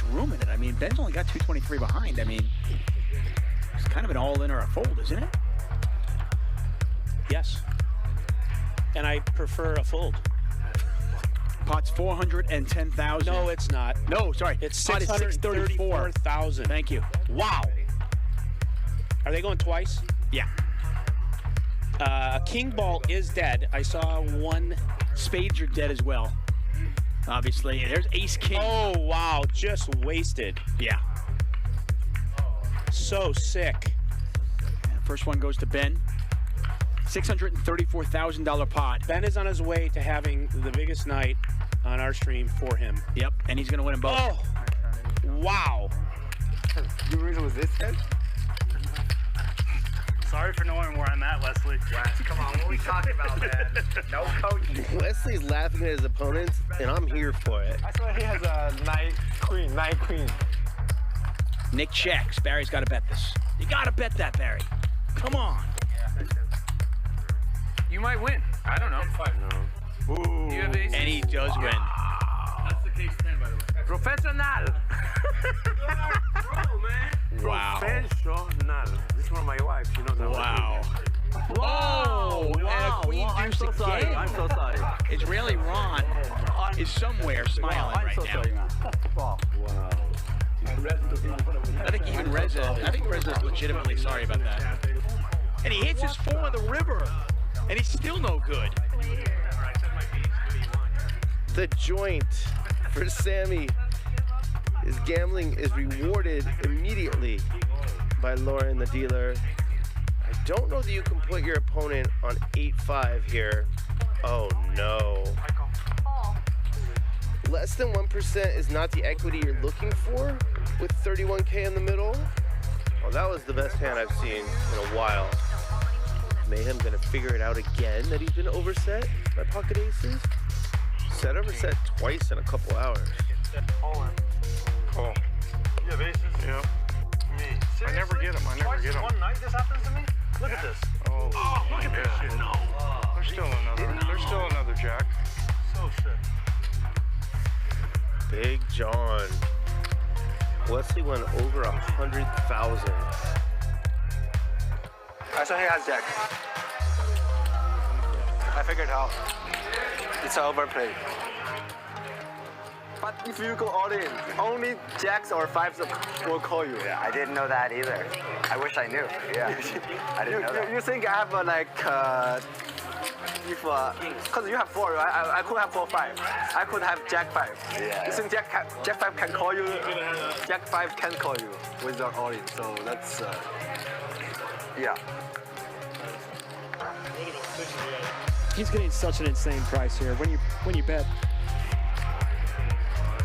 room in it. I mean, Ben's only got 223 behind. I mean, it's kind of an all-in or a fold, isn't it? Yes. And I prefer a fold. Pot's 410,000. No, it's not. No, sorry. It's Pot is 634,000. Thank you. Wow. Are they going twice? Yeah. King ball is dead. I saw one. Spades are dead as well. Obviously. There's ace king. Oh, wow. Just wasted. Yeah. So sick. First one goes to Ben. $634,000 pot. Ben is on his way to having the biggest night on our stream for him. Yep, and he's going to win them both. Oh, wow. You reason was this head? Sorry for knowing where I'm at, Wesley. Come on, what are we talking about, man? No coaching. Wesley's laughing at his opponents, and I'm here for it. I saw he has a knight queen. Nick checks. Barry's got to bet this. You got to bet that, Barry. Come on. You might win. I don't know. 5 now. Ooh. You have aces. And he does win. That's the case 10, by the way. Professional. Wow. Professional. This is one of my wives. She knows that. Wow. Wow. And a queen I'm deuce so sorry. again. I'm so sorry. Israeli Ron is somewhere smiling I'm right so now. sorry, man. Wow. I think even Reza's legitimately sorry about that. And he hits his 4 on the river, and he's still no good. The joint for Sammy is gambling is rewarded immediately by Lauren, the dealer. I don't know that you can put your opponent on 8-5 here. Oh no. Less than 1% is not the equity you're looking for with 31K in the middle. Well, that was the best hand I've seen in a while. Mayhem gonna figure it out again that he's been overset by pocket aces. Set overset twice in a couple hours. Call. You have aces? Yeah. Me. Seriously? I never get them. One night this happens to me? Look at this. Oh, Look at this shit. No. There's still another jack. So sick. Big John. Wesley went over 100,000. I saw he has jack. I figured out. It's an overplay. But if you go all in, only jacks or 5s will call you. Yeah, I didn't know that either. I wish I knew. Yeah, I didn't know that. You think I have because you have 4, right? I could have 4-5. I could have jack 5. Yeah. You think jack 5 can call you? Jack 5 can call you without all in. So that's yeah. He's getting such an insane price here. When you bet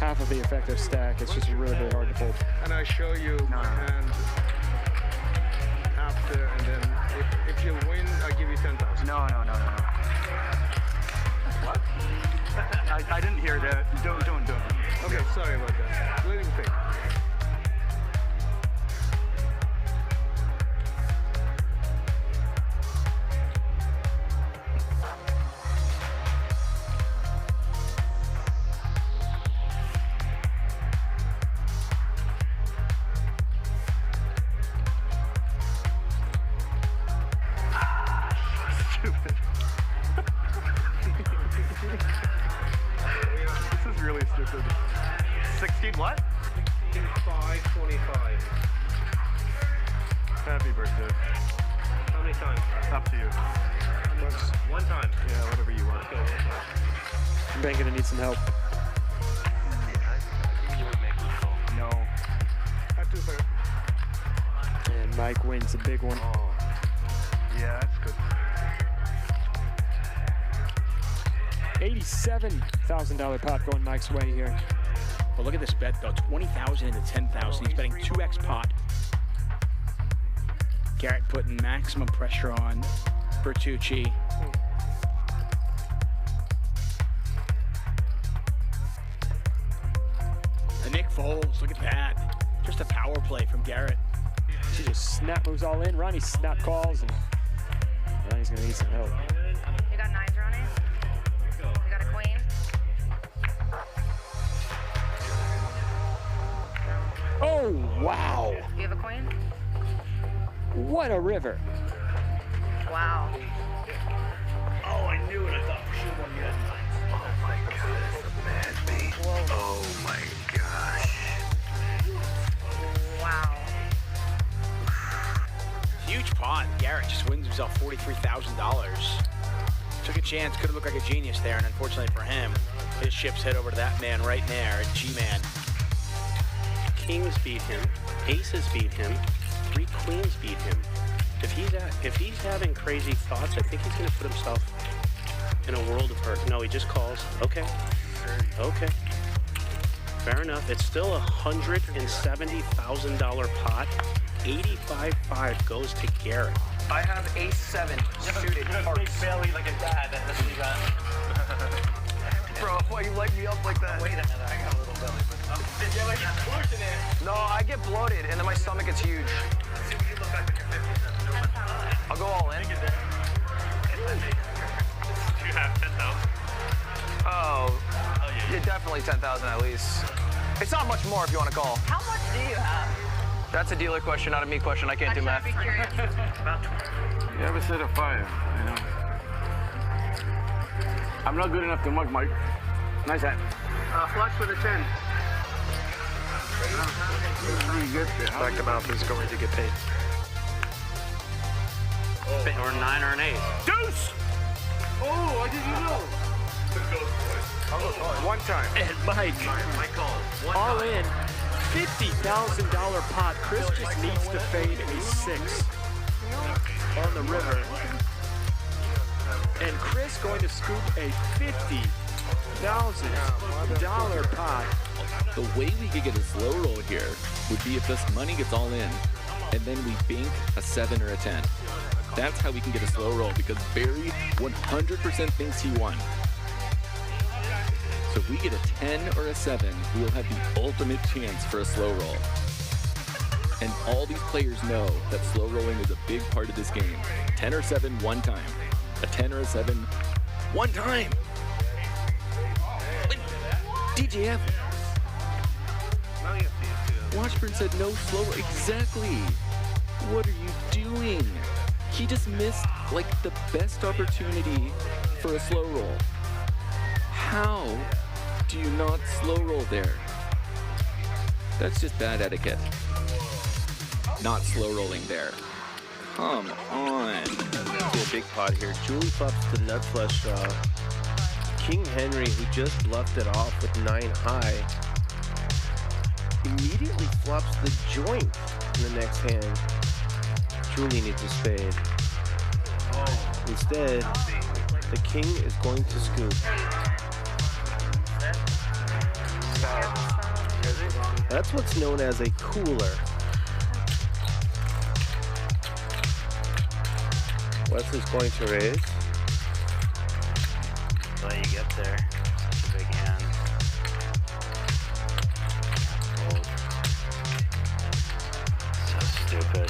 half of the effective stack, it's just really, really hard to fold. And I show you my hand after, and then if you win, I give you 10,000. No. What? I didn't hear that. Don't. Okay, sorry about that. Let him think. This is really stupid. 16 what? 525. Happy birthday. How many times? Up to you. One time. Yeah, whatever you want. Okay, one time. Ben gonna need some help. No. At 2/3. And Mike wins a big one. Yeah, that's good. $87,000 pot going Mike's way here. Well, look at this bet, though. 20,000 into 10,000. He's betting 2x pot. Garrett putting maximum pressure on Vertucci. And Nick folds. Look at that. Just a power play from Garrett. She just snap moves all in. Ronnie snap calls, and Ronnie's gonna need some help. You got 9s, Ronnie? You got a queen? Wow. You have a queen? What a river. Wow. Oh, I knew it. I thought for sure one good. Oh my god, that's a mad beat. Oh my gosh. Wow. Huge pot. Garrett just wins himself $43,000. Took a chance, could have looked like a genius there, and unfortunately for him, his chips head over to that man right there, G-Man. Kings beat him, aces beat him, 3 queens beat him. If he's having crazy thoughts, I think he's going to put himself in a world of hurt. No, he just calls. Okay. Okay. Fair enough. It's still a $170,000 pot. 85.5 goes to Garrett. I have A7 suited hearts. belly like a dad. That's what you got. Bro, why you light me up like that? Wait a minute, I got a little belly. You're like pushing it. No, I get bloated and then my stomach gets huge. I'll go all in. You have 10,000. Oh, yeah, definitely 10,000 at least. It's not much more if you want to call. How much do you have? That's a dealer question, not a me question. I can't do math. I'd be curious. You ever said a 5? You know? I'm not good enough to mug, Mike. Nice hat. Flush with a 10. Back amount is going to get paid. Or 9 or an 8. Deuce! Oh, I didn't know. One time. And Mike, all in, $50,000 pot. Chris just needs to fade a 6 on the river. And Chris going to scoop a $50,000 pot. The way we could get a slow roll here would be if this money gets all in, and then we bank a 7 or a 10. That's how we can get a slow roll, because Barry 100% thinks he won. So if we get a 10 or a 7, we will have the ultimate chance for a slow roll. And all these players know that slow rolling is a big part of this game. 10 or 7 one time. A 10 or a 7 one time. DJF. Washburn said no slow roll. Exactly. What are you doing? He just missed like the best opportunity for a slow roll. How do you not slow roll there? That's just bad etiquette. Not slow rolling there. Come on. A big pot here. Julie flops the nut flush draw. King Henry, who just bluffed it off with 9 high, immediately flops the joint in the next hand. Julie needs a spade. Instead, the king is going to scoop. That's what's known as a cooler. Wesley's going to raise. But you get there. Such a big hand. Fold. So stupid.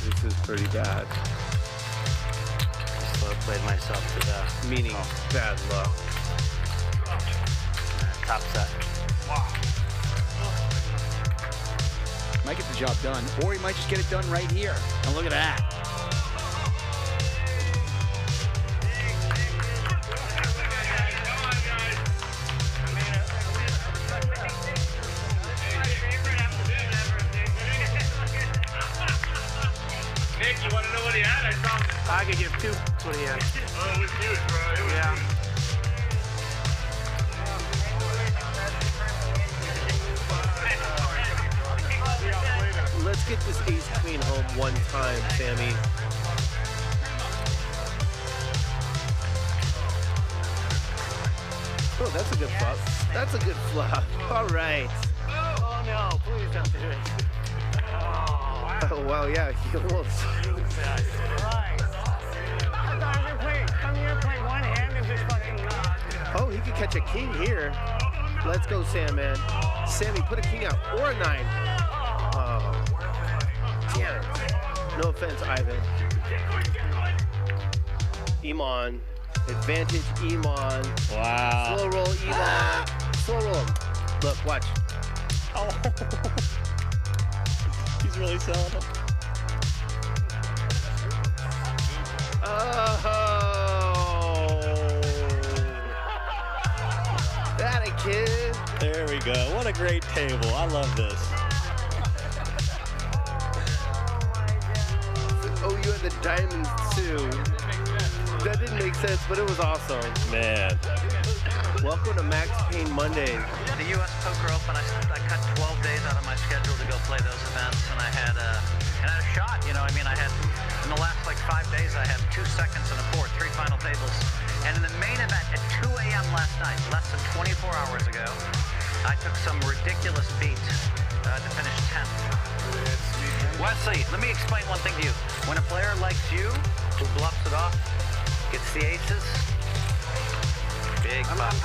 This is pretty bad. Just slow played myself to death. Meaning bad luck. Top set. Might get the job done, or he might just get it done right here. And look at that. Nick, you want to know what he had? I saw him. I could give 2 what he had. Oh, it was huge, bro. It was Yeah. Let's get this ace queen home one time, Sammy. Oh, that's a good flop. That's a good flop. All right. Oh no, please don't do it. Oh, wow, yeah, he almost. Come here, play one hand and just fucking. Oh, he could catch a king here. Let's go, Sam, man. Sammy, put a king out or a 9. Oh, damn it. No offense, Ivan. Iman. Advantage, Iman. Wow. Slow roll, Iman. Slow roll him. Look, watch. Oh. He's really selling it. Oh, that a kid. There we go. What a great table. I love this. Oh, you had the diamonds too. That didn't make sense, but it was awesome. Man. Welcome to Max Payne Mondays. The U.S. Poker Open, I cut 12 days out of my schedule to go play those events, and I had a shot. You know, I mean, I had in the last like 5 days, I had 2 seconds and a fourth, 3 final tables, and in the main event at 2 a.m. last night, less than 24 hours ago, I took some ridiculous beat to finish 10th. Wesley, let me explain one thing to you. When a player likes you, who bluffs it off, gets the aces, big bucks.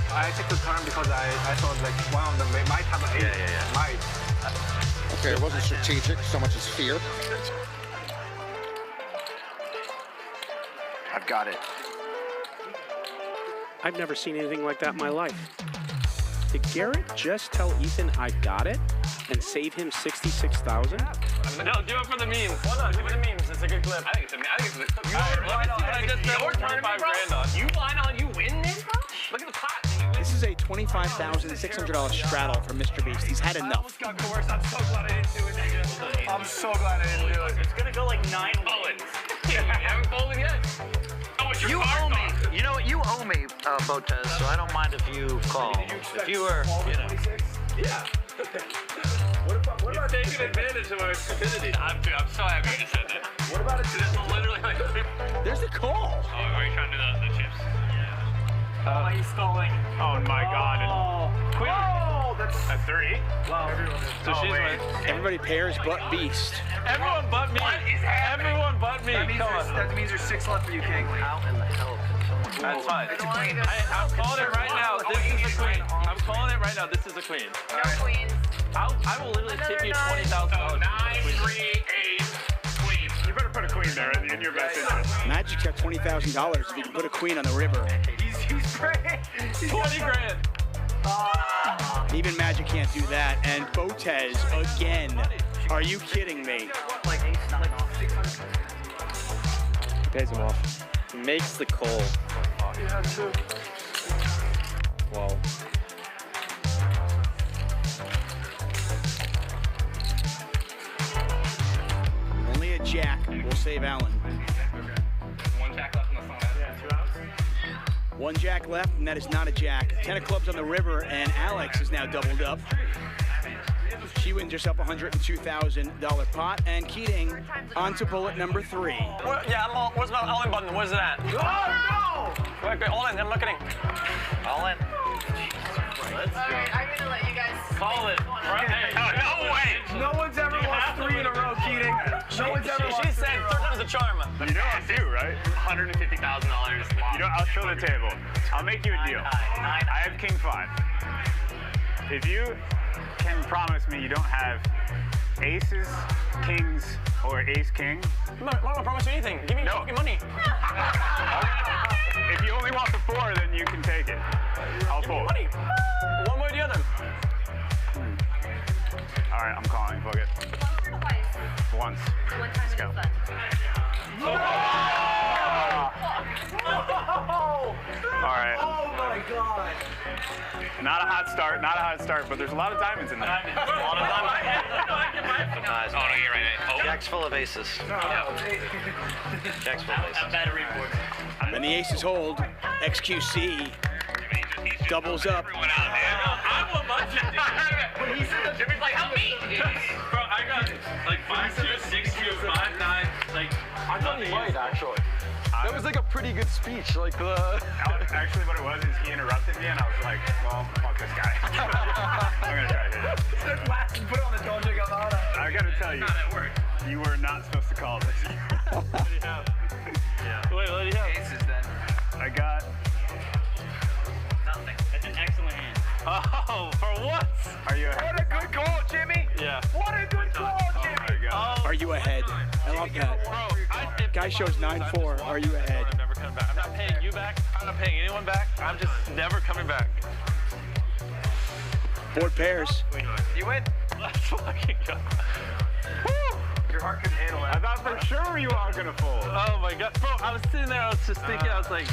I took the turn because I thought like one of them might have an ace. Yeah. Might. Okay, it wasn't strategic so much as fear. I've got it. I've never seen anything like that in my life. Did Garrett just tell Ethan I got it and save him $66,000? No, do it for the memes. Why not? Do it for the memes. It's a good clip. I think it's a good clip. Let me see what I just spent 25 grand on. You line on, you win this, bro? Look at the pot. This is a $25,600 straddle for Mr. Beast. He's had enough. I'm so glad I didn't do it. I'm so glad I didn't do it. It's gonna go like 9 bullets. You haven't folded yet. You owe me. You know what? You owe me, Botez, so I don't mind if you call. If you were, you know. Yeah. What about taking advantage of our stupidity? I'm so happy you just said that. What about it? This is literally like. There's the call. Oh, are you trying to do the chips? Yeah. He's stalling. Oh my God. Queen. Oh, that's 30. Wow. So she's right. Everybody pairs but Beast. Everyone but me. What is happening? Everyone but me. That means there's 6 left for you, King. How in the hell can someone... That's fine. It's a queen. I'm calling it right now. This is a queen. I'm calling it right now. This is a queen. No queens. I will literally tip you $20,000. 9, 3, 8, queen. You better put a queen there in your best interest. Magic's got $20,000 if you can put a queen on the river. He's great. 20 grand. Even Magic can't do that. And Botez again. Are you kidding me? Pays him off. He makes the call. Wow. Only a jack will save Allen. One jack left in the phone. Yeah, 2 outs. One jack left, and that is not a jack. 10 of clubs on the river, and Alex is now doubled up. She wins herself a $102,000 pot, and Keating on to bullet number 3. Yeah, I'm all, where's my all-in button? Where's it at? Oh, no! Wait, all in, I'm not kidding. All in. Alright, I'm gonna let you guys Call it. Right? No way! No one's ever lost 3 in a row, Keating. No one's ever lost 3 She said in a row. third time's a charm. You know I do, right? $150,000. You know, I'll show the table. I'll make you a deal. I have King 5. If you can promise me you don't have aces, kings, or ace-king. I'm not gonna promise you anything. Give me your fucking money. If you only want the 4, then you can take it. I'll Give me fold. money. One way or the other. All right, I'm calling. Fuck it. Once. Let's go. All right. Oh my God. Not a hot start, but there's a lot of diamonds in there. A lot of diamonds. Nice. Oh, no, you're right. Jack's full of aces. Jack's full of aces. Battery board. And the aces hold. XQC doubles up. I want my 50. Jimmy's like, help me. Bro, I got like 5-2, 6-2, 5-9. Like, I thought he might, actually. That was like a pretty good speech. Like, Actually, what it was is he interrupted me, and I was like, well, fuck this guy. I'm going to try to hit it. Put it on the dojo Galvana. I got to tell you, you were not supposed to call this. what do you have? Yeah. Wait, what do you have? Aces, then. I got... Nothing. That's an excellent hand. Oh, for what? Are you What a good call, Jimmy. Yeah. What a good call, Jimmy. Oh, my God. Are you ahead? I love that. Bro, Guy shows 9-4. Are you ahead? I'm never coming back. I'm not paying you back. I'm not paying anyone back. I'm just never coming back. Board pairs. You win. Let's fucking go. Your heart can handle it. I thought for sure you are gonna fold. Oh my god, bro! I was sitting there. I was just thinking. I was like,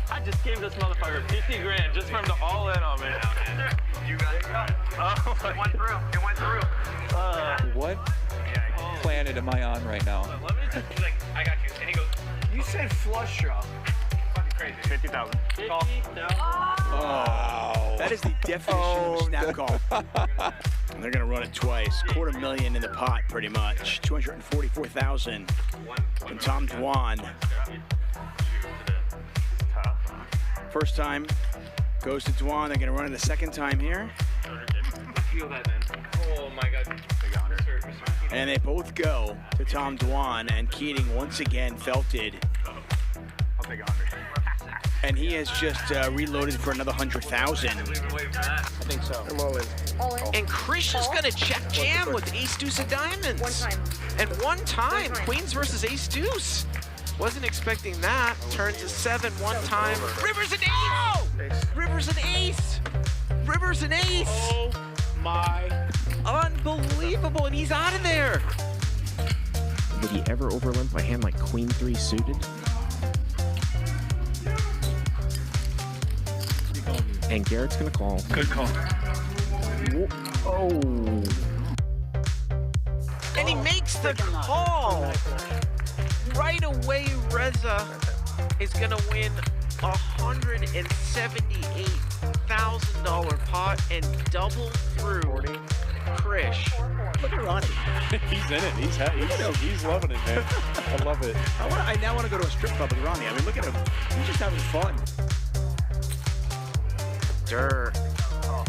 I just gave this motherfucker 50 grand just for him to all in on me. You got it. Oh my. It went through. It went through. What planet am I on right now? Let me just. He's like, I got you. And he goes, You said flush draw. fucking crazy. 50,000. Oh, that is the definition of a snap call. And they're gonna run it twice. $250,000 in the pot, pretty much. 244,000 from Tom Dwan. First time goes to Dwan. They're gonna run it a second time here. Feel that, man. Oh my god. And they both go to Tom Dwan, and Keating once again felted. I'll take 100. And he has just reloaded for another 100,000. I think so. I'm all in. All in. And Krish is gonna check jam with ace deuce of diamonds. One time. And one time, queens versus ace deuce. Wasn't expecting that. Turns to 7 one time. River's an ace! River's an ace! River's an ace! Oh my. Unbelievable, and he's out of there. Would he ever overlimp a hand like queen 3 suited? And Garrett's gonna call. Good call. Oh. And he makes the call. Right away, Reza is gonna win $178,000 pot and double through Krish. Look at Ronnie. He's in it. He's loving it, man. I love it. I now want to go to a strip club with Ronnie. I mean, look at him. He's just having fun. Durr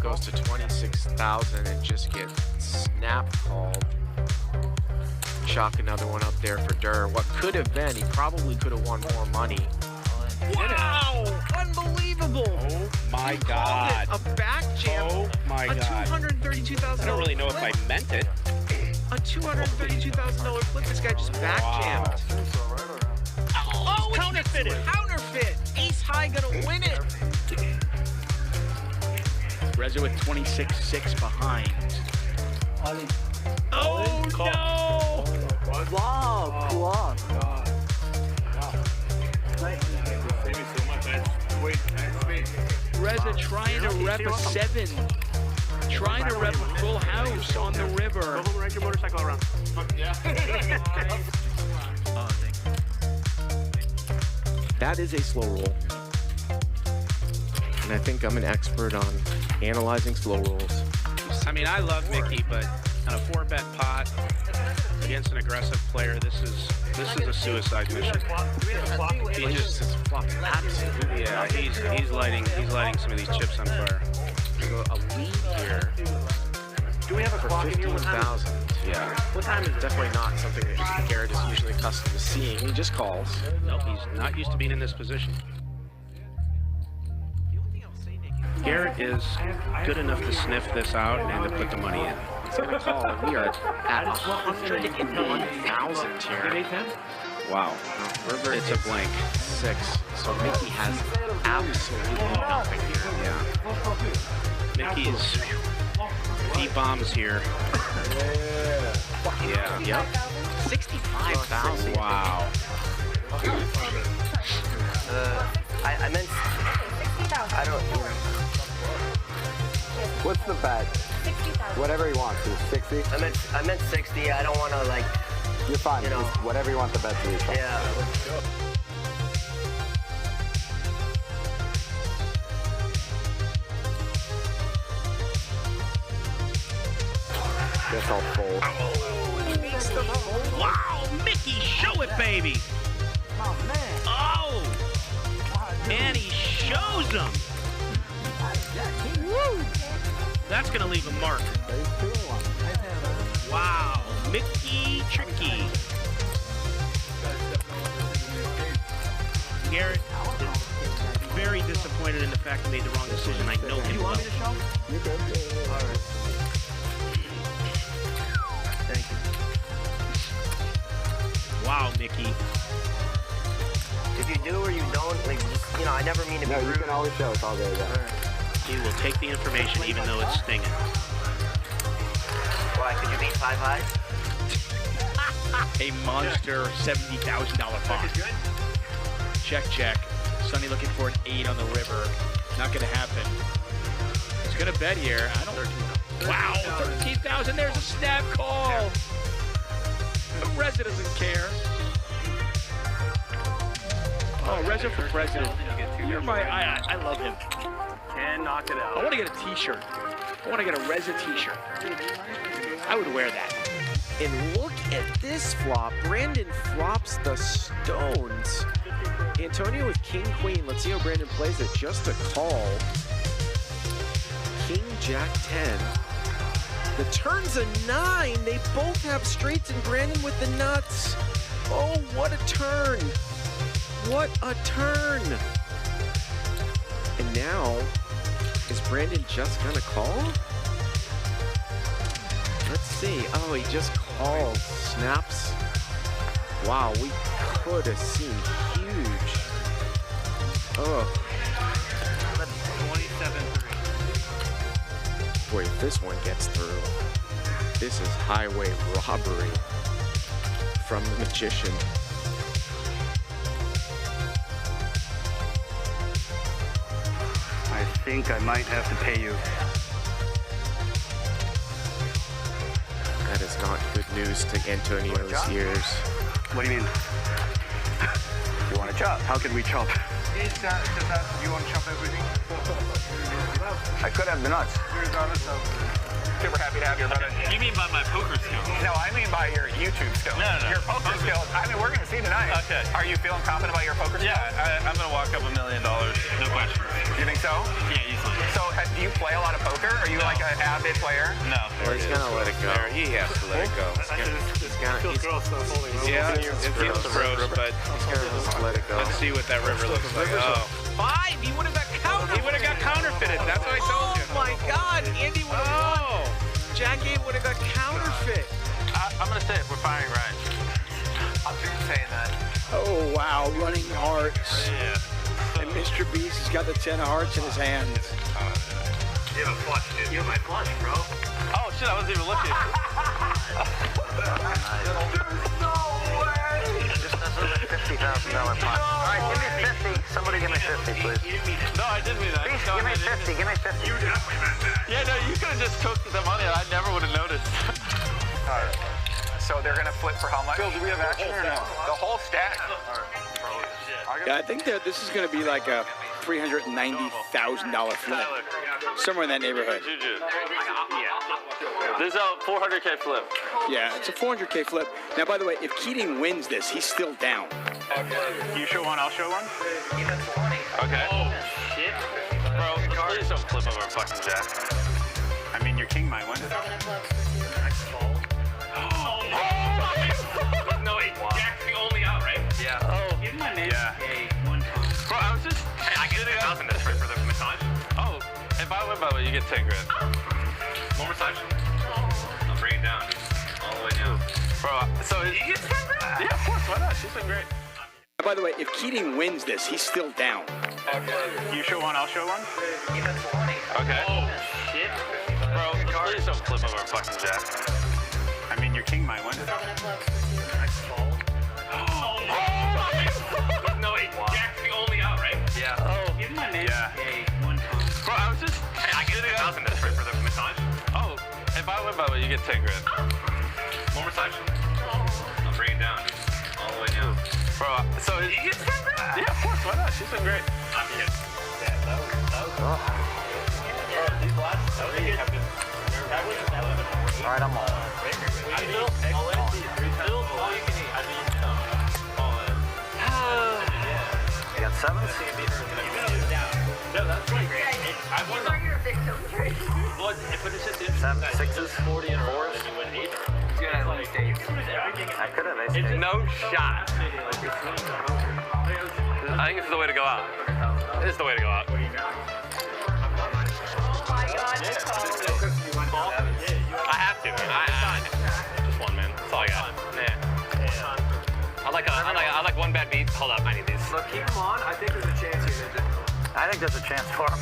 goes to 26,000 and just gets snap called. Chalk another one up there for Durr. What could have been, he probably could have won more money. Wow! Unbelievable! Oh my god. A back jam. Oh my god. A $232,000. I don't really know if I meant it. A $232,000 flip. This guy just back jammed. Oh, counterfeited. Counterfeit. Ace high gonna win it. Reza with 26-6 behind. Oh no! Wow, cool. Reza trying to rep a 7. Trying to rep a full house on the river. Ride your motorcycle around. That is a slow roll. And I think I'm an expert on analyzing slow rolls. I mean, I love Mickey, but on a 4-bet pot against an aggressive player, this is a suicide mission. He just absolutely, yeah. He's lighting some of these chips on fire. We go a lead here. Do we have a clock in here? 15,000. Yeah. What time is it? Definitely not something that Garrett is usually accustomed to seeing. He just calls. Nope, he's not used to being in this position. Garrett is good enough to sniff this out and to put the money in. He's gonna call, and we are at 101,000 here. Wow. River it's a blank. 6. So Mickey has absolutely nothing here. Yeah. Mickey's D-bombs here. Yeah. Yep. 65,000. Wow. I meant. I don't. What's the bet? 60,000. Whatever he wants. Is 60? I meant 60. I don't want to like. You're fine. You know. Just whatever you want the bet to be. Yeah. Guess I'll fold. Wow, Mickey, show it, baby. Oh, and he shows them. That's gonna leave a mark. Wow, Mickey tricky. Garrett is very disappointed in the fact he made the wrong decision. I know him well. You good? All right. Thank you. Wow, Mickey. If you do or you don't, like, just, you know, I never mean to be rude. No, you can always show us all day. He will take the information even though it's stinging. Why? Could you beat 5 high? a monster $70,000 pot. Check, check. Sonny looking for an 8 on the river. Not gonna happen. He's gonna bet here. I don't. Wow, 13,000. There's a snap call. The Reza doesn't care. Oh, Reza for president. You're my. I love him. And knock it out. I want to get a T-shirt. I want to get a Reza T-shirt. I would wear that. And look at this flop. Brandon flops the stones. Antonio with king queen. Let's see how Brandon plays it. Just a call. King jack 10. The turn's a 9. They both have straights, and Brandon with the nuts. Oh, what a turn. What a turn. And now, is Brandon just gonna call? Let's see. Oh, he just calls. Snaps. Wow, we could have seen huge. Oh. 27-3. Boy, if this one gets through, this is highway robbery from the magician. I think I might have to pay you. That is not good news to Antonio's ears. What do you mean? You want to chop? How can we chop? Just ask, you want to chop everything? I could have the nuts. Regardless of... Super happy to have you, brother. You mean by my poker skills? No, I mean by your YouTube skills. No. Your poker skills. I mean, we're going to see tonight. Okay. Are you feeling confident about your poker skills? Yeah, I'm going to walk up $1 million. No question. You think so? Yeah, easily. So, do you play a lot of poker? Are you like an avid player? No. Well, he's gonna let it go. He has to let it go. Yeah, it feels gross, but he's gonna just let it go. Let's see what that river looks like. Oh. 5! He would have got counterfeited! He would have got counterfeited. That's what I told you. Oh my God! Andy would have won. Jack 8 would have got counterfeit. I'm going to say it. We're firing right. I'm saying that. Oh, wow. Running hearts. Yeah. And Mr. Beast has got the 10 of hearts in his hands. You have a flush, dude. You have my flush, bro. Oh, shit. I wasn't even looking. There's no way! This is a $50,000 pot. All right, give me 50. Somebody give me 50, please. No, I didn't mean that. Please, give me 50. Give me 50. You definitely meant that. Yeah, no, you could have just took the money. I never would have noticed. All right. So they're going to flip for how much? Phil, do we have action or no? The whole stack. Yeah, I think that this is going to be like a $390,000 flip. Somewhere in that neighborhood. This is a 400K flip. Yeah, it's a 400K flip. Now, by the way, if Keating wins this, he's still down. You show one, I'll show one. Okay. Oh, shit. Bro, please don't flip over fucking jack. I mean, your king might win. No, wait. Jack's the only out, right? Yeah. Oh. Give my man A one time. Bro, I was just... Hey, I get 1,000 for the massage. Oh, if I win by the way, you get 10 grand. More massage? I'll bring it down. All the way down. Bro, so... You get 10 grand? Yeah, of course. Why not? She's been great. By the way, if Keating wins this, he's still down. You show one, I'll show one. Okay. Oh, shit. Bro, please don't flip over fucking jack. I mean, your king might win. No, wait. Jack's the only out, right? Yeah. Oh. Give my man A one time. Bro, I was just... Hey, I get 1,000 for the massage. Oh, if I win by the way, you get 10 grand. More massage? I'll bring it down. All the way down. Bro, so... You get 10 grand? Yeah, of course. Why not? She's been great. I'm kidding. Yeah, that was these last... That was good. All right, I'm all. You got sevens? Yeah, that's great. I won them. Seven, sixes, 40 and 4s. You win 8. I could have ace. No shot. I think this is the way to go out. This is the way to go out. I have to. Just one, man. That's all I got. Yeah. I like one bad beat. Hold up, I need these. Look, keep them on. I think there's a chance here. I think there's a chance for him.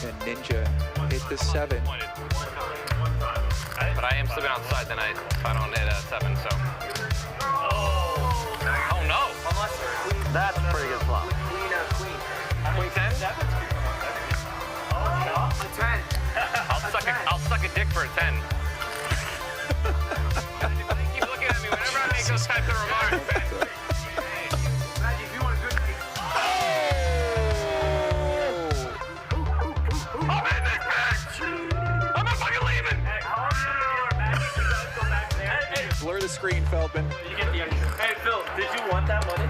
And Ninja hit the 7. But I am slipping outside tonight if I don't hit 7, so. Oh no! That's a pretty good flop. Queen 10? 10. I'll suck a dick for a 10. Keep looking at me whenever I make those types of remarks, man. I'm in this bitch! I'm not fucking leaving! Blur the screen, Feldman. Hey, Phil, did you want that money?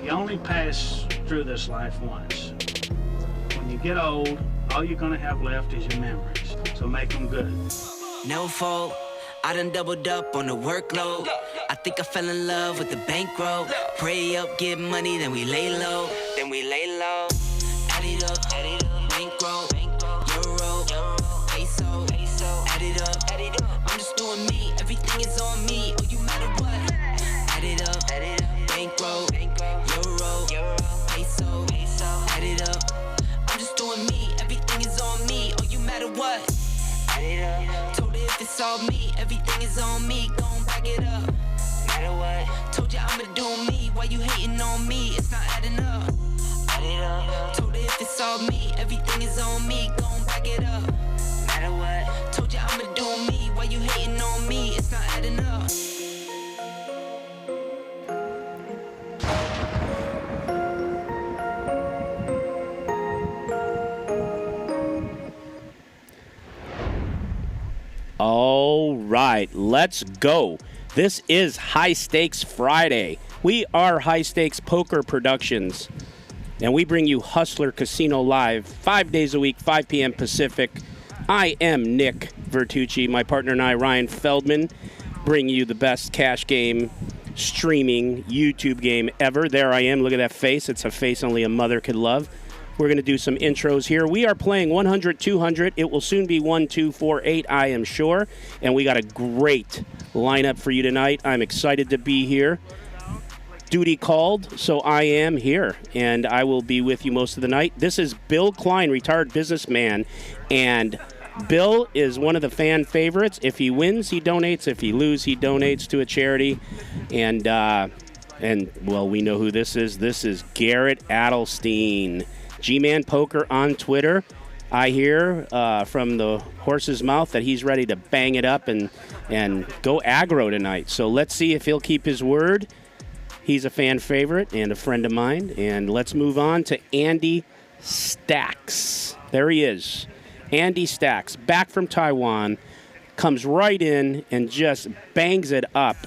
You only pass through this life once. When you get old, all you're gonna have left is your memories. So make them good. No fault, I done doubled up on the workload. I think I fell in love with the bankroll. Pray up, get money, then we lay low. Add it up, bankroll, euro, peso, add it up. I'm just doing me, everything is on me. Oh, you matter what? Add it up, bankroll, euro, peso, add it up. I'm just doing me, everything is on me. Oh, you matter what? Add it up. Told her if it's all me, everything is on me. Gon' back it up. Matter what? Told you I'ma do me. Why you hating on me? It's not adding up. Add it up. Told her if it's all me, everything is on me. Gon' back it up. Matter what? Told you I'ma do me. Why you hating on me? It's not adding up. All right, let's go. This is High Stakes Friday. We are High Stakes Poker Productions, and we bring you Hustler Casino Live 5 days a week, 5 p.m. Pacific. I am Nick Vertucci. My partner and I, Ryan Feldman, bring you the best cash game streaming YouTube game ever. There I am. Look at that face. It's a face only a mother could love. We're going to do some intros here. We are playing 100, 200. It will soon be 1, 2, 4, 8, I am sure. And we got a great lineup for you tonight. I'm excited to be here. Duty called, so I am here. And I will be with you most of the night. This is Bill Klein, retired businessman. And Bill is one of the fan favorites. If he wins, he donates. If he loses, he donates to a charity. And well, we know who this is. This is Garrett Adelstein. G-Man Poker on Twitter. I hear from the horse's mouth that he's ready to bang it up and go aggro tonight. So let's see if he'll keep his word. He's a fan favorite and a friend of mine. And let's move on to Andy Stacks. There he is. Andy Stacks, back from Taiwan, comes right in and just bangs it up.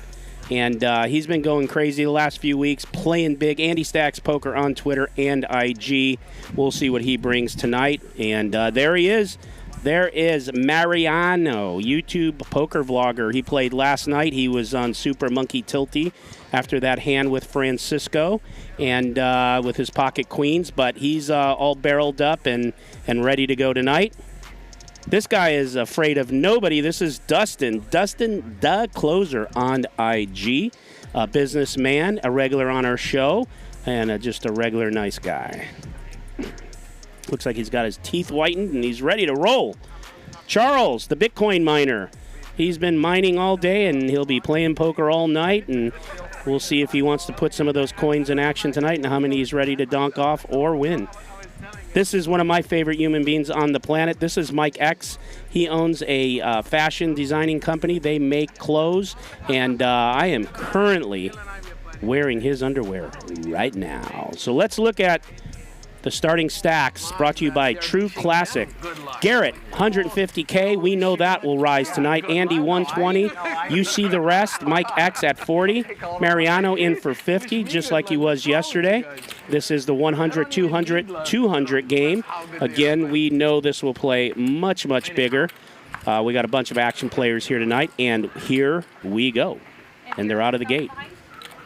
And he's been going crazy the last few weeks, playing big. Andy Stacks Poker on Twitter and IG. We'll see what he brings tonight. And there he is. There is Mariano, YouTube poker vlogger. He played last night. He was on Super Monkey Tilty after that hand with Francisco and with his pocket queens. But he's all barreled up and ready to go tonight. This guy is afraid of nobody. This is Dustin. Dustin, the closer on IG. A businessman, a regular on our show, and just a regular nice guy. Looks like he's got his teeth whitened and he's ready to roll. Charles, the Bitcoin miner. He's been mining all day and he'll be playing poker all night. And we'll see if he wants to put some of those coins in action tonight and how many he's ready to donk off or win. This is one of my favorite human beings on the planet. This is Mike X. He owns a fashion designing company. They make clothes, and I am currently wearing his underwear right now. So let's look at the starting stacks brought to you by True Classic. Garrett, 150K. We know that will rise tonight. Andy, 120. You see the rest. Mike X at 40. Mariano in for 50, just like he was yesterday. This is the 100, 200, 200 game. Again, we know this will play much, much bigger. We got a bunch of action players here tonight, and here we go. And they're out of the gate.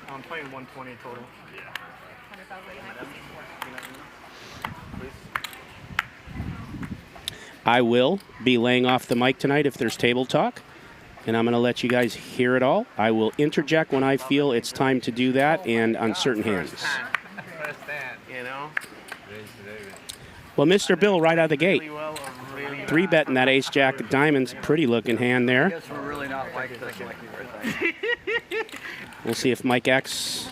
I'm playing 120 total. I will be laying off the mic tonight if there's table talk, and I'm going to let you guys hear it all. I will interject when I feel it's time to do that and on certain hands. Well, Mr. Bill right out of the gate. 3-betting that ace-jack of diamonds. Pretty looking hand there. We'll see if Mike X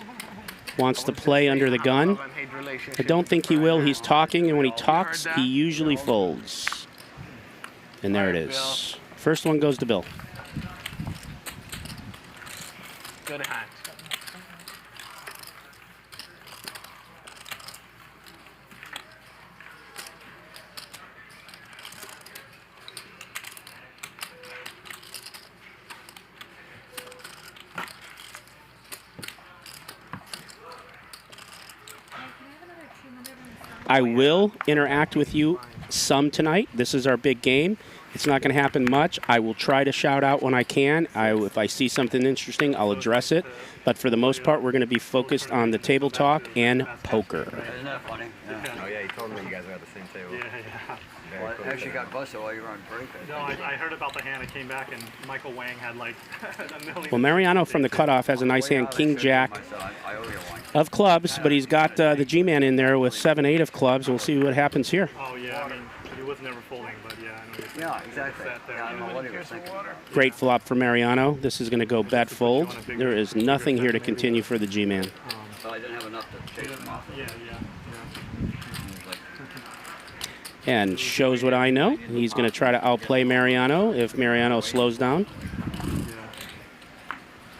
wants to play under the gun. I don't think he will. He's talking, and when he talks, he usually folds. And there it is. First one goes to Bill. Good hand. I will interact with you some tonight. This is our big game. It's not going to happen much. I will try to shout out when I can. If I see something interesting, I'll address it. But for the most part, we're going to be focused on the table talk and poker. Isn't that funny? Yeah. Oh yeah, he told me you guys are at the same table. Yeah. Well, I actually got busted while you were on break. No, I heard about the hand. I came back and Michael Wang had like a million. Well, Mariano from the cutoff has a nice hand, King Jack of clubs, but he's got the G-man in there with 7-8 of clubs. We'll see what happens here. Oh yeah, I mean he was never folding, but yeah. Yeah, exactly. Yeah, I don't know what he was thinking. Great flop for Mariano. This is going to go bet fold. There is nothing here to continue for the G-man. Well, I didn't have enough to chase him off. Yeah. And shows what I know. He's going to try to outplay Mariano if Mariano slows down.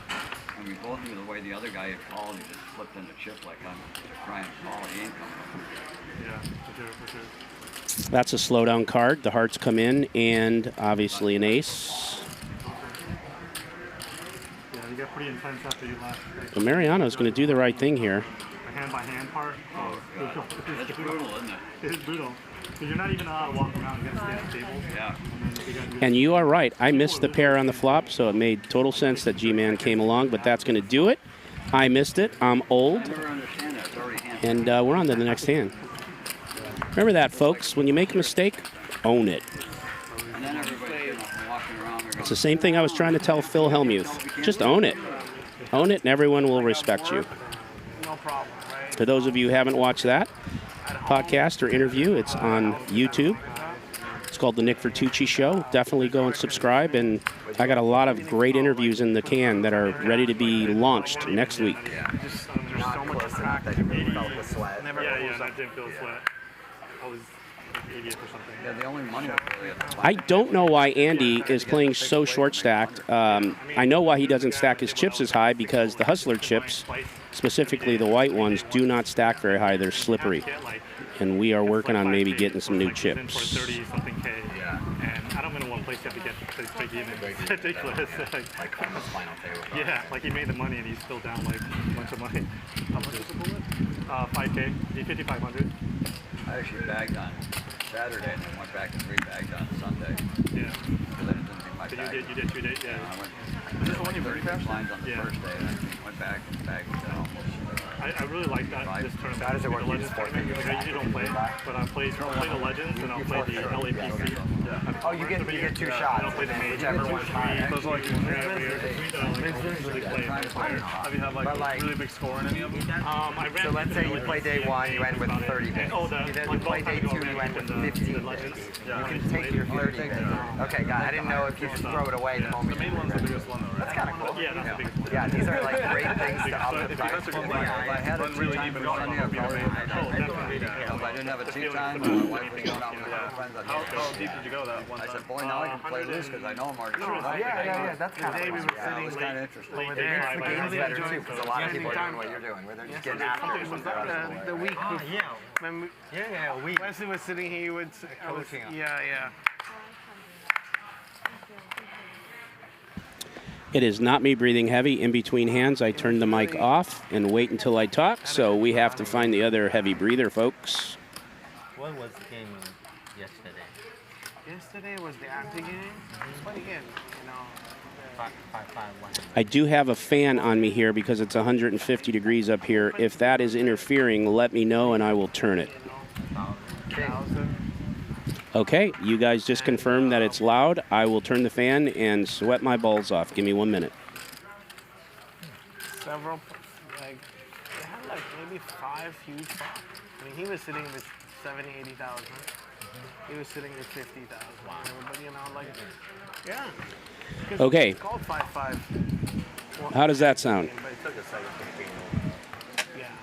I mean, both of the way the other guy had called, he just flipped in the chip like I'm trying to call. He ain't coming. Yeah, for sure. That's a slowdown card. The hearts come in, and obviously an ace. Yeah, you got pretty intense after you left. But Mariano's going to do the right thing here. The hand-by-hand part. It's brutal, isn't it? It is brutal. Because you're not even allowed to walk around. You got to stay at the table. Yeah. And you are right. I missed the pair on the flop, so it made total sense that G-Man came along, but that's going to do it. I missed it. I'm old. And we're on to the next hand. Remember that, folks. When you make a mistake, own it. It's the same thing I was trying to tell Phil Hellmuth. Just own it. Own it, and everyone will respect you. No problem, right? For those of you who haven't watched that podcast or interview, it's on YouTube. It's called The Nick Vertucci Show. Definitely go and subscribe. And I got a lot of great interviews in the can that are ready to be launched next week. There's so much crack. That you really felt the sweat. Yeah, I didn't feel the sweat. I was like 80th or something. Yeah, the only money was really at the I don't know why Andy is playing so short stacked. I know why he doesn't stack his chips as high, because the Hustler chips, specifically the white ones, do not stack very high. They're slippery. And we are working on maybe getting some new chips. 30-something K. And I don't know what place you have to get this big even. It's ridiculous. Like on the final table. Yeah, like he made the money and he's still down like a bunch of money. How much was the bullet? 5K, 5,500. I actually bagged on Saturday and then went back and re-bagged on Sunday. Yeah. Because I didn't think my bag. You did 2 days, yeah. I went Is this the one you very fast? lines on the first day and then went back and bagged almost. I really like that this tournament. How does it work? The Legends tournament. Like I usually don't play, but I'll play the Legends and I'll play the LAPC. Yeah. Oh, you get 2 shots. I'll play the Mage. Whichever one's high. Those are like really play. Have you had like really big score in any of them? So let's say you play day 1, you end with 30 days. You play day 2, you end with 15 days. You can take your 30 days. Okay, got it. I didn't know if you just throw it away the moment. The main one's the biggest one, though, right? That's kind of cool. Yeah, that's the biggest one. Yeah, these are like great things to up the price. If I had a really even Sunday, I'd probably if I didn't have a tea time, my wife was going out with her friends. How deep did you go that one time? I said, boy, now I can play this because I know I'm already short. Yeah, that's kind of fun. It was kind of interesting. It makes the games better too, because a lot of people are doing what you're doing, where they're just getting after it. The week before. Yeah, a week. Wesley was sitting here with coaching. Yeah. It is not me breathing heavy. In between hands, I turn the mic off and wait until I talk, so we have to find the other heavy breather, folks. What was the game yesterday? Yesterday was the anti game. But again, you know. 5-5-1. I do have a fan on me here because it's 150 degrees up here. If that is interfering, let me know and I will turn it. Okay, you guys just confirmed that it's loud. I will turn the fan and sweat my balls off. Give me 1 minute. Several, like, they had like maybe 5 huge pots. I mean, he was sitting with 70, 80,000. He was sitting with 50,000. Wow. But you know, like, yeah. Okay. It's called 5-5. How does that sound? But it took a second to get in. Yeah.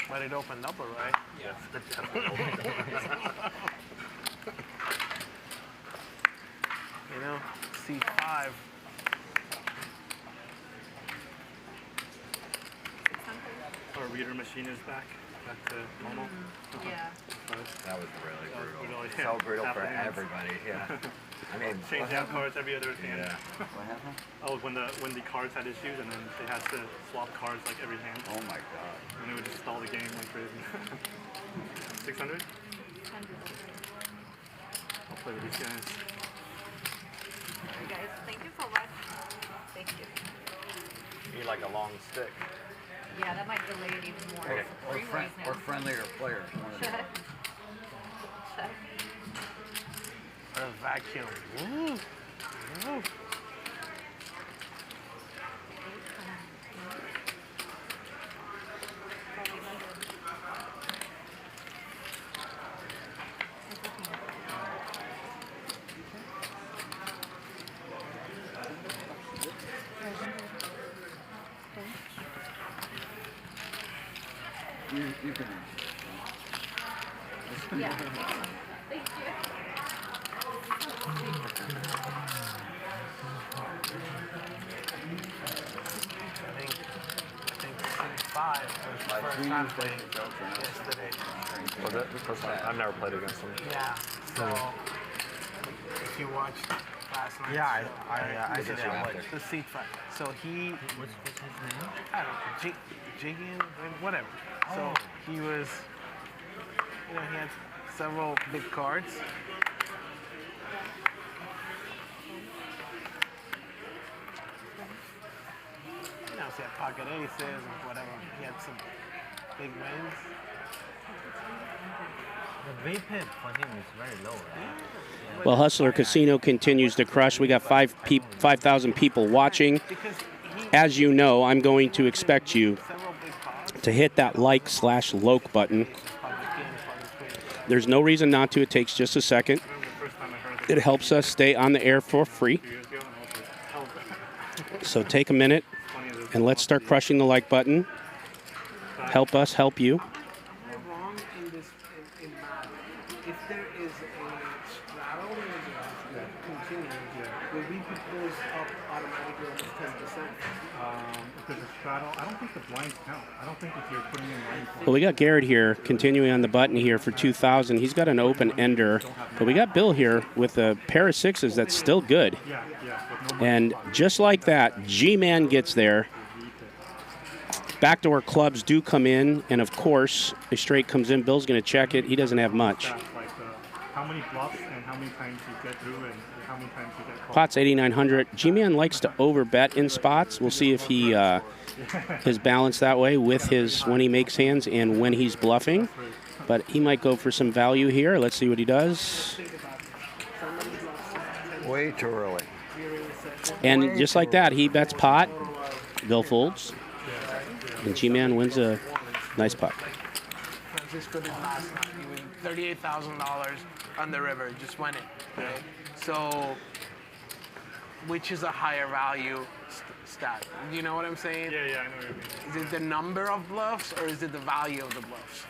But it opened up, all right? Yes. You know, C5. Our reader machine is back to normal. Yeah. That was really brutal. Yeah. So brutal for everybody, yeah. I mean, change out cards every other hand. Yeah. What happened? Oh, when the cards had issues, and then they had to swap cards like every hand. Oh my god. And it would just stall the game like crazy. 600? I'll play with these guys. Alright guys, thank you so much. Thank you. You need like a long stick. Yeah, that might delay it even more. Okay. Or friendlier players. Check. A vacuum. Ooh. Ooh. You can. Yeah. Thank you. I think 5 was the first time playing yesterday. Was it? I've never played against him. Yeah. So if you watched last night. Yeah, I did watch the seat fight. So he. What's his name? I don't know. Jigging, whatever. So he was. You know, he had several big cards. You know, he had pocket aces and whatever. He had some big wins. The VPIP for him is very low, right? Well, Hustler Casino continues to crush. We got 5,000 people watching. As you know, I'm going to expect you to hit that like/loke button. There's no reason not to. It takes just a second. It helps us stay on the air for free. So take a minute and let's start crushing the like button. Help us help you. Wrong in this in math. If there is a straddle continuing, will we put those up automatically almost 10%? If there's a straddle, I don't think the blinds count. I don't think if you're putting in lines. Well, we got Garrett here continuing on the button here for 2,000. He's got an open ender, but we got Bill here with a pair of sixes that's still good. And just like that, G-Man gets there. Backdoor clubs do come in, and of course, a straight comes in. Bill's going to check it. He doesn't have much. How many bluffs and how many times you get through and how many times you get called. Pot's 8,900. G-Man likes to overbet in spots. We'll see if he is balanced that way with his when he makes hands and when he's bluffing. But he might go for some value here. Let's see what he does. Way too early. And just like that, he bets pot. Bill folds. And G-Man wins a nice pot. Francisco did last night. He won $38,000 on the river. Just won it. Okay? So, which is a higher value stat? You know what I'm saying? Yeah, I know what you mean. Is it the number of bluffs or is it the value of the bluffs?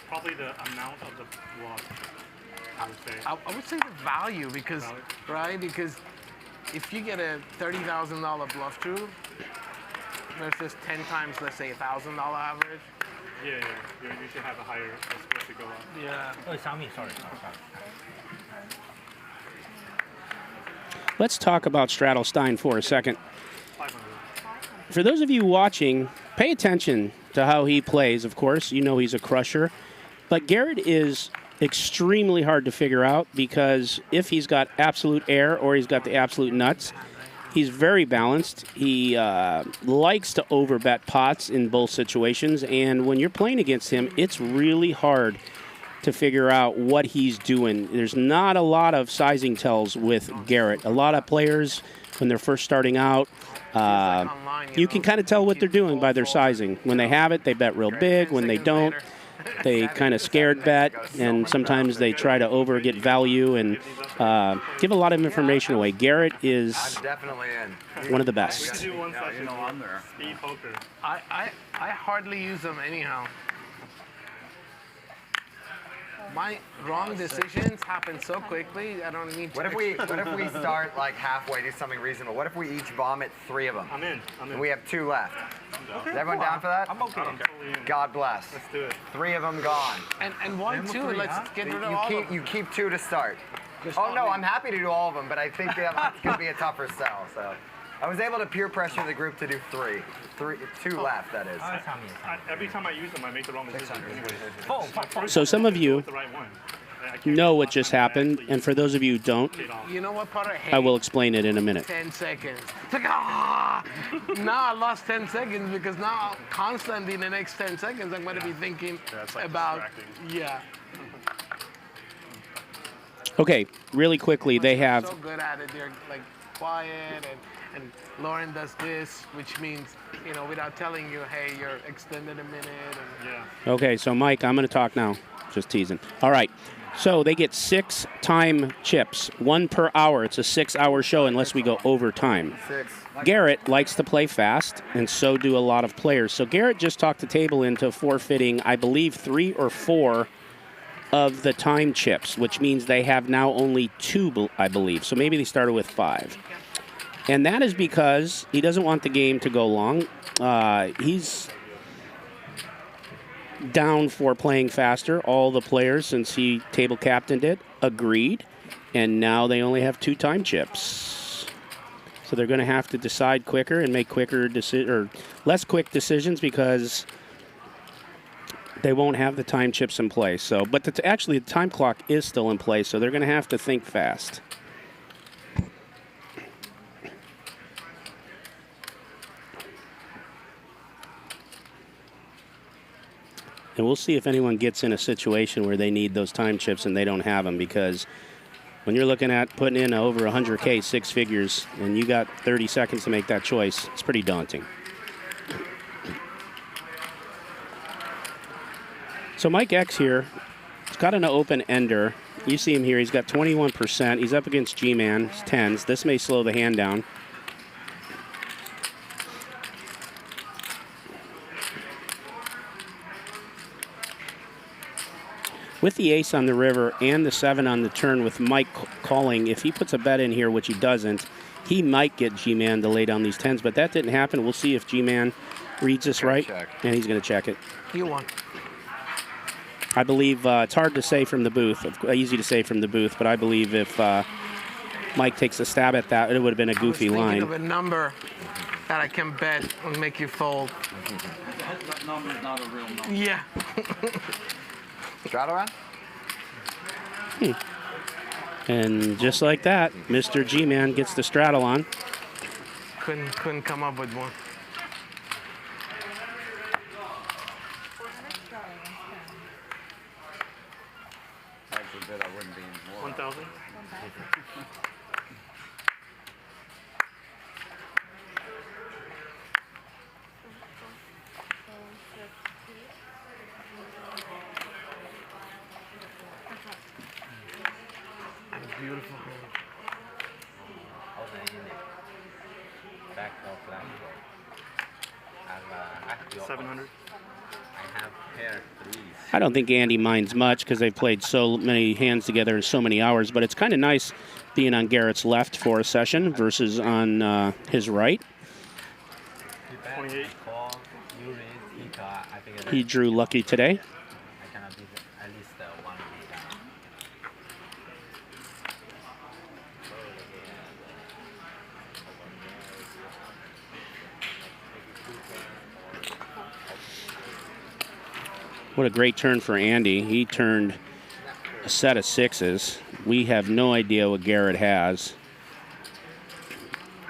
Probably the amount of the bluff, I would say. I would say the value because, right? Because if you get a $30,000 bluff through versus 10 times, let's say, $1,000 average. Yeah. You should have a higher risk to go up. Yeah. Oh, it's on me. Sorry. Let's talk about Straddle-Stein for a second. For those of you watching, pay attention to how he plays, of course. You know he's a crusher. But Garrett is extremely hard to figure out because if he's got absolute air or he's got the absolute nuts, he's very balanced. He likes to overbet pots in both situations. And when you're playing against him, it's really hard to figure out what he's doing. There's not a lot of sizing tells with Garrett. A lot of players, when they're first starting out, you can kind of tell what they're doing by their sizing. When they have it, they bet real big. When they don't, they kind of scared bet, and sometimes they try to get value and give a lot of information away. Garrett is one of the best. Speed poker. I hardly use them anyhow. My wrong decisions happen so quickly. I don't need to. What if we start like halfway, do something reasonable? What if we each vomit 3 of them? I'm in. And we have 2 left. Is everyone down for that? I'm okay. God bless. Let's do it. 3 of them gone. And 1, 2. Let's get rid of all of them. You keep 2 to start. Oh no, I'm happy to do all of them, but I think that it's going to be a tougher sell. So I was able to peer pressure the group to do two left. That is. Every time I use them, I make the wrong decision. So some of you know what just happened, and for those of you who don't, You know what part I hate? I will explain it in a minute. 10 seconds. It's like, ah! Now I lost 10 seconds because now constantly in the next 10 seconds I'm going to be thinking about, Okay, really quickly, they have so good at it. They're like quiet, and Lauren does this, which means, you know, without telling you, hey, you're extended a minute. And, Okay, so Mike, I'm going to talk now. Just teasing. All right. So they get 6 time chips, 1 per hour. It's a 6-hour show unless we go overtime. Garrett likes to play fast, and so do a lot of players. So Garrett just talked the table into forfeiting, I believe, 3 or 4 of the time chips, which means they have now only 2, I believe. So maybe they started with 5. And that is because he doesn't want the game to go long. He's down for playing faster. All the players, since he table captained it, agreed. And now they only have 2 time chips. So they're going to have to decide quicker and make quicker or less quick decisions because they won't have the time chips in place. So, but actually the time clock is still in place, so they're going to have to think fast. And we'll see if anyone gets in a situation where they need those time chips and they don't have them, because when you're looking at putting in over 100K, 6 figures, and you got 30 seconds to make that choice, it's pretty daunting. So Mike X here, he's got an open ender. You see him here, he's got 21%. He's up against G-Man, 10s. This may slow the hand down. With the ace on the river and the 7 on the turn with Mike calling, if he puts a bet in here, which he doesn't, he might get G-Man to lay down these 10s, but that didn't happen. We'll see if G-Man reads this right, and he's going to check it. You won. I believe it's hard to say from the booth, easy to say from the booth, but I believe if Mike takes a stab at that, it would have been a goofy line. Of a number that I can bet will make you fold. That number is not a real number. Yeah. Straddle round? And just like that, Mr. G-Man gets the straddle on. Couldn't come up with one. Actually, bet I wouldn't be more. 1,000? Beautiful. 700. I don't think Andy minds much because they've played so many hands together in so many hours, but it's kind of nice being on Garrett's left for a session versus on his right. 28. He drew lucky today. What a great turn for Andy. He turned a set of 6s. We have no idea what Garrett has.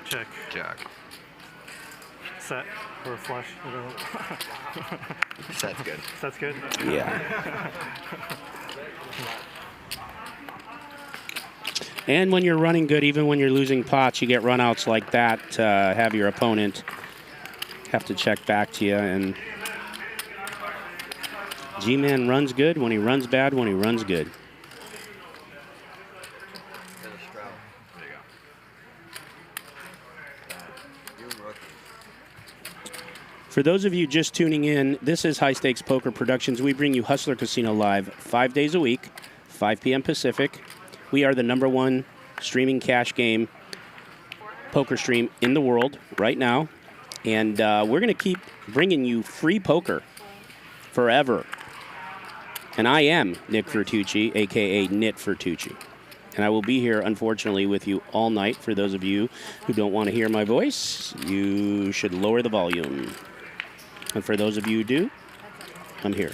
Check. Jack. Set or flush. Set's good. Set's good? Yeah. And when you're running good, even when you're losing pots, you get runouts like that to have your opponent have to check back to you. And G-Man runs good when he runs bad, when he runs good. For those of you just tuning in, this is High Stakes Poker Productions. We bring you Hustler Casino live 5 days a week, 5 p.m. Pacific. We are the #1 streaming cash game poker stream in the world right now. And we're going to keep bringing you free poker forever. And I am Nick Vertucci, a.k.a. Nit Vertucci. And I will be here, unfortunately, with you all night. For those of you who don't want to hear my voice, you should lower the volume. And for those of you who do, I'm here.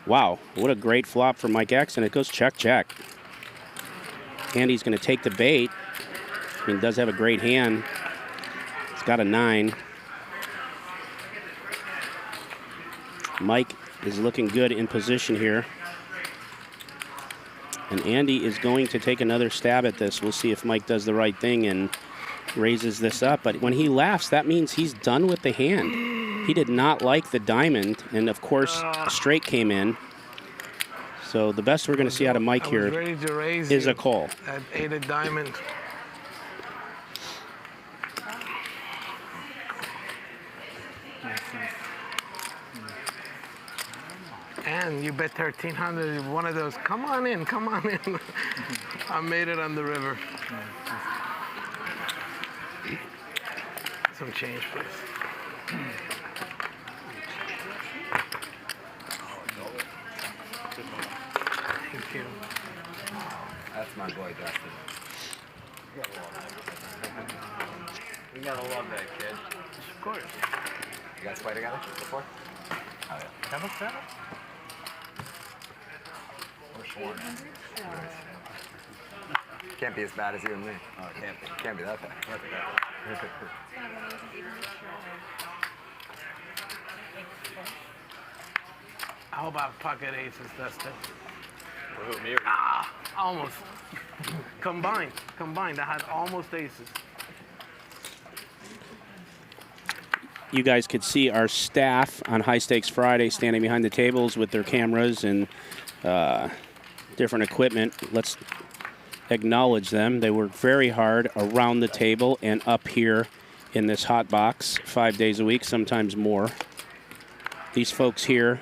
Wow, what a great flop for Mike X, and it goes check, check. Andy's going to take the bait. I mean, does have a great hand. It's got a 9. Mike is looking good in position here. And Andy is going to take another stab at this. We'll see if Mike does the right thing and raises this up. But when he laughs, that means he's done with the hand. He did not like the diamond. And, of course, straight came in. So the best we're going to see out of Mike here is a call. At 8 of diamond. And you bet 1,300, one of those, come on in, come on in. I made it on the river. Some change, please. Thank you. That's my boy, Dustin. You gotta love that kid. Of course. You guys play together before? Oh, yeah. Never said it? Can't be as bad as you and me. Oh, it can't be. Can't be that bad. How about pocket aces, Dustin? Who, me or Almost. Combined. I had almost aces. You guys could see our staff on High Stakes Friday standing behind the tables with their cameras and different equipment. Let's acknowledge them. They work very hard around the table and up here in this hot box 5 days a week, sometimes more. These folks here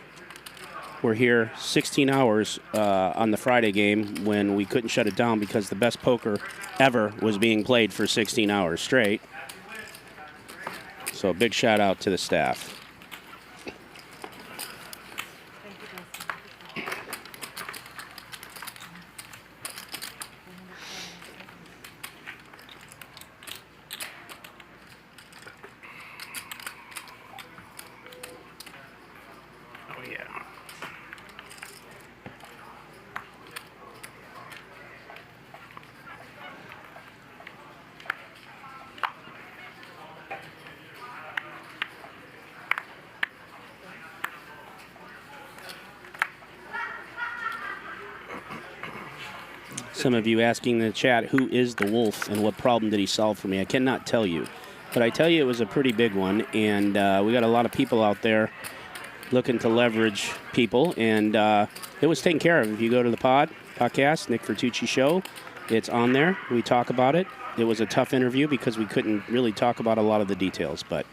were here 16 hours on the Friday game when we couldn't shut it down because the best poker ever was being played for 16 hours straight. So a big shout out to the staff. Oh, yeah. Some of you asking in the chat, who is the wolf and what problem did he solve for me? I cannot tell you. But I tell you it was a pretty big one, and we got a lot of people out there looking to leverage people, and it was taken care of. If you go to the podcast, Nick Vertucci Show, it's on there. We talk about it. It was a tough interview because we couldn't really talk about a lot of the details, but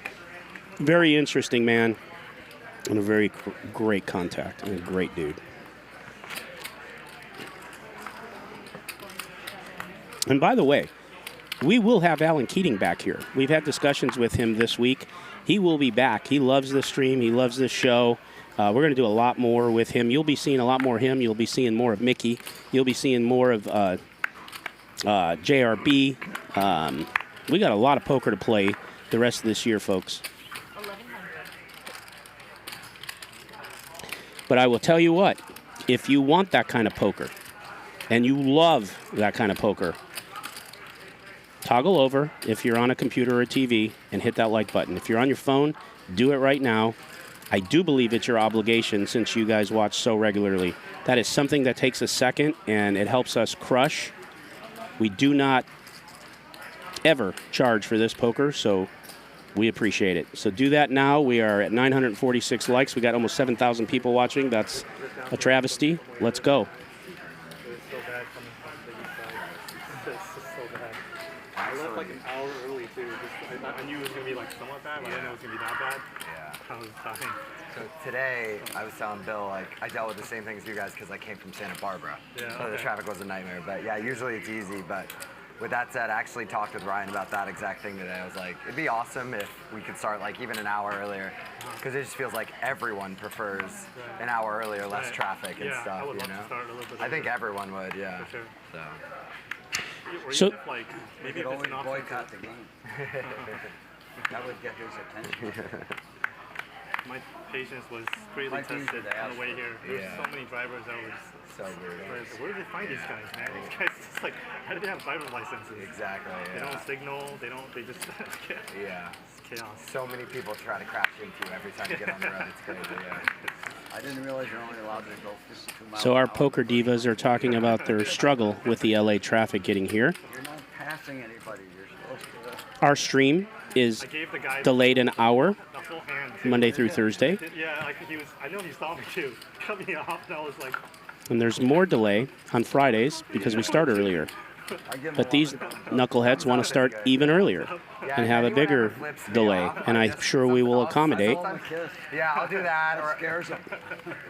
very interesting man and a very great contact and a great dude. And by the way, we will have Alan Keating back here. We've had discussions with him this week. He will be back. He loves the stream. He loves this show. We're going to do a lot more with him. You'll be seeing a lot more of him. You'll be seeing more of Mickey. You'll be seeing more of JRB. We got a lot of poker to play the rest of this year, folks. But I will tell you what, if you want that kind of poker and you love that kind of poker, toggle over if you're on a computer or a TV and hit that like button. If you're on your phone, do it right now. I do believe it's your obligation since you guys watch so regularly. That is something that takes a second and it helps us crush. We do not ever charge for this poker, so we appreciate it. So do that now. We are at 946 likes. We got almost 7,000 people watching. That's a travesty. Let's go. I left like an hour early too. I knew it was gonna be like somewhat bad, but I didn't know it was gonna be that bad. Yeah. I was dying. So today, I was telling Bill, like, I dealt with the same things you guys because I came from Santa Barbara. Yeah, So the okay. traffic was a nightmare. But yeah, usually it's easy. But with that said, I actually talked with Ryan about that exact thing today. I was like, it'd be awesome if we could start like even an hour earlier, because it just feels like everyone prefers an hour earlier, less traffic and stuff. I would you love know, to start a little bit I think earlier. everyone would, yeah. For sure. So. Or even if, like, maybe if it's an option boycott the game. That would get his attention. My patience was greatly tested on the way here. There's so many drivers that was so weird. Where do they find these guys, man? These guys just like, how do they have driver's licenses? Exactly. They don't signal. They don't. They just. Yeah. It's chaos. So many people try to crash into you every time you get on the road. It's crazy. Yeah. I didn't realize you're only allowed to go 52 miles. So our poker divas are talking about their struggle with the LA traffic getting here. You're not passing anybody. You're supposed to. Our stream is delayed an hour, Monday through Thursday. Yeah, like he was. I know he saw me too. Cut me off, and I was like. And there's more delay on Fridays because we start earlier. But these knuckleheads want to start even earlier and have a bigger delay, and I'm sure we will accommodate. Yeah, I'll do that. Or scares them.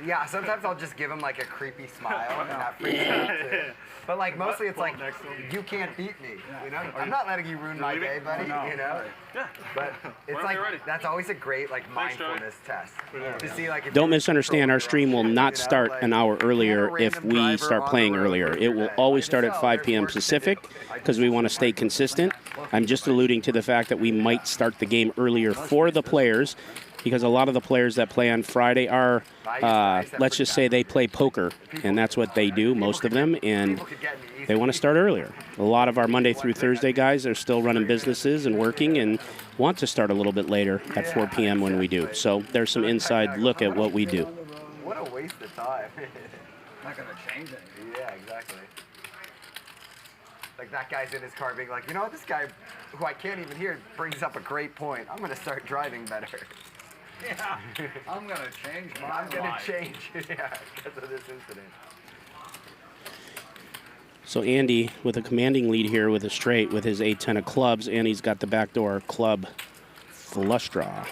Yeah, sometimes I'll just give them like a creepy smile, and that freaks them out too. But like mostly it's like, you can't beat me. You know, I'm not letting you ruin my day, buddy. You know. But it's like that's always a great like mindfulness test to see like. Don't misunderstand, our stream will not start an hour earlier if we start playing earlier. It will always start at 5 p.m. Pacific because we want to stay consistent. I'm just alluding to the fact that we might start the game earlier for the players, because a lot of the players that play on Friday are, let's just say they play poker, and that's what they do, most of them, and they want to start earlier. A lot of our Monday through Thursday guys are still running businesses and working and want to start a little bit later at 4 p.m. when we do. So there's some inside look at what we do. What a waste of time. Not going to change it. Yeah, exactly. Like that guy's in his car being like, you know what, this guy who I can't even hear brings up a great point. I'm going to start driving better. Yeah, I'm going to change my I'm going to life. change, yeah, because of this incident. So Andy with a commanding lead here with a straight with his 8-10 of clubs, and he's got the backdoor club flush draw.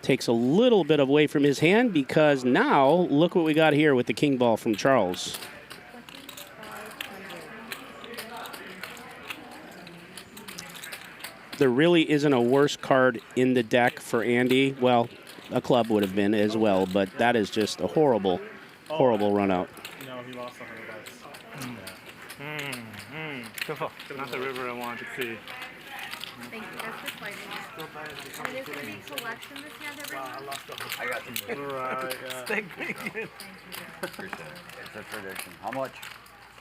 Takes a little bit away from his hand because now look what we got here with the king ball from Charles. There really isn't a worse card in the deck for Andy. Well, a club would have been as well, but that is just a horrible, horrible run out. No, he lost $100. Not the river I wanted to see. Thank you guys for playing. And is there any collection this hand, everyone? I got some. Right, yeah. Appreciate it. It's a tradition. How much?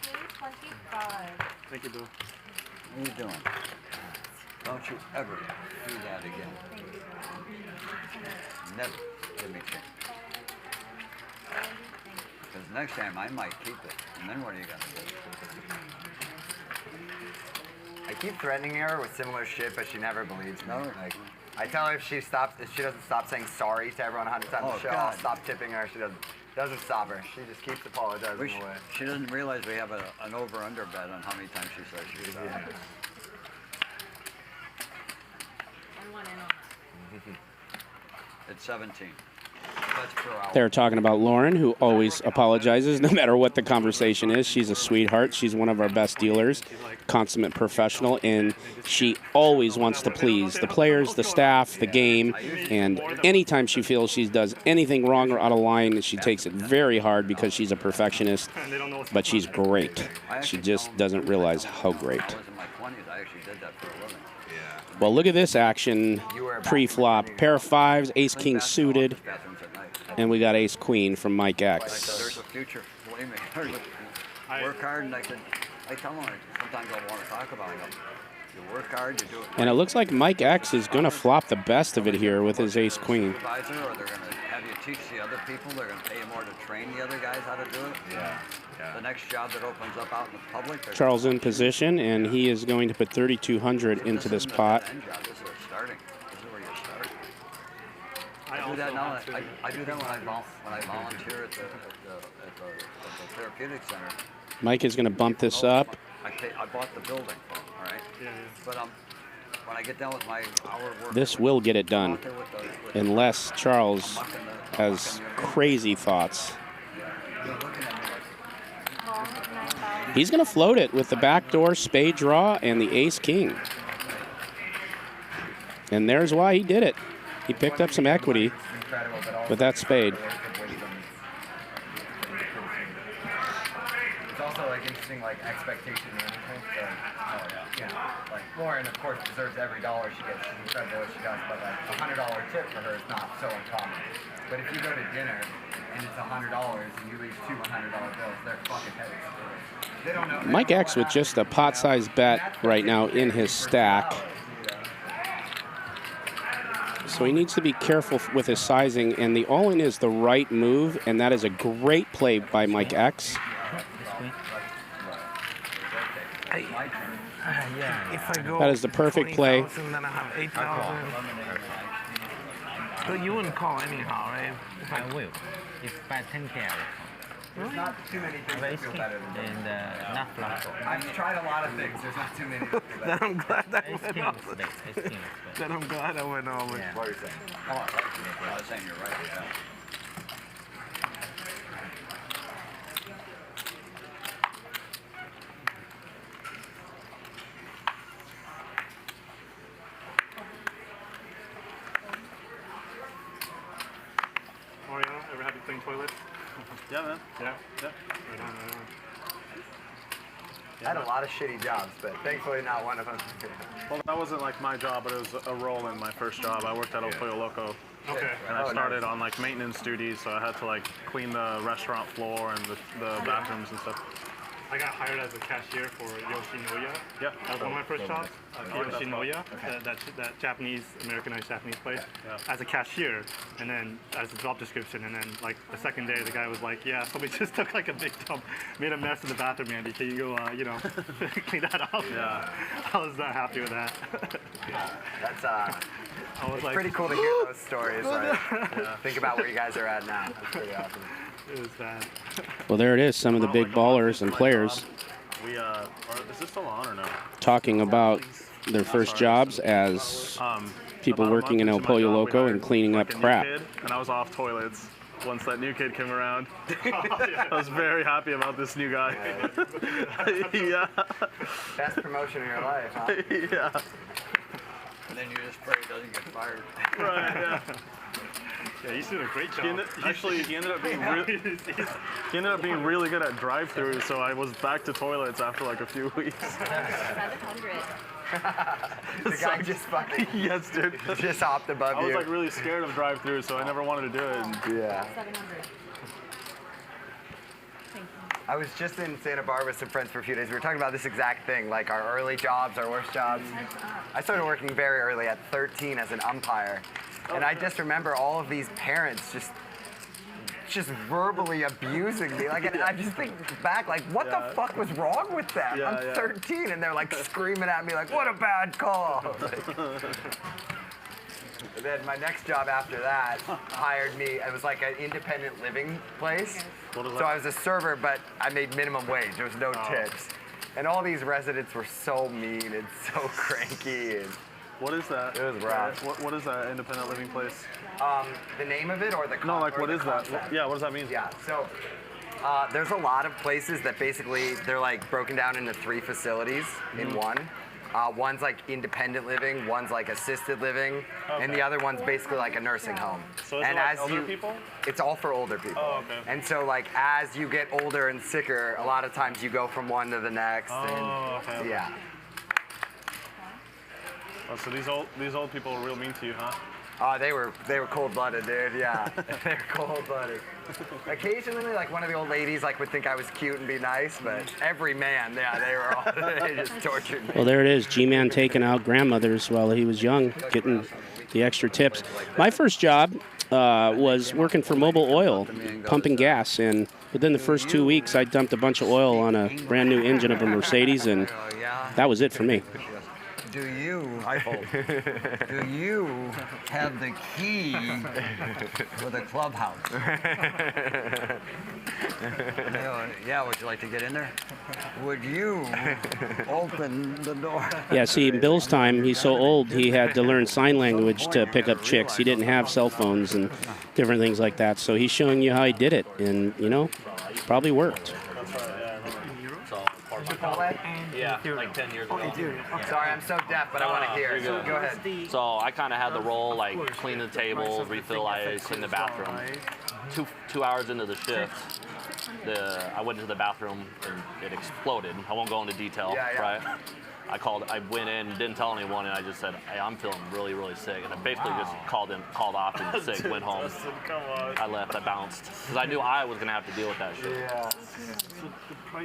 $225. Thank you, Bill. What are you doing? Don't you ever do that again. Never give me change. Because next time I might keep it. And then what are you going to do? I keep threatening her with similar shit, but she never believes me. Like, I tell her if she doesn't stop saying sorry to everyone 100 times a show, I'll stop tipping her. She doesn't stop her. She just keeps apologizing away. She doesn't realize we have an over-under bet on how many times she says she's sorry. It's 17. That's per hour. They're talking about Lauren, who always apologizes no matter what the conversation is. She's a sweetheart. She's one of our best dealers, consummate professional, and she always wants to please the players, the staff, the game, and anytime she feels she does anything wrong or out of line, she takes it very hard because she's a perfectionist, but she's great. She just doesn't realize how great. I was in my 20s. I actually did that for a living. Well, look at this action pre-flop. Pair of fives, ace-king suited, and we got ace-queen from Mike X. There's a future. Believe me. Work hard, and I tell them, sometimes I want to talk about it. You work hard, you do it. And it looks like Mike X is going to flop the best of it here with his ace-queen. Or they're going to have you teach the other people. They're going to pay you more to train the other guys how to do it. Yeah. The next job that opens up out in the public. Charles in position, and he is going to put 3,200 into this pot. This is starting. This is where you start. I do that now. I do that when I volunteer at the therapeutic center. Mike is going to bump this up. I bought the building for him, all right? Yeah. But when I get done with my hour work, This will get it done, unless Charles has crazy thoughts. He's going to float it with the backdoor spade draw and the ace king. And there's why he did it. He picked up some equity with that spade. It's also like interesting, like expectation management. So, like Lauren, of course, deserves every dollar she gets. She's incredible what she does, but like $100 tip for her is not so uncommon. But if you go to dinner and it's $100 and you leave two $100 bills, they're fucking heavy. They don't know. Mike X with just a pot-sized bet right now in his stack. So he needs to be careful with his sizing, and the all-in is the right move, and that is a great play by Mike X. That is the perfect play. Then I have 8,000. But you wouldn't call anyhow, right? I will. It's by 10K. There's not too many things that feel better than and not flat. I've tried a lot of things. There's not too many that feel better. Then I'm glad I went over. Then I'm glad I went over. What are you saying? I was saying you're right. Yeah. Mariano, ever had to clean toilets? Yeah, man. Yeah? Yeah. I had a lot of shitty jobs, but thankfully not one of them. Well, that wasn't like my job, but it was a role in my first job. I worked at El Pollo Loco. Okay. And I started on like maintenance duties, so I had to like clean the restaurant floor and the bathrooms and stuff. I got hired as a cashier for Yoshinoya. Yeah. That was one of my first jobs. Yoshinoya, that Japanese, Americanized Japanese place, as a cashier, and then as a job description, and then like the second day, the guy was like, "Yeah, somebody just took like a big dump, made a mess in the bathroom, Andy. Can you go, clean that up?" Yeah. I was not happy with that. That's it's pretty cool to hear those stories. Like, think about where you guys are at now. That's pretty awesome. It was bad. Well, there it is, some of the big ballers and players We is this still on or no? talking about their first jobs as people working in El Pollo Loco and cleaning up crap. And I was off toilets once that new kid came around. I was very happy about this new guy. Yeah. Best promotion in your life, huh? Yeah. And then you just pray it doesn't get fired. Right, yeah. Yeah, he's doing a great job. He ended up being really good at drive-throughs, so I was back to toilets after like a few weeks. 700. The guy just fucking yes, dude. just hopped above you. I was like really scared of drive-throughs, so I never wanted to do it. Yeah. 700. I was just in Santa Barbara with some friends for a few days. We were talking about this exact thing, like our early jobs, our worst jobs. I started working very early at 13 as an umpire. And I just remember all of these parents just verbally abusing me. Like, and I just think back, like, what the fuck was wrong with them? I'm 13, and they're like screaming at me, like, what a bad call. And then my next job after that hired me. It was like an independent living place. So I was a server, but I made minimum wage. There was no tips. And all these residents were so mean and so cranky. And what is that? It was rough. What is that independent living place? The name of it or the No, like what is that? concept? Yeah, what does that mean? Yeah, so there's a lot of places that basically they're like broken down into 3 facilities in one. One's like independent living, one's like assisted living, and the other one's basically like a nursing home. So is it like older people? It's all for older people. Oh, okay. And so like as you get older and sicker, a lot of times you go from one to the next. Oh, and, okay. Yeah. Oh, so these old people were real mean to you, huh? They were cold-blooded, dude. Yeah, they were cold-blooded. Occasionally, like one of the old ladies, like would think I was cute and be nice, but every man, yeah, they just tortured me. Well, there it is, G-Man taking out grandmothers while he was young, getting the extra tips. My first job was working for Mobil Oil, pumping gas, and within the first 2 weeks, I dumped a bunch of oil on a brand new engine of a Mercedes, and that was it for me. Do you have the key for the clubhouse? Yeah, would you like to get in there? Would you open the door? Yeah, see, in Bill's time, he's so old, he had to learn sign language to pick up chicks. He didn't have cell phones and different things like that. So he's showing you how he did it, and, probably worked. Chipotle? Yeah, like 10 years ago. Sorry, I'm so deaf, but I want to hear. You're good. Go ahead. So I kind of had the role, like clean the table, refill ice, clean the bathroom. Two hours into the shift, I went into the bathroom and it exploded. I won't go into detail, right? I went in, didn't tell anyone, and I just said, hey, I'm feeling really, really sick. And I basically just called off and sick, went home. I left, I bounced. Because I knew I was going to have to deal with that shit. Yeah.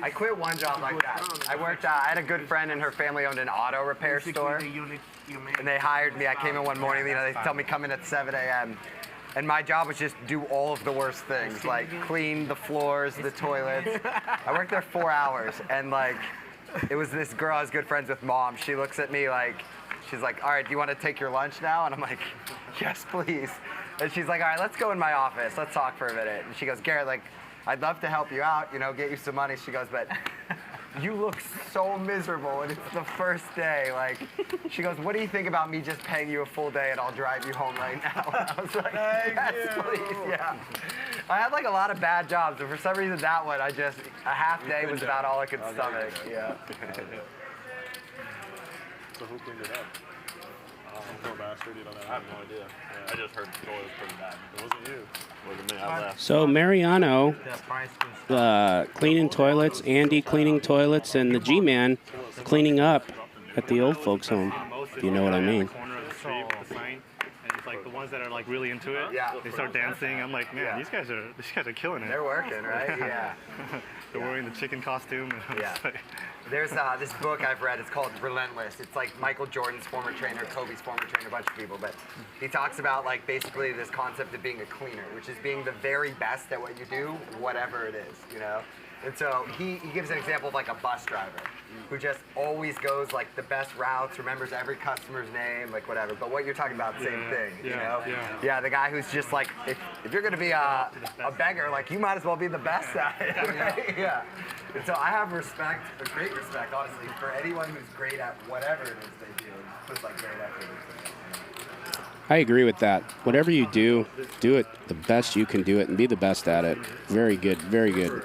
I quit one job like that. I worked, I had a good friend and her family owned an auto repair store. And they hired me. I came in one morning, they told me come in at 7 a.m. And my job was just do all of the worst things, like clean the floors, the toilets. I worked there 4 hours, and like, it was this girl I was good friends with, Mom. She looks at me like, she's like, all right, do you want to take your lunch now? And I'm like, yes, please. And she's like, all right, let's go in my office. Let's talk for a minute. And she goes, Garrett, like, I'd love to help you out, get you some money. She goes, but you look so miserable, and it's the first day. Like, she goes, what do you think about me just paying you a full day and I'll drive you home right now? And I was like, yes, please, yeah. I had like a lot of bad jobs, but for some reason that one, a half day was about all I could stomach. Yeah. So who cleaned it up? Poor bastard, you don't know. I have no idea. Yeah. I just heard the toilet was pretty bad. It wasn't you. It wasn't me, I left. So Mariano cleaning toilets, Andy cleaning toilets, and the G-Man cleaning up at the old folks' home, if you know what I mean. Corner of the street with the sign, and it's like the ones that are like really into it. They start dancing. I'm like, man, these guys are killing it. They're working, right? Yeah. They're wearing the chicken costume. And yeah. There's this book I've read. It's called Relentless. It's like Michael Jordan's former trainer, Kobe's former trainer, a bunch of people. But he talks about like basically this concept of being a cleaner, which is being the very best at what you do, whatever it is, And so he gives an example of like a bus driver who just always goes like the best routes, remembers every customer's name, like whatever. But what you're talking about, same thing, Yeah, the guy who's just like, if you're gonna be a beggar, like you might as well be the best at it, right? Yeah. And so I have respect, great respect, honestly, for anyone who's great at whatever it is they do, and puts like great effort into it. I agree with that. Whatever you do it the best you can do it and be the best at it. Very good, very good.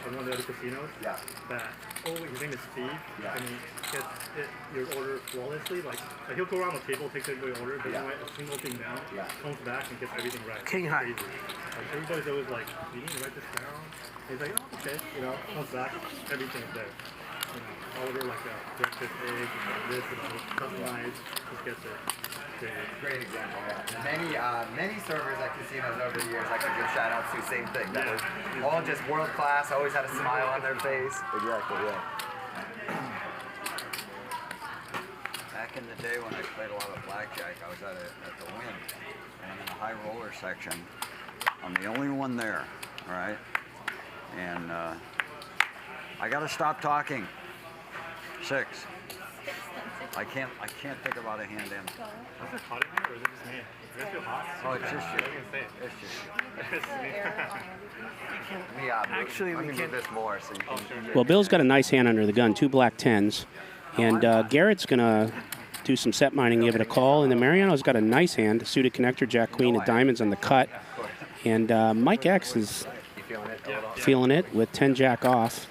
One of the other casinos, that his name is Steve, and he gets your order flawlessly. Like he'll go around the table, takes everybody's order, doesn't write a single thing down, comes back and gets everything right. King high. Like, everybody's always like, you need to write this down. He's like, oh, okay, comes back, everything's there. Order like a breakfast egg, this, customized, just gets it. Great example, yeah. Many servers at casinos over the years I could give shout outs to, same thing. That was all just world class, always had a smile on their face. Exactly, Back in the day when I played a lot of blackjack, I was at the Wynn, and in the high roller section, I'm the only one there, all right? And I gotta stop talking. 6. I can't think about a hand in. Is it hot in here or is it just me? Does it feel hot? Oh, it's just you. It's just me. Yeah, actually, we can do this more. So you can Well, Bill's got a nice hand under the gun, 2 black 10s. And Garrett's going to do some set mining, give it a call. And then Mariano's got a nice hand, suited connector, jack, queen of diamonds on the cut. And Mike X is feeling it with 10 jack off.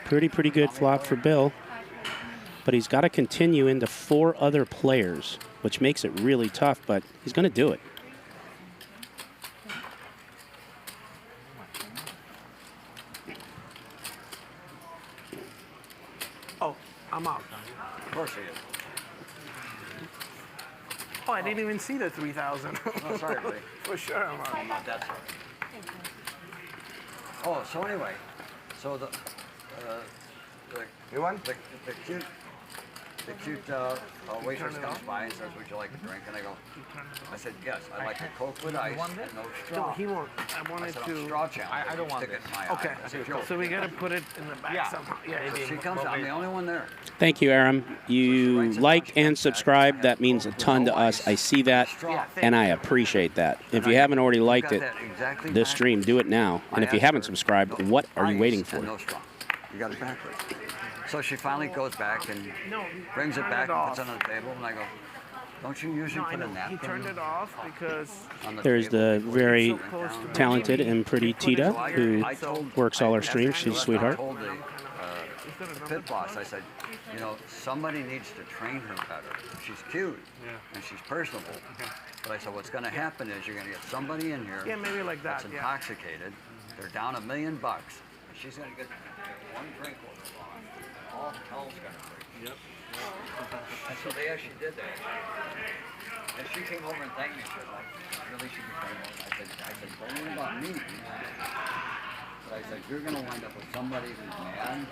Pretty good flop for Bill. But he's got to continue into 4 other players, which makes it really tough, but he's going to do it. Oh, I'm out. Of course he is. Oh, I didn't even see the 3,000. Oh, sorry, buddy. For sure, I'm out. Oh, no, that's right. Oh, so anyway, so the new one? The cute waitress comes by and says, would you like a drink? And I said, yes, I'd like a Coke with ice, no straw. No, he won't. I wanted to. Straw challenge. I don't want it. Okay, so we got to put it in the back somehow. Yeah, so she comes, I'm the only one there. Thank you, Aram. You like and subscribe. That means a ton to us. I see that, and I appreciate that. If you haven't already liked it, this stream, do it now. And if you haven't subscribed, what are you waiting for? No straw. You got it backwards. So she finally goes back and brings it back and puts it on the table, and I go, Don't you usually No, I put a know. napkin? He turned it off because There's the very talented and pretty Tita, who works all our streams. She's a sweetheart. I told the pit boss, I said, you know, somebody needs to train her better. She's cute and she's personable. But I said, what's going to happen is you're going to get somebody in here maybe like that, that's intoxicated. They're down $1 million. And she's going to get one drink over all hell's going to break. Yep. And so they actually did that. And she came over and thanked me. She was like, really should be coming over. I said, don't worry about me. But I said, you're going to wind up with somebody who's mad,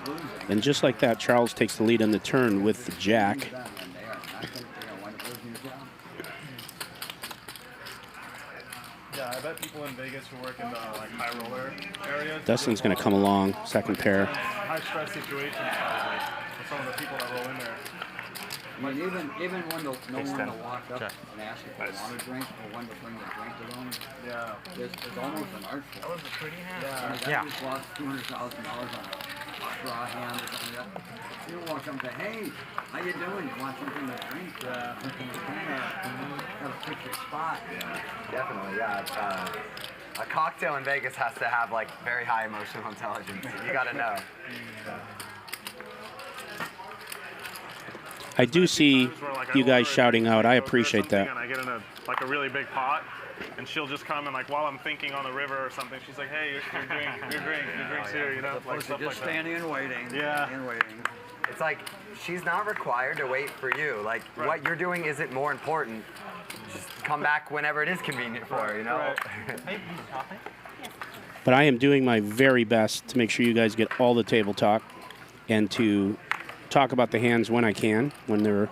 losing. And just like that, Charles takes the lead on the turn with the jack. And they are not going to wind up losing your job. Yeah, I bet people in Vegas who work in the like high roller areas. Dustin's going to come along, second pair. High stress situations probably for some of the people that roll in there. I mean, even when no one will walk up and ask if they want a drink or when to bring the drink to them, it's almost an art form. That was a pretty hand. Yeah. Just lost $200,000 on a straw hand or something like that. You walk up and say, hey, how you doing? You want something to drink? Gotta pick your spot. Definitely, yeah. A cocktail in Vegas has to have like very high emotional intelligence. You gotta know. I do see you guys shouting out. I appreciate that. And I get in a really big pot, and she'll just come and like while I'm thinking on the river or something, she's like, "Hey, your drink's here," you know, like stuff just like standing and waiting. Yeah. And waiting. It's like she's not required to wait for you. Like what you're doing isn't more important. Just come back whenever it is convenient for her, you know. But I am doing my very best to make sure you guys get all the table talk and to talk about the hands when I can, when they're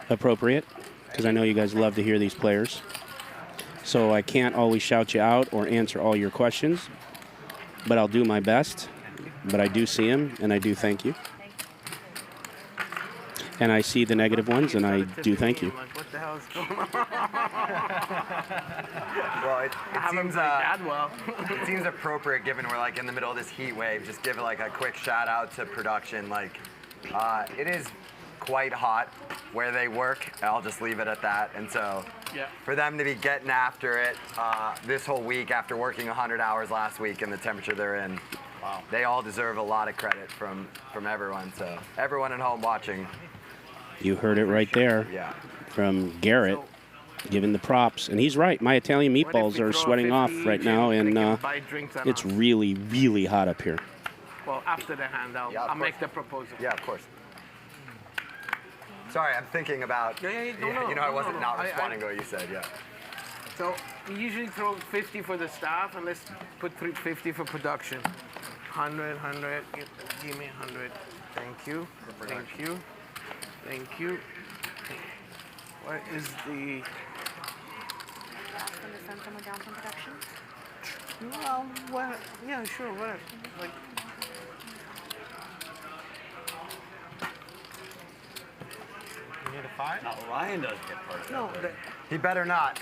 appropriate, because I know you guys love to hear these players. So I can't always shout you out or answer all your questions, but I'll do my best. But I do see them, and I do thank you. And I see the negative ones, and I do thank you. What the hell is going on? Well, it seems appropriate given we're like in the middle of this heat wave. Just give like a quick shout out to production. Like, it is quite hot where they work. I'll just leave it at that. And so for them to be getting after it this whole week after working 100 hours last week in the temperature they're in, they all deserve a lot of credit from everyone. So everyone at home watching. You heard it right there from Garrett, giving the props. And he's right. My Italian meatballs are sweating off right now, and it's really, really hot up here. Well, after the hand, I'll make the proposal. Yeah, of course. Sorry, I'm thinking about, I wasn't not responding to what you said, So we usually throw 50 for the staff, and let's put 350 for production. 100, give me 100. Thank you, thank you, thank you. What is the... Asking to send someone down from production? Well, what? Yeah, sure, whatever. Like, you need a 5? No, Ryan does get part of no, he better not.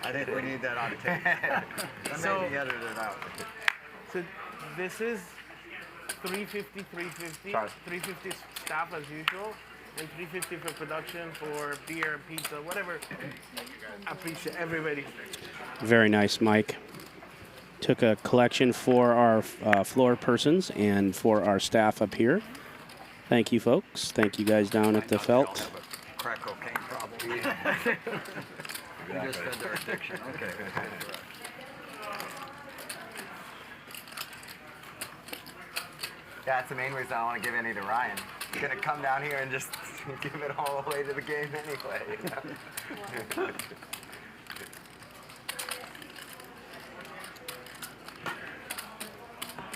I think we need that on tape. So, maybe edit it out. So this is 350, 350, 350 staff as usual, and 350 for production, for beer, pizza, whatever. I appreciate everybody. Very nice, Mike. Took a collection for our floor persons and for our staff up here. Thank you, folks. Thank you guys down at the Felt. Crack cocaine problem. You just said their addiction. Okay. Yeah, that's the main reason I don't want to give any to Ryan. He's going to come down here and just give it all away to the game anyway. You know?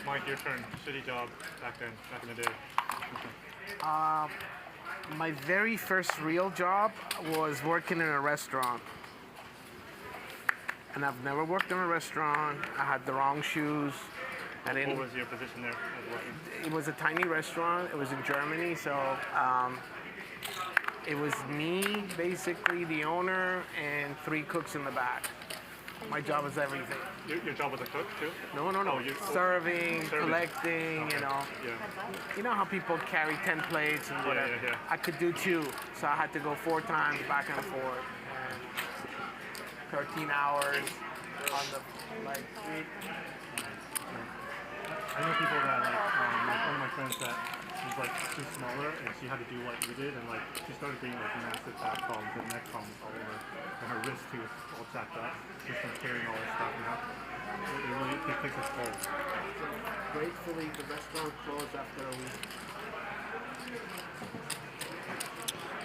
Mike, your turn. Shitty job back in the day. My very first real job was working in a restaurant. And I've never worked in a restaurant. I had the wrong shoes. What was your position there? It was a tiny restaurant. It was in Germany, so it was me, basically the owner, and 3 cooks in the back. My job is everything. Your job was a cook too? No. Serving, collecting, you know. Yeah. You know how people carry 10 plates and whatever? Yeah. I could do 2, so I had to go 4 times back and forth. And 13 hours on the street. I know people that one of my friends that was like too smaller and she had to do what you did and like she started getting like massive back problems and neck problems all over and her wrist too is all jacked up just from carrying all this stuff now. It takes its toll. Gratefully, the restaurant closed after a week.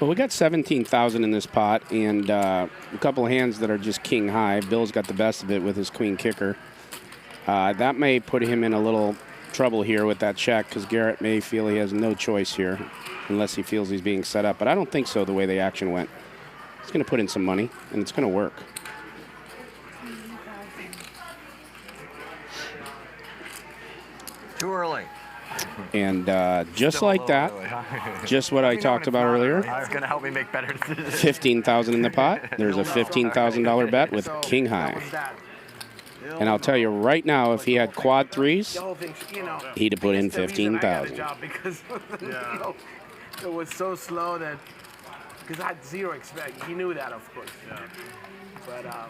Well, we got 17,000 in this pot and a couple of hands that are just king high. Bill's got the best of it with his queen kicker. That may put him in a little trouble here with that check because Garrett may feel he has no choice here unless he feels he's being set up. But I don't think so the way the action went. He's going to put in some money, and it's going to work. Too early. And just like that, just what I talked about earlier, It's going to help me make better decisions. 15,000 in the pot. There's a $15,000 bet with king high. And I'll tell you right now, if he had quad threes, he'd have put in 15,000. Because it was so slow that, because I had 0 expect. He knew that, of course. Yeah. But are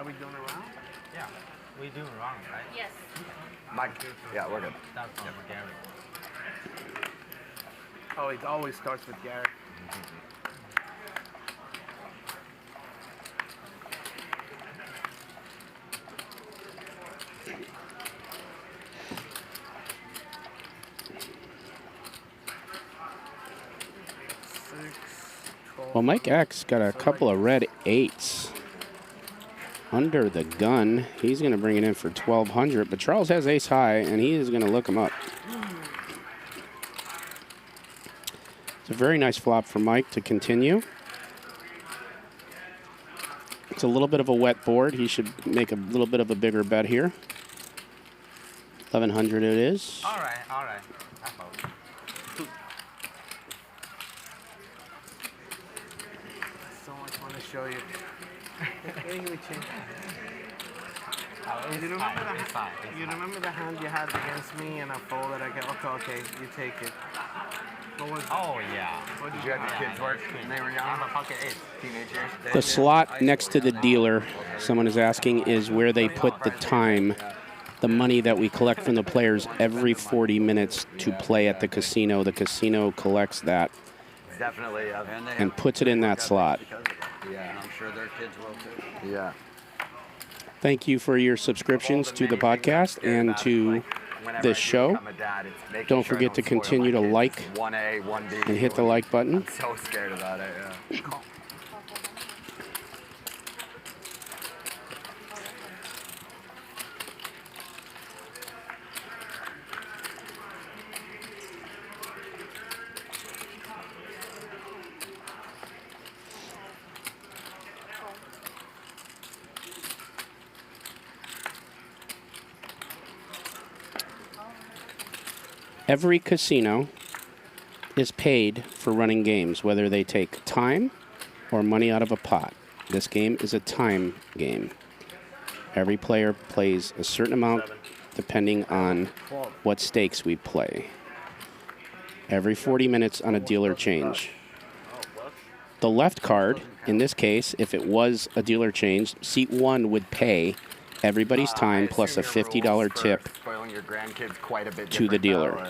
we doing a round? Yeah, we do wrong, right? Yes. Mike, yeah, we're good. That's on Garrett. Oh, it always starts with Garrett. Well, Mike X got a couple of red 8s under the gun. He's going to bring it in for 1,200, but Charles has ace high, and he is going to look him up. It's a very nice flop for Mike to continue. It's a little bit of a wet board. He should make a little bit of a bigger bet here. 1,100 it is. All right. So much fun to show you. You remember the hand you had against me and I folded? I go, okay, you take it. Oh, yeah. What did you have your kids work? They were young? Pocket 8. Teenagers? The slot next to the dealer, someone is asking, is where they put the time, the money that we collect from the players every 40 minutes to play at the casino. The casino collects that Definitely. and puts it in that slot. Yeah, I'm sure their kids will too. Yeah. Thank you for your subscriptions to the podcast and to this show. Don't forget to continue to like 1A, 1B. and hit the like button. I'm so scared about it, yeah. Every casino is paid for running games, whether they take time or money out of a pot. This game is a time game. Every player plays a certain amount depending on what stakes we play. Every 40 minutes on a dealer change. The left card, in this case, if it was a dealer change, seat 1 would pay everybody's time plus a $50 tip to the dealer.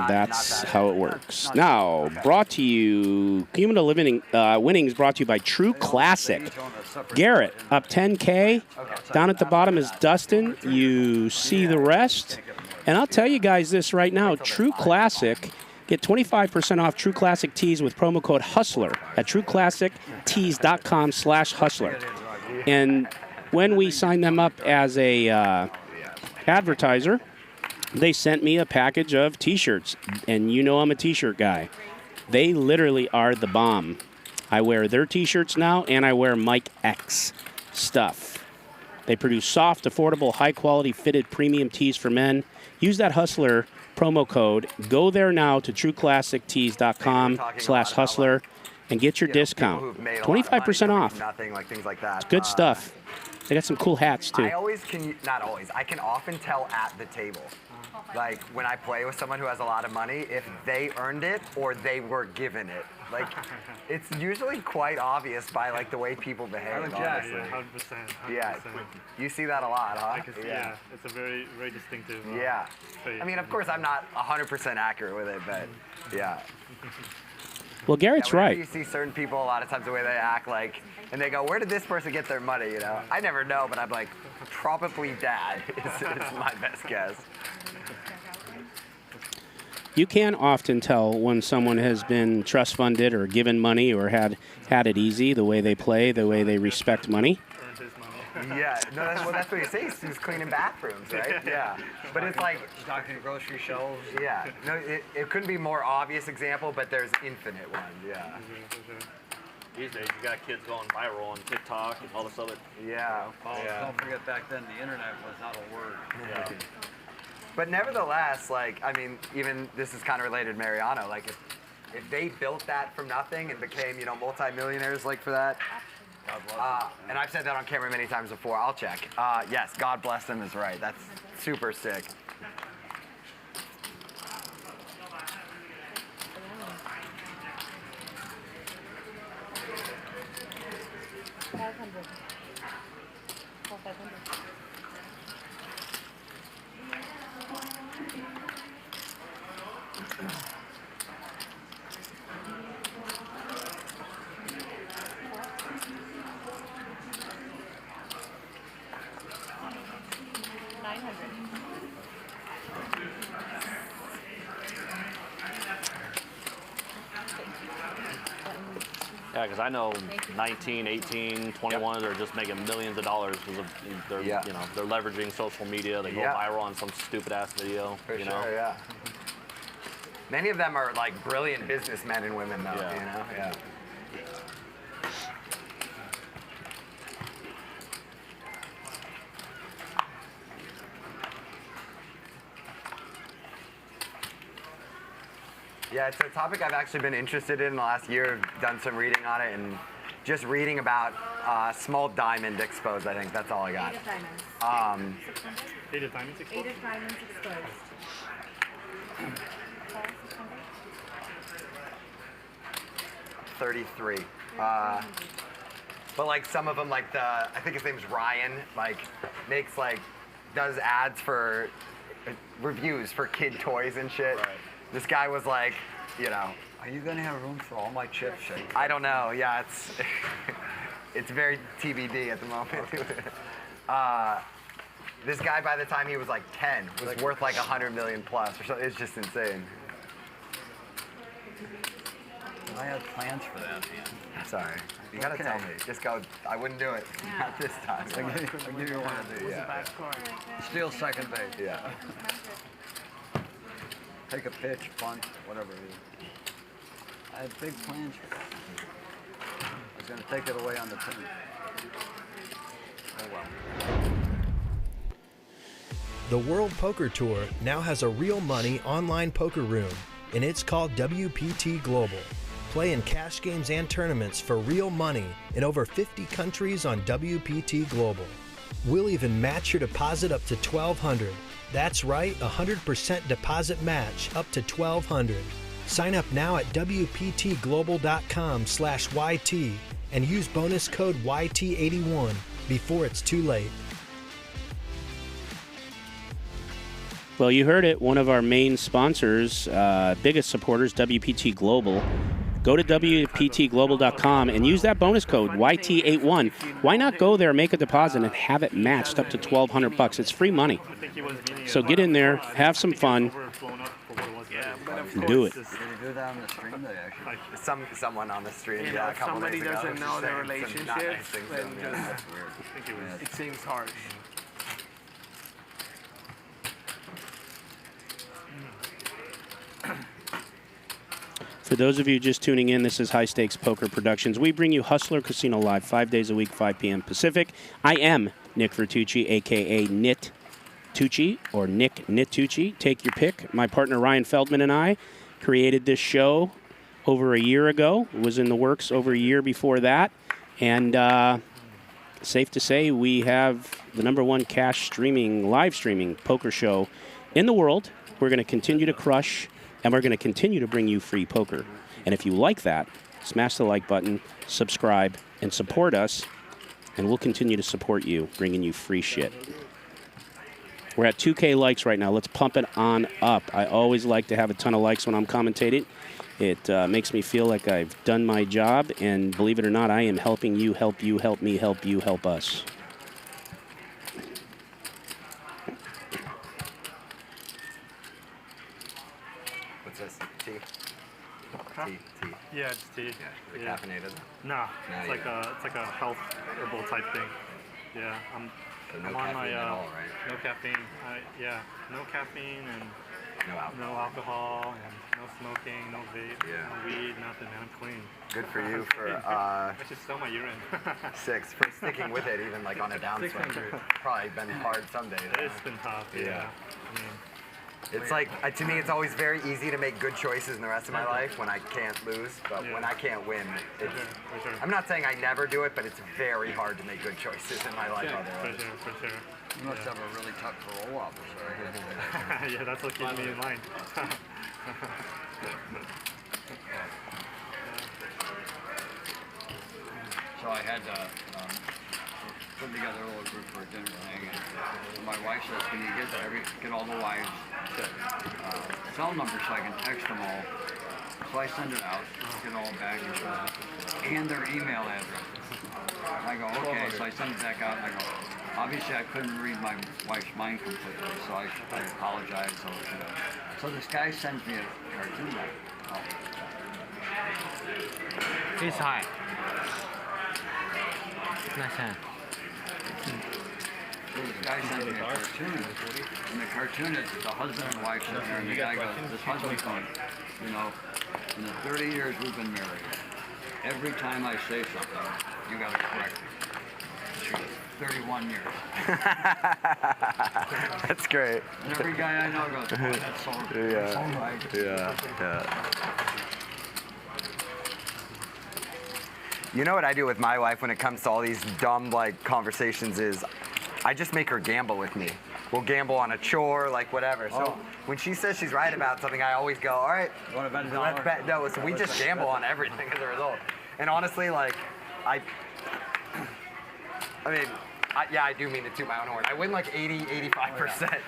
That's how it works. Now, brought to you, Cumulative Winnings brought to you by True Classic. Garrett up 10K. Down at the bottom is Dustin. You see the rest. And I'll tell you guys this right now, True Classic, get 25% off True Classic tees with promo code HUSTLER at trueclassictees.com/hustler. And when we signed them up as a advertiser, they sent me a package of T-shirts, and you know I'm a T-shirt guy. They literally are the bomb. I wear their T-shirts now, and I wear Mike X stuff. They produce soft, affordable, high-quality, fitted premium tees for men. Use that Hustler promo code. Go there now to trueclassictees.com/hustler and get your discount. 25% off. Nothing, like things like that. It's good stuff. They got some cool hats too. I always can, not always, I can often tell at the table. Like when I play with someone who has a lot of money, if they earned it or they were given it. Like it's usually quite obvious by like the way people behave. Honestly. 100%. Yeah, you see that a lot, huh? Yeah, it's a very, very distinctive. Yeah. trait. I mean, of course, I'm not 100% accurate with it, but yeah. Well, Garrett's right. You see certain people a lot of times the way they act, like, and they go, "Where did this person get their money?" You know, I never know, but I'm like, probably Dad is my best guess. You can often tell when someone has been trust funded or given money or had it easy, the way they play, the way they respect money. Yeah, no, that's what he says. He's cleaning bathrooms, right? Yeah, but it's like stocking grocery shelves. Yeah, no, it couldn't be a more obvious example, but there's infinite ones. Yeah. These days, you got kids going viral on TikTok and all this other. Yeah. Well, don't forget back then the internet was not a word. Yeah. But nevertheless, like, I mean, even this is kind of related to Mariano. Like, if they built that from nothing and became, you know, multimillionaires, like for that. God bless them. And I've said that on camera many times before. I'll check. Yes, God bless them is right. That's super sick. Yeah, because I know 19, 18, 21s are just making millions of dollars because of they're you know, they're leveraging social media. They go viral on some stupid ass video. For you sure, know? yeah. Many of them are like brilliant businessmen and women, though. Yeah. You know, yeah. Yeah, it's a topic I've actually been interested in the last year. I've done some reading on it and just reading about small diamond exposed, I think. That's all I got. 8 of diamonds. 8 of diamonds exposed? 8 of diamonds exposed. 33. But like some of them, like I think his name's Ryan, like makes like, does ads for reviews for kid toys and shit. Right. This guy was like, you know. Are you gonna have room for all my chips? I don't know. Yeah, it's it's very TBD at the moment. This guy, by the time he was like 10, was worth like 100 million plus or something. It's just insane. I had plans for that, man. Sorry. You gotta tell me. Just go, I wouldn't do it. Not this time. I'll give you one of these. Yeah. Steal second base. Yeah. Take a pitch, bunt, whatever it is. I had big plans for that. I was gonna take it away on the 10th. Oh well. The World Poker Tour now has a real money online poker room, and it's called WPT Global. Play in cash games and tournaments for real money in over 50 countries on WPT Global. We'll even match your deposit up to $1,200. That's right, 100% deposit match up to $1,200. Sign up now at WPTglobal.com/YT and use bonus code YT81 before it's too late. Well, you heard it. One of our main sponsors, biggest supporters, WPT Global. Go to WPTglobal.com and use that bonus code YT81. Why not go there, make a deposit, and have it matched up to $1,200? It's free money. So get in there, have some fun, and do it. Did he do that on the stream? They actually. Someone on the stream. You Yeah, know, a if couple somebody days ago, doesn't know their saying some relationship, not nice things to then them, yeah. just, That's weird. it seems harsh. For those of you just tuning in, this is High Stakes Poker Productions. We bring you Hustler Casino Live 5 days a week, 5 p.m. Pacific. I am Nick Vertucci, a.k.a. NIT. Vertucci or Nick Nitucci. Take your pick. My partner Ryan Feldman and I created this show over a year ago. It was in the works over a year before that. And safe to say we have the #1 cash streaming, live streaming poker show in the world. We're going to continue to crush, and we're going to continue to bring you free poker. And if you like that, smash the like button, subscribe, and support us, and we'll continue to support you, bringing you free shit. We're at 2K likes right now. Let's pump it on up. I always like to have a ton of likes when I'm commentating. It makes me feel like I've done my job, and believe it or not, I am helping you, help you, help me, help you, help us. What's this? Tea? Huh? Tea. Yeah, it's tea. Yeah. Caffeinated? Nah, Nah, it's like a health herbal type thing. Yeah, I'm no on my caffeine at all, right? no caffeine. Yeah, no caffeine and no alcohol and no smoking, no vape, no weed, nothing. Man, I'm clean. Good for you for I should sell my urine. 6 for sticking with it, even like on a downswing. 600. Probably been hard some days. It's been tough. Yeah. I mean, it's like, to me, it's always very easy to make good choices in the rest of my life when I can't lose, but when I can't win, it's, for sure. I'm not saying I never do it, but it's very hard to make good choices in my life otherwise. For sure. You must have a really tough parole officer. Yeah, that's what keeps me in line. So I had to put together a little group for a dinner thing, and my wife says, "Can you get all the wives' cell numbers so I can text them all?" So I send it out, get it all back, and their email addresses. I go, okay, so I send it back out, and I go, obviously I couldn't read my wife's mind completely, so I apologize. So this guy sends me a cartoon back. He's high. Nice hand. So this guy sends me a cartoon, and the cartoon is the husband and wife sitting there, and the guy goes, this husband's going, you know, in the 30 years we've been married, every time I say something, you gotta correct me. She goes, 31 years. That's great. And every guy I know goes, boy, that's so right. Yeah. You know what I do with my wife when it comes to all these dumb conversations is I just make her gamble with me. We'll gamble on a chore, whatever. So when she says she's right about something, I always go, all right, want to bet let's bet. No, so we just gamble on everything as a result. And honestly, I do mean to toot my own horn. I win 80, 85%,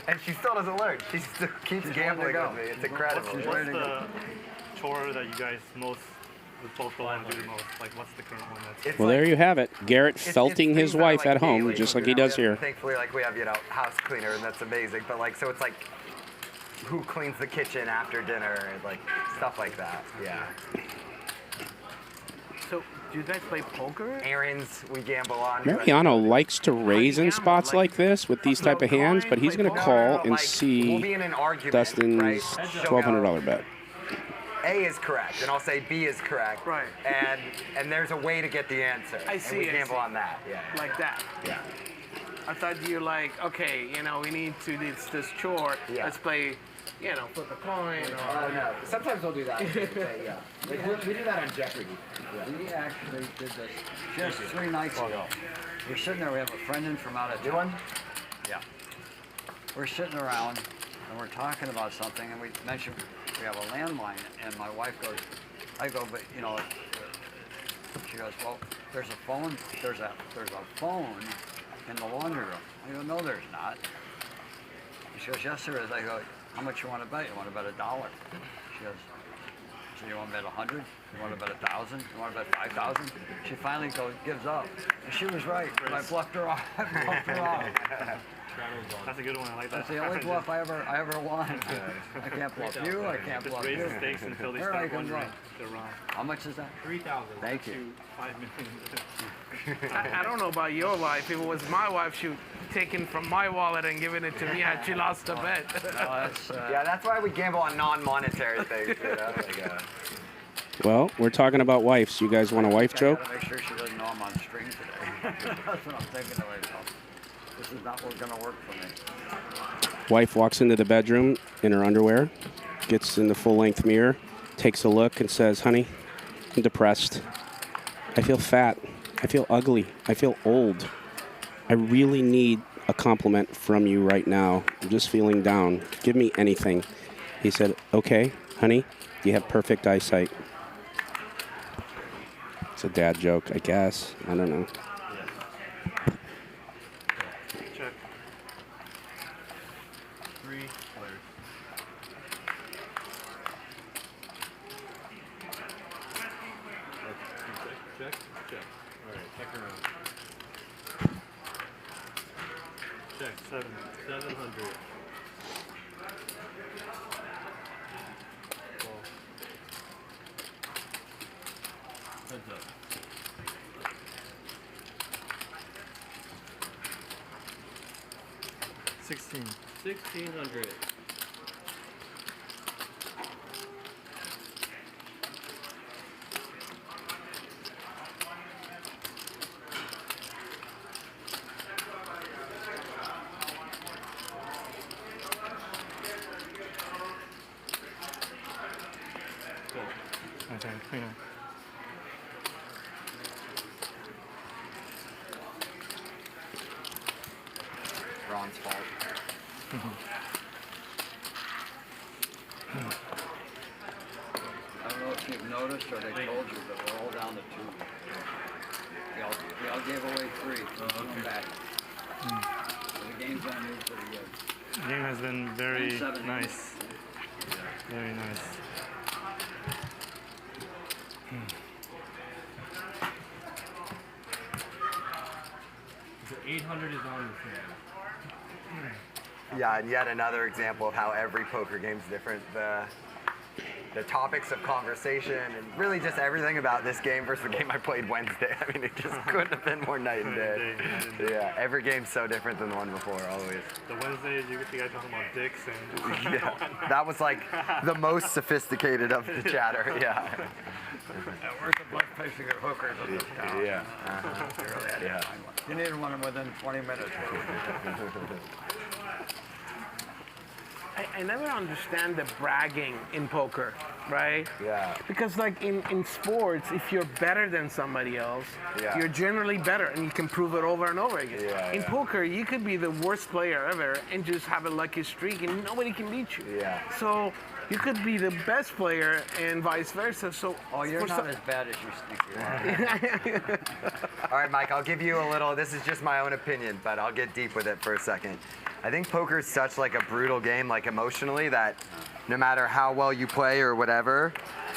and she still doesn't learn. She still keeps gambling with me. It's incredible. What's the chore that you guys both go and do the most? What's the current one that's... Well, there you have it. Garrett felting his wife at home, just like he does here. Thankfully, we have, house cleaner, and that's amazing. But, so it's who cleans the kitchen after dinner, and, stuff like that. Yeah. So, do you guys play poker? Errands we gamble on. Mariano likes to raise in spots like this with these type of hands, but he's going to call and see Dustin's $1,200 bet. A is correct, and I'll say B is correct. Right. And there's a way to get the answer. I see. And we gamble on that. Yeah. Like that. Yeah. I thought you were okay, we need to do this chore. Yeah. Let's play, flip a coin. Or... no. Sometimes we'll do that. Yeah. We do that on Jeopardy. We actually did this just 3 nights ago. We're sitting there, we have a friend in from out of town. Yeah. We're sitting around, and we're talking about something, and we mentioned we have a landline, and my wife goes, I go, but she goes, well, there's a phone in the laundry room. I go, no, there's not. And she goes, yes, there is. I go, how much you want to bet? You want to bet $1? She goes, so you want to bet 100? You want to bet 1,000? You want to bet 5,000? She finally gives up. And she was right. I bluffed her off. That's a good one. I like that. That's the only bluff I ever won. I can't bluff you. I can't bluff you. Just raise the stakes until they Where start I can wondering bluff. they're wrong. How much is that? 3,000. Thank you. 5 million. I don't know about your wife. If it was my wife, she would taken from my wallet and given it to me had she lost a bet. Yeah, that's why we gamble on non-monetary things. Well, we're talking about wives. You guys want a wife joke? I gotta make sure she doesn't know I'm on string today. That's what I'm thinking of myself. This is not going to work for me. Wife walks into the bedroom in her underwear, gets in the full-length mirror, takes a look and says, honey, I'm depressed. I feel fat. I feel ugly. I feel old. I really need a compliment from you right now. I'm just feeling down. Give me anything. He said, okay, honey, you have perfect eyesight. It's a dad joke, I guess. I don't know. Check. 3 players. Check. All right, check around. Check. 700. Heads up. 1600. Okay, clean up. Ron's fault. I don't know if you've noticed or they told you, but we're all down to 2. We all gave away 3. Come back. So the game's gonna move pretty good. The game has been very nice. Very nice. So 800 is on the fan. Yeah, and yet another example of how every poker game's different. The topics of conversation and really just everything about this game versus the game I played Wednesday. I mean, it just couldn't have been more night and day. Yeah, every game's so different than the one before, always. The Wednesdays, you get the guy talking about dicks and... Yeah, that was like the most sophisticated of the chatter, yeah. Where's the blood facing at hookers in this town? Yeah. You really had to Yeah. find one. You needed one within 20 minutes. I never understand the bragging in poker, right? Yeah. Because like in sports, if you're better than somebody else, Yeah. you're generally better and you can prove it over and over again. Yeah, in yeah. poker, you could be the worst player ever and just have a lucky streak and nobody can beat you. Yeah. So you could be the best player and vice versa. So Oh, you're for not some- as bad as you think you are. All right, Mike, I'll give you a little, this is just my own opinion, but I'll get deep with it for a second. I think poker is such like a brutal game, like emotionally, that no matter how well you play or whatever,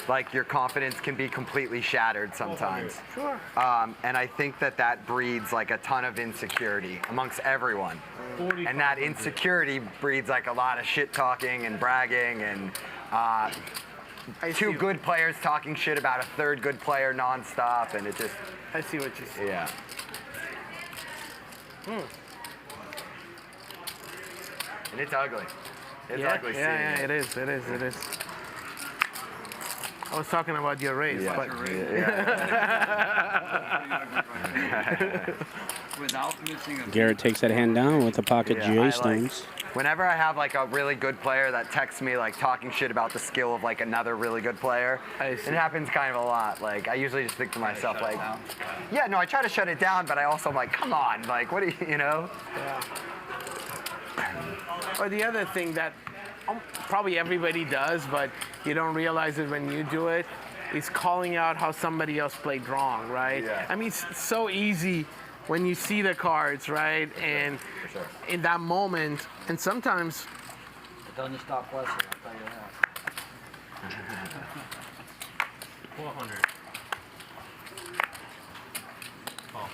like your confidence can be completely shattered sometimes. Sure. And I think that breeds like a ton of insecurity amongst everyone. And that insecurity breeds like a lot of shit talking and bragging and two good players talking shit about a third good player nonstop, and it just... I see what you say. Yeah. And it's ugly. It's ugly seeing yeah, it is. I was talking about your race, Yeah. but Without missing a Garrett takes that hand down with a pocket Yeah, I GA like- stones. Whenever I have like a really good player that texts me like talking shit about the skill of like another really good player, it happens kind of a a lot. Like I usually just think to myself like, yeah, no, I try to shut it down, but I also am like, come on, like what do you know? Yeah. Or the other thing that probably everybody does, but you don't realize it when you do it, is calling out how somebody else played wrong, right? Yeah. I mean, it's so easy when you see the cards, right? And in that moment, and sometimes... It doesn't stop blessing, I'll tell you that. 400. Call.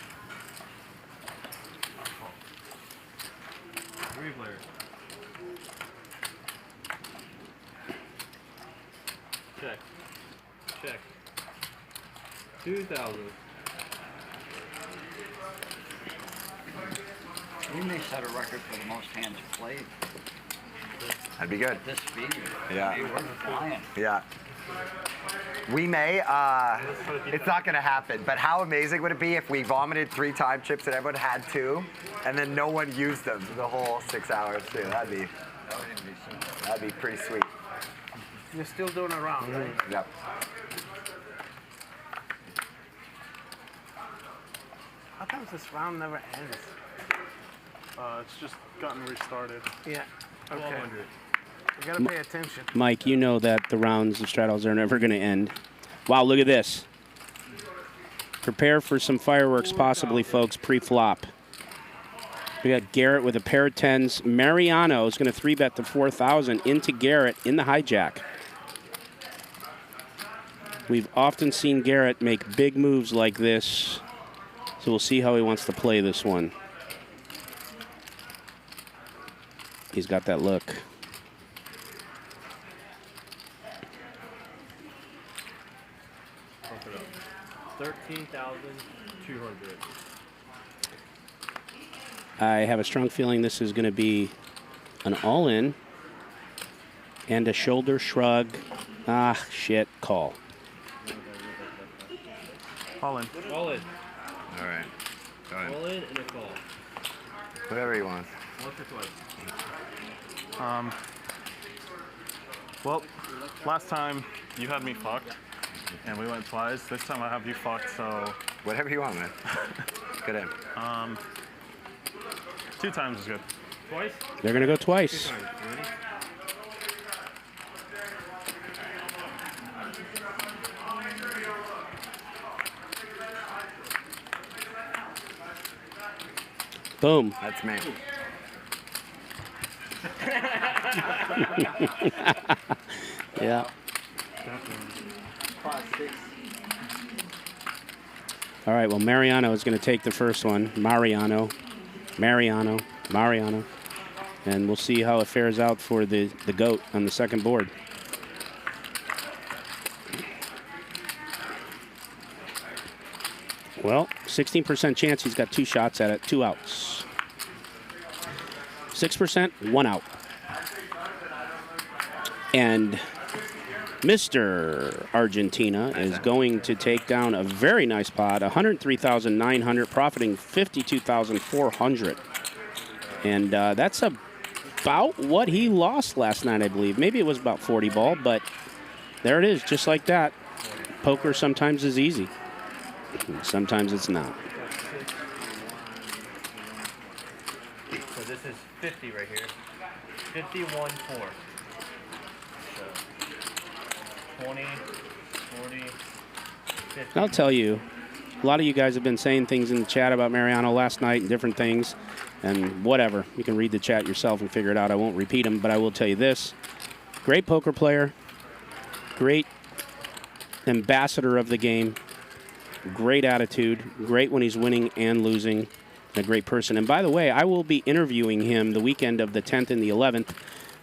3 players. Check. Check. 2,000. We may set a record for the most hands played. That'd be good. This speed. Yeah. We're flying. Yeah. We may, it's not gonna happen, but how amazing would it be if we vomited 3 time chips and everyone had 2, and then no one used them for the whole 6 hours too? That'd be pretty sweet. You're still doing a round, right? Yep. How come this round never ends? It's just gotten restarted. Yeah. Okay. 1200. You gotta pay attention. Mike, you know that the rounds of straddles are never going to end. Wow, look at this. Prepare for some fireworks possibly, folks, pre-flop. We got Garrett with a pair of 10s. Mariano is going to 3-bet the 4,000 into Garrett in the hijack. We've often seen Garrett make big moves like this, so we'll see how he wants to play this one. He's got that look. $13,200. I have a strong feeling this is going to be an all-in and a shoulder shrug. Ah, shit, call. All in. All in. All right. Go ahead. All in and a call. Whatever he wants. Once or twice. Well, last time you had me fucked, and we went twice. This time I have you fucked, so... Whatever you want, man. Good in. 2 times is good. Twice? They're going to go twice. 2 times. You ready? Boom. That's me. Yeah. All right, well, Mariano is going to take the first one. Mariano. And we'll see how it fares out for the GOAT on the second board. Well, 16% chance he's got 2 shots at it, 2 outs. 6%, 1 out. And Mr. Argentina is going to take down a very nice pot, 103,900, profiting 52,400. And that's about what he lost last night, I believe. Maybe it was about 40 ball, but there it is, just like that. Poker sometimes is easy. Sometimes it's not. So this is 50 right here. 51.4. So 20, 40, 50. I'll tell you, a lot of you guys have been saying things in the chat about Mariano last night and different things, and whatever. You can read the chat yourself and figure it out. I won't repeat them, but I will tell you this. Great poker player. Great ambassador of the game. Great attitude. Great when he's winning and losing. A great person. And by the way, I will be interviewing him the weekend of the 10th and the 11th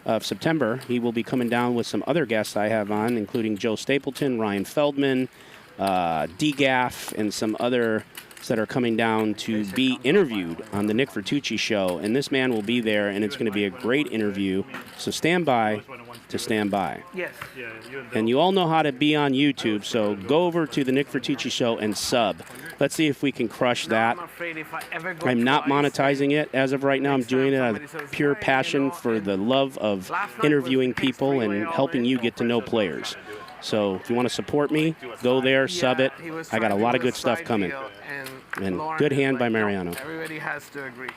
of September. He will be coming down with some other guests I have on, including Joe Stapleton, Ryan Feldman, D-Gaff, and some others that are coming down to be interviewed on the Nick Vertucci show. And this man will be there, and it's going to be a great interview. So stand by to stand by. Yes. And you all know how to be on YouTube, so go over to the Nick Vertucci show and sub. Let's see if we can crush that. I'm not monetizing it as of right now. I'm doing it out of pure passion for the love of interviewing people and helping you get to know players. So if you want to support me, go there, sub it. I got a lot of good stuff coming. And good hand by Mariano. Everybody has to agree.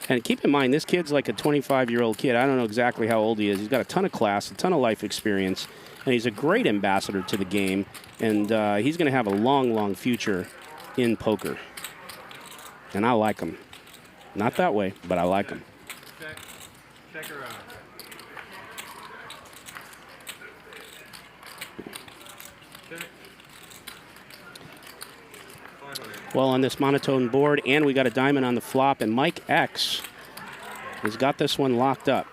And keep in mind, this kid's like a 25-year-old kid. I don't know exactly how old he is. He's got a ton of class, a ton of life experience, and he's a great ambassador to the game. And he's going to have a long, long future in poker. And I like him. Not that way, but I like him. Check her out. Well, on this monotone board, and we got a diamond on the flop, and Mike X has got this one locked up.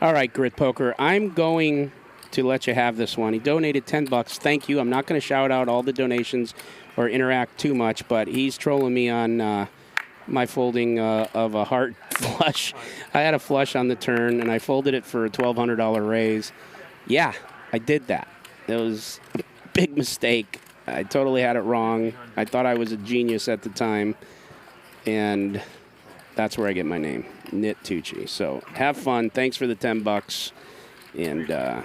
All right, Grit Poker. I'm going to let you have this one. He donated $10. Thank you. I'm not going to shout out all the donations or interact too much, but he's trolling me on my folding of a heart flush. I had a flush on the turn, and I folded it for a $1,200 raise. Yeah, I did that. It was a big mistake. I totally had it wrong. I thought I was a genius at the time, and that's where I get my name, Vertucci. So have fun. Thanks for the $10, and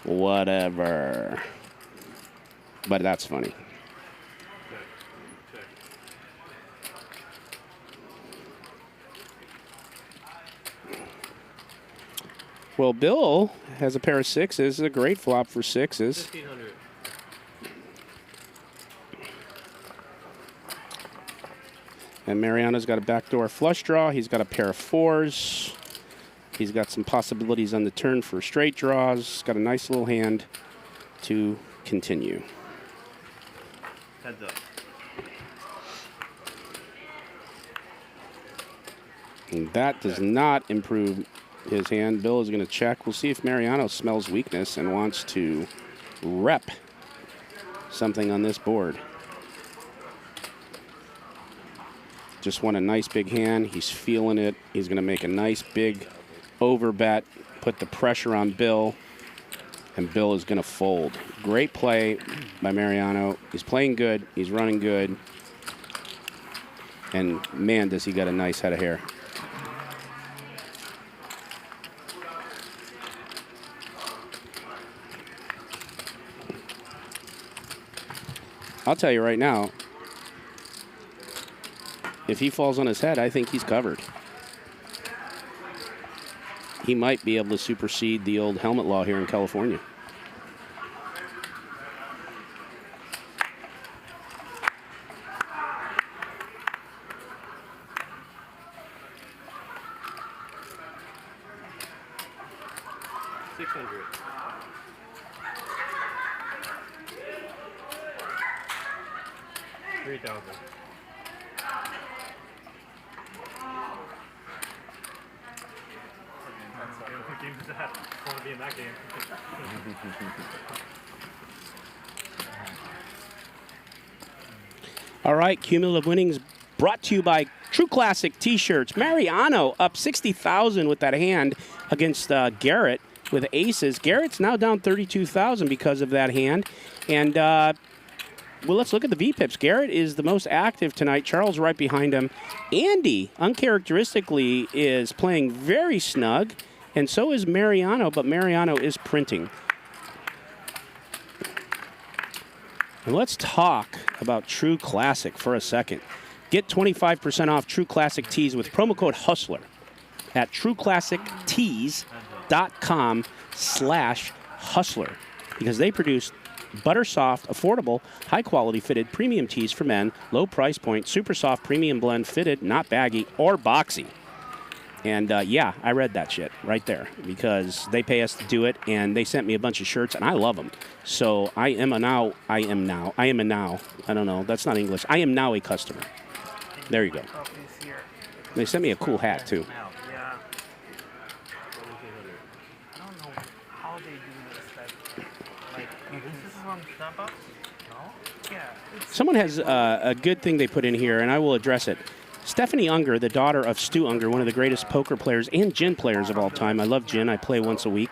whatever. But that's funny. Well, Bill has a pair of sixes. A great flop for sixes. 1,500. And Mariano's got a backdoor flush draw. He's got a pair of fours. He's got some possibilities on the turn for straight draws. Got a nice little hand to continue. Heads up. And that does not improve his hand. Bill is going to check. We'll see if Mariano smells weakness and wants to rep something on this board. Just won a nice big hand. He's feeling it. He's going to make a nice big over bet, put the pressure on Bill, and Bill is going to fold. Great play by Mariano. He's playing good. He's running good. And man, does he got a nice head of hair. I'll tell you right now, if he falls on his head, I think he's covered. He might be able to supersede the old helmet law here in California. All right, Cumulative Winnings brought to you by True Classic T-shirts. Mariano up 60,000 with that hand against Garrett with aces. Garrett's now down 32,000 because of that hand. And, well, let's look at the VPIPs. Garrett is the most active tonight. Charles right behind him. Andy, uncharacteristically, is playing very snug, and so is Mariano, but Mariano is printing. And let's talk about True Classic for a second. Get 25% off True Classic tees with promo code HUSTLER at trueclassictees.com/hustler because they produce butter soft, affordable, high-quality fitted premium tees for men, low price point, super soft premium blend fitted, not baggy or boxy. And yeah, I read that shit right there because they pay us to do it, and they sent me a bunch of shirts, and I love them. So I am now, I don't know, that's not English. I am now a customer. There you go. They sent me a cool hat, too. Yeah. I don't know how they do this. This is from Snapbox? No? Yeah. Someone has a good thing they put in here, and I will address it. Stephanie Unger, the daughter of Stu Unger, one of the greatest poker players and gin players of all time. I love gin. I play once a week.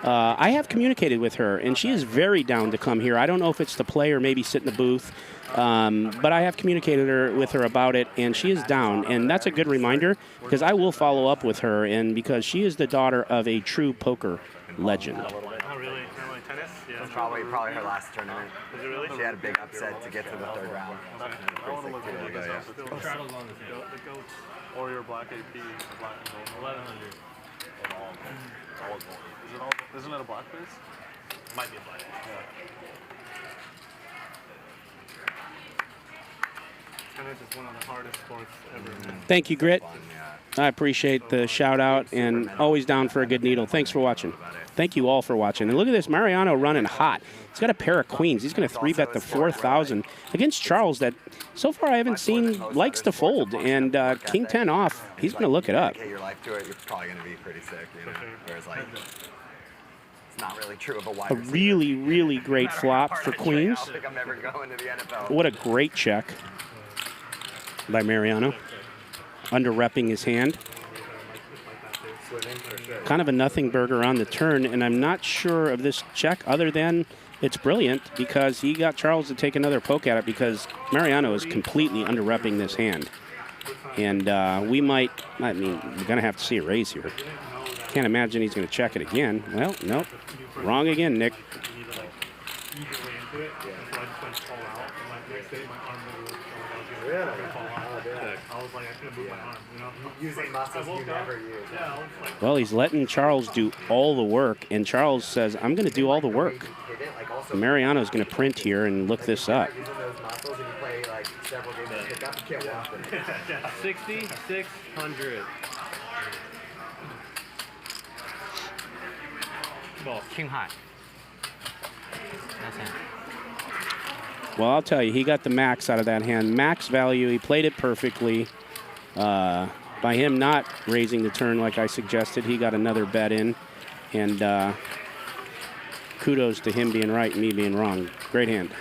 I have communicated with her, and she is very down to come here. I don't know if it's to play or maybe sit in the booth, but I have communicated with her about it, and she is down. And that's a good reminder because I will follow up with her, and because she is the daughter of a true poker legend. Oh, really? Tennis? Yeah. It's probably her last tournament. Was it really? She had a big upset to get to the third round. The goats or your black AP, black and gold. 1,100. Isn't it a black face? It might be a black face. Yeah. Tennis is one of the hardest sports ever. Thank you, Grit. I appreciate the shout out and always down for a good needle. Thanks for watching. Thank you all for watching. And look at this, Mariano running hot. He's got a pair of queens. He's going to 3-bet the 4,000 against Charles that so far I haven't seen likes to fold. And King 10 off, he's going to look it up. Your life to it, you're probably going to be pretty sick, you know? Whereas, like, it's not really true of a wide A really, really great flop for queens. I don't think I'm ever going to the NFL. What a great check by Mariano. Under-repping his hand. Kind of a nothing burger on the turn, and I'm not sure of this check other than it's brilliant because he got Charles to take another poke at it because Mariano is completely under-repping this hand. And we might, I mean, we're going to have to see a raise here. Can't imagine he's going to check it again. Well, nope. Wrong again, Nick. Using muscles you never use. Well, he's letting Charles do all the work, and Charles says, I'm going to do all the work. Mariano's going to print here and look this up. 6,600. Ball. King high. That's it. Well, I'll tell you, he got the max out of that hand. Max value, he played it perfectly. By him not raising the turn like I suggested, he got another bet in. And kudos to him being right and me being wrong. Great hand.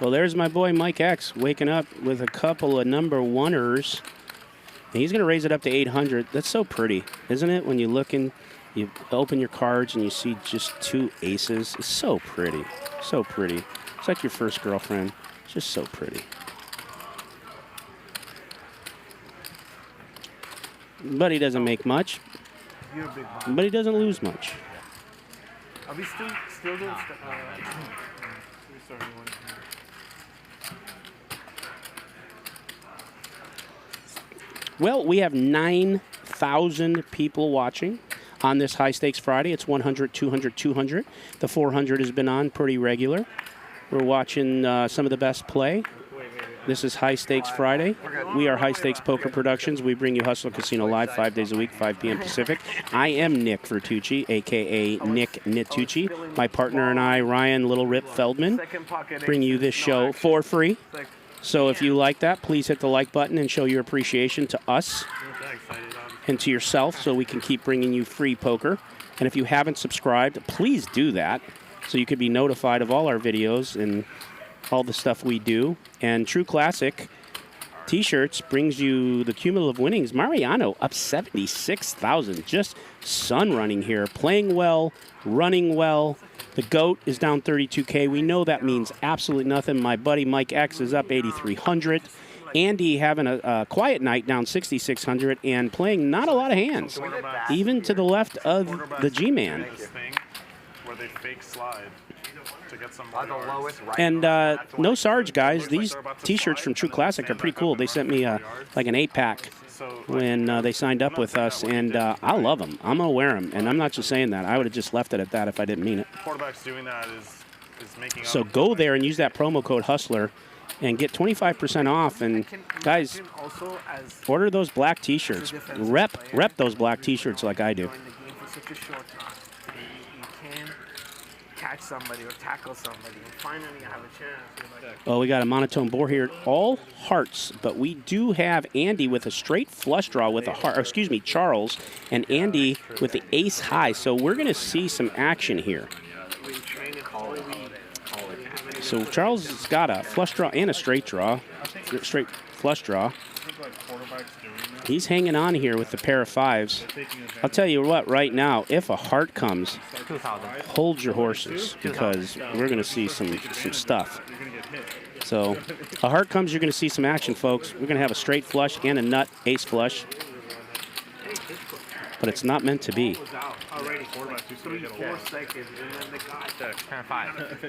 Well, there's my boy Mike X waking up with a couple of number oneers. And he's going to raise it up to 800. That's so pretty, isn't it? When you look and you open your cards and you see just two aces. It's so pretty. So pretty. It's like your first girlfriend. It's just so pretty. But he doesn't make much. You're a big bomb. But he doesn't lose much. Are we still doing restarting one? Well, we have 9,000 people watching on this High Stakes Friday. It's 100, 200, 200. The 400 has been on pretty regular. We're watching some of the best play. This is High Stakes Friday. We are High Stakes Poker Productions. We bring you Hustler Casino live 5 days a week, 5 p.m. Pacific. I am Nick Vertucci, a.k.a. Nick Nitucci. My partner and I, Ryan Little Rip Feldman, bring you this show for free. So if you like that, please hit the like button and show your appreciation to us and to yourself so we can keep bringing you free poker. And if you haven't subscribed, please do that so you can be notified of all our videos and all the stuff we do. And True Classic T-shirts brings you the Cumulative Winnings. Mariano up 76,000. Just sun running here. Playing well, running well. The GOAT is down 32K. We know that means absolutely nothing. My buddy Mike X is up 8,300. Andy having a quiet night down 6,600 and playing not a lot of hands, even to the left of the G-Man. Where they fake slide to get some And no Sarge, guys. These T-shirts from True Classic are pretty cool. They sent me like an 8-pack when they signed up with us, and I love them. I'm going to wear them, and I'm not just saying that. I would have just left it at that if I didn't mean it. Quarterbacks doing that is making So go there and use that promo code Hustler and get 25% off. And guys, order those black T-shirts. Rep those black T-shirts like I do. Catch somebody or tackle somebody and finally have a chance. Oh, we got a monotone board here. All hearts, but we do have Andy with a straight flush draw with a heart. Or excuse me, Charles, and Andy with the ace high. So we're going to see some action here. So Charles has got a flush draw and a straight draw. Straight flush draw. He's hanging on here with the pair of fives. I'll tell you what, right now, if a heart comes, hold your horses because we're going to see some stuff. So a heart comes, you're going to see some action, folks. We're going to have a straight flush and a nut ace flush. But it's not meant to be. Already 4 seconds, and then the guy Turn 5.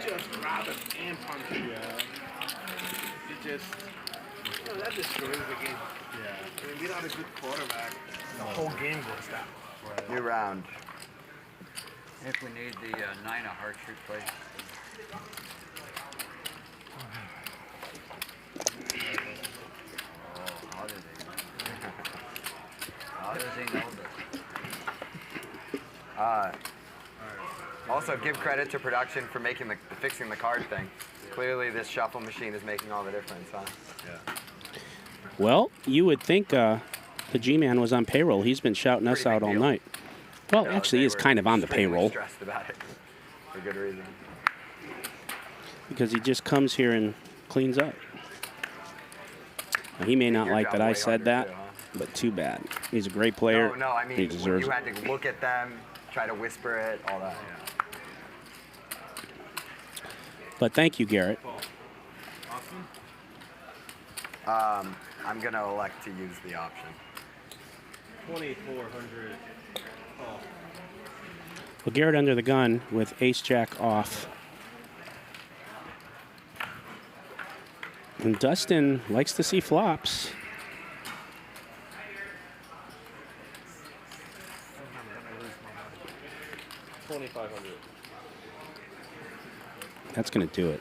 just grab him and punch him. It just, that destroys the game. I mean, without a good quarterback, the whole game goes down. New round. If we need the 9 of hearts replaced. Oh, how did he know? How does he know this? Also, give credit to production for fixing the card thing. Clearly, this shuffle machine is making all the difference, huh? Yeah. Well, you would think the G-Man was on payroll. He's been shouting us out all night. Well, actually, he is kind of on the payroll. Stressed about it for good reason. Because he just comes here and cleans up. Now, he may not like that I said that, but too bad. He's a great player. No, I mean, he deserves you it. had to look at them, try to whisper it, all that. But thank you, Garrett. I'm going to elect to use the option. 2,400. Oh. Well, Garrett under the gun with ace-jack off. And Dustin likes to see flops. $2,500. That's going to do it.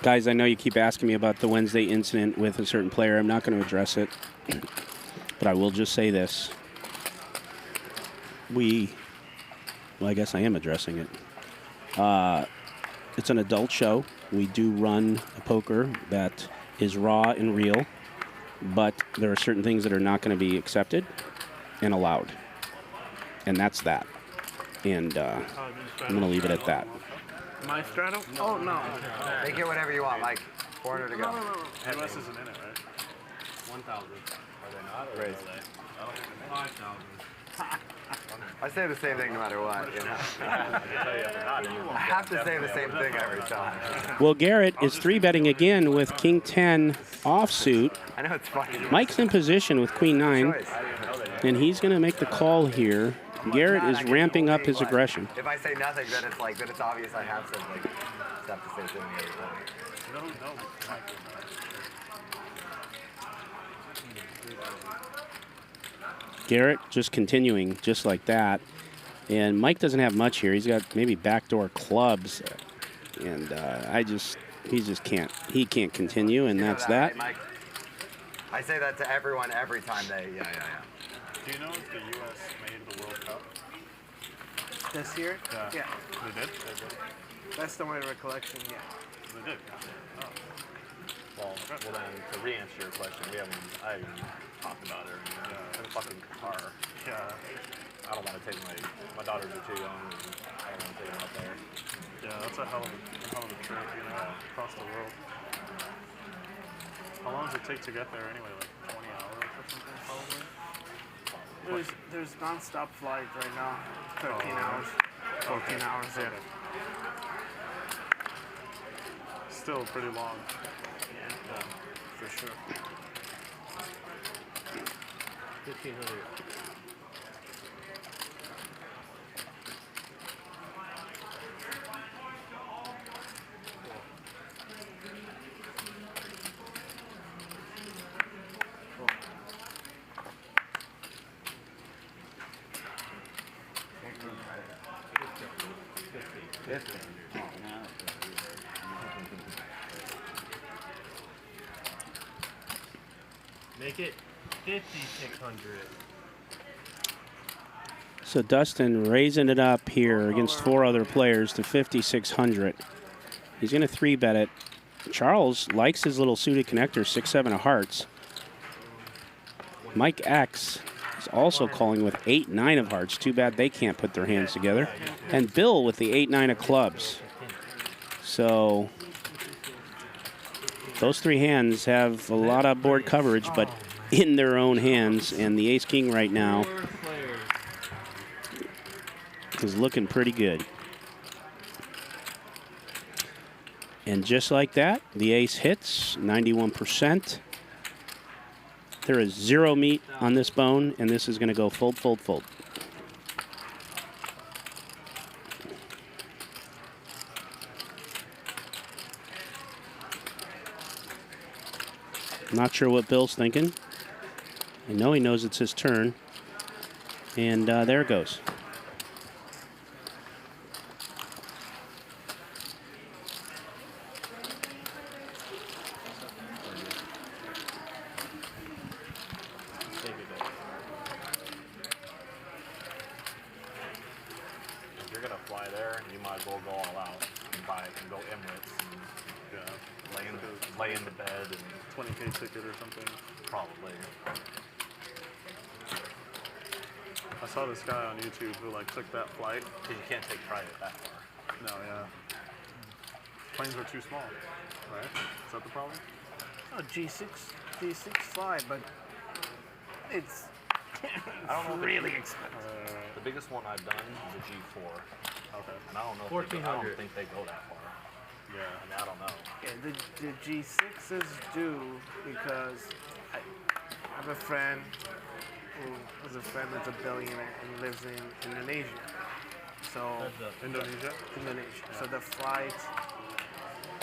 Guys, I know you keep asking me about the Wednesday incident with a certain player. I'm not going to address it, but I will just say this. Well, I guess I am addressing it. It's an adult show. We do run a poker that is raw and real, but there are certain things that are not going to be accepted and allowed. And that's that. And I'm going to leave it at that. My straddle? Oh, no. Make it whatever you want, Mike. 400 to go. US isn't in it, right? 1,000. Are they not? Or Raise. are they? I don't think they're 5,000. I say the same thing no matter what, you know. I have to say the same thing every time. Well, Garrett is 3-betting again with King 10 offsuit. I know it's funny. Mike's in position with Queen 9, and he's going to make the call here. Garrett is ramping up his aggression. If I say nothing, then it's like, then it's obvious I have something. Just have to say something every time. Garrett just continuing just like that. And Mike doesn't have much here. He's got maybe backdoor clubs. And he just can't. He can't continue, and that's that. Right, Mike? I say that to everyone every time they, yeah. Do you know if the U.S. made the World Cup? This year? Yeah. They did? That's the my recollection, yeah. They did? Oh. Well, then, to re-answer your question, I haven't talked about it. In fucking Qatar. Yeah. I don't want to take my daughters are too young, and I don't want to take them out there. Yeah, that's a hell of a trip, across the world. How long does it take to get there anyway? Like 20 hours or something, probably? There's non-stop flight right now. 13 hours. 14 hours, yeah. Still pretty long. Yeah, for sure. 1,500. Make it 5,600. So Dustin raising it up here against 4 other players to 5,600. He's going to 3-bet it. Charles likes his little suited connector, 6-7 of hearts. Mike X is also calling with 8-9 of hearts. Too bad they can't put their hands together. And Bill with the 8-9 of clubs. So Those three hands have a lot of board coverage, but in their own hands. And the ace-king right now is looking pretty good. And just like that, the ace hits, 91%. There is 0 meat on this bone, and this is going to go fold, fold, fold. Not sure what Bill's thinking. I know he knows it's his turn. And there it goes. If you're gonna fly there, you might as well go all out and buy it and go Emirates and lay in the bed and 20K ticket or something. Probably. I saw this guy on YouTube who like took that flight. Because you can't take private that far. No, yeah. Planes are too small, right? Is that the problem? Oh, G6 fly, but it's I don't know really expensive. The biggest one I've done is a G4. Okay. And I don't know if I don't think they go that far. Yeah. I mean, I don't know. Yeah, the G6s do because I have a friend who is a friend that's a billionaire and lives in Indonesia. So Indonesia? Indonesia. So the flight,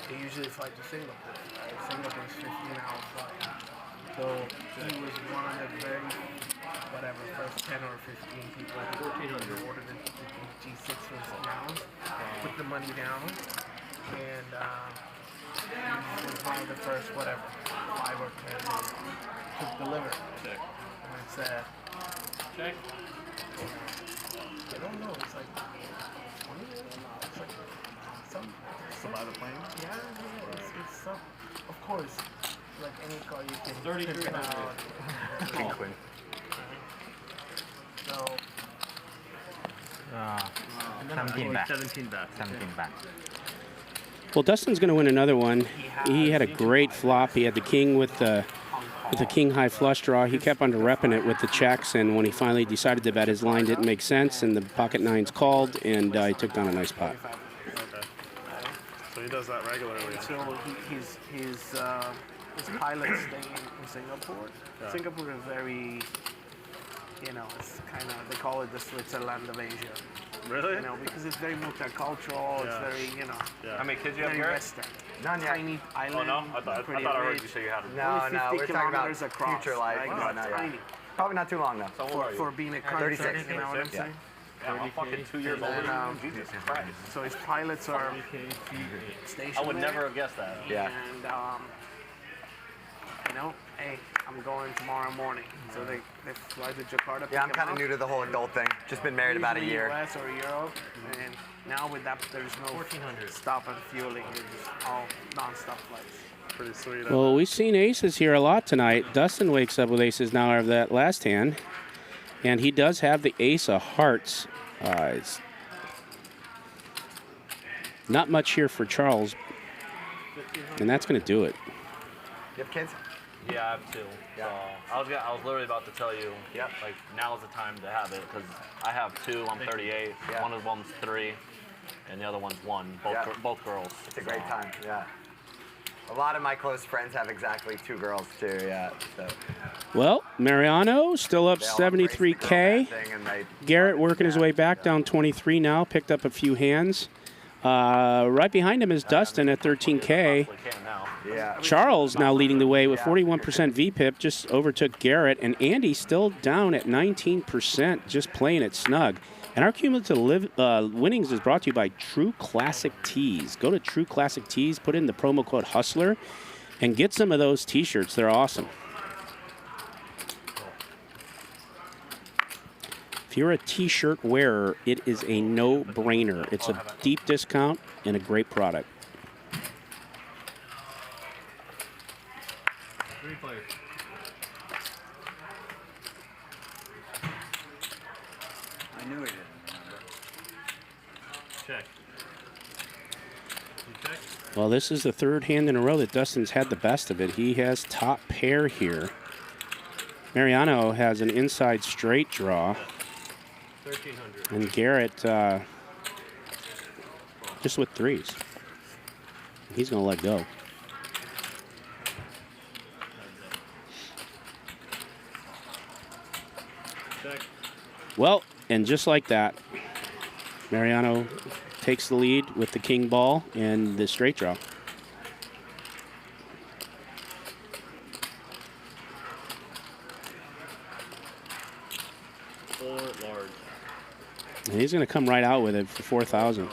they usually fly to Singapore. Right? Singapore is 15-hour flight. So he was one of the very, first 10 or 15 people who ordered the G6 was announced, put the money down, and he was one of the first, 5 or 10 to deliver. Check. And I said, check. I don't know, it's like 20 years? It's like some. To buy the plane? Yeah, it's some. Of course, like any car you can pick it out. King Queen. So. 17 back. 17 back. 17 back. Well, Dustin's going to win another one. He had a great flop. He had the king with the king high flush draw. He kept under repping it with the checks, and when he finally decided to bet, his line didn't make sense, and the pocket nines called, and he took down a nice pot. Okay. So he does that regularly. So his pilot's staying in Singapore. Yeah. Singapore is very, it's kind of, they call it the Switzerland of Asia. Really? Because it's very multicultural, it's very, How many kids you have, very Garrett? Western. None yet. Tiny island. Oh, no? I thought I heard you say you had them. No, Only 50 we're talking about kilometers across, future life. like, No, it's not yet. tiny. Probably not too long though. For being a country, 36. you know what I'm saying? Yeah, I'm fucking 2 years And older then, than you. Jesus Christ. So his pilots are stationed I would there. never have guessed that. Yeah. And, hey, I'm going tomorrow morning. So they fly to Jakarta. Yeah, I'm kind of new to the whole adult thing. Just been married about a Usually year. US or Europe. And now with that, there's no stop and fueling. It's just all non-stop flights. Pretty sweet. Well, we've seen aces here a lot tonight. Dustin wakes up with aces now out of that last hand. And he does have the ace of hearts. It's not much here for Charles. And that's going to do it. You have kids? Yeah, I have 2. Yeah. So I was literally about to tell you, like, now's the time to have it, because I have 2, I'm 38, Yeah. one of them's 3, and the other one's 1, both girls. It's a great time, yeah. A lot of my close friends have exactly 2 girls too, yeah. So Well, Mariano still up they all 73K. thing and they Garrett working his way back down 23 now, picked up a few hands. Right behind him is Dustin at 13K. Yeah. Charles now leading the way with 41% VPIP, just overtook Garrett, and Andy still down at 19%, just playing it snug. And our cumulative winnings is brought to you by True Classic Tees. Go to True Classic Tees, put in the promo code Hustler, and get some of those T-shirts. They're awesome. If you're a T-shirt wearer, it is a no-brainer. It's a deep discount and a great product. I knew he didn't remember. Check. Well, this is the third hand in a row that Dustin's had the best of it. He has top pair here. Mariano has an inside straight draw. 1,300. And Garrett just with threes. He's going to let go. Check. Well, and just like that, Mariano takes the lead with the king ball and the straight draw. Four large. And he's going to come right out with it for 4,000.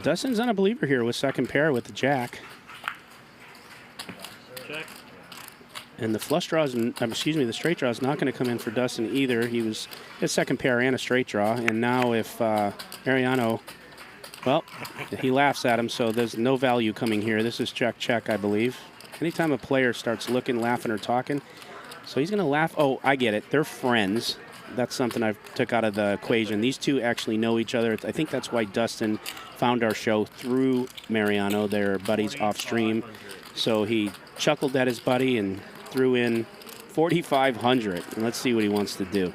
Dustin's not a believer here with second pair with the jack. Check. And the flush draw is, excuse me, the straight draw is not going to come in for Dustin either. He was his second pair and a straight draw. And now if Mariano, well, he laughs at him, so there's no value coming here. This is check, check, I believe. Anytime a player starts looking, laughing, or talking, so he's going to laugh. Oh, I get it. They're friends. That's something I've took out of the equation. These two actually know each other. I think that's why Dustin found our show through Mariano. They're buddies off stream. So he chuckled at his buddy and threw in 4,500. And let's see what he wants to do.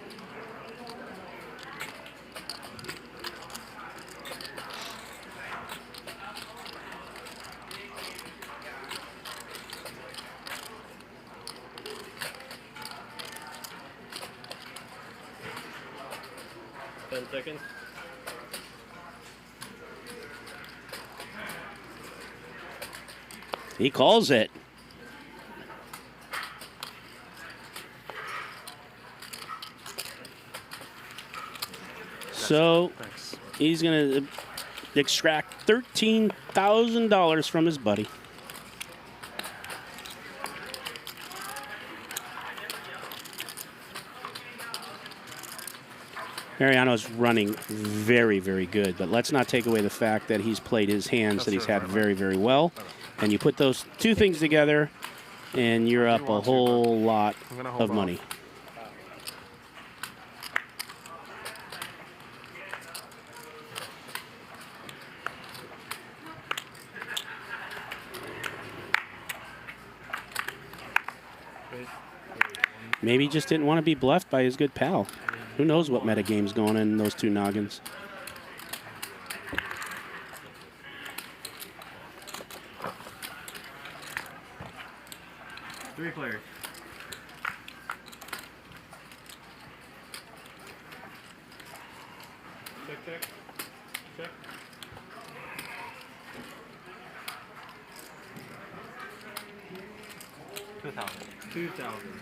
Seconds. He calls it. So he's going to extract $13,000 from his buddy. Mariano's running very, very good, but let's not take away the fact that he's played his hands that he's had very, very well. And you put those two things together, and you're up a whole lot of money. Maybe he just didn't want to be bluffed by his good pal. Who knows what metagame's going on in those two noggins. Three players. Check, check. Check. 2,000. 2,000.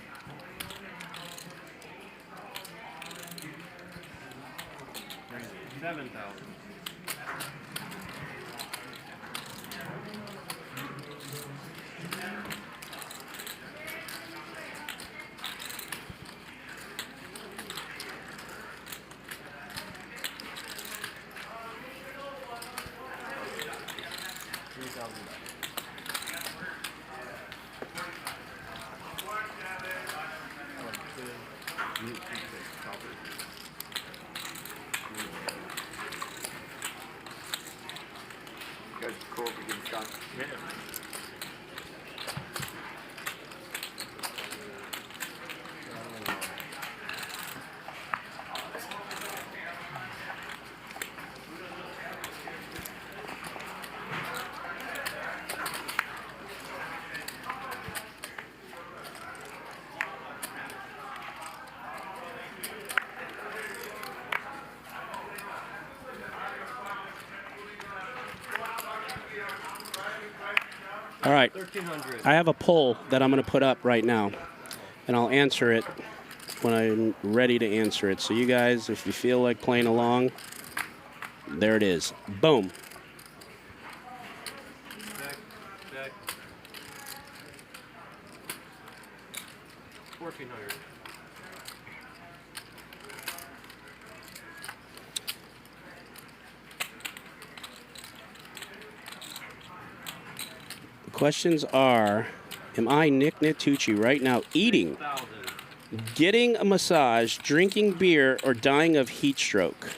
$7,000. Good, cool, we get done. Yeah. All right, I have a poll that I'm going to put up right now, and I'll answer it when I'm ready to answer it. So you guys, if you feel like playing along, there it is. Boom. Check, check. 1,400. The questions are, Am I Nick Vertucci right now eating, getting a massage, drinking beer, or dying of heat stroke?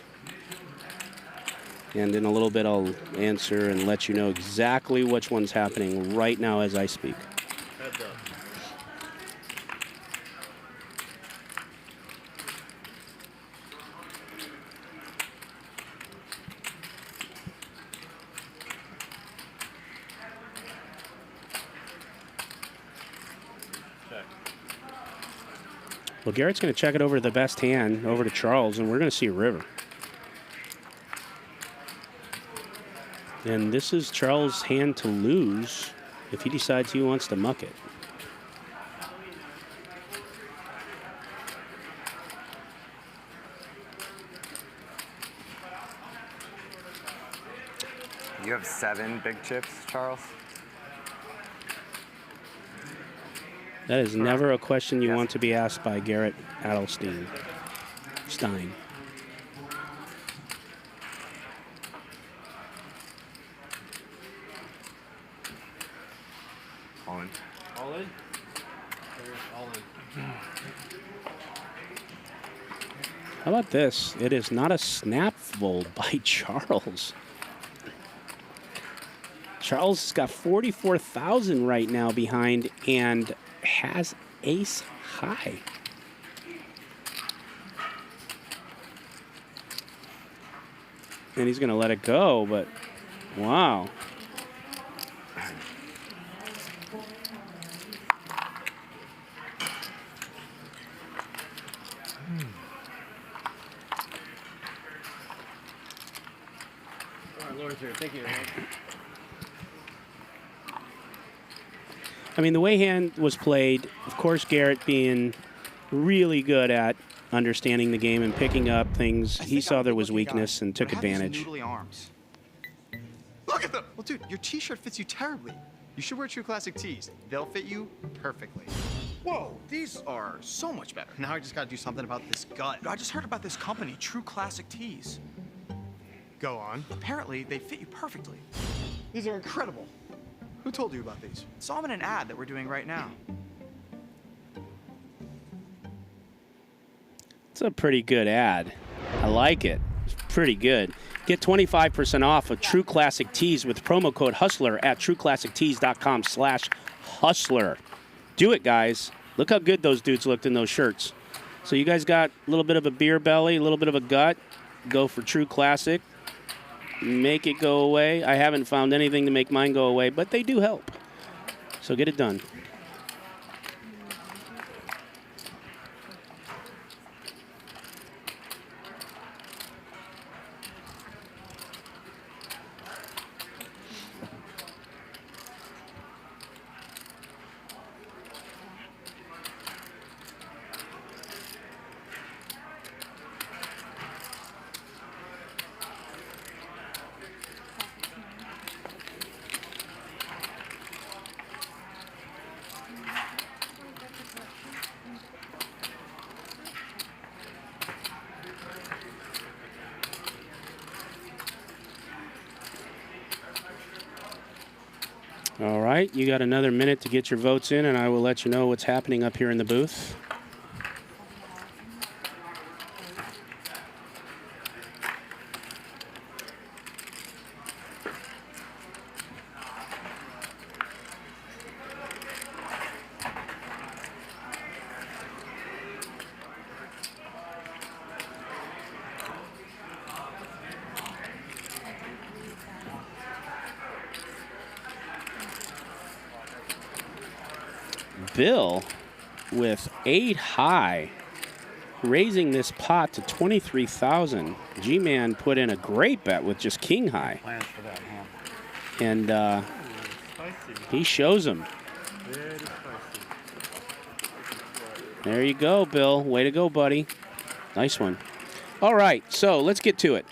And in a little bit, I'll answer and let you know exactly which one's happening right now as I speak. Heads up. Check. Well, Garrett's going to check it over to the best hand, over to Charles, and we're going to see a river. And this is Charles' hand to lose if he decides he wants to muck it. You have 7 big chips, Charles? That is never a question you want to be asked by Garrett Adelstein. Stein. All in. All in? All in. How about this? It is not a snap fold by Charles. Charles has got 44,000 right now behind and has ace high. And he's going to let it go, but wow. Thank you. I mean, the way hand was played, of course, Garrett being really good at understanding the game and picking up things, he saw there was weakness and took advantage. Noodly arms. Look at them! Well, dude, your t-shirt fits you terribly. You should wear True Classic tees. They'll fit you perfectly. Whoa, these are so much better. Now I just gotta do something about this gut. I just heard about this company, True Classic Tees. Go on. Apparently, they fit you perfectly. These are incredible. Who told you about these? Saw them in an ad that we're doing right now. It's a pretty good ad. I like it. It's pretty good. Get 25% off of True Classic Tees with promo code HUSTLER at trueclassictees.com/hustler. Do it, guys. Look how good those dudes looked in those shirts. So you guys got a little bit of a beer belly, a little bit of a gut. Go for True Classic. Make it go away. I haven't found anything to make mine go away, but they do help. So get it done. All right, you got another minute to get your votes in, and I will let you know what's happening up here in the booth. Bill with 8 high, raising this pot to 23,000. G-Man put in a great bet with just king high. Plans for that hand. And he shows him. There you go, Bill. Way to go, buddy. Nice one. All right, so let's get to it.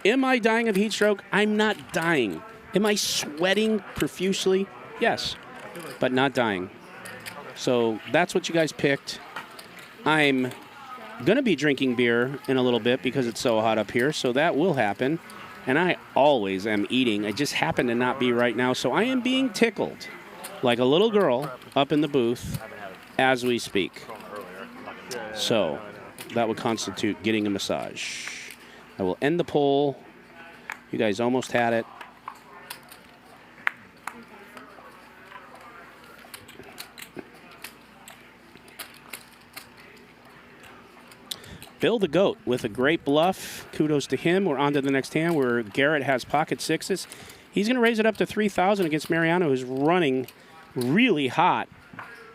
Am I dying of heat stroke? I'm not dying. Am I sweating profusely? Yes, but not dying. So that's what you guys picked. I'm going to be drinking beer in a little bit because it's so hot up here, so that will happen. And I always am eating. I just happen to not be right now, so I am being tickled. like a little girl up in the booth as we speak. So that would constitute getting a massage. I will end the poll. You guys almost had it. Bill the Goat with a great bluff. Kudos to him. We're on to the next hand where Garrett has pocket sixes. He's going to raise it up to 3,000 against Mariano, who's running really hot,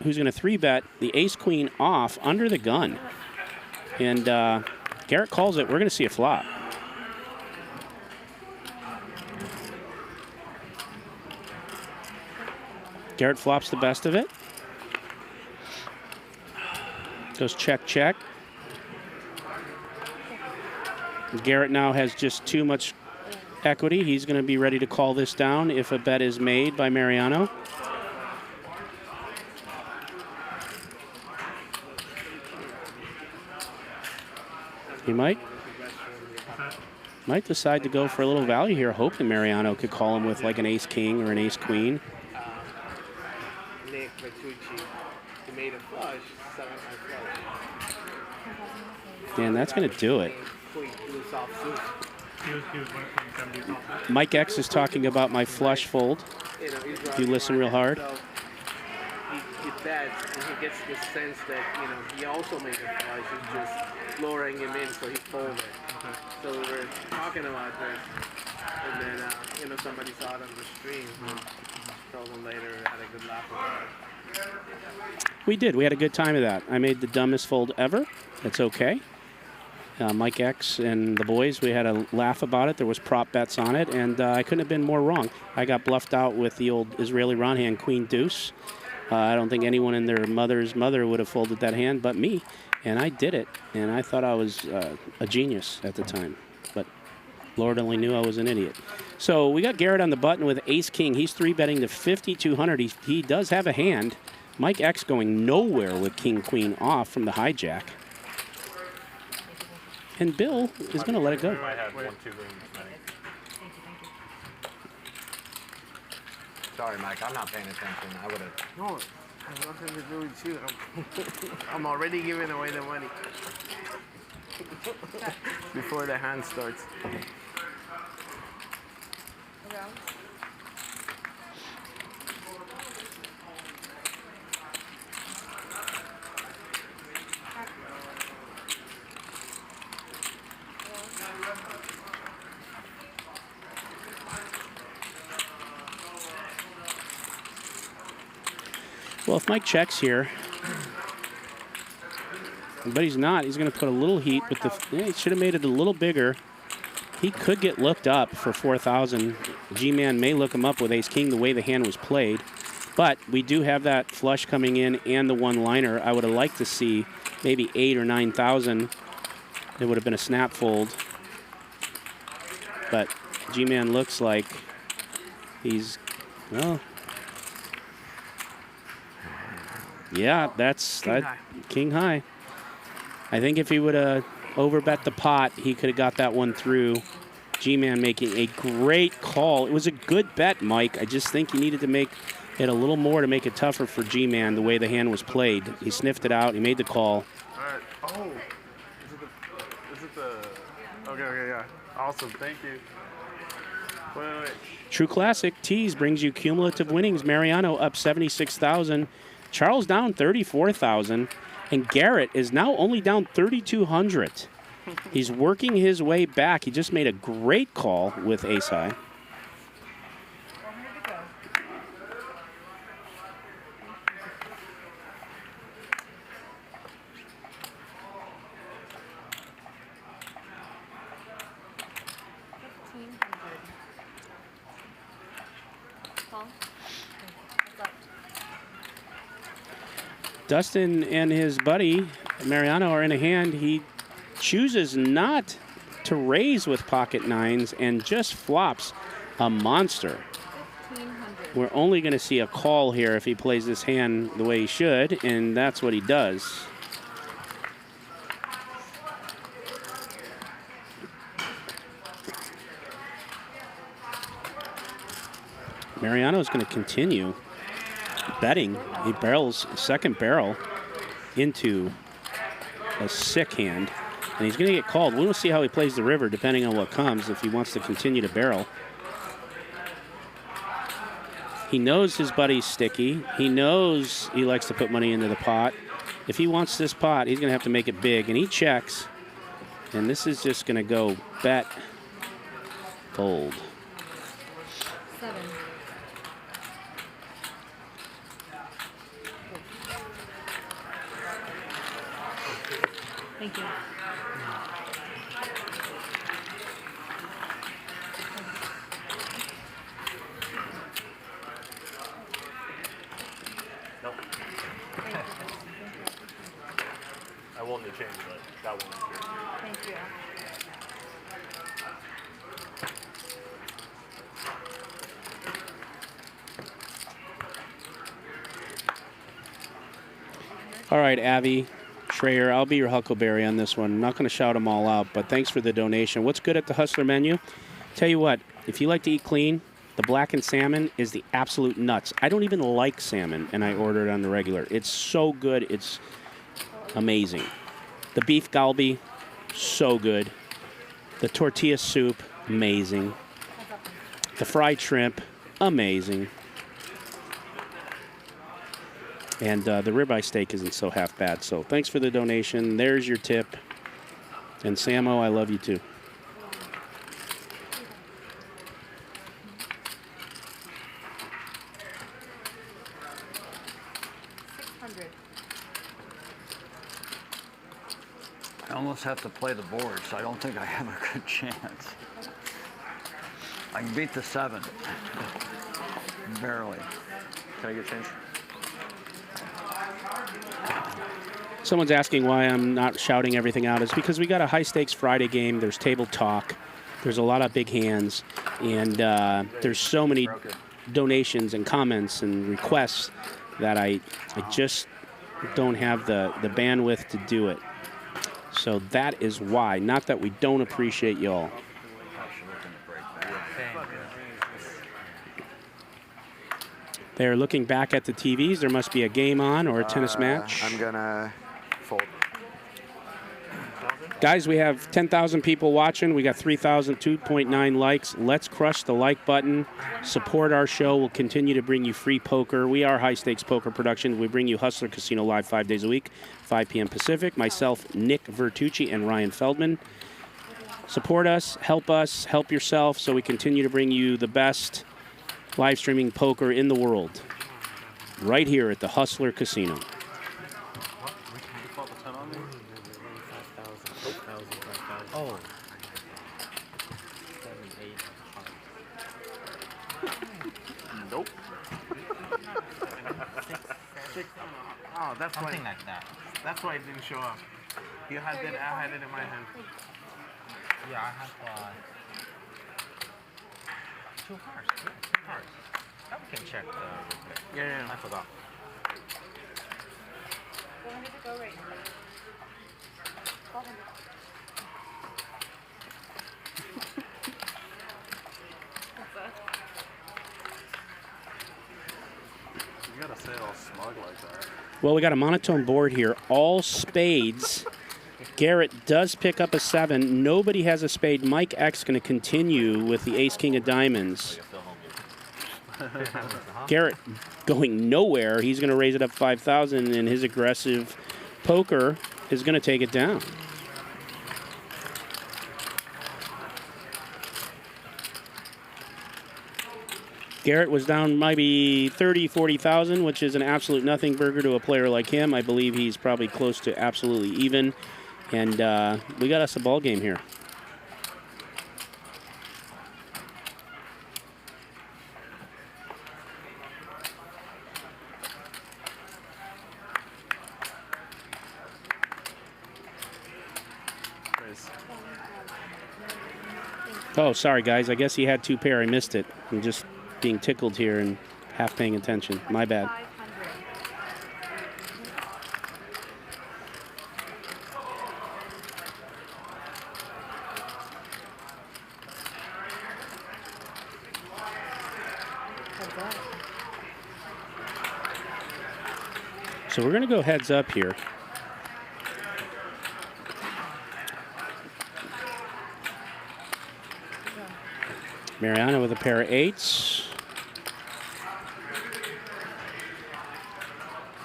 who's going to 3-bet the ace-queen off under the gun. And Garrett calls it. We're going to see a flop. Garrett flops the best of it. Goes check, check. Garrett now has just too much equity. He's going to be ready to call this down if a bet is made by Mariano. He might decide to go for a little value here, hoping Mariano could call him with like an ace-king or an ace-queen. Nick Vertucci, he made a flush, 7-high flush. And that's going to do it. Mike X is talking about my flush fold. If you listen real hard. So he bets and he gets the sense that, he also made a flush. He's just lowering him in, so he folded. So we were talking about this, and then, somebody saw it on the stream. Told him later, had a good laugh about it. We did. We had a good time of that. I made the dumbest fold ever. That's okay. Mike X and the boys, we had a laugh about it. There was prop bets on it, and I couldn't have been more wrong. I got bluffed out with the old Israeli Ron hand, Queen Deuce. I don't think anyone in their mother's mother would have folded that hand but me, and I did it. And I thought I was a genius at the time, but Lord only knew I was an idiot. So we got Garrett on the button with ace-king. He's 3-betting to 5,200. He does have a hand. Mike X going nowhere with king-queen off from the hijack. And Bill is going to let it go. Sorry, Mike, I'm not paying attention. I would have. No, it has nothing to do with you. I'm already giving away the money before the hand starts. Well, if Mike checks here, but he's not, he's going to put a little heat with the, he should have made it a little bigger. He could get looked up for 4,000. G-Man may look him up with ace-king the way the hand was played. But we do have that flush coming in and the one-liner. I would have liked to see maybe 8,000 or 9,000. It would have been a snap fold. But G-Man looks like he's, well, yeah, that's king high. I think if he would have overbet the pot, he could have got that one through. G-Man making a great call. It was a good bet, Mike. I just think he needed to make it a little more to make it tougher for G-Man the way the hand was played. He sniffed it out. He made the call. All right. Oh, is it the? Okay, yeah. Awesome. Thank you. Wait. True Classic Tees brings you cumulative winnings. Mariano up 76,000. Charles down 34,000. And Garrett is now only down 3,200. He's working his way back. He just made a great call with ace high. Dustin and his buddy Mariano are in a hand. He chooses not to raise with pocket nines and just flops a monster. We're only going to see a call here if he plays this hand the way he should, and that's what he does. Mariano is going to continue. betting. He barrels second barrel into a sick hand, and he's going to get called. We'll see how he plays the river depending on what comes, if he wants to continue to barrel. He knows his buddy's sticky. He knows he likes to put money into the pot. If he wants this pot, he's going to have to make it big, and he checks. And this is just going to go bet fold. 7. Thank you. Nope. I won't need change, but that one. Thank you. All right, Avi, Schreier, I'll be your Huckleberry on this one. I'm not going to shout them all out, but thanks for the donation. What's good at the Hustler menu? Tell you what, if you like to eat clean, the blackened salmon is the absolute nuts. I don't even like salmon, and I order it on the regular. It's so good. It's amazing. The beef galbi, so good. The tortilla soup, amazing. The fried shrimp, amazing. And the ribeye steak isn't so half bad. So thanks for the donation. There's your tip. And Samo, I love you too. I almost have to play the board, so I don't think I have a good chance. I can beat the 7. Barely. Can I get change? Someone's asking why I'm not shouting everything out. It's because we got a high-stakes Friday game. There's table talk. There's a lot of big hands. And there's so many donations and comments and requests that I just don't have the bandwidth to do it. So that is why. Not that we don't appreciate y'all. They're looking back at the TVs. There must be a game on or a tennis match. I'm gonna fold. Guys, we have 10,000 people watching. We got 3,002.9 likes. Let's crush the like button. Support our show. We'll continue to bring you free poker. We are High Stakes Poker Productions. We bring you Hustler Casino live 5 days a week, 5 p.m. Pacific. Myself, Nick Vertucci, and Ryan Feldman. Support us, help yourself, so we continue to bring you the best live streaming poker in the world, right here at the Hustler Casino. Oh. Nope. Oh, that's Something why. like that. That's why it didn't show up. You had it. I had it in my hand. Yeah, I have 2 cards. 2 cards. Now we can check the replay. Yeah. I forgot. $400 to go right now. 1200. You gotta say it all smug like that. Well, we got a monotone board here. All spades. Garrett does pick up a 7. Nobody has a spade. Mike X going to continue with the ace-king of diamonds. Garrett going nowhere. He's going to raise it up 5,000, and his aggressive poker is going to take it down. Garrett was down maybe 30, 40,000, which is an absolute nothing burger to a player like him. I believe he's probably close to absolutely even. And we got us a ball game here. Oh, sorry, guys. I guess he had 2 pair. I missed it. I'm just being tickled here and half paying attention. My bad. So we're going to go heads up here. Mariano with a pair of 8s.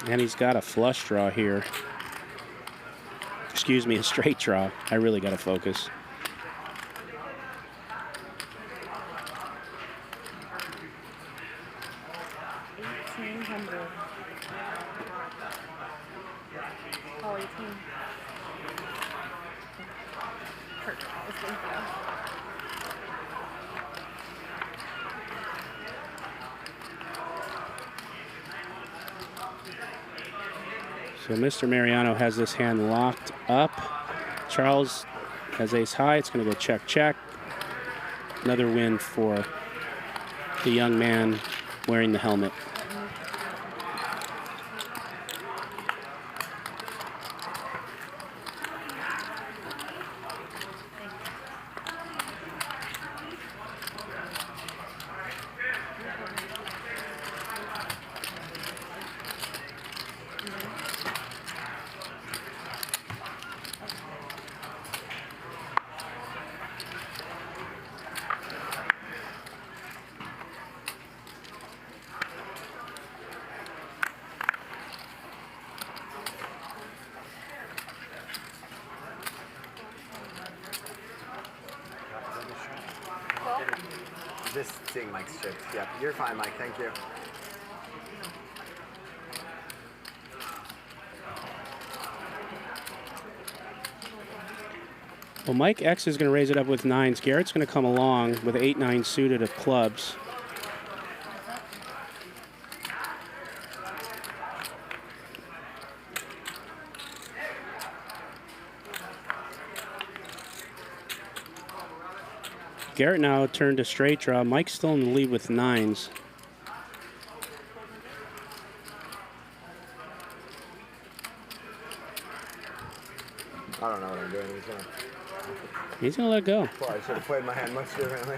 And he's got a flush draw here. Excuse me, a straight draw. I really got to focus. Oh, 18. So Mr. Mariano has this hand locked up. Charles has ace high. It's going to go check, check. Another win for the young man wearing the helmet. Just seeing Mike's chips. Yep, you're fine, Mike. Thank you. Well, Mike X is going to raise it up with 9s. Garrett's going to come along with 8-9 suited of clubs. Garrett now turned to straight draw. Mike's still in the lead with 9s. I don't know what I'm doing. He's gonna let go. Well, I should have played my hand much differently.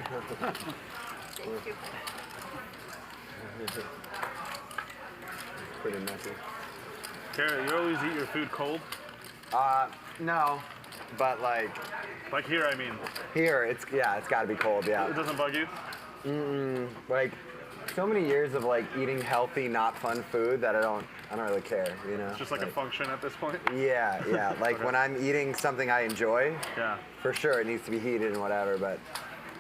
Pretty messy. Garrett, you always eat your food cold? No, but like here, I mean. Here, it's got to be cold. Yeah. It doesn't bug you? Like so many years of like eating healthy, not fun food that I don't really care. You know. It's just like a function at this point. Yeah. Like Okay. when I'm eating something I enjoy. Yeah. For sure, it needs to be heated and whatever. But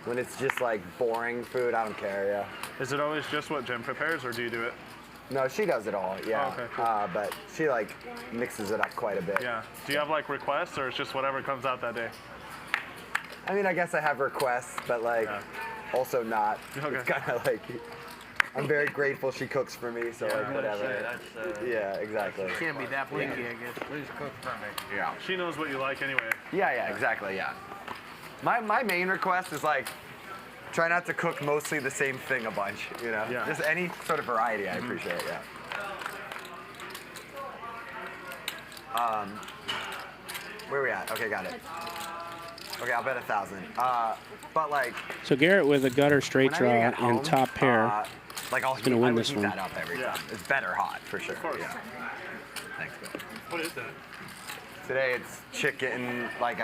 when it's just like boring food, I don't care. Yeah. Is it always just what Jen prepares, or do you do it? No, she does it all. Yeah. Oh, okay, cool. But she like mixes it up quite a bit. Yeah. Do you have like requests, or it's just whatever comes out that day? I mean, I guess I have requests, but like also not. Okay. It's kind of like I'm very grateful she cooks for me, so like whatever. Yeah, exactly. Can't be that picky, I guess. Please cook for me. Yeah. She knows what you like anyway. Yeah, exactly. Yeah. My main request is like try not to cook mostly the same thing a bunch. You know. Yeah. Just any sort of variety, I appreciate. Yeah. Where are we at? Okay, got it. Okay, I'll bet 1,000. But like. So Garrett with a gutter straight when I'm draw eating at home, and top pair. Like I'll He's gonna win this heat one. that up every time. It's better hot for sure. Of course. Yeah. Thanks, man. What is that? Today it's chicken, like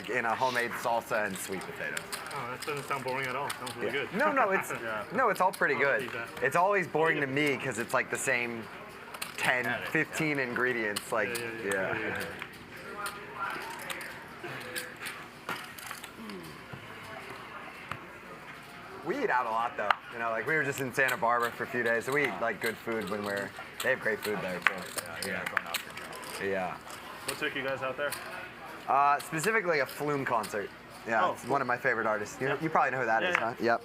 in a homemade salsa and sweet potatoes. Oh, that doesn't sound boring at all. Sounds really good. No, it's no, it's all pretty I'll good. eat that. It's always boring to me because it's like the same 10, 15 ingredients. Like, yeah. We eat out a lot though. You know, like we were just in Santa Barbara for a few days, so we eat like good food when they have great food there too. Yeah. What took you guys out there? Specifically a Flume concert. Yeah, it's one of my favorite artists. You probably know who that is, huh? Yep.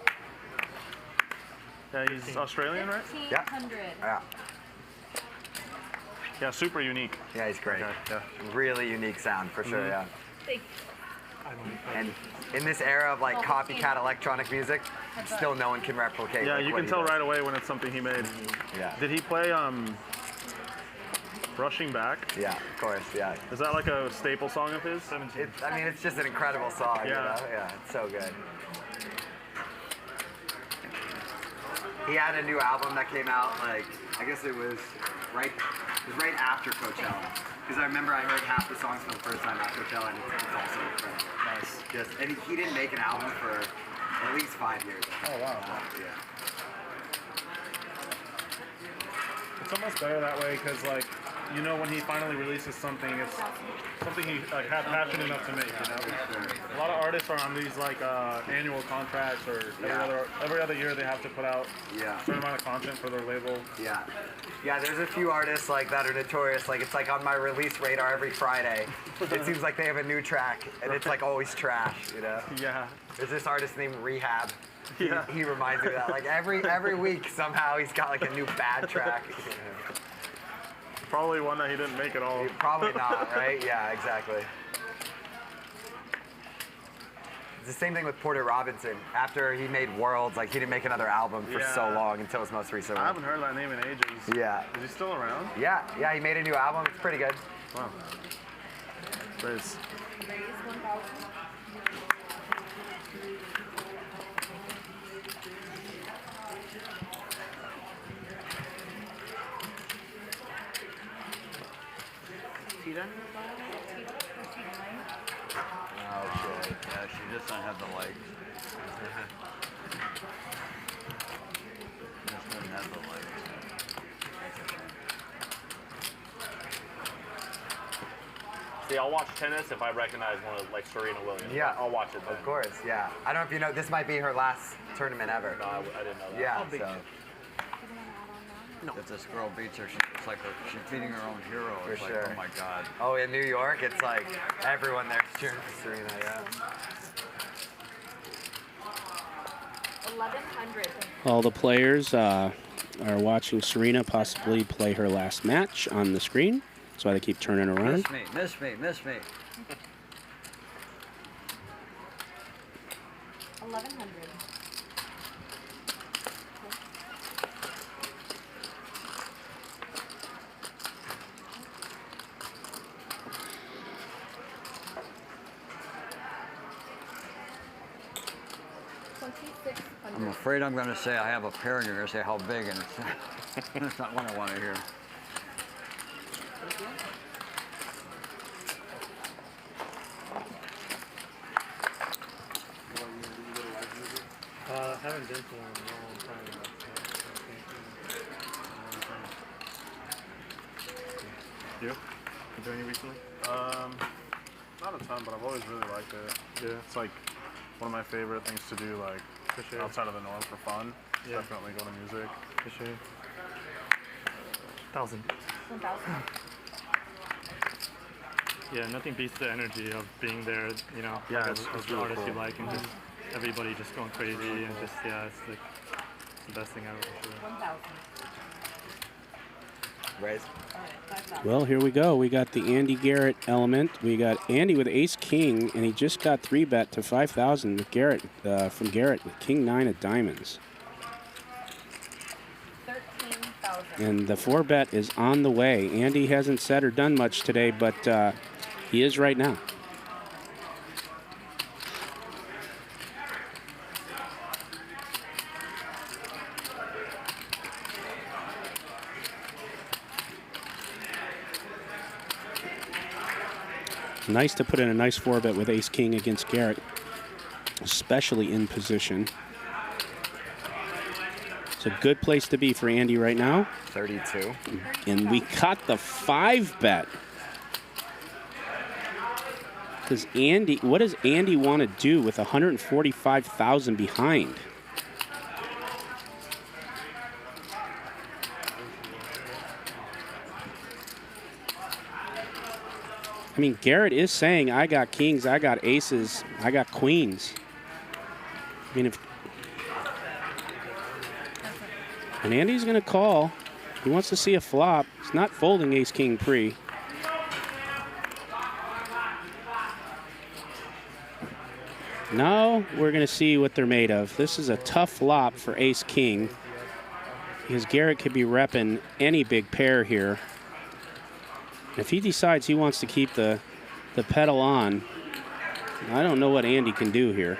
Yeah, he's Australian, right? Yeah. Yeah. Yeah, super unique. Yeah, he's great. Okay, yeah. Really unique sound for sure. Yeah. Thank And in this era of like copycat electronic music, still no one can replicate. Yeah, like, you what can he tell does. right away when it's something he made. Yeah. Did he play Rushing Back? Yeah, of course. Yeah. Is that like a staple song of his? I mean, it's just an incredible song. Yeah. You know? Yeah, it's so good. he had a new album that came out, like, I guess it was right after Coachella. Because I remember I heard half the songs for the first time at Coachella, and it's also incredible. Nice. And he didn't make an album for at least 5 years. Oh, wow. Yeah. It's almost better that way because, like, you know, when he finally releases something, it's something he like had passion enough to make. You know, a lot of artists are on these like annual contracts, or every other year they have to put out a certain amount of content for their label. Yeah. Yeah, there's a few artists like that are notorious. Like it's like on my release radar every Friday. It seems like they have a new track, and it's like always trash. You know. Yeah. There's this artist named Rehab. Yeah. He reminds me of that. Like every week somehow he's got like a new bad track. Probably one that he didn't make at all. Probably not, right? Yeah, exactly. It's the same thing with Porter Robinson. After he made Worlds, like he didn't make another album for so long until his most recent one. I haven't heard that name in ages. Yeah. Is he still around? Yeah, he made a new album. It's pretty good. Wow. Raise. Oh shit. Yeah, she just doesn't have the legs. Just doesn't have the legs. See, I'll watch tennis if I recognize one of like Serena Williams. Yeah, I'll watch it then. Of course, yeah. I don't know if you know, this might be her last tournament ever. No, I didn't know that. Yeah, Oh, If this girl beats her, it's like she's beating her own hero. For It's like, sure. oh my god. Oh, in New York, it's like everyone there's cheering for Serena, yeah. 1100. All the players are watching Serena possibly play her last match on the screen. That's why they keep turning around. Miss me. 1100. I'm afraid I'm going to say I have a pair, and you're going to say how big, and it's, that's not what I want to hear. Haven't been to one in a long time. You? You doing it recently? Not a ton, but I've always really liked it. Yeah, it's like one of my favorite things to do, like outside of the norm for fun. Yeah. Definitely go to music. For sure. 1,000. 1,000. Yeah, nothing beats the energy of being there, you know, Yeah, like it's as the really artist you cool. like, and just everybody just going crazy, and just, yeah, it's like it's the best thing ever. For sure. 1,000. Raise. Well, here we go. We got the Andy Garrett element. We got Andy with Ace King, and he just got 3-bet to 5,000 with Garrett from Garrett with King 9 of diamonds. 13,000. And the 4-bet is on the way. Andy hasn't said or done much today, but he is right now. Nice to put in a nice 4-bet with Ace King against Garrett, especially in position. It's a good place to be for Andy right now. 32. And we got the 5-bet. Does Andy? What does Andy want to do with 145,000 behind? I mean, Garrett is saying, I got kings, I got aces, I got queens. I mean, if... And Andy's going to call. He wants to see a flop. He's not folding ace-king pre. Now we're going to see what they're made of. This is a tough flop for ace-king, because Garrett could be repping any big pair here. If he decides he wants to keep the pedal on, I don't know what Andy can do here.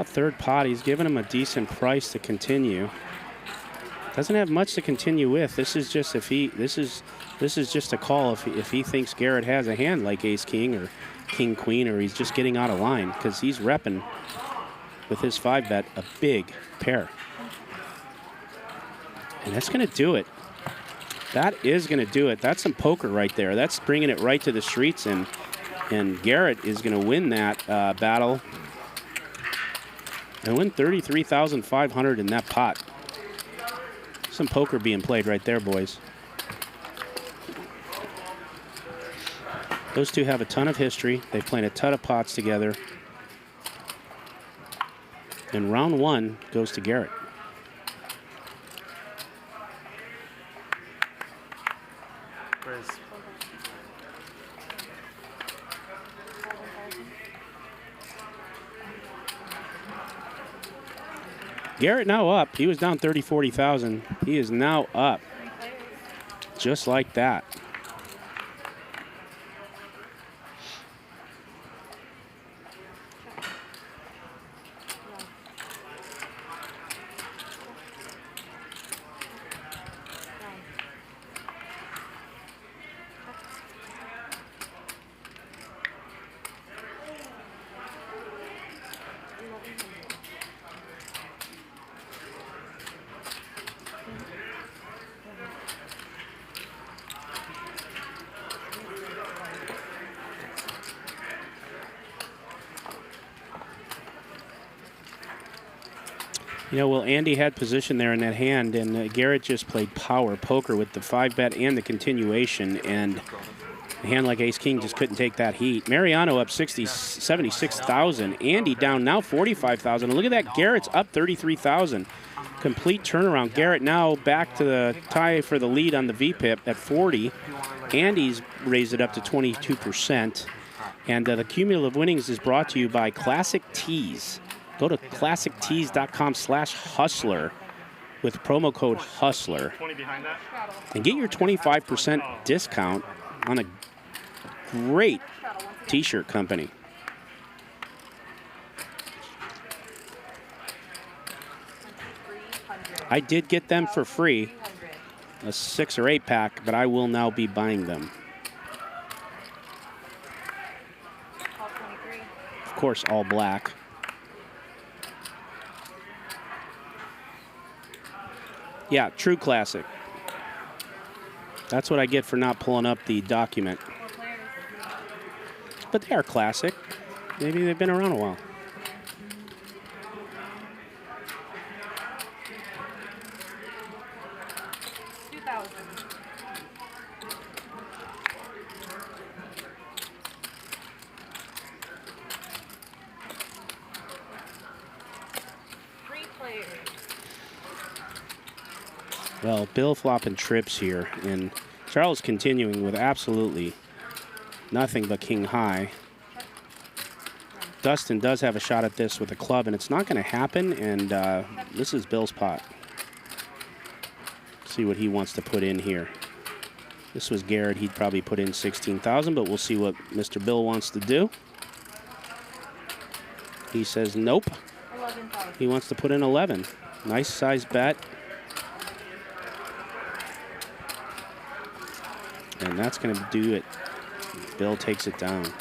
about third pot. He's giving him a decent price to continue. Doesn't have much to continue with. This is just if he. This is just a call if he thinks Garrett has a hand like Ace King or King Queen, or he's just getting out of line because he's repping with his 5-bet a big pair. And that's going to do it. That is going to do it. That's some poker right there. That's bringing it right to the streets, and Garrett is going to win that battle and win $33,500 in that pot. Some poker being played right there, boys. Those two have a ton of history. They've played a ton of pots together. And round 1 goes to Garrett. Garrett now up. He was down 30, 40,000. He is now up. Just like that. You know, well, Andy had position there in that hand, and Garrett just played power poker with the 5-bet and the continuation, and a hand like Ace King just couldn't take that heat. Mariano up 76,000. Andy down now 45,000. And look at that, Garrett's up 33,000. Complete turnaround. Garrett now back to the tie for the lead on the VPIP at 40. Andy's raised it up to 22%. And the Cumulative Winnings is brought to you by Classic Tees. Go to classictees.com/hustler with promo code HUSTLER and get your 25% discount on a great t-shirt company. I did get them for free, a 6 or 8 pack, but I will now be buying them. Of course, all black. Yeah, true classic. That's what I get for not pulling up the document. But they are classic. Maybe they've been around a while. Well, Bill flopping trips here, and Charles continuing with absolutely nothing but king high. Dustin does have a shot at this with a club, and it's not going to happen, and this is Bill's pot. See what he wants to put in here. This was Garrett. He'd probably put in 16,000, but we'll see what Mr. Bill wants to do. He says nope. 11,000. He wants to put in 11. Nice size bet. And that's going to do it. Bill takes it down.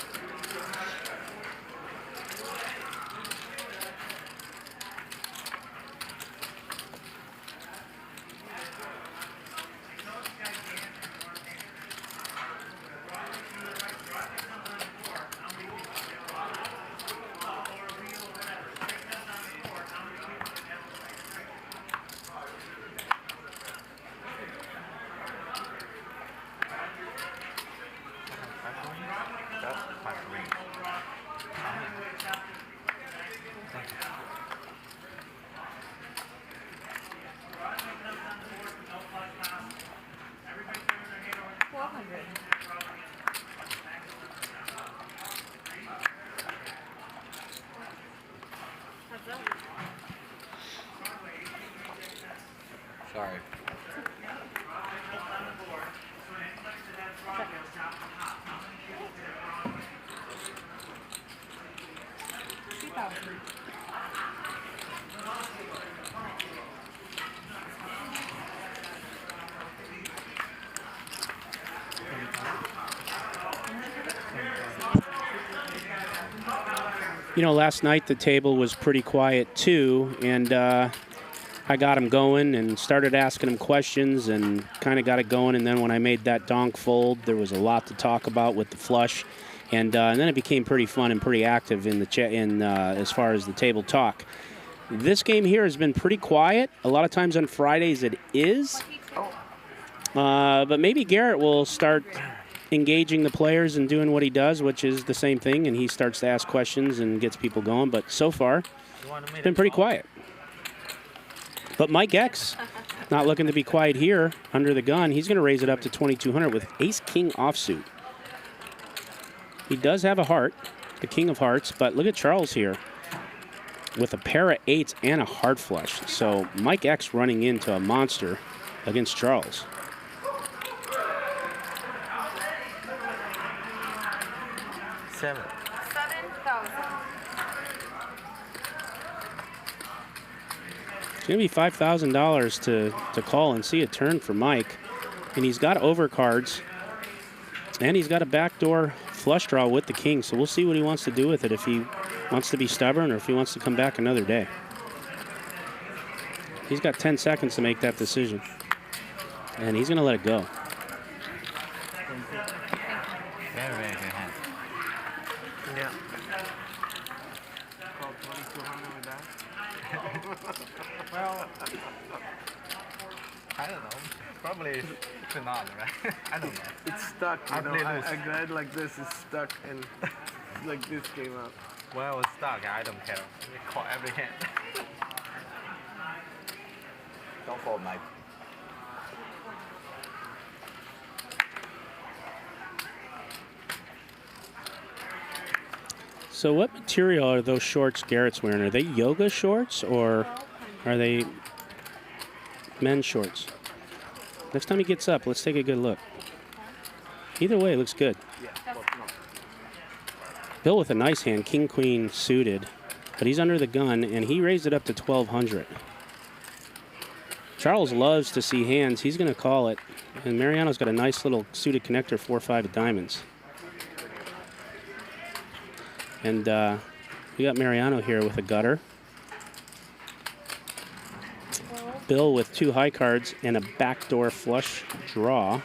Sorry. You know, last night the table was pretty quiet too, and I got him going and started asking him questions and kind of got it going. And then when I made that donk fold, there was a lot to talk about with the flush, and then it became pretty fun and pretty active in the chat as far as the table talk. This game here has been pretty quiet. A lot of times on Fridays it is, but maybe Garrett will start engaging the players and doing what he does, which is the same thing, and he starts to ask questions and gets people going. But so far, it's been pretty quiet. But Mike X, not looking to be quiet here under the gun. He's going to raise it up to 2,200 with ace-king offsuit. He does have a heart, the king of hearts, but look at Charles here with a pair of eights and a heart flush. So Mike X running into a monster against Charles. $7,000. It's going to be $5,000 to call and see a turn for Mike. And he's got overcards. And he's got a backdoor flush draw with the king. So we'll see what he wants to do with it, if he wants to be stubborn or if he wants to come back another day. He's got 10 seconds to make that decision. And he's going to let it go. Very, very good hand. Yeah. Call 2,200 with that. Well, I don't know. Probably it's not, right? I don't know. It's stuck. You know, a guy like this is stuck, and like this came out. Well, it's stuck. I don't care. We call every hand. Don't fold, Mike. So what material are those shorts Garrett's wearing? Are they yoga shorts or are they men's shorts? Next time he gets up, let's take a good look. Either way, it looks good. Bill with a nice hand, king, queen suited, but he's under the gun, and he raised it up to 1,200. Charles loves to see hands. He's going to call it, and Mariano's got a nice little suited connector, 4-5 of diamonds. And we got Mariano here with a gutter. Bill with 2 high cards and a backdoor flush draw.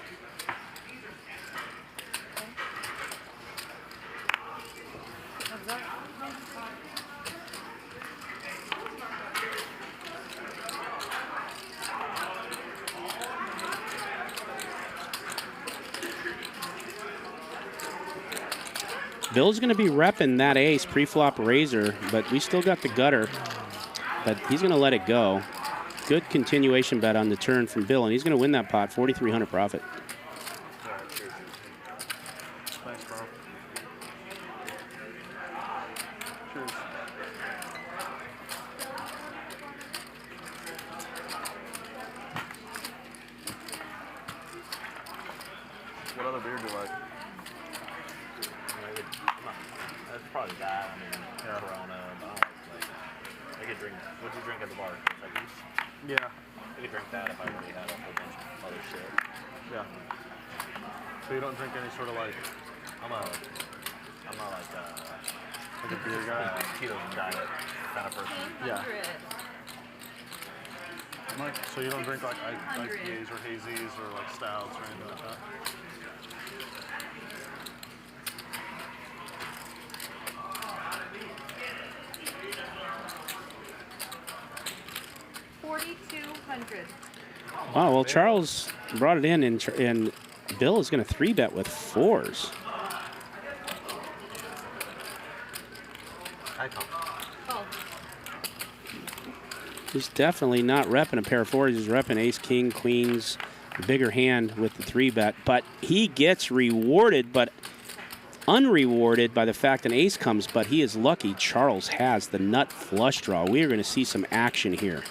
Bill's going to be repping that ace pre-flop razor, but we still got the gutter. But he's going to let it go. Good continuation bet on the turn from Bill, and he's going to win that pot, 4,300 profit. Thanks, bro. Cheers. What other beer do you like? That's probably that. I mean, Corona. But I don't like. I could drink. What'd you drink at the bar? Kentucky's? Yeah. I could drink that if I already had a whole bunch of other shit. Yeah. So you don't drink any sort of like... I'm not like a beer guy? Tito's and diet kind of person. Yeah. So you don't drink like IPAs or hazies or like stouts or anything like that? Wow, well, Charles brought it in, and Bill is going to 3-bet with 4s. He's definitely not repping a pair of 4s. He's repping ace, king, queens, bigger hand with the 3-bet. But he gets rewarded, but unrewarded by the fact an ace comes. But he is lucky Charles has the nut flush draw. We are going to see some action here.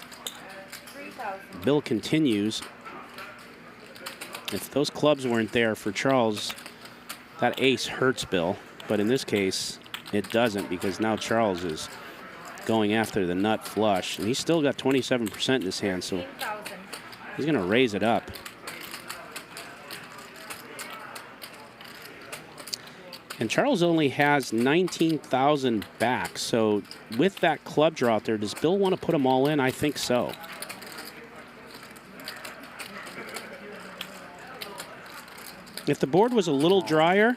Bill continues. If those clubs weren't there for Charles, that ace hurts Bill. But in this case, it doesn't, because now Charles is going after the nut flush. And he's still got 27% in his hand, so he's going to raise it up. And Charles only has 19,000 back. So with that club draw out there, does Bill want to put them all in? I think so. If the board was a little drier,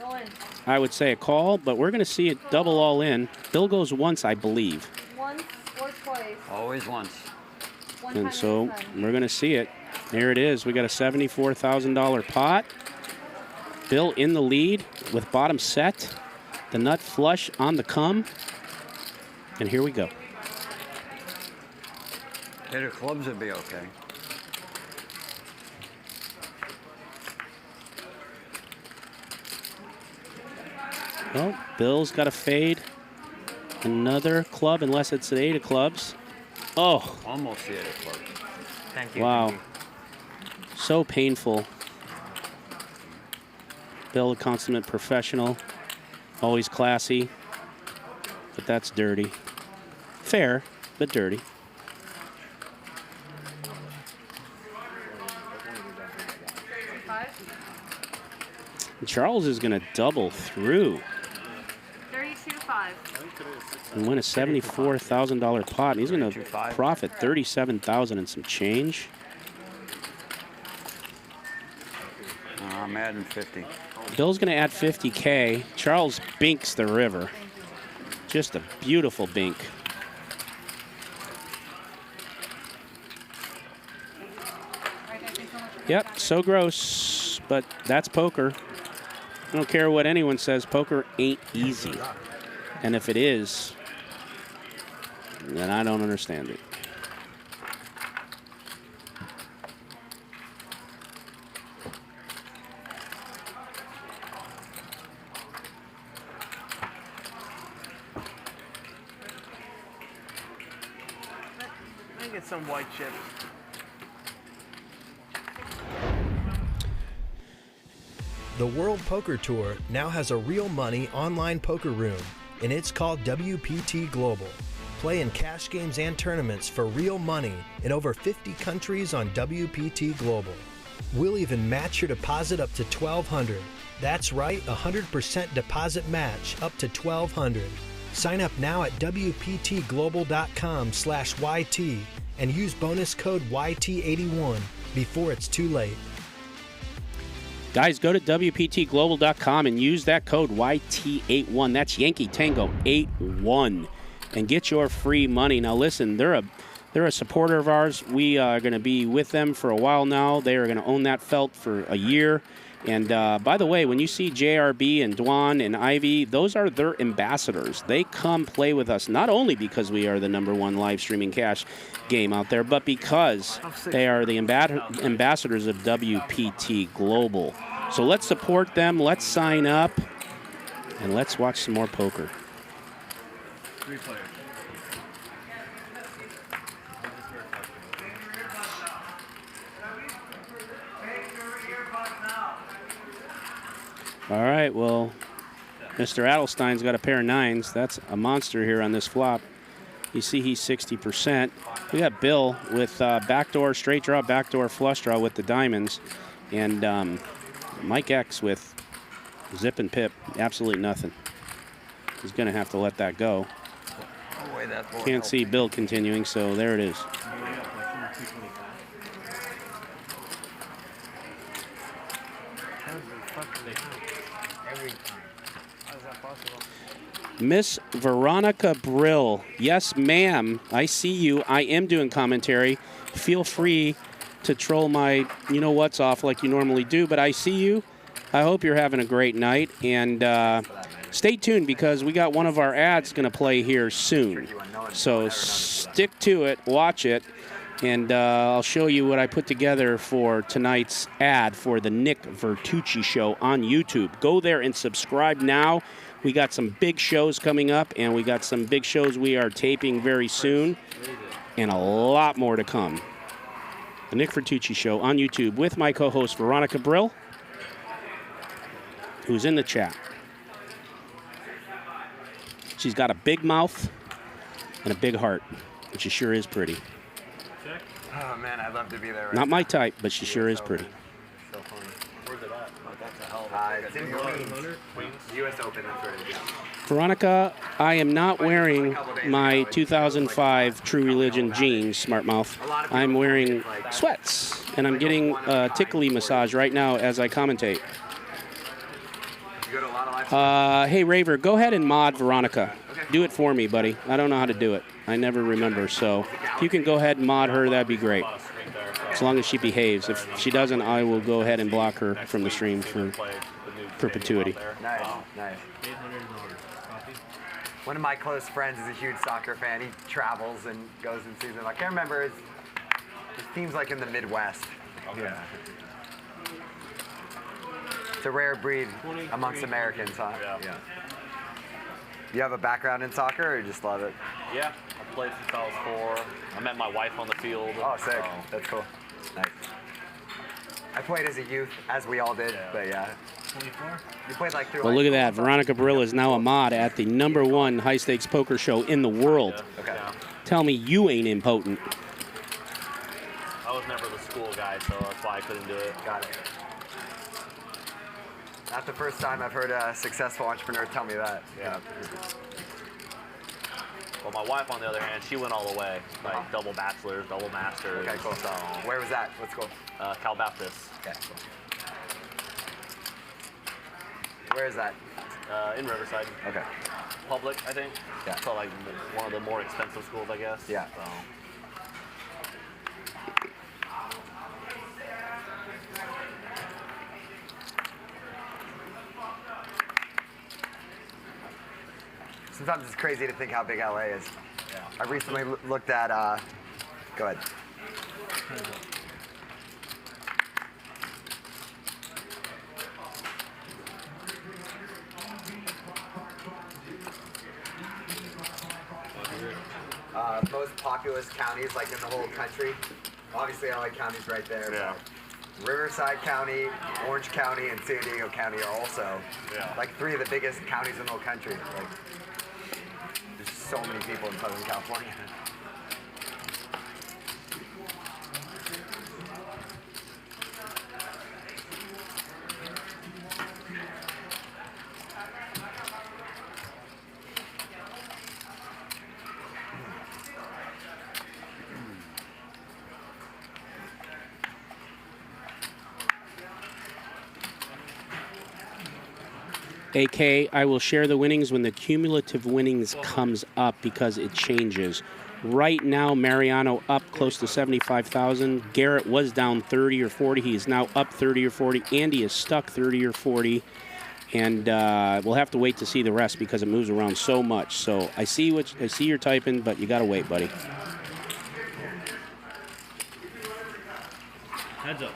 I would say a call, but we're going to see it double all in. Bill goes once, I believe. Once or twice. Always once. And so we're going to see it. There it is. We got a $74,000 pot. Bill in the lead with bottom set. The nut flush on the come. And here we go. Hit of clubs would be okay. Well, Bill's got a fade. Another club, unless it's an 8 of clubs. Oh. Almost the 8 of clubs. Thank you. Wow. So painful. Bill, a consummate professional. Always classy. But that's dirty. Fair, but dirty. And Charles is going to double through 32.5. and win a $74,000 pot. And he's going to profit $37,000 and some change. I'm adding 50. Bill's going to add 50K. Charles binks the river. Just a beautiful bink. Yep, so gross, but that's poker. I don't care what anyone says, poker ain't easy. And if it is, then I don't understand it. Let me get some white chips. The World Poker Tour now has a real money online poker room, and it's called WPT Global. Play in cash games and tournaments for real money in over 50 countries on WPT Global. We'll even match your deposit up to $1,200. That's right, 100% deposit match up to $1,200. Sign up now at WPTglobal.com/YT and use bonus code YT81 before it's too late. Guys, go to WPTglobal.com and use that code YT81. That's Yankee Tango 81. And get your free money. Now listen, they're a supporter of ours. We are going to be with them for a while now. They are going to own that felt for a year. And by the way, when you see JRB and Dwan and Ivy, those are their ambassadors. They come play with us not only because we are the #1 live streaming cash game out there, but because they are the ambassadors of WPT Global. So let's support them. Let's sign up. And let's watch some more poker. 3 players. All right, well, Mr. Adelstein's got a pair of 9s. That's a monster here on this flop. You see he's 60%. We got Bill with backdoor straight draw, backdoor flush draw with the diamonds. And Mike X with zip and pip, absolutely nothing. He's going to have to let that go. Can't see Bill continuing, so there it is. Miss Veronica Brill. Yes, ma'am. I see you. I am doing commentary. Feel free to troll my you-know-what's off like you normally do, but I see you. I hope you're having a great night. And stay tuned because we got one of our ads going to play here soon. So stick to it. Watch it. And I'll show you what I put together for tonight's ad for the Nick Vertucci Show on YouTube. Go there and subscribe now. We got some big shows coming up, and we got some big shows we are taping very soon, and a lot more to come. The Nick Vertucci Show on YouTube with my co-host Veronica Brill, who's in the chat. She's got a big mouth and a big heart, and she sure is pretty. Oh man, I'd love to be there. Right Not now. my type, but she sure is pretty. So funny. Where's it at? Oh, that's a hell of a It's in Queens. U.S. Open, that's where it is. Veronica, I am not wearing my 2005 True Religion jeans, smart mouth. I'm wearing sweats, and I'm getting a tickly massage right now as I commentate. Hey, Raver, go ahead and mod Veronica. Do it for me, buddy. I don't know how to do it. I never remember, so if you can go ahead and mod her, that'd be great. As long as she behaves. If she doesn't, I will go ahead and block her from the stream for perpetuity. Nice, nice. One of my close friends is a huge soccer fan. He travels and goes and sees them. I can't remember his team's like in the Midwest. Yeah. It's a rare breed amongst Americans, huh? Yeah. You have a background in soccer, or you just love it? Yeah, I played since I was 4. I met my wife on the field. Oh, sick. That's cool. Nice. I played as a youth, as we all did, but yeah. 24? You played like through. Well, look at that. Veronica Barilla is now a mod at the #1 high-stakes poker show in the world. Okay. Tell me you ain't impotent. I was never the school guy, so that's why I couldn't do it. Got it. Not the first time I've heard a successful entrepreneur tell me that. Yeah. Well, my wife, on the other hand, she went all the way, like double bachelor's, double master's. Okay, cool. So, where was that? What school? Cal Baptist. Okay, cool. Where is that? In Riverside. Okay. Public, I think. Yeah. So like one of the more expensive schools, I guess. Yeah. So. Sometimes it's crazy to think how big LA is. Yeah. I recently looked at, go ahead. Most populous counties, like in the whole country. Obviously, LA County's right there. Yeah. Riverside County, Orange County, and San Diego County are also like 3 of the biggest counties in the whole country. Like, there's so many people in Southern California. AK, I will share the winnings when the cumulative winnings comes up because it changes. Right now, Mariano up close to 75,000. Garrett was down 30 or 40. He is now up 30 or 40. Andy is stuck 30 or 40. And we'll have to wait to see the rest because it moves around so much. So I see you're typing, but you got to wait, buddy. Heads up.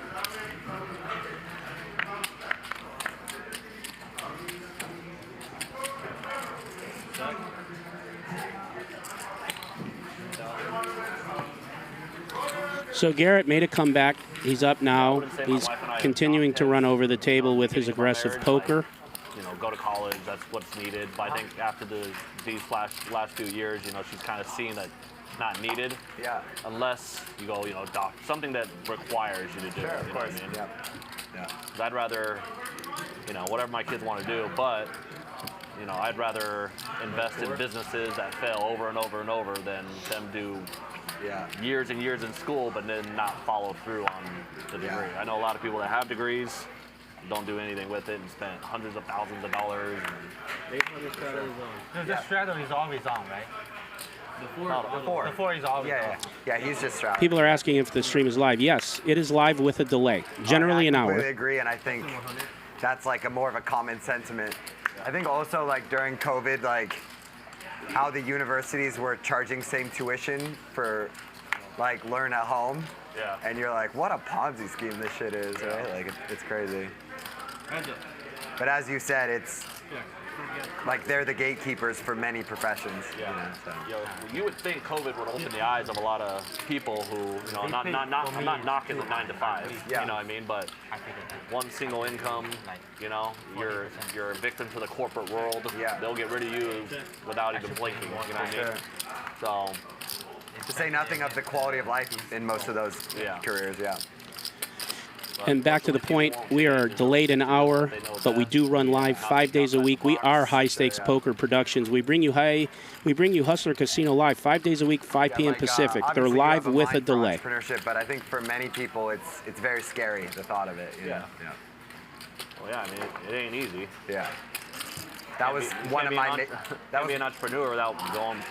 So Garrett made a comeback. He's up now. He's continuing to run over the table with his aggressive poker. You know, go to college. That's what's needed. But I think after these last few years, you know, she's kind of seen that it's not needed. Yeah. Unless you go, you know, something that requires you to do it. You know what I mean? Yeah. 'Cause I'd rather, you know, whatever my kids want to do, but you know, I'd rather invest in businesses that fail over and over and over than them do years and years in school, but then not follow through on the degree. I know a lot of people that have degrees, don't do anything with it, and spent hundreds of thousands of dollars. The strategy is always on, right? Before he's always on. Yeah, he's just straddling. People are asking if the stream is live. Yes, it is live with a delay, generally an I hour. completely agree, and I think that's like a more of a common sentiment. I think also like during COVID, like how the universities were charging same tuition for like learn at home. Yeah. And you're like, what a Ponzi scheme this shit is, right? Like it's crazy. But as you said, it's like they're the gatekeepers for many professions. Yeah. You know, so. Yo, you would think COVID would open the eyes of a lot of people who, you know, I'm not knocking the 9 to 5. You know what I mean? But one single income, you know, you're a victim to the corporate world. Yeah. They'll get rid of you without even blinking. You know what I mean? So. To say nothing of the quality of life in most of those careers. Yeah. And back to the point, we are delayed an hour, but we do run live 5 days a week. We are High Stakes Poker Productions. We bring you Hustler Casino live 5 days a week, 5 p.m. Pacific. They're live with a delay. Entrepreneurship, but I think for many people, it's very scary, the thought of it. You know? Well, yeah, I mean, it ain't easy. Yeah. That was one of my. That was be an entrepreneur without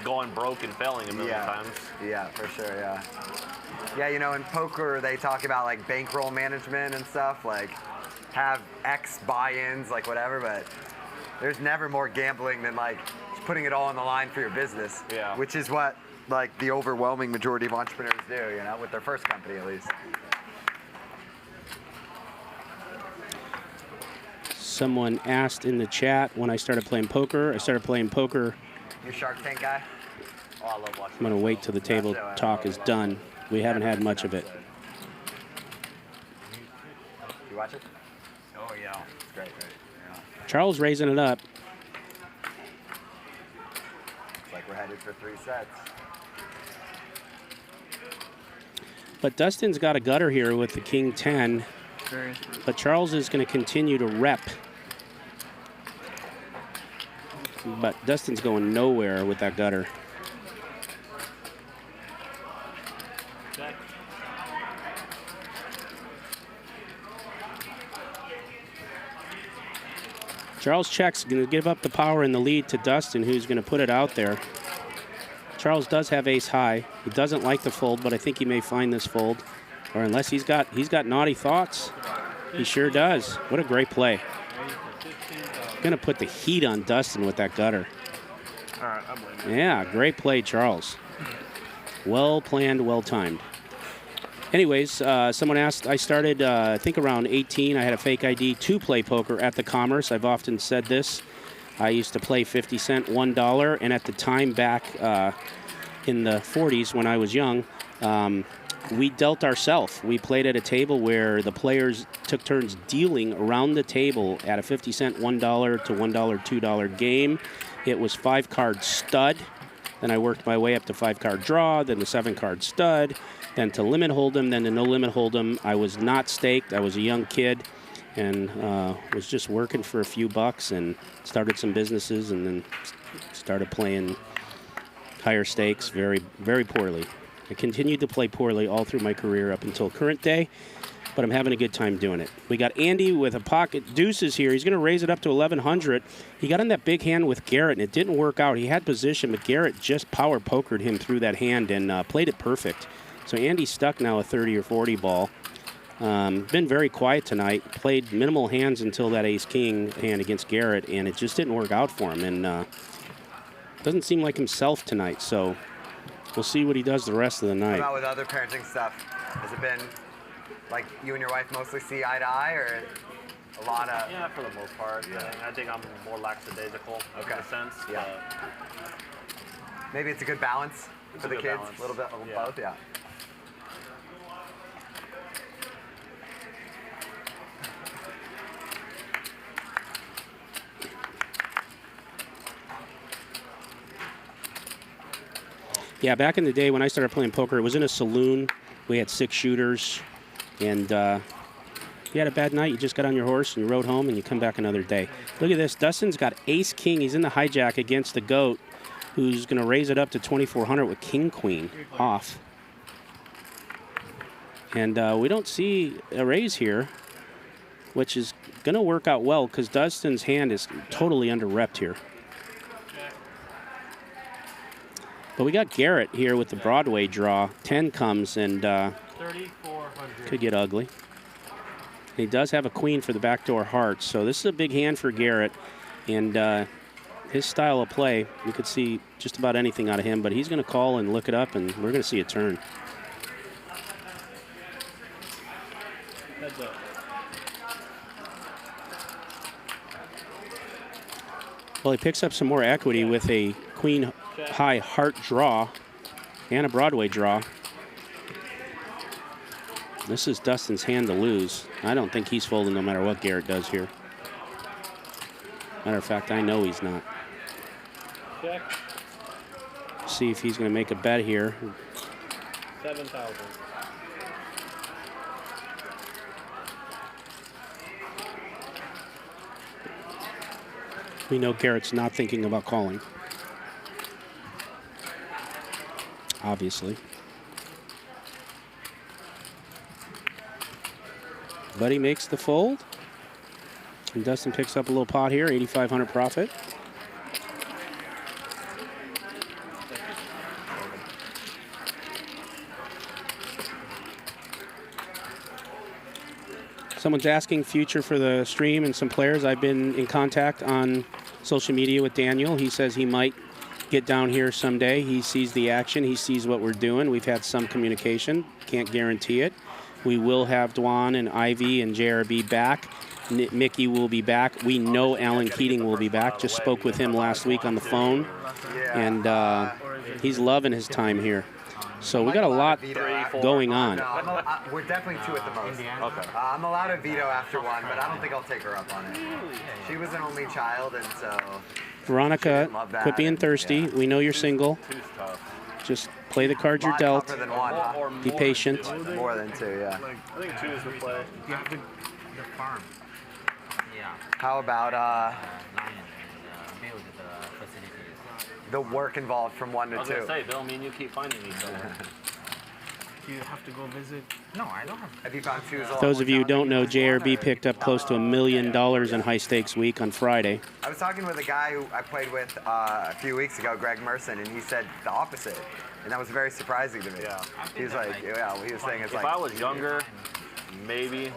going broke and failing a million times. Yeah, for sure. Yeah. Yeah, you know, in poker they talk about like bankroll management and stuff, like have X buy-ins, like whatever. But there's never more gambling than like just putting it all on the line for your business. Yeah. Which is what like the overwhelming majority of entrepreneurs do, you know, with their first company at least. Someone asked in the chat when I started playing poker. I started playing poker. You Shark Tank guy? Oh, I love watching. I'm going to wait till the table talk is done. We haven't had much of it. You watch it? Oh yeah, it's great, right? Yeah. Charles raising it up. Looks like we're headed for 3 sets. But Dustin's got a gutter here with the King 10. But Charles is going to continue to rep. But Dustin's going nowhere with that gutter. Charles checks, going to give up the power and the lead to Dustin, who's going to put it out there. Charles does have ace high. He doesn't like the fold, but I think he may find this fold. Or unless he's got naughty thoughts. He sure does. What a great play. Going to put the heat on Dustin with that gutter. All right, I'm waiting. Yeah, great play, Charles. Well planned, well timed. Anyways, someone asked, I started, I think around 18. I had a fake ID to play poker at the Commerce. I've often said this. I used to play 50 cent, $1, and at the time back in the 40s when I was young, we dealt ourselves. We played at a table where the players took turns dealing around the table at a 50 cent, $1 to $1, $2 game. It was 5-card stud. Then I worked my way up to 5-card draw, then the 7-card stud, then to limit hold'em, then to no limit hold'em. I was not staked. I was a young kid and was just working for a few bucks and started some businesses and then started playing higher stakes very, very poorly. I continued to play poorly all through my career up until current day, but I'm having a good time doing it. We got Andy with a pocket deuces here. He's going to raise it up to 1,100. He got in that big hand with Garrett, and it didn't work out. He had position, but Garrett just power pokered him through that hand and played it perfect. So Andy's stuck now a 30 or 40 ball. Been very quiet tonight. Played minimal hands until that ace-king hand against Garrett, and it just didn't work out for him. And doesn't seem like himself tonight, so we'll see what he does the rest of the night. What about with other parenting stuff? Has it been like you and your wife mostly see eye to eye, or a lot of? Yeah, for the most part. Yeah. I think I'm more lackadaisical in a sense. Yeah. Maybe it's a good balance for the kids. A little bit of both. Yeah. Yeah, back in the day when I started playing poker, it was in a saloon. We had 6 shooters, and you had a bad night, you just got on your horse and you rode home and you come back another day. Look at this. Dustin's got ace-king. He's in the hijack against the GOAT, who's going to raise it up to 2,400 with king-queen off. And we don't see a raise here, which is going to work out well because Dustin's hand is totally under-repped here. But we got Garrett here with the Broadway draw. 10 comes and could get ugly. He does have a queen for the backdoor hearts, so this is a big hand for Garrett. And his style of play, you could see just about anything out of him, but he's going to call and look it up, and we're going to see a turn. Well, he picks up some more equity with a queen high heart draw and a Broadway draw. This is Dustin's hand to lose. I don't think he's folding no matter what Garrett does here. Matter of fact, I know he's not. Check. See if he's going to make a bet here. 7,000. We know Garrett's not thinking about calling. Obviously. Buddy makes the fold. And Dustin picks up a little pot here, 8,500 profit. Someone's asking future for the stream and some players. I've been in contact on social media with Daniel. He says he might get down here someday. He sees the action. He sees what we're doing. We've had some communication. Can't guarantee it. We will have Dwan and Ivy and JRB back. Mickey will be back. We know Alan Keating will be back. Just spoke with him last week on the phone. And he's loving his time here. So we got a lot going on. No, we're definitely 2 at the most. Okay. I'm allowed to veto after 1, but I don't think I'll take her up on it. She was an only child, and so... Veronica, quit being thirsty. We know you're single. Just play the cards you're dealt. Be patient. More than 2, yeah. I think 2 is the play. You have the farm. Yeah. How about build the facilities. the work involved from 1 to 2? I was going to say, Bill, me and you keep finding each other. Do you have to go visit? No, I don't have. Have you found 2s? Those of you who don't know, JRB picked up close to $1 million in high stakes week on Friday. I was talking with a guy who I played with a few weeks ago, Greg Merson, and he said the opposite. And that was very surprising to me. Yeah. He was like, yeah, he was saying it's like... If I was younger, maybe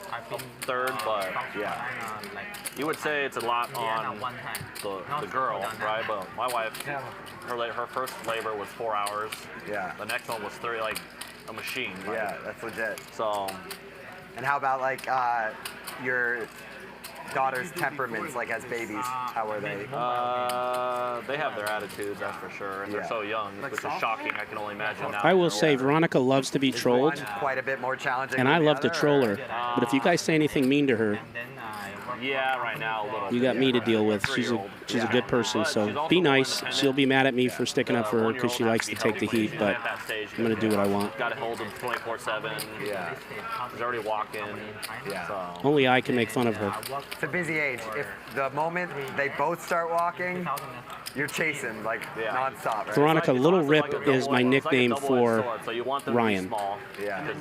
third, but yeah. You would say it's a lot on the girl, right? But my wife, her first labor was 4 hours. Yeah. The next one was 3, like a machine. Right? Yeah, that's legit. So. And how about like your daughter's temperaments, like as babies? How are they? They have their attitudes, that's for sure, and they're so young, which is shocking. I can only imagine now. I will say Veronica loves to be trolled, quite a bit more challenging. and I love to troll her. But if you guys say anything mean to her, yeah, right now a little. You got me to deal with. She's a good person, so be nice. She'll be mad at me for sticking up for her because she likes to take the heat, but I'm gonna do what I want. Got to hold him 24/7. Yeah. He's already walking. Yeah. So. Only I can make fun of her. It's a busy age. If the moment they both start walking, you're chasing like nonstop. Right? Veronica, Little Rip is my nickname for Ryan. Yeah.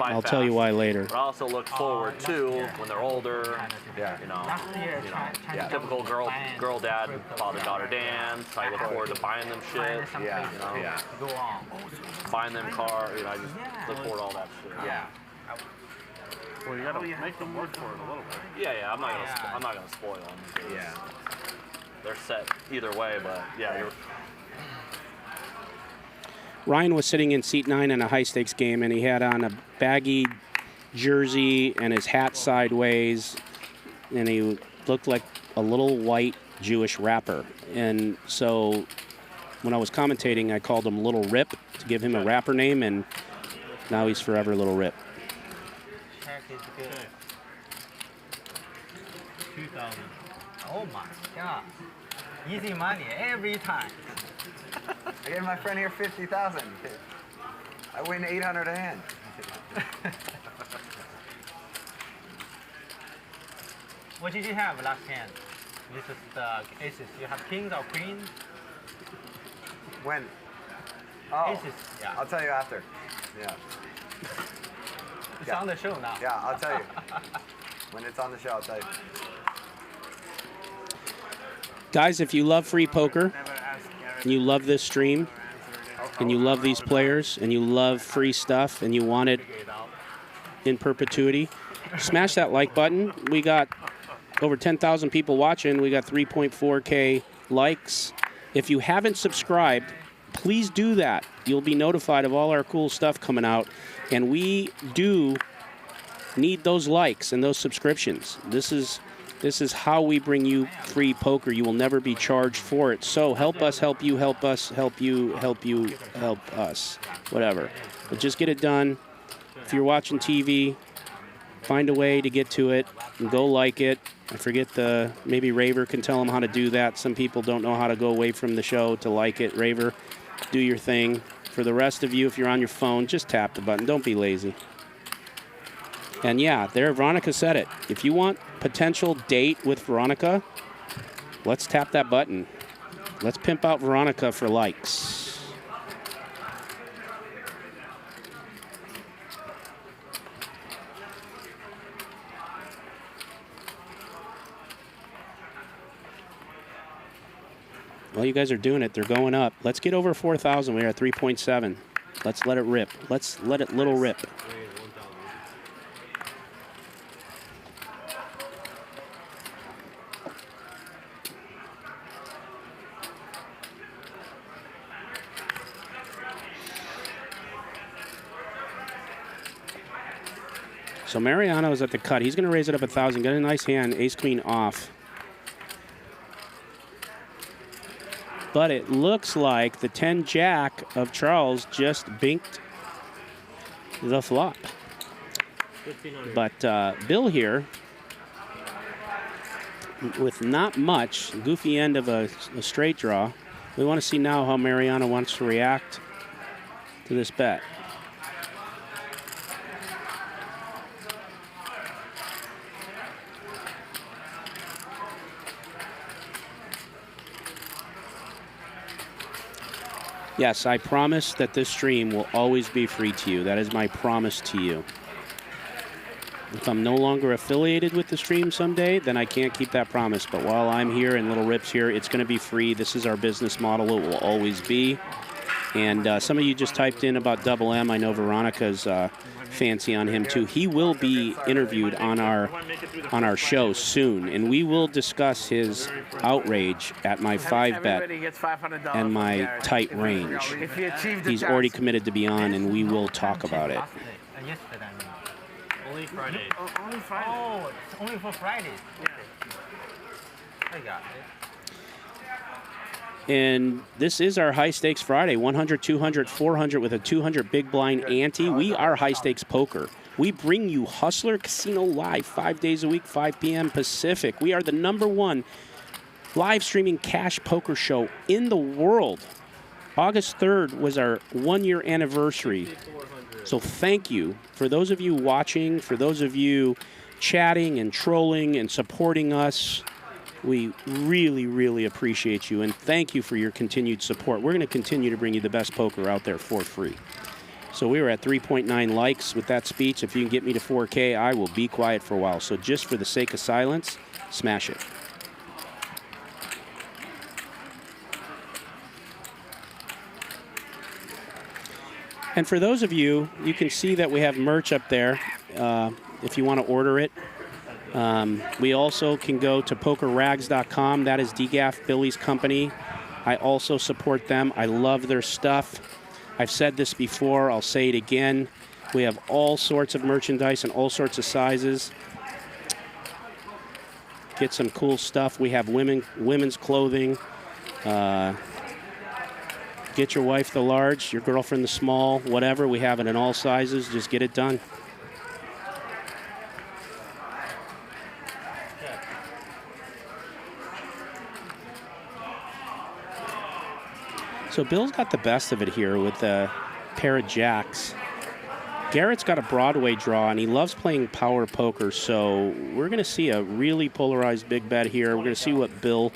I'll tell you why later. But I also look forward to when they're older. Yeah. You know, typical girl dad, father daughter dance. I look forward to buying them shit. Yeah. You know, buying them car. You know, I just look forward to all that shit. Yeah. Well, you gotta make them work for it a little bit. Yeah. I'm not gonna spoil them. Yeah. They're set either way, but yeah. Ryan was sitting in seat 9 in a high stakes game, and he had on a baggy jersey and his hat sideways, and he looked like a little white Jewish rapper. And so when I was commentating, I called him Little Rip to give him a rapper name, and now he's forever Little Rip. Check is good. 2,000. Oh my God. Easy money every time. I gave my friend here 50,000. I win 800 a hand. What did you have last hand? This is the aces. You have kings or queens? When? Oh, aces. Yeah. I'll tell you after. Yeah. It's on the show now. Yeah, I'll tell you. When it's on the show, I'll tell you. Guys, if you love free poker, and you love this stream, and you love these players, and you love free stuff, and you want it in perpetuity, smash that like button. We got over 10,000 people watching. We got 3.4K likes. If you haven't subscribed, please do that. You'll be notified of all our cool stuff coming out. And we do need those likes and those subscriptions. This is how we bring you free poker. You will never be charged for it. So help us, help you, help us, help you, help you, help us. Whatever. But just get it done. If you're watching TV, find a way to get to it and go like it. I forget maybe Raver can tell them how to do that. Some people don't know how to go away from the show to like it. Raver, do your thing. For the rest of you, if you're on your phone, just tap the button. Don't be lazy. And yeah, there, Veronica said it. If you want potential date with Veronica, Let's tap that button. Let's pimp out Veronica for likes. Well, you guys are doing it. They're going up. Let's get over 4,000. We're at 3.7. Let's let it rip. Let's let it little rip. So Mariano is at the cut. He's going to raise it up 1,000. Get a nice hand. Ace queen off. But it looks like the 10 jack of Charles just binked the flop. But Bill here, with not much, goofy end of a straight draw. We want to see now how Mariano wants to react to this bet. Yes, I promise that this stream will always be free to you. That is my promise to you. If I'm no longer affiliated with the stream someday, then I can't keep that promise. But while I'm here and Little Rip's here, it's going to be free. This is our business model. It will always be. And some of you just typed in about Double M. I know Veronica's fancy on him too. He will be interviewed on our show soon, and we will discuss his outrage at my 5-bet and my tight range. He's already committed to be on, and we will talk about it. Only Friday. Only Friday. Oh, it's only for Friday. Yeah. I got it. And this is our High Stakes Friday, 100, 200, 400 with a 200 big blind ante. We are High Stakes Poker. We bring you Hustler Casino live 5 days a week, 5 p.m. Pacific. We are the #1 live streaming cash poker show in the world. August 3rd was our 1-year anniversary. So thank you for those of you watching, for those of you chatting and trolling and supporting us. We really, really appreciate you, and thank you for your continued support. We're going to continue to bring you the best poker out there for free. So we were at 3.9 likes with that speech. If you can get me to 4K, I will be quiet for a while. So just for the sake of silence, smash it. And for those of you, you can see that we have merch up there if you want to order it. We also can go to pokerrags.com. That is DGAF Billy's company. I also support them. I love their stuff. I've said this before. I'll say it again. We have all sorts of merchandise and all sorts of sizes. Get some cool stuff. We have women's clothing. Get your wife the large, your girlfriend the small, whatever. We have it in all sizes. Just get it done. So Bill's got the best of it here with a pair of jacks. Garrett's got a Broadway draw, and he loves playing power poker, so we're going to see a really polarized big bet here. We're going to see what Bill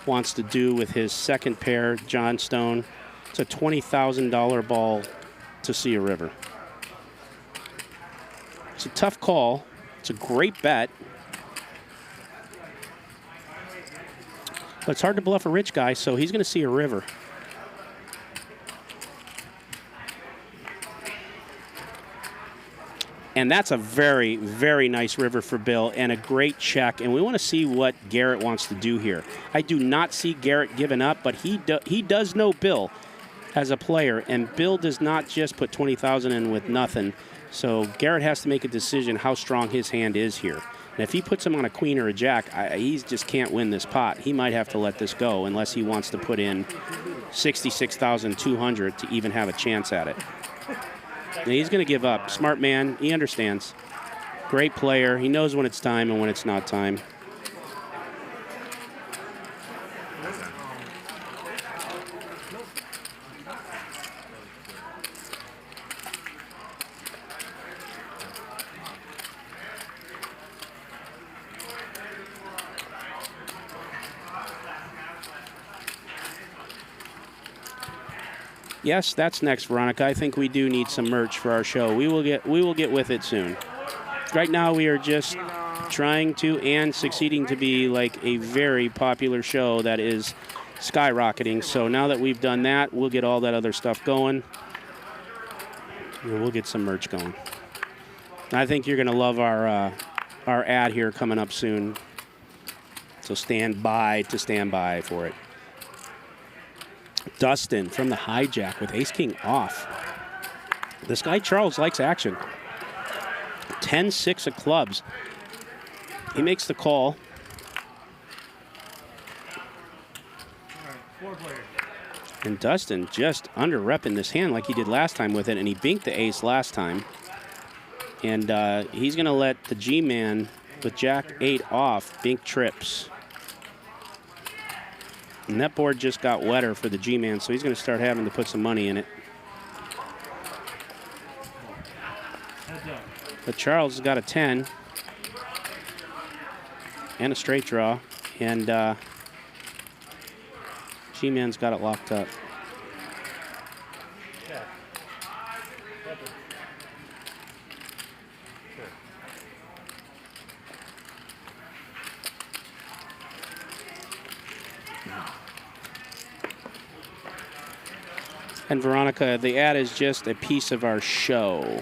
wants to do with his second pair, Johnstone. It's a $20,000 ball to see a river. It's a tough call. It's a great bet. But it's hard to bluff a rich guy, so he's going to see a river. And that's a very, very nice river for Bill and a great check. And we want to see what Garrett wants to do here. I do not see Garrett giving up, but he does know Bill as a player. And Bill does not just put 20,000 in with nothing. So Garrett has to make a decision how strong his hand is here. And if he puts him on a queen or a jack, he just can't win this pot. He might have to let this go unless he wants to put in 66,200 to even have a chance at it. And he's going to give up. Smart man. He understands. Great player. He knows when it's time and when it's not time. Yes, that's next, Veronica. I think we do need some merch for our show. We will get with it soon. Right now, we are just trying to and succeeding to be like a very popular show that is skyrocketing. So now that we've done that, we'll get all that other stuff going. And we'll get some merch going. I think you're going to love our ad here coming up soon. So stand by for it. Dustin from the hijack with ace-king off. This guy, Charles, likes action. 10-6 of clubs. He makes the call. And Dustin just under-repping this hand like he did last time with it, and he binked the ace last time. And he's going to let the G-man with Jack 8 off bink trips. And that board just got wetter for the G-man, so he's going to start having to put some money in it. But Charles has got a 10 and a straight draw, and G-man's got it locked up. And Veronica, the ad is just a piece of our show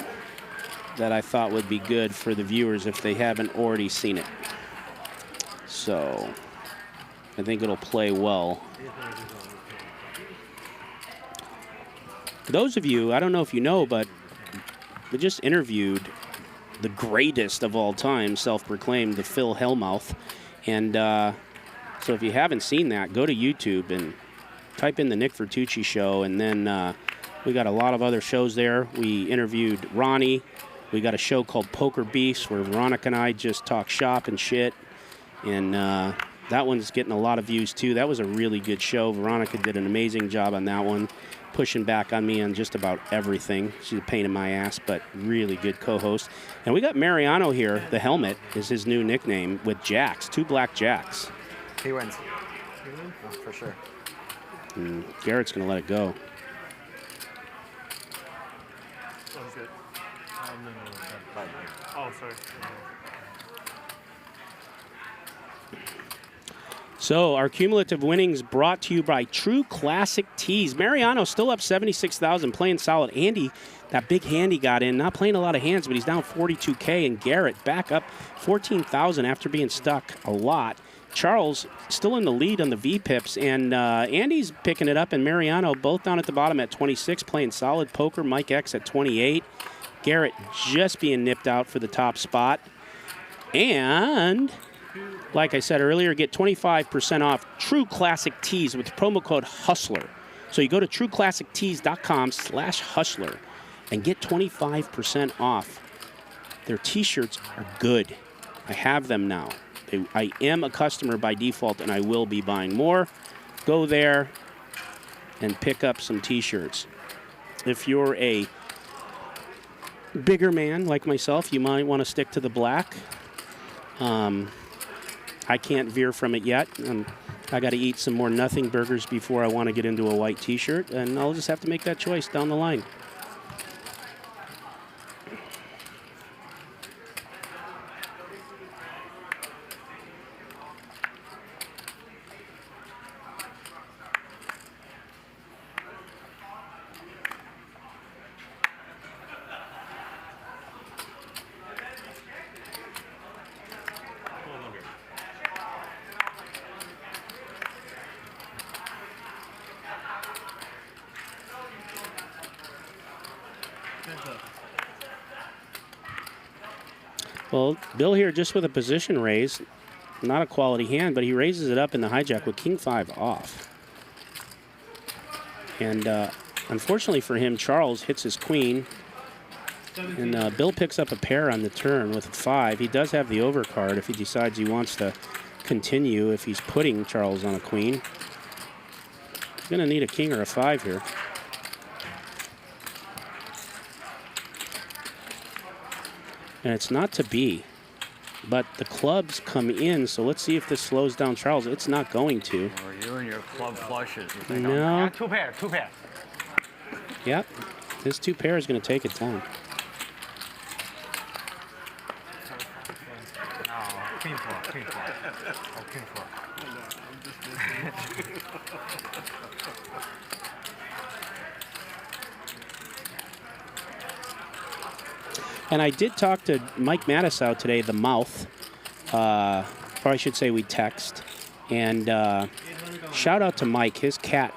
that I thought would be good for the viewers if they haven't already seen it. So I think it'll play well. For those of you, I don't know if you know, but we just interviewed the greatest of all time, self-proclaimed, the Phil Hellmouth. And so if you haven't seen that, go to YouTube and type in the Nick Vertucci Show, and then we got a lot of other shows there. We interviewed Ronnie. We got a show called Poker Beasts where Veronica and I just talk shop and shit. And that one's getting a lot of views too. That was a really good show. Veronica did an amazing job on that one, pushing back on me on just about everything. She's a pain in my ass, but really good co-host. And we got Mariano here. The Helmet is his new nickname with jacks, 2 black jacks. He wins. Oh, for sure. And Garrett's going to let it go. Oh, sorry. So our cumulative winnings brought to you by True Classic Tees. Mariano still up 76,000, playing solid. Andy, that big hand he got in, not playing a lot of hands, but he's down 42K. And Garrett back up 14,000 after being stuck a lot. Charles still in the lead on the V-pips, and Andy's picking it up, and Mariano both down at the bottom at 26, playing solid poker. Mike X at 28. Garrett just being nipped out for the top spot. And like I said earlier, get 25% off True Classic Tees with promo code HUSTLER. So you go to trueclassictees.com/hustler and get 25% off. Their t-shirts are good. I have them now. I am a customer by default, and I will be buying more. Go there and pick up some t-shirts. If you're a bigger man like myself, you might want to stick to the black. I can't veer from it yet. I got to eat some more nothing burgers before I want to get into a white t-shirt, and I'll just have to make that choice down the line. Well, Bill here just with a position raise. Not a quality hand, but he raises it up in the hijack with King 5 off. And unfortunately for him, Charles hits his queen. And Bill picks up a pair on the turn with a 5. He does have the overcard if he decides he wants to continue if he's putting Charles on a queen. He's going to need a king or a 5 here. And it's not to be, but the clubs come in, so let's see if this slows down Charles. It's not going to. Or you and your club flushes. You think no. Two pair. Yep. This 2 pair is going to take it down. Queen 4. Oh, Queen 4. And I did talk to Mike Matisow today, the mouth. Or I should say we text. And shout out to Mike, his cat.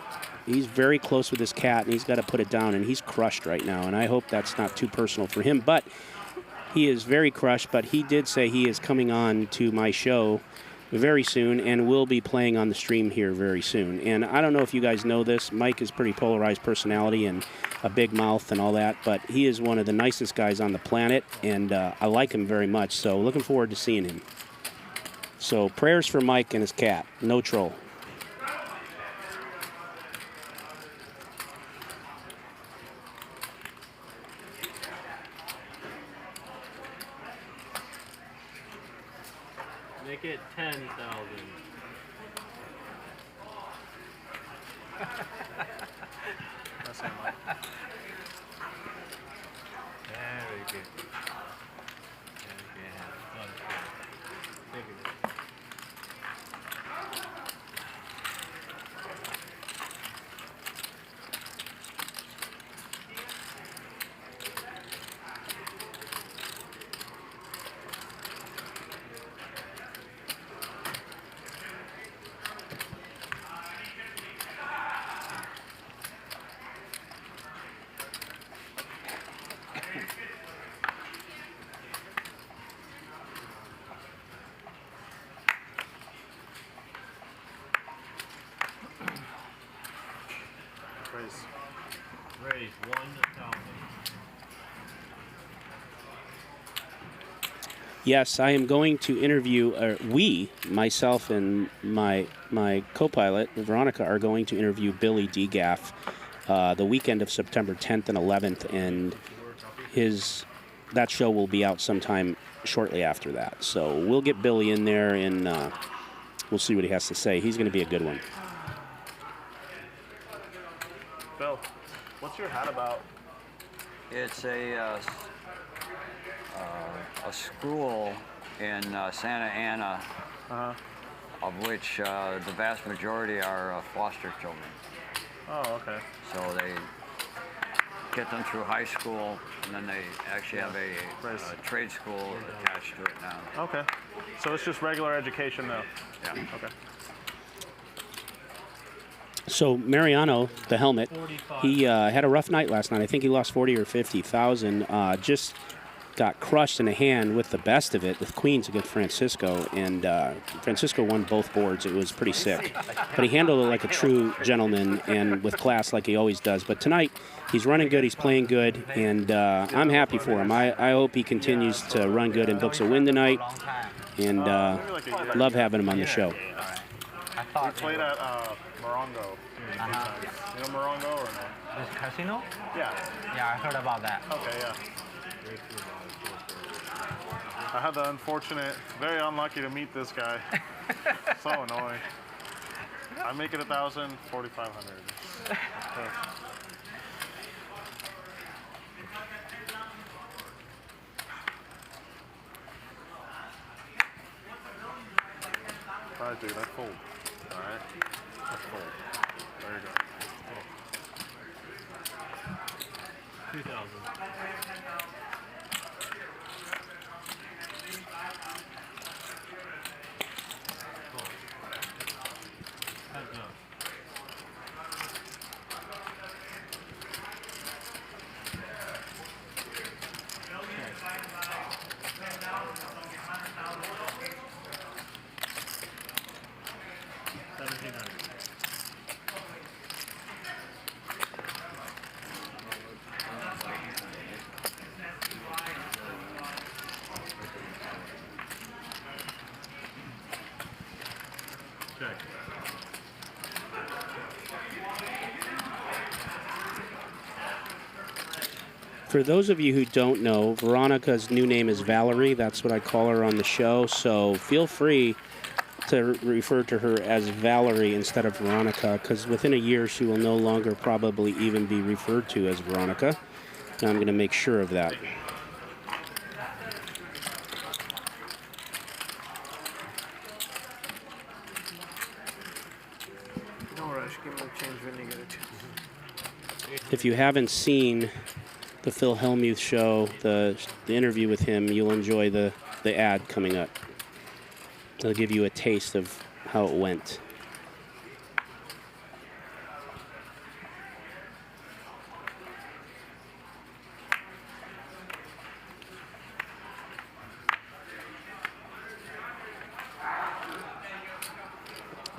He's very close with his cat, and he's got to put it down, and he's crushed right now. And I hope that's not too personal for him. But he is very crushed, but he did say he is coming on to my show very soon and will be playing on the stream here very soon. And I don't know if you guys know this. Mike is pretty polarized personality and a big mouth and all that, but he is one of the nicest guys on the planet, and I like him very much. So looking forward to seeing him. So prayers for Mike and his cat. No troll. Make it 10,000. That's not Mike. Very good. Thank you. Raise 1,000. Yes, I am going to interview, myself and my co-pilot, Veronica, are going to interview Billy DeGaff the weekend of September 10th and 11th, and that show will be out sometime shortly after that. So we'll get Billy in there, and we'll see what he has to say. He's going to be a good one. Bill, what's your hat about? It's a school in Santa Ana, of which the vast majority are foster children. Oh, okay. So they get them through high school, and then they actually have a trade school attached to it now. Okay. So it's just regular education, though? Yeah. Okay. So Mariano, the helmet, he had a rough night last night. I think he lost 40 or 50,000. Just got crushed in the hand with the best of it with queens against Francisco, and Francisco won both boards. It was pretty sick, but he handled it like a true gentleman and with class like he always does. But tonight he's running good, he's playing good, and I'm happy for him. I hope he continues to run good and books a win tonight, and love having him on the show. We played at Morongo. You know Morongo or no? This casino? Yeah. Yeah, I heard about that. Okay, yeah. I had the very unlucky to meet this guy. So annoying. I make it 1,000, 4,500. All right, dude, that's fold. All right, that's fold. There you go. 2,000. For those of you who don't know, Veronica's new name is Valerie. That's what I call her on the show. So feel free to refer to her as Valerie instead of Veronica, because within a year she will no longer probably even be referred to as Veronica. And I'm going to make sure of that. No rush, give him a change when you get a chance. If you haven't seen the Phil Hellmuth show, the interview with him, you'll enjoy the ad coming up. It'll give you a taste of how it went.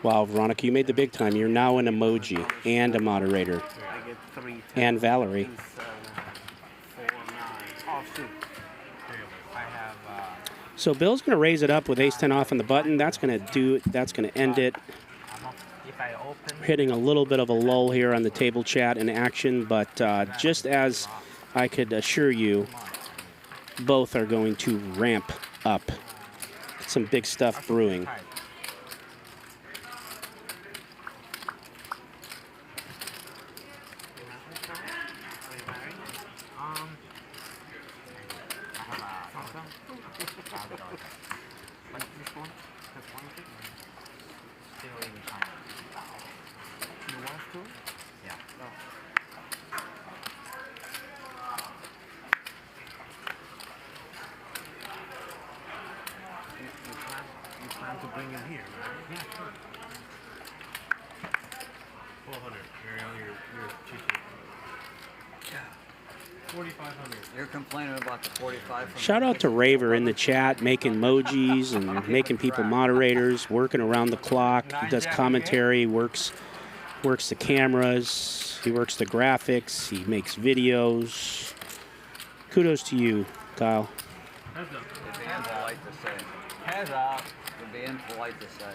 Wow, Veronica, you made the big time. You're now an emoji and a moderator. I get 3, 10, And Valerie. 2, 7, 4, 9. Oh, shoot. I have... So Bill's going to raise it up with ace-10 off on the button. That's going to end it. If I open... We're hitting a little bit of a lull here on the table chat and action, but just as I could assure you, both are going to ramp up. Some big stuff brewing. To bring him here, right? Yeah, sure. 400. Mariano, you're cheating. Yeah. 4,500. You're complaining about the 45. Shout out to Raver in the chat, making emojis and making people moderators, working around the clock. He does commentary, works the cameras, he works the graphics, he makes videos. Kudos to you, Kyle. You're being polite to say. Heads up. You're being polite to say.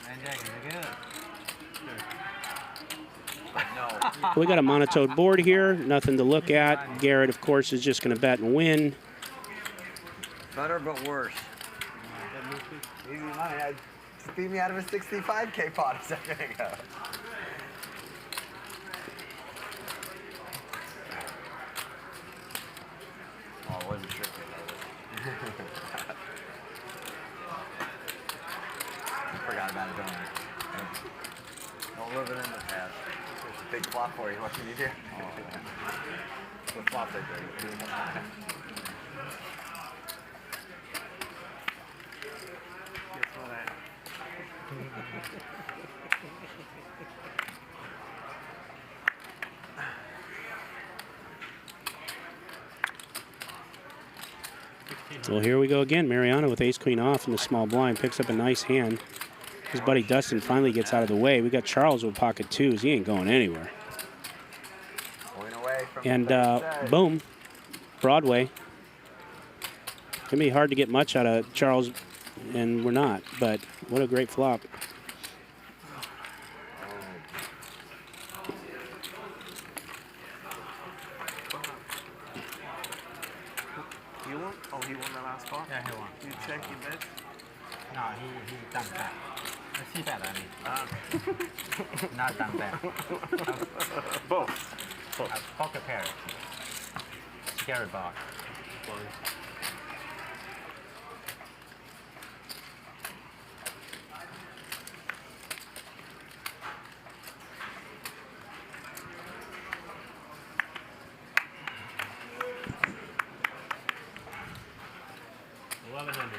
Man, Jack, is it good? No. We got a monotone board here, nothing to look at. Garrett, of course, is just going to bet and win. Better but worse. Easy money. Just beat me out of a 65K pot a second ago. Oh, it wasn't tricky. Forgot about it, don't I? Don't live it in the past. There's a big flop for you. What can you do? Oh, man. The flop they do. Guess what I... Well, here we go again. Mariano with ace-queen off in the small blind picks up a nice hand. His buddy Dustin finally gets out of the way. We got Charles with pocket twos. He ain't going anywhere. And boom, Broadway. Gonna be hard to get much out of Charles, and we're not. But what a great flop. You won? Oh, he won the last part? Yeah, he won. You check, you bet? No, he done that. See bet, I mean. Not done that. Both. Poker pair. Scary box. 1,100.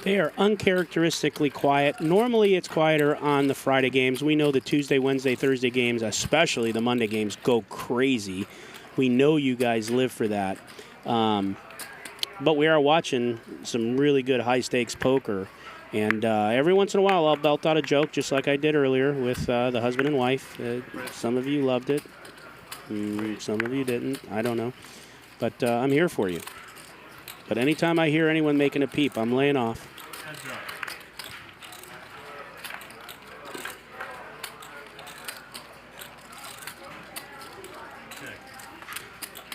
They are uncharacteristically quiet. Normally it's quieter on the Friday games. We know the Tuesday, Wednesday, Thursday games, especially the Monday games, go crazy. We know you guys live for that. But we are watching some really good high-stakes poker. And every once in a while, I'll belt out a joke, just like I did earlier with the husband and wife. Some of you loved it. Some of you didn't. I don't know. But I'm here for you. But anytime I hear anyone making a peep, I'm laying off.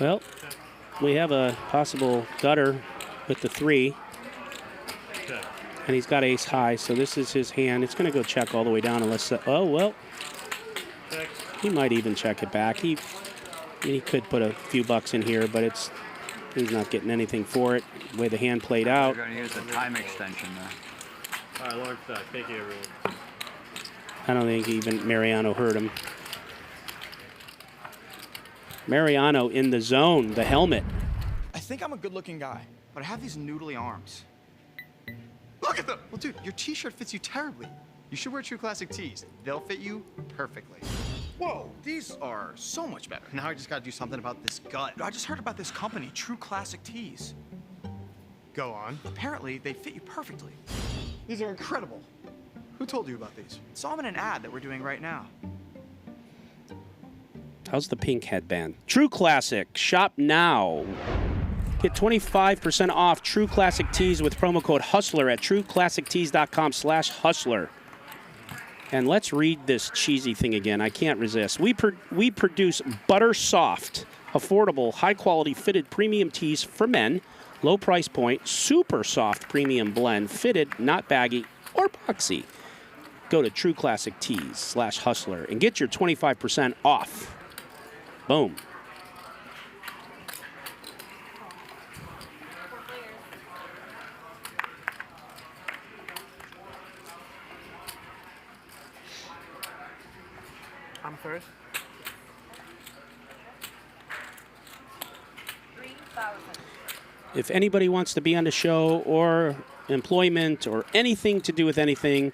Well, we have a possible gutter with the 3. And he's got ace high, so this is his hand. It's going to go check all the way down unless... oh, well. He might even check it back. He could put a few bucks in here, but he's not getting anything for it. The way the hand played out. We're going to use the time extension there. All right, Lawrence, thank you, everyone. I don't think even Mariano heard him. Mariano in the zone, the helmet. I think I'm a good-looking guy, but I have these noodly arms. Look at them! Well, dude, your t-shirt fits you terribly. You should wear True Classic tees. They'll fit you perfectly. Whoa, these are so much better. Now I just gotta do something about this gut. I just heard about this company, True Classic Tees. Go on. Apparently, they fit you perfectly. These are incredible. Who told you about these? Saw them in an ad that we're doing right now. How's the pink headband? True Classic, shop now. Get 25% off True Classic Tees with promo code HUSTLER at trueclassictees.com/hustler. And let's read this cheesy thing again. I can't resist. We produce butter soft, affordable, high-quality fitted premium tees for men, low price point, super soft premium blend, fitted, not baggy or boxy. Go to trueclassictees.com/hustler and get your 25% off. Boom. I'm first. 3,000. If anybody wants to be on the show or employment or anything to do with anything,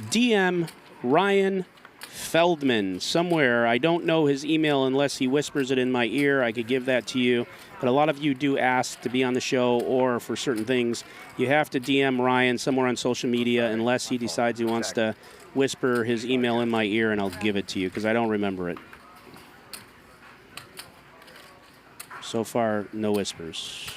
DM Ryan Feldman somewhere. I don't know his email unless he whispers it in my ear. I could give that to you. But a lot of you do ask to be on the show or for certain things. You have to DM Ryan somewhere on social media unless he decides he wants to whisper his email in my ear, and I'll give it to you because I don't remember it. So far, no whispers.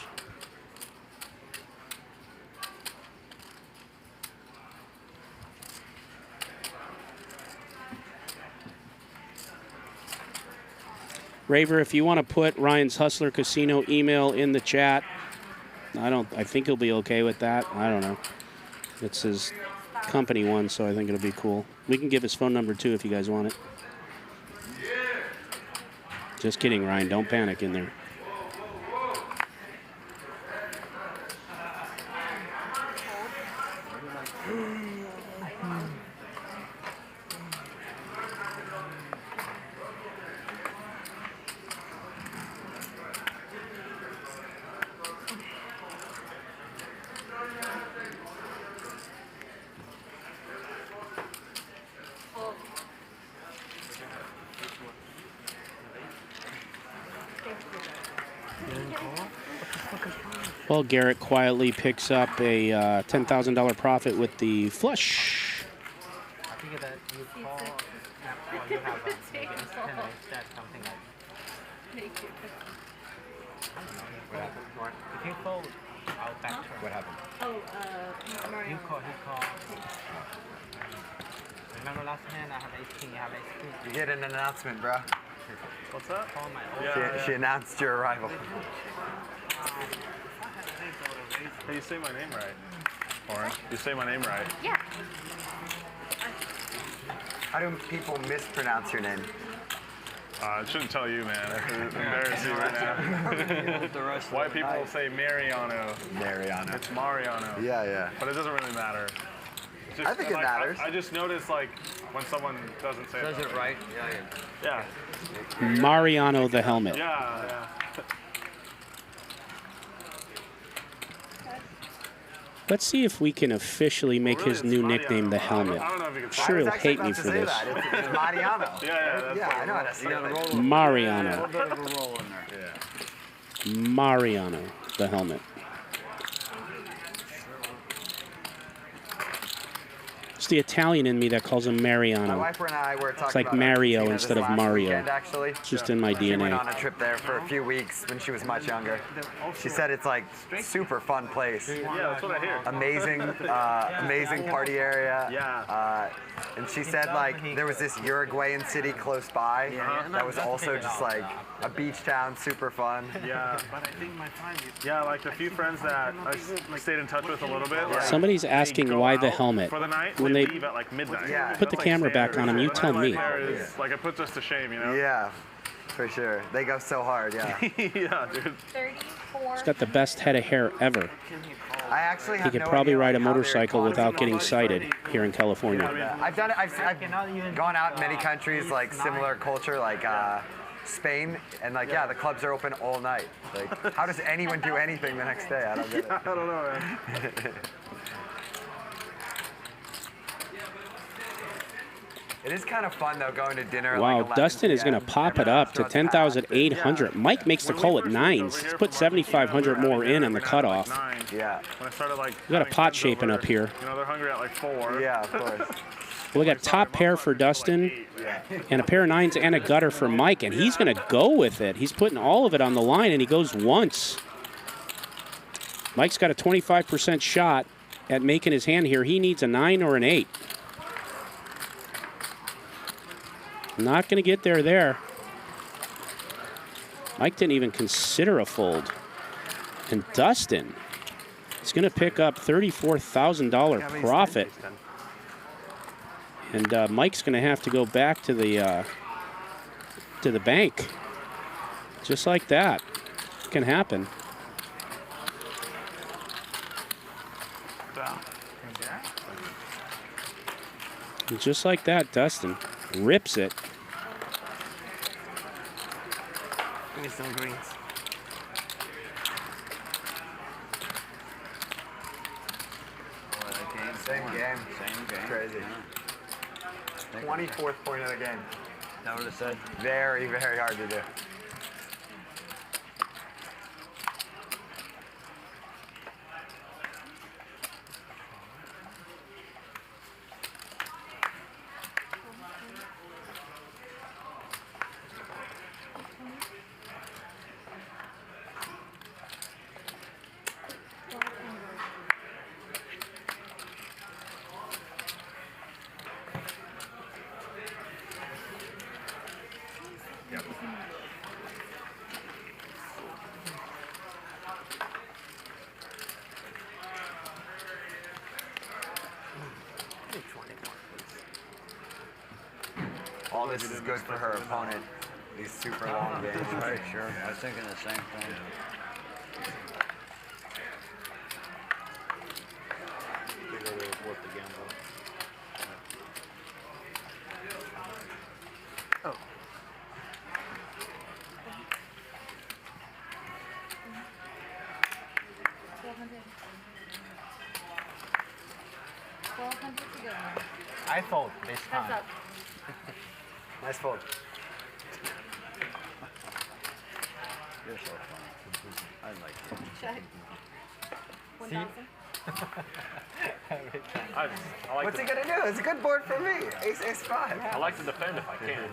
Raver, if you want to put Ryan's Hustler Casino email in the chat, I think he'll be okay with that. I don't know. It's his company one, so I think it'll be cool. We can give his phone number too if you guys want it. Just kidding, Ryan. Don't panic in there. Well, Garrett quietly picks up a $10,000 profit with the flush. I think that you call that you have maybe instant that something like. Thank you. What happened? If you call, I'll back turn. What happened? Oh, Mariano. You call. Remember last hand I have ace king, you have ace queen. You get an announcement, bro. What's that? Call my She announced your arrival. Hey, you say my name right. Orange, you say my name right. Yeah. How do people mispronounce your name? I shouldn't tell you, man. It's embarrassing right now. White people say Mariano. Mariano. It's Mariano. Yeah. But it doesn't really matter. I think it matters. I just noticed, like, when someone doesn't say Says it right. Yeah. Mariano the helmet. Yeah. Let's see if we can officially make his new nickname the helmet. I don't know if you can. Sure, he'll hate me for this. It's Mariano. Yeah, I know how to say it. Mariano. A little bit of a roll in there. Yeah. Mariano the helmet. the Italian in me that calls him My Mariano. wife and I were talking It's like about Mario Argentina instead this of last Mario. Weekend, actually. It's just in my She went DNA. on a trip there for a few weeks when she was much younger. She said it's like super fun place. Yeah, that's what I hear. Amazing, amazing party area. Yeah. And she said like there was this Uruguayan city close by that was also just like a beach town, super fun. Yeah. Yeah, like a few friends that I stayed in touch with a little bit. Like, Somebody's asking why the helmet. for the night, When they they leave at like midnight. put the camera back on him, you tell me. Like it puts us to shame, you know? Yeah, for sure. They go so hard, yeah. Yeah, dude. 34. He's got the best head of hair ever. I actually He have could no probably idea, ride a like, how they're motorcycle without getting sighted here in California. Yeah, I've done it. I've gone out in many countries like similar culture, like Spain, and like yeah, the clubs are open all night. Like, how does anyone do anything the next day? I don't get it. I don't know, man. It is kind of fun though going to dinner. at, Wow, like, 11 Dustin is p.m. going to pop it up to 10,800. Mike makes the call at 9s. He's put 7,500 more in on the cutoff. Yeah. When I started like We got a pot shaping up here. you know, they're hungry at like 4. Yeah, of course. We got top pair for Dustin and a pair of 9s and a gutter for Mike, and he's going to go with it. He's putting all of it on the line, and he goes once. Mike's got a 25% shot at making his hand here. He needs a 9 or an 8. Not going to get there. Mike didn't even consider a fold. And Dustin is going to pick up $34,000 profit. And Mike's going to have to go back to the bank. Just like that. It can happen. And just like that, Dustin rips it. Give me some greens. Same game. Crazy. 24th point of the game. That what it said? Very, very hard to do. All this is good for her opponent. These super long games, right? Sure. I was thinking the same thing. Oh. I fold this time. Heads up. Nice fold. You're so fun. I like you. Check. 1,000. I like What's he gonna do? It's a good board for me. Ace 5. I like to defend if I can.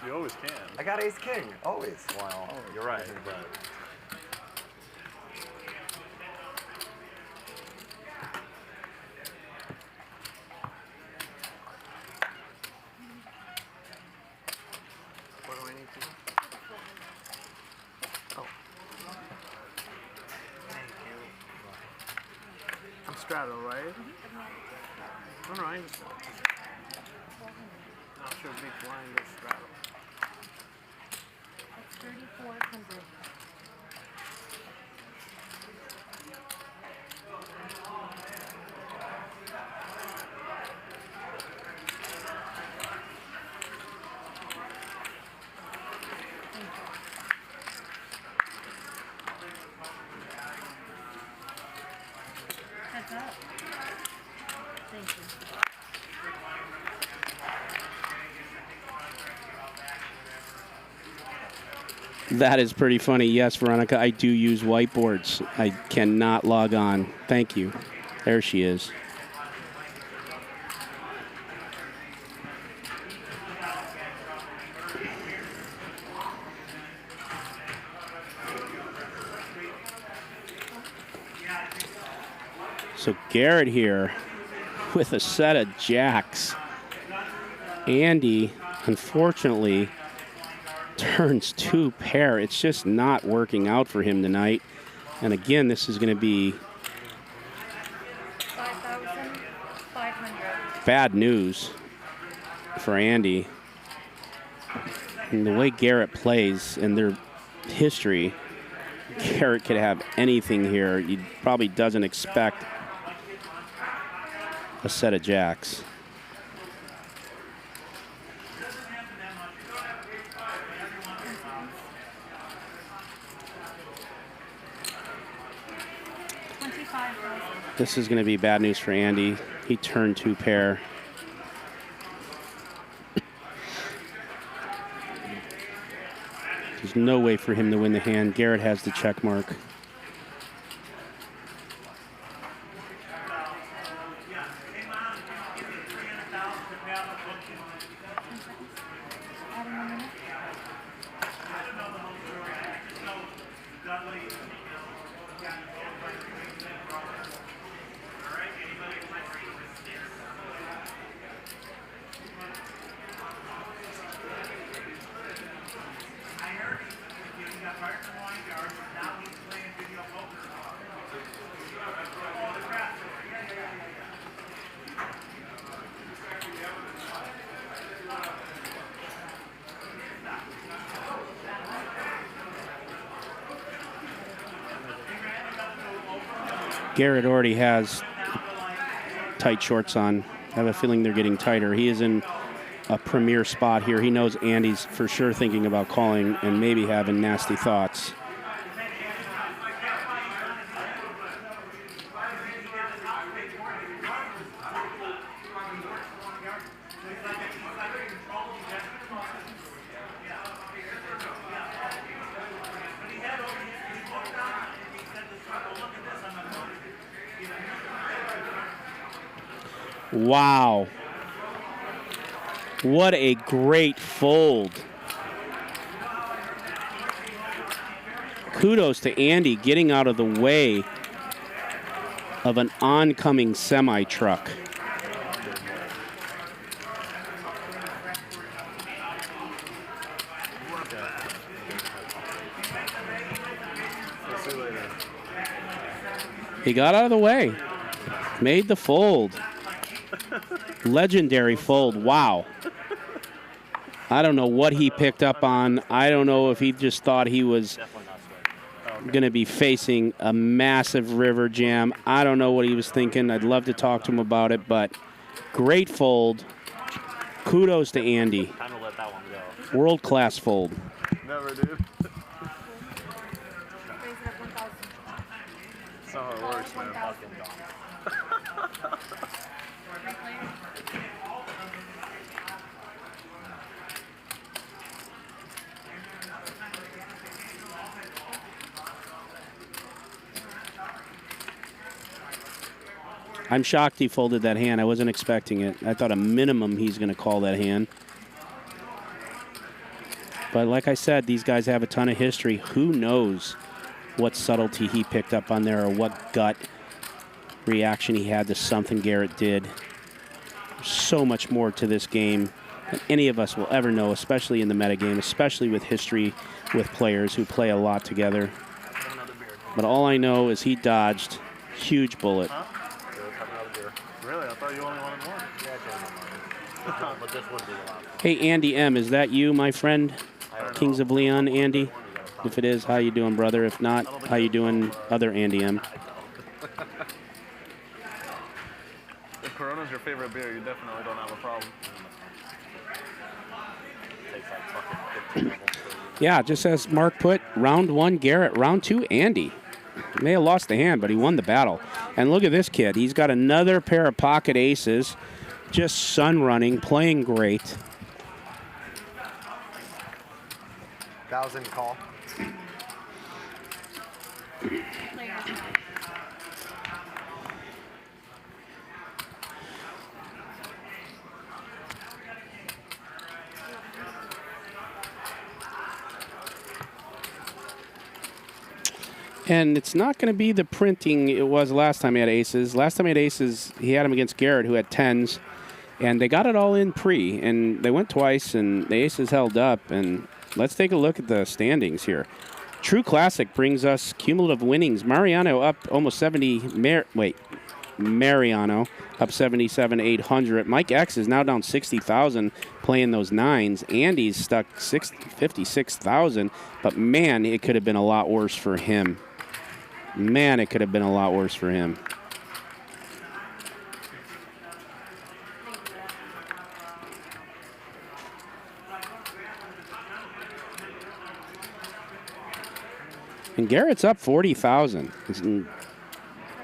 You always can. I got ace king, always. Wow. You're right. But What do I need to do? Oh. Thank you. I'm straddle, right? No, I understand. Not sure big blind is straddle. That's 3,400. Heads up. Thank you. That is pretty funny. Yes, Veronica, I do use whiteboards. I cannot log on. Thank you. There she is. So Garrett here with a set of jacks. Andy, unfortunately, turns 2 pair. It's just not working out for him tonight. And again, this is going to be 5,500. bad news for Andy. And the way Garrett plays and their history, Garrett could have anything here. He probably doesn't expect a set of jacks. This is going to be bad news for Andy. He turned 2 pair. There's no way for him to win the hand. Garrett has the check mark. Garrett already has tight shorts on. I have a feeling they're getting tighter. He is in a premier spot here. He knows Andy's for sure thinking about calling and maybe having nasty thoughts. Wow. What a great fold. Kudos to Andy getting out of the way of an oncoming semi-truck. He got out of the way. Made the fold. Legendary fold. Wow. I don't know what he picked up on. I don't know if he just thought he was going to be facing a massive river jam. I don't know what he was thinking. I'd love to talk to him about it, but great fold. Kudos to Andy. Time to let that one go. World-class fold. Never, dude. That's not how it works, man. I'm shocked he folded that hand. I wasn't expecting it. I thought a minimum he's going to call that hand. But like I said, these guys have a ton of history. Who knows what subtlety he picked up on there or what gut reaction he had to something Garrett did. There's so much more to this game than any of us will ever know, especially in the metagame, especially with history with players who play a lot together. But all I know is he dodged huge bullet. Huh? Really? I thought you only wanted one. Yeah, but this would be a lot. Hey, Andy M., is that you, my friend? Kings of Leon, Andy? If it is, how you doing, brother? If not, how you doing, other Andy M.? If Corona's your favorite beer, you definitely don't have a problem. Yeah, just as Mark put, round 1, Garrett. Round 2, Andy. He may have lost the hand, but he won the battle. And look at this kid. He's got another pair of pocket aces, just sun running, playing great. 1,000 call. And it's not going to be the printing it was last time he had aces. Last time he had aces, he had them against Garrett, who had 10s. And they got it all in pre. And they went twice, and the aces held up. And let's take a look at the standings here. True Classic brings us cumulative winnings. Mariano up almost 70. Mariano up 77,800. Mike X is now down 60,000 playing those 9s. Andy's stuck 56,000. But, man, it could have been a lot worse for him. Man, it could have been a lot worse for him. And Garrett's up 40,000.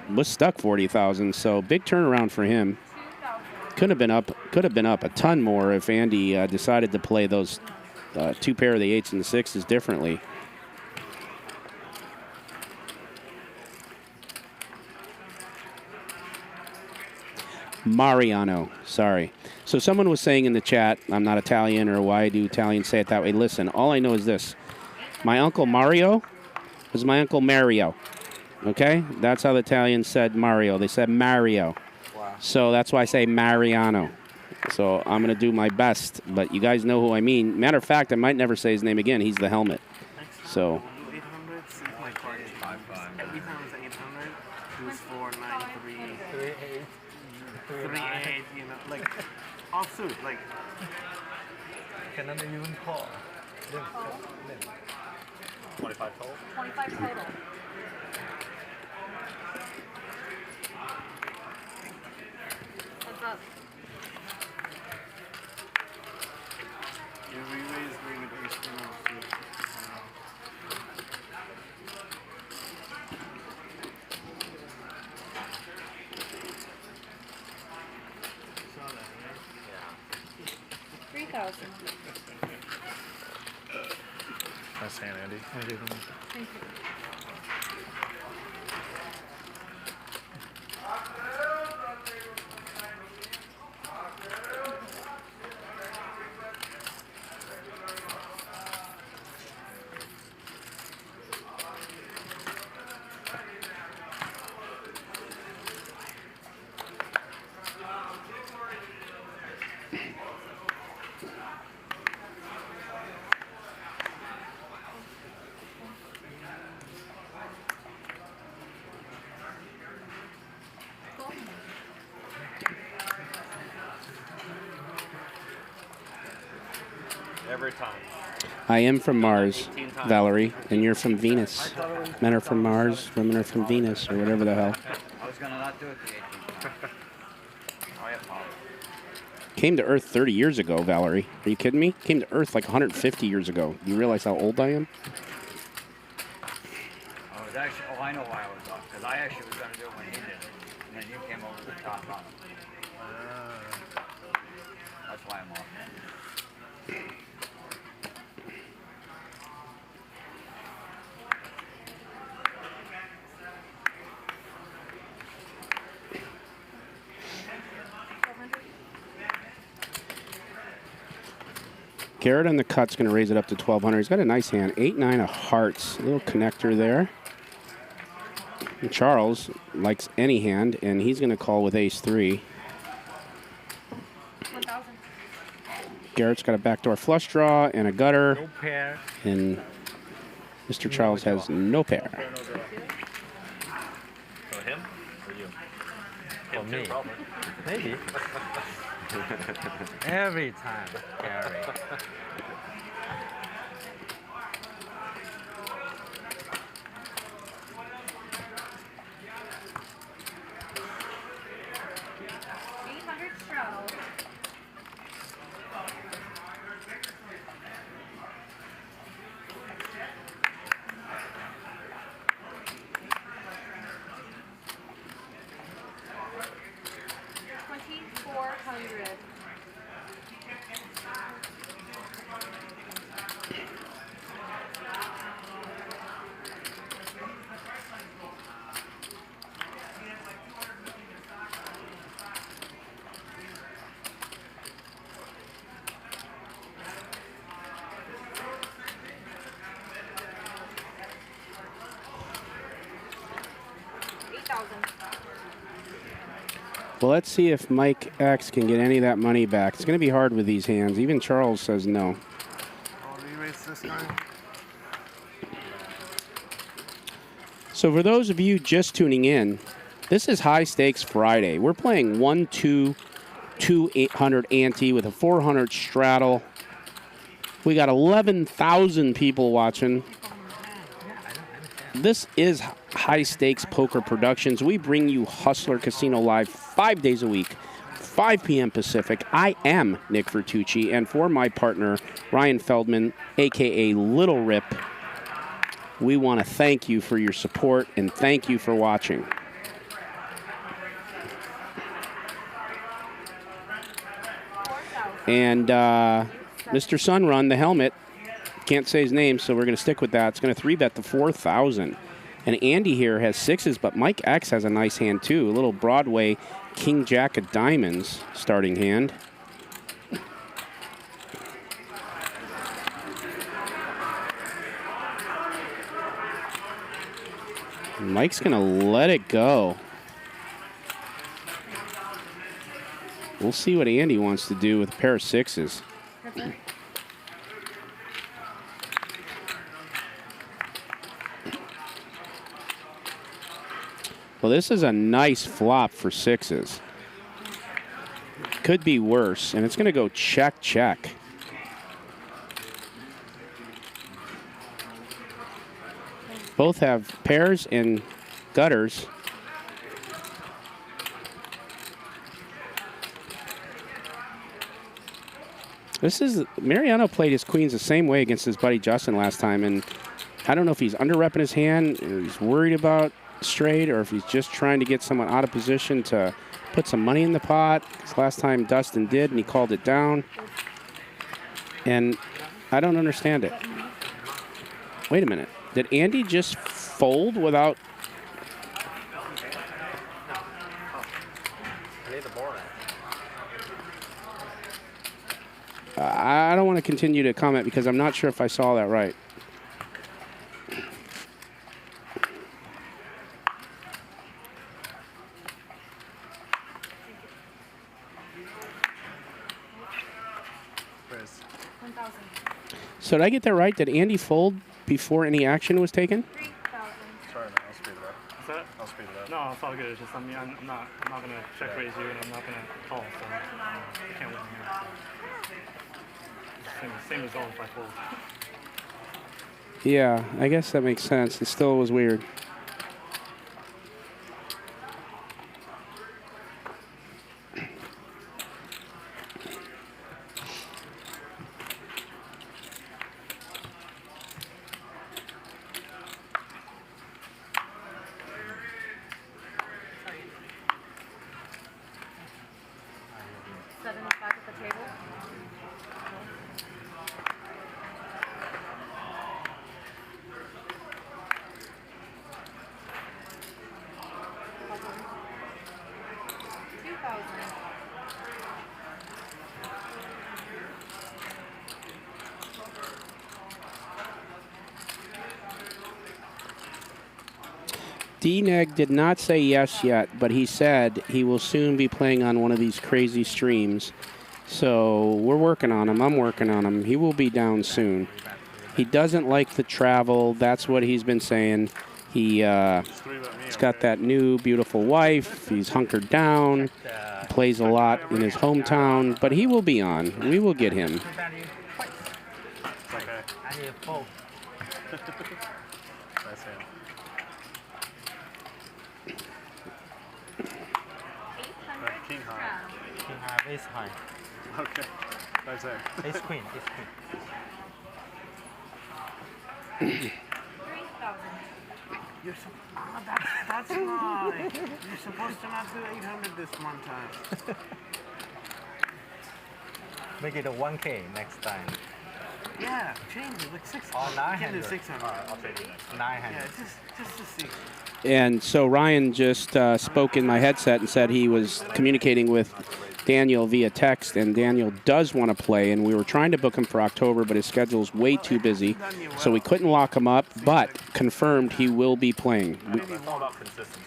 Was stuck 40,000, so big turnaround for him. Could have been up a ton more if Andy decided to play those 2 pair of the 8s and the 6s differently. Mariano, sorry. So someone was saying in the chat, I'm not Italian, or why do Italians say it that way? Listen, all I know is this. My Uncle Mario was my Uncle Mario. Okay? That's how the Italians said Mario. They said Mario. Wow. So that's why I say Mariano. So I'm going to do my best, but you guys know who I mean. Matter of fact, I might never say his name again. He's the helmet. So. 800, see if my card is 5-5. Every time it's 800, it was 493. 38, you know, like, offsuit, like. Cannot even call. 25 total? 25 total. What's up? Nice hand, Andy. Thank you. Every time. I am from Mars, Valerie, and you're from Venus. Men are from Mars, women are from Venus, or whatever the hell. I was gonna not do it the 18th time. Oh, yeah, Paul. Came to Earth 30 years ago, Valerie. Are you kidding me? Came to Earth like 150 years ago. You realize how old I am? I was actually, I know why I was off, because I actually was gonna do it when he did it, and then you came over the top on him. That's why I'm off. Garrett on the cut's going to raise it up to 1,200. He's got a nice hand. 8-9 of hearts. A little connector there. And Charles likes any hand, and he's going to call with ace-3. 1,000. Garrett's got a backdoor flush draw and a gutter. No pair. And Mr. Charles has no pair. So him or you? For me. Probably. Maybe. Every time, Gary. Well, let's see if Mike X can get any of that money back. It's going to be hard with these hands. Even Charles says no. So for those of you just tuning in, this is High Stakes Friday. We're playing 1-2, 800 ante with a 400 straddle. We got 11,000 people watching. This is High Stakes Poker Productions. We bring you Hustler Casino live 5 days a week, 5 p.m. Pacific. I am Nick Vertucci, and for my partner, Ryan Feldman, a.k.a. Little Rip, we want to thank you for your support and thank you for watching. And Mr. Sunrun, the helmet, can't say his name, so we're going to stick with that. It's going to 3-bet the 4,000. And Andy here has 6s, but Mike X has a nice hand too. A little Broadway King Jack of Diamonds starting hand. Mike's going to let it go. We'll see what Andy wants to do with a pair of 6s. Well, this is a nice flop for 6s. Could be worse, and it's going to go check, check. Both have pairs and gutters. This is, Mariano played his queens the same way against his buddy Justin last time, and I don't know if he's under-repping his hand, or he's worried about straight, or if he's just trying to get someone out of position to put some money in the pot. Because last time Dustin did, and he called it down. And I don't understand it. Wait a minute. Did Andy just fold without... I don't want to continue to comment because I'm not sure if I saw that right. So did I get that right? Did Andy fold before any action was taken? Sorry, man. I'll speed it up. What's that? I'll speed it up. No, it's all good. It's just, I mean, I'm not going to check raise you, and I'm not going to call, so I can't win here. Same result if I fold. Yeah, I guess that makes sense. It still was weird. D-Neg did not say yes yet, but he said he will soon be playing on one of these crazy streams. So we're working on him. I'm working on him. He will be down soon. He doesn't like the travel. That's what he's been saying. He's got that new beautiful wife. He's hunkered down. Plays a lot in his hometown, but he will be on. We will get him. Ace high. Okay. Nice hand. Ace queen. Ace queen. You're that's why. You're supposed to not do 800 this one time. Make it a 1K next time. Yeah, change it like 600. Oh, 900. 600. I'll take it next. 900. Yeah, just to see. And so Ryan just spoke in my headset and said he was communicating with Daniel via text, and Daniel does want to play, and we were trying to book him for October, but his schedule's way too busy, so we couldn't lock him up, but confirmed he will be playing. It's all about consistency.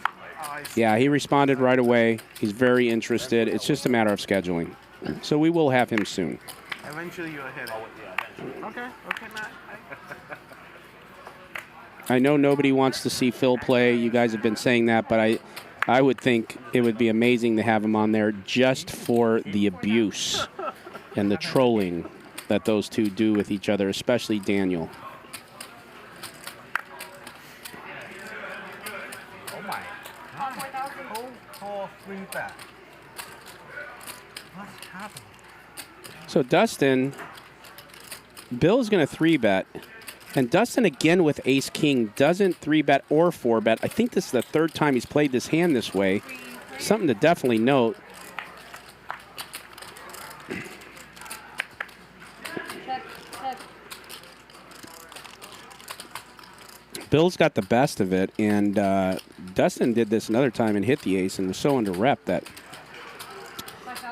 Like, Yeah, he responded right away. He's very interested. It's just a matter of scheduling. So we will have him soon. Eventually you'll hit it. Okay, Matt. I know nobody wants to see Phil play. You guys have been saying that, but I would think it would be amazing to have him on there just for the abuse and the trolling that those two do with each other, especially Daniel. Oh my. Call 3-bet. What's happening? So Dustin, Bill's going to 3-bet. And Dustin, again with ace-king, doesn't 3-bet or 4-bet. I think this is the third time he's played this hand this way. Something to definitely note. Bill's got the best of it, and Dustin did this another time and hit the ace and was so under rep that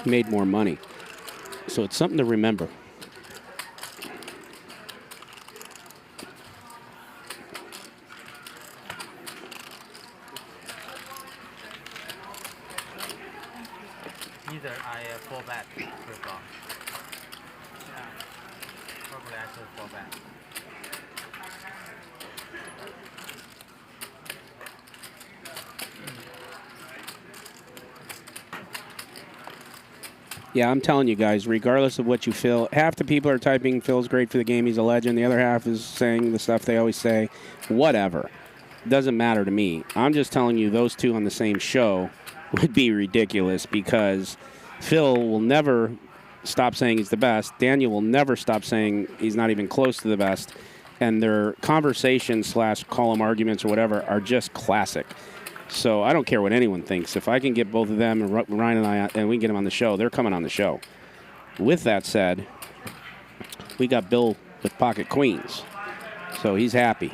he made more money. So it's something to remember. Either I 4-bet with long. Yeah. Probably I should 4-bet. Yeah, I'm telling you guys, regardless of what you feel, half the people are typing Phil's great for the game, he's a legend. The other half is saying the stuff they always say. Whatever. Doesn't matter to me. I'm just telling you those two on the same show would be ridiculous because Phil will never stop saying he's the best. Daniel will never stop saying he's not even close to the best. And their conversations / column arguments or whatever are just classic. So I don't care what anyone thinks. If I can get both of them and Ryan and I, and we can get them on the show, they're coming on the show. With that said, we got Bill with pocket queens. So he's happy.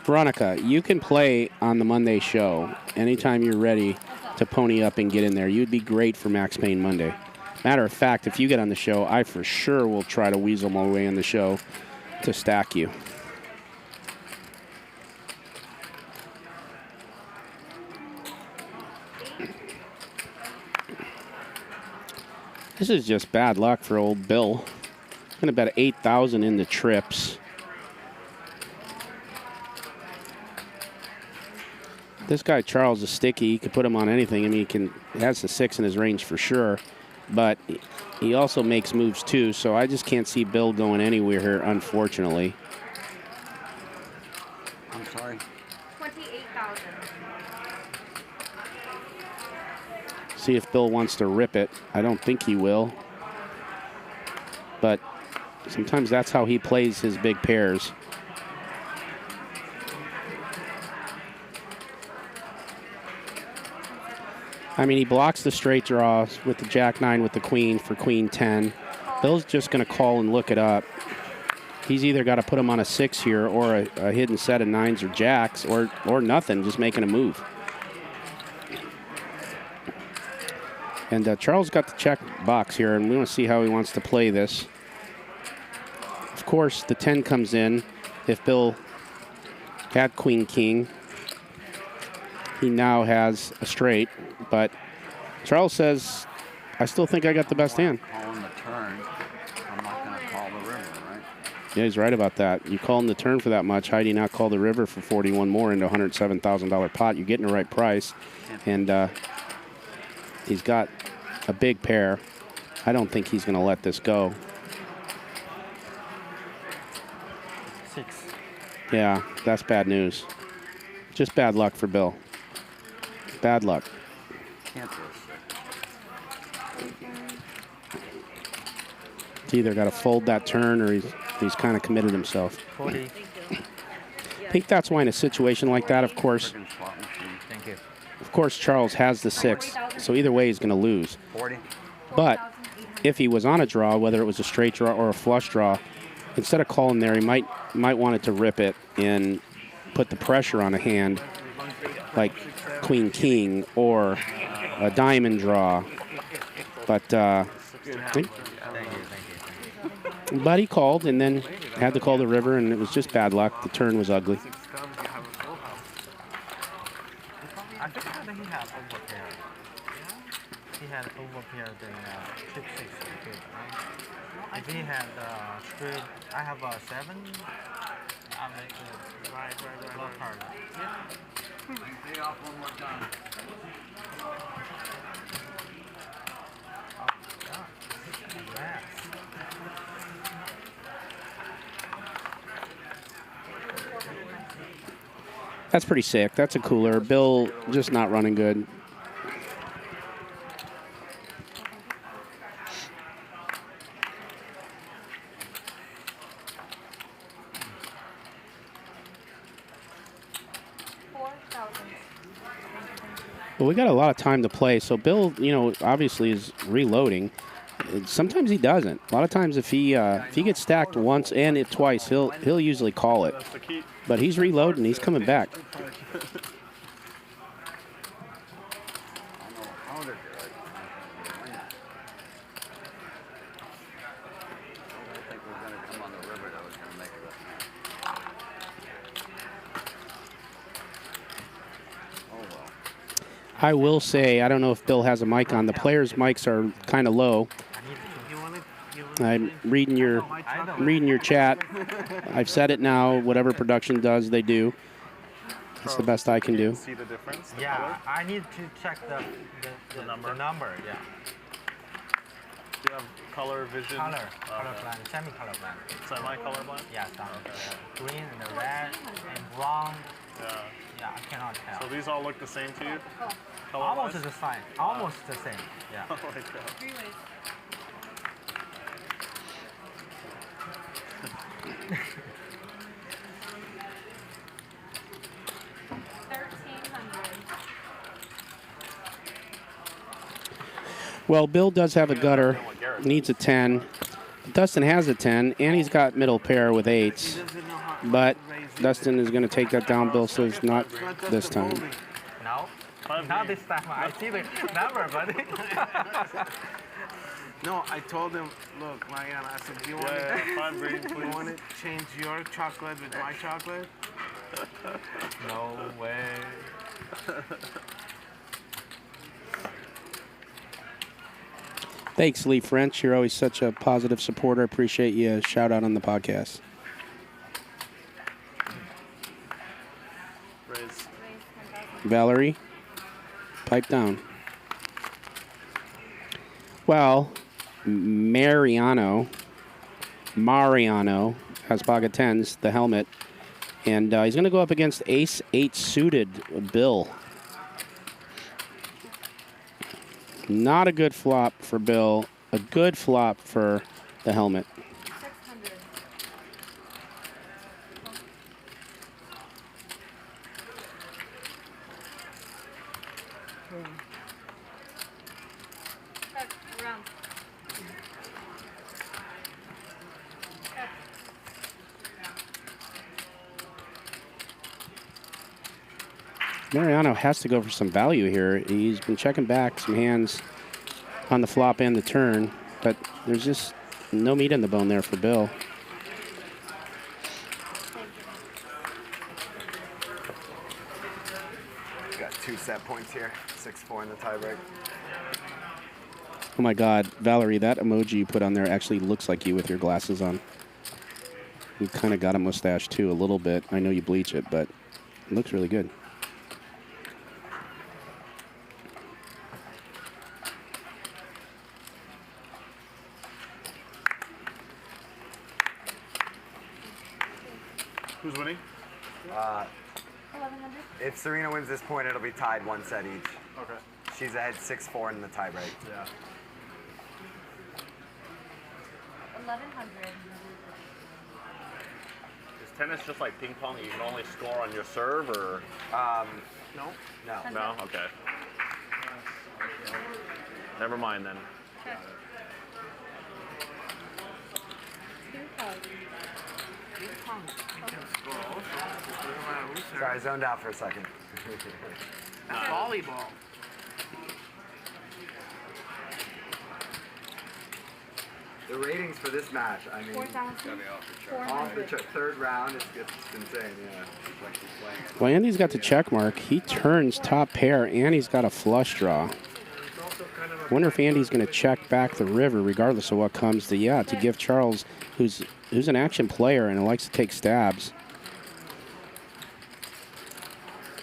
Veronica, you can play on the Monday show anytime you're ready to pony up and get in there. You'd be great for Max Payne Monday. Matter of fact, if you get on the show, I for sure will try to weasel my way in the show to stack you. This is just bad luck for old Bill. I'm going to bet 8,000 in the trips. This guy, Charles, is sticky. He could put him on anything. I mean, he has the 6 in his range for sure. But he also makes moves, too. So I just can't see Bill going anywhere here, unfortunately. I'm sorry. 28,000. See if Bill wants to rip it. I don't think he will. But sometimes that's how he plays his big pairs. I mean, he blocks the straight draws with the Jack-9 with the Queen for Queen 10. Bill's just going to call and look it up. He's either got to put him on a 6 here or a hidden set of 9s or Jacks or nothing, just making a move. And Charles got the check box here, and we want to see how he wants to play this. Of course, the 10 comes in. If Bill had Queen King, he now has a straight, but Charles says, I still think I got the best hand. Calling the turn, I'm not going to call the river, right? Yeah, he's right about that. You call him the turn for that much. How do you not call the river for 41 more into a $107,000 pot? You're getting the right price. And he's got a big pair. I don't think he's going to let this go. 6. Yeah, that's bad news. Just bad luck for Bill. Bad luck. Can't do it. He's either got to fold that turn or he's kind of committed himself. 40. I think that's why in a situation like that, of course, Thank you. of course Charles has the 6, so either way he's going to lose. 40. But if he was on a draw, whether it was a straight draw or a flush draw, instead of calling there, he might want it to rip it and put the pressure on a hand like Queen King or a diamond draw. But but he called, and then Had to call the river, and it was just bad luck. The turn was ugly. I think that he had overpair. He had overpair than chip 6. If he had straight, I have a 7. I'll make it right. Low card. Pay off one more time. That's pretty sick. That's a cooler. Bill just not running good. Well, we got a lot of time to play, so Bill, obviously is reloading. Sometimes he doesn't. A lot of times, if he gets stacked once and twice, he'll usually call it. But he's reloading. He's coming back. I will say, I don't know if Bill has a mic on. The players' mics are kind of low. I'm reading your chat. I've said it now. Whatever production does, they do. It's the best I can do. See the difference? Yeah, color? I need to check the number. Yeah. Do you have color vision? Color blind, semi-color blind. Semi-color blind? Yeah, green and the red and brown. Yeah, I cannot tell. So these all look the same to you? Almost the same. Almost the same. Yeah. Oh my God. Well, Bill does have a gutter. Needs a 10. Dustin has a 10, and he's got middle pair with 8s. But Dustin is going to take that down. Bill says not this time. No. Not this time. I see the number, buddy. No, I told him, look, Mariano, I said, do you want to change your chocolate with my chocolate? No way. Thanks, Lee French. You're always such a positive supporter. Appreciate you. Shout out on the podcast. Raise. Valerie, pipe down. Well, Mariano has pocket 10s, the helmet, and he's going to go up against Ace 8 suited Bill. Not a good flop for Bill, a good flop for the helmet. Mariano has to go for some value here. He's been checking back some hands on the flop and the turn, but there's just no meat in the bone there for Bill. Got 2 set points here, 6-4 in the tiebreak. Oh my God, Valerie, that emoji you put on there actually looks like you with your glasses on. You kind of got a mustache too, a little bit. I know you bleach it, but it looks really good. Who's winning? If Serena wins this point, it'll be tied 1 set each. Okay. She's ahead 6-4 in the tiebreak. Yeah. 1100. Is tennis just like ping pong? You can only score on your serve, or? No. No? Okay. Never mind then. Sorry, I zoned out for a second. Volleyball. The ratings for this match, I mean, 4,000. off the third round, it's insane, yeah. Well, Andy's got the check mark. He turns top pair, and he's got a flush draw. Wonder if Andy's going to check back the river, regardless of what comes to give Charles, who's an action player and likes to take stabs.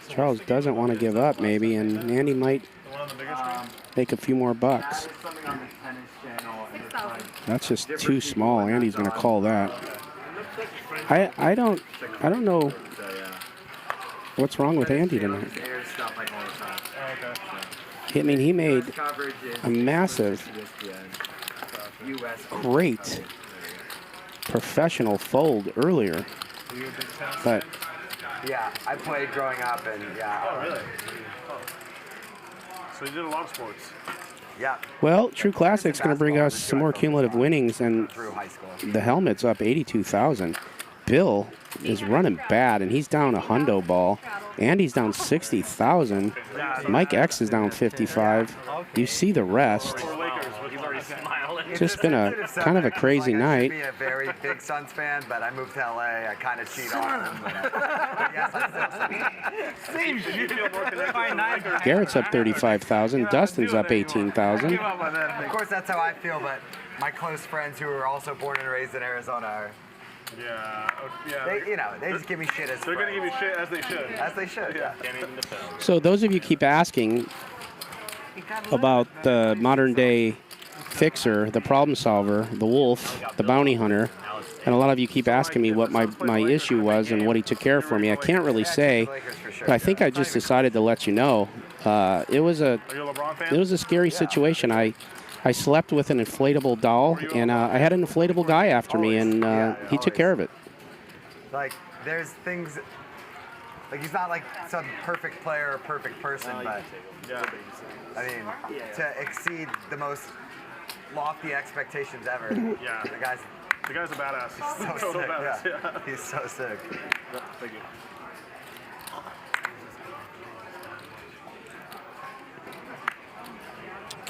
Charles doesn't want to give up, maybe, and Andy might make a few more bucks. That's just too small. Andy's going to call that. I don't know what's wrong with Andy tonight. I mean, he made a massive, great professional fold earlier, but yeah, I played growing up, and yeah. Oh, really? So you did a lot of sports. Yeah. Well, True Classic's going to bring us some more cumulative winnings, and the helmet's up 82,000. Bill is running bad, and he's down a hundo ball. Andy's down 60,000. Mike X is down 55. You see the rest. Just been a kind of a crazy night. I used to be a very big Suns fan, but I moved to LA. I kind of cheat on them. But yes, I still Garrett's up 35,000. Dustin's up 18,000. Of course, that's how I feel, but my close friends who are also born and raised in Arizona are. Yeah. They just give me shit as they're going to give you shit as they should. As they should, yeah. So those of you keep asking about the modern day fixer, the problem solver, the wolf, the bounty hunter, and a lot of you keep asking me what my issue was and what he took care of for me. I can't really say, but I think I just decided to let you know. It was a scary situation. I slept with an inflatable doll, and I had an inflatable guy after me, and he took care of it. Like, there's things, like he's not like some perfect player or perfect person, but I mean, to exceed the most lofty expectations ever. Yeah. The guy's a badass. He's so sick. badass. Yeah. He's so sick. Thank you.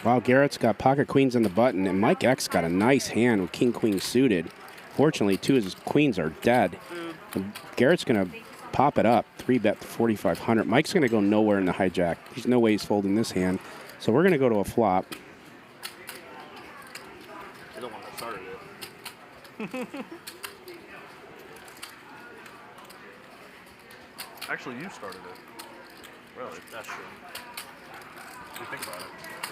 Wow, Garrett's got pocket queens on the button, and Mike X got a nice hand with king-queen suited. Fortunately, two of his queens are dead. And Garrett's going to pop it up, 3-bet to 4,500. Mike's going to go nowhere in the hijack. There's no way he's folding this hand. So we're going to go to a flop. I don't want to start it. Actually, you started it. Really? That's true. You think about it.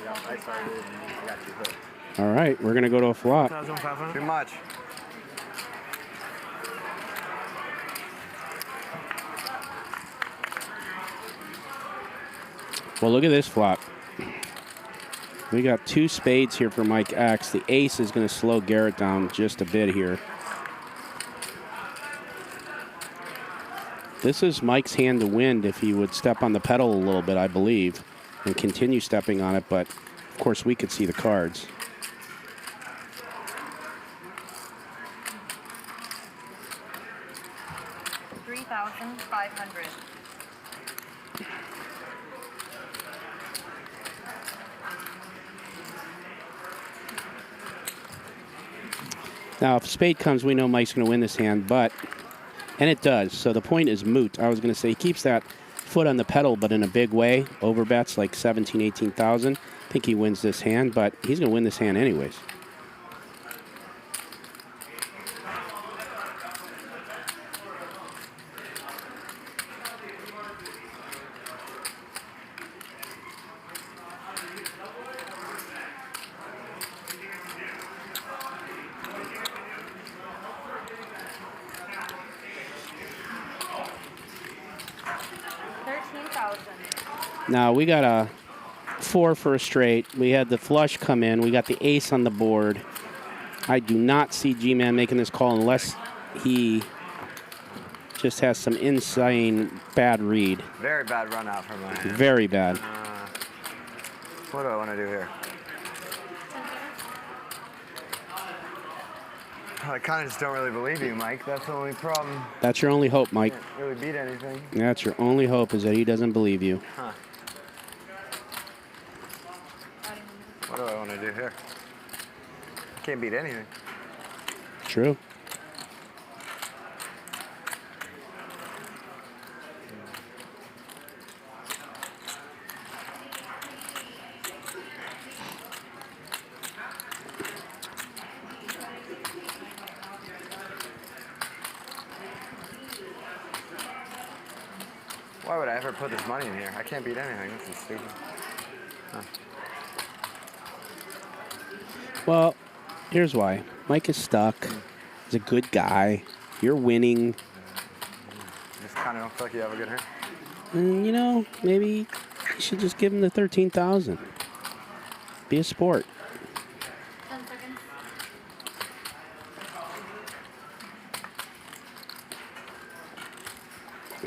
Yeah, I started it and I got you hooked. All right, we're going to go to a flop. Too much. Well, look at this flop. We got two spades here for Mike X. The ace is going to slow Garrett down just a bit here. This is Mike's hand to win if he would step on the pedal a little bit, I believe, and continue stepping on it, but of course we could see the cards. $3,500. Now, if spade comes, we know Mike's going to win this hand, and it does, so the point is moot. I was going to say he keeps that foot on the pedal, but in a big way. Overbets like 17,000, 18,000. I think he wins this hand, but he's going to win this hand anyways. Now we got a 4 for a straight. We had the flush come in. We got the ace on the board. I do not see G-Man making this call unless he just has some insane bad read. Very bad run out from my hand. Very bad. What do I want to do here? I kind of just don't really believe you, Mike. That's the only problem. That's your only hope, Mike. Can't really beat anything. That's your only hope, is that he doesn't believe you. Huh. What do I want to do here? can't beat anything. True. Why would I ever put this money in here? I can't beat anything. This is stupid. Huh. Well, here's why. Mike is stuck. He's a good guy. You're winning. Just kind of don't feel like you have a good hand. And, you know, maybe you should just give him the 13,000. Be a sport. 10 seconds.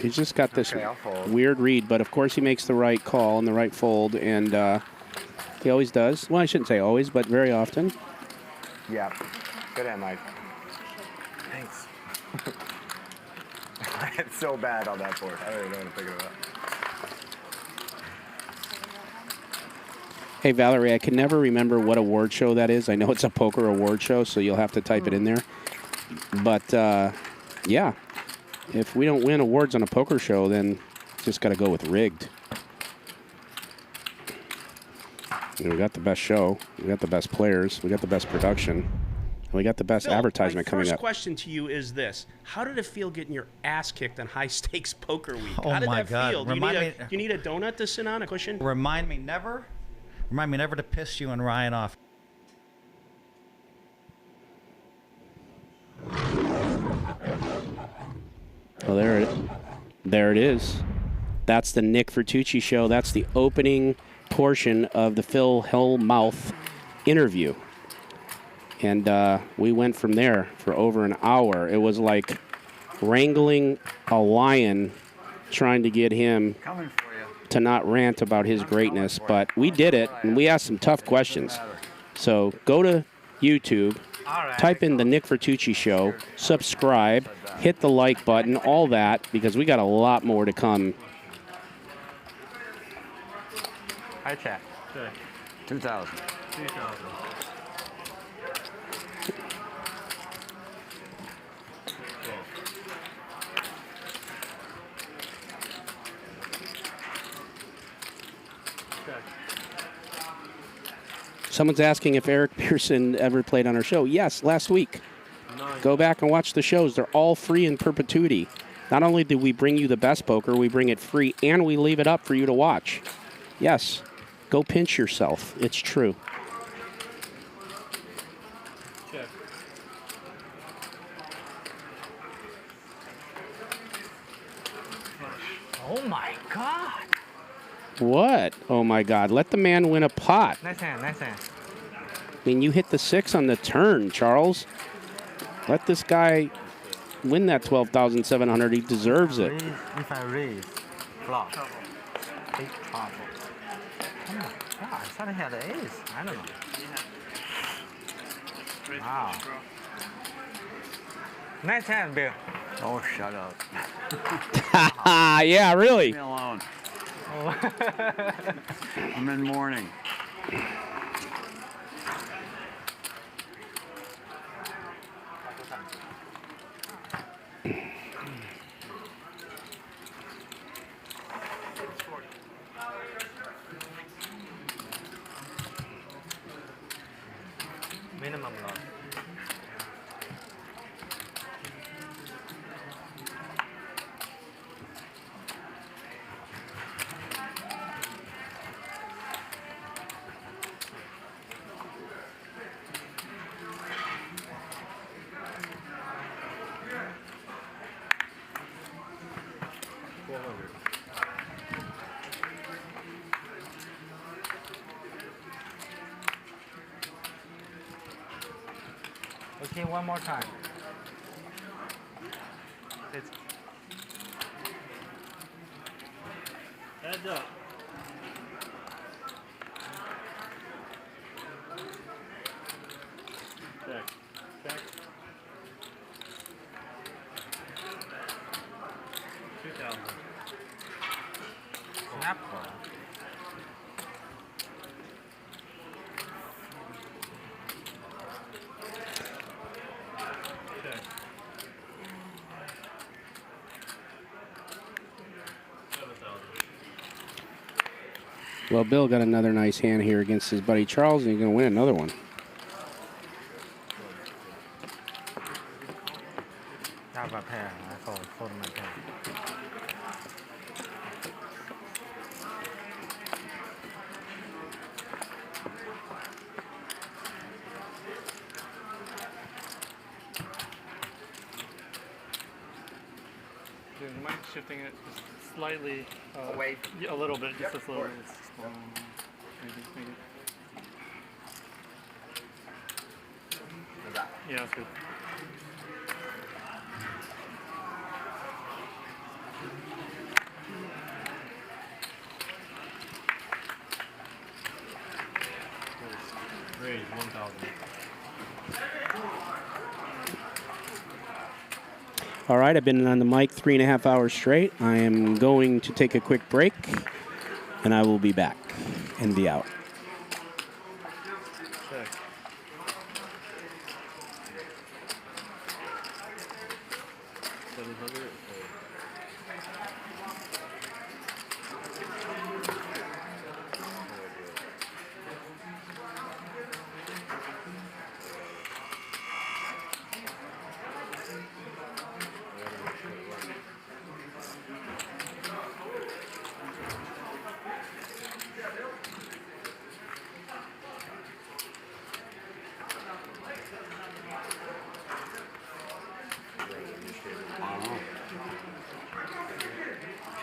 He's just got this Okay, I'll fold. weird read, but of course he makes the right call and the right fold, and he always does. Well, I shouldn't say always, but very often. Yeah. Good hand, Mike. Thanks. It's so bad on that board. I don't even know what to pick it up. Hey, Valerie, I can never remember what award show that is. I know it's a poker award show, so you'll have to type it in there. But, yeah, if we don't win awards on a poker show, then just got to go with rigged. We got the best show. We got the best players. We got the best production. And we got the best advertisement coming My up. first question to you is this. How did it feel getting your ass kicked on High Stakes Poker Week? Oh How did my that God. feel? Do Remind you me- need a donut to sit on, a cushion? Remind me never to piss you and Ryan off. Well, there it is. That's the Nick Vertucci show. That's the opening portion of the Phil Hellmouth interview. And we went from there for over an hour. It was like wrangling a lion, trying to get him to not rant about his greatness. But we did it, and we asked some tough questions. So go to YouTube, type in the Nick Vertucci show, subscribe, hit the like button, all that, because we got a lot more to come. Hi, chat. 2,000. 2,000. Someone's asking if Eric Pearson ever played on our show. Yes, last week. Go back and watch the shows. They're all free in perpetuity. Not only do we bring you the best poker, we bring it free, and we leave it up for you to watch. Yes, go pinch yourself. It's true. Check. Oh my God. What? Oh, my God. Let the man win a pot. Nice hand, nice hand. I mean, you hit the 6 on the turn, Charles. Let this guy win that $12,700. He deserves it. If I raise, flop. Big trouble. Oh my God, I thought I had an ace. I don't know. Wow. Nice hand, Bill. Oh, shut up. Yeah, really. Leave me alone. I'm in mourning. Minimum loss. Okay, one more time. It's Heads up. Check. Check. 2,000. snap call. Well, Bill got another nice hand here against his buddy Charles, and he's going to win another one. How about pair? I fold my pair. Dude, you mind shifting it just slightly away? A little bit, just Yep, a little bit. Yep. Maybe. How's that? Yeah, that's good. Raise 1,000. All right, I've been on the mic 3.5 hours straight. I am going to take a quick break, and I will be back and be out. Check.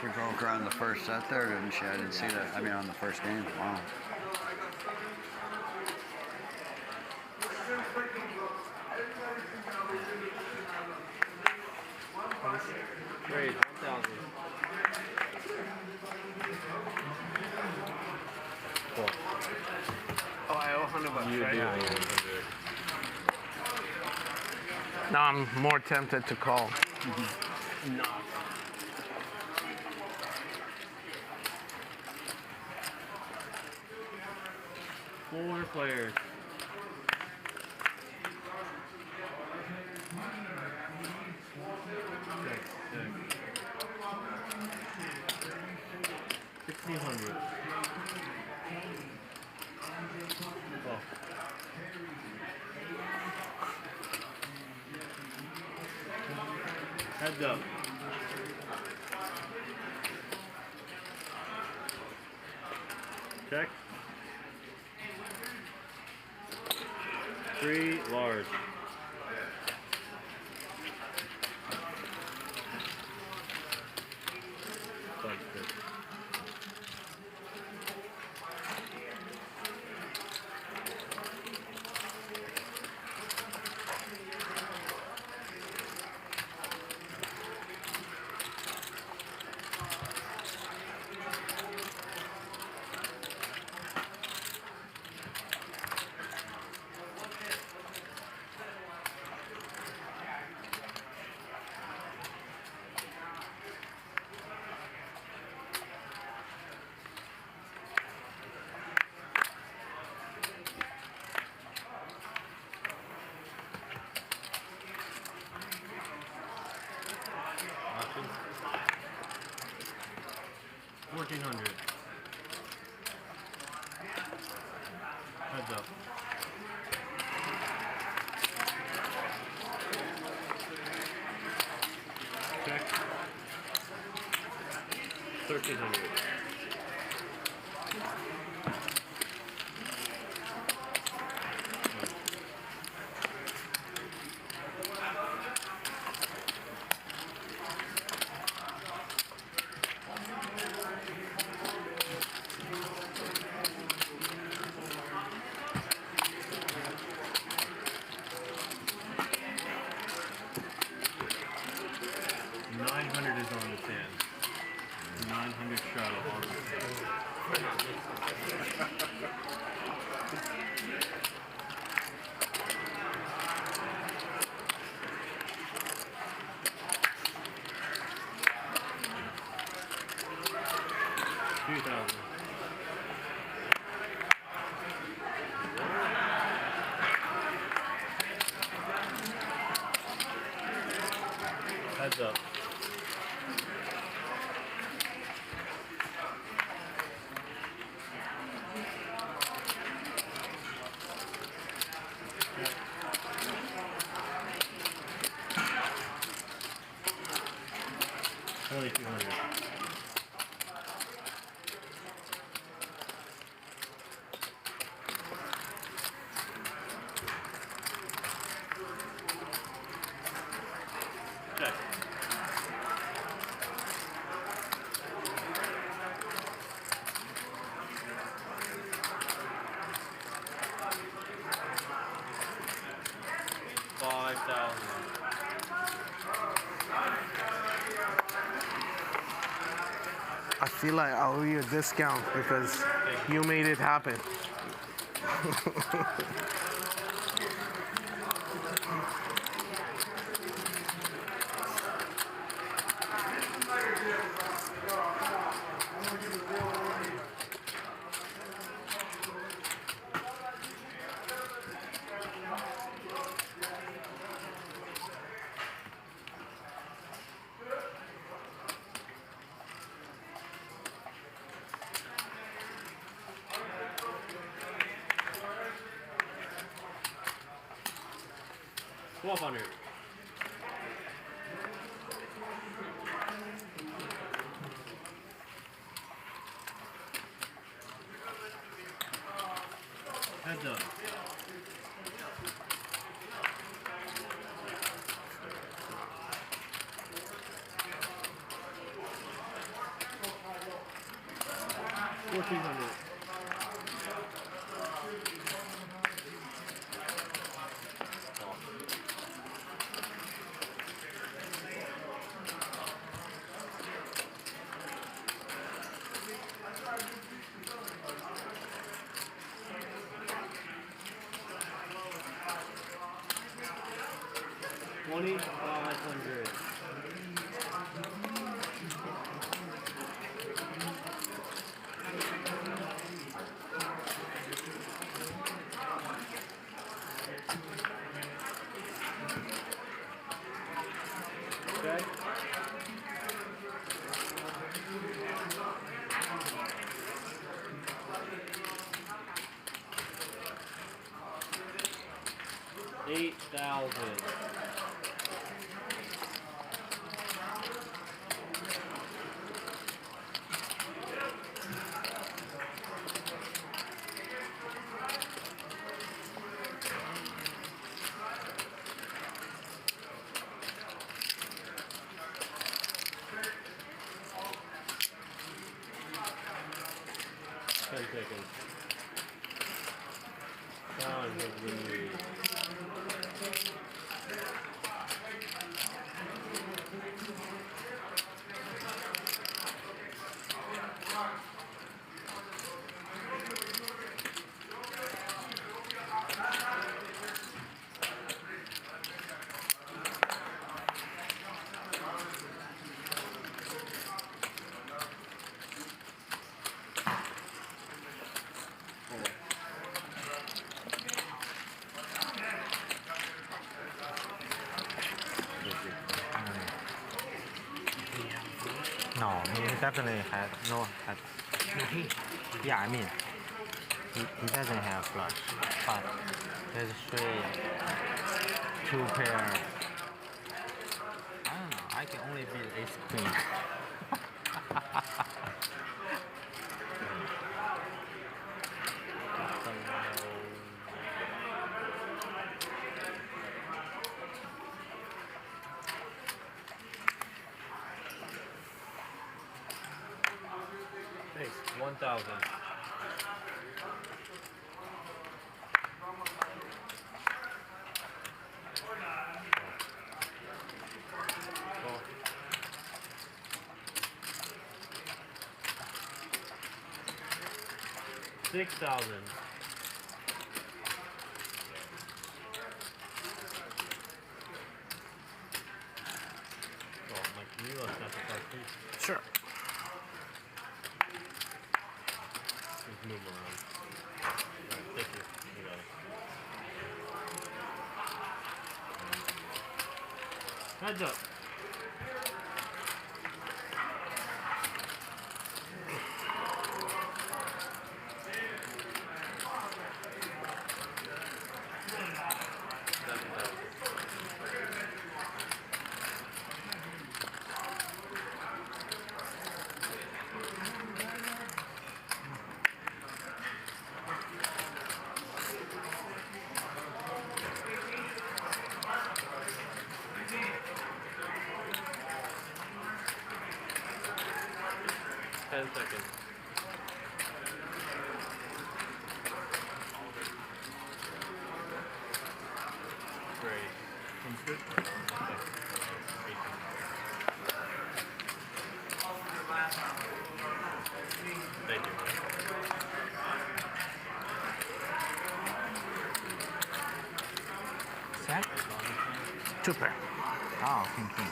She broke her on the first set there, didn't she? I didn't see that. I mean, on the first game. Wow. Raise 1,000. Cool. Oh, I owe $100, You right? do owe 100. Now I'm more tempted to call. No. 4 players. $1,600. Oh. Heads up. Check. 3 large. Options. 1,400. Heads up. Check. 1,300. Heads up. I feel like I owe you a discount because you made it happen. $1,200. Heads up. $1,400. $2,500. Okay. $8,000. Seconds. Time has been used. No, he definitely had no. Yeah, I mean, he doesn't have flush, but there's straight two pair. I don't know. I can only beat ace queen. Thanks. 1,000. $6,000. Oh, Mike, can you sacrifice, please? Sure. Just move around. Right, thank you. You got it. Heads up. Seconds. Great. Sounds good. Two pair. Oh, king, king.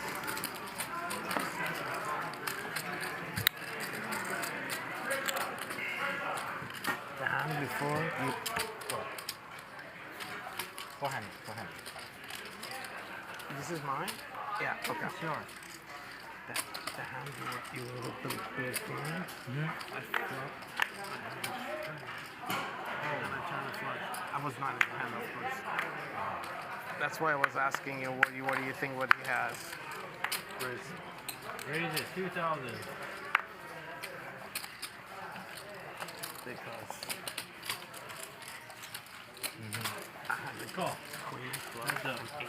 The hand before you. Forehand, forehand. This is mine? Yeah, okay. It's yours. The hand you will put it behind. I flop. And I turn the flush. I was not in the hand, of course. That's why I was asking you what do you think what he has? Raise it 2,000. Because I had the call. Queen, Heads up. 8 or 12.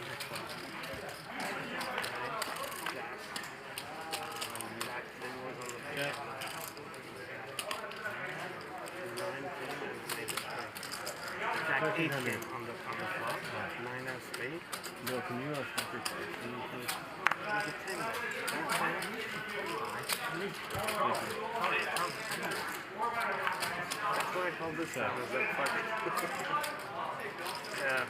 Check. Jack 8 came on the flop. 9 of spade. No, can you can you please? That's why I called this out. Is that fucking? Yeah.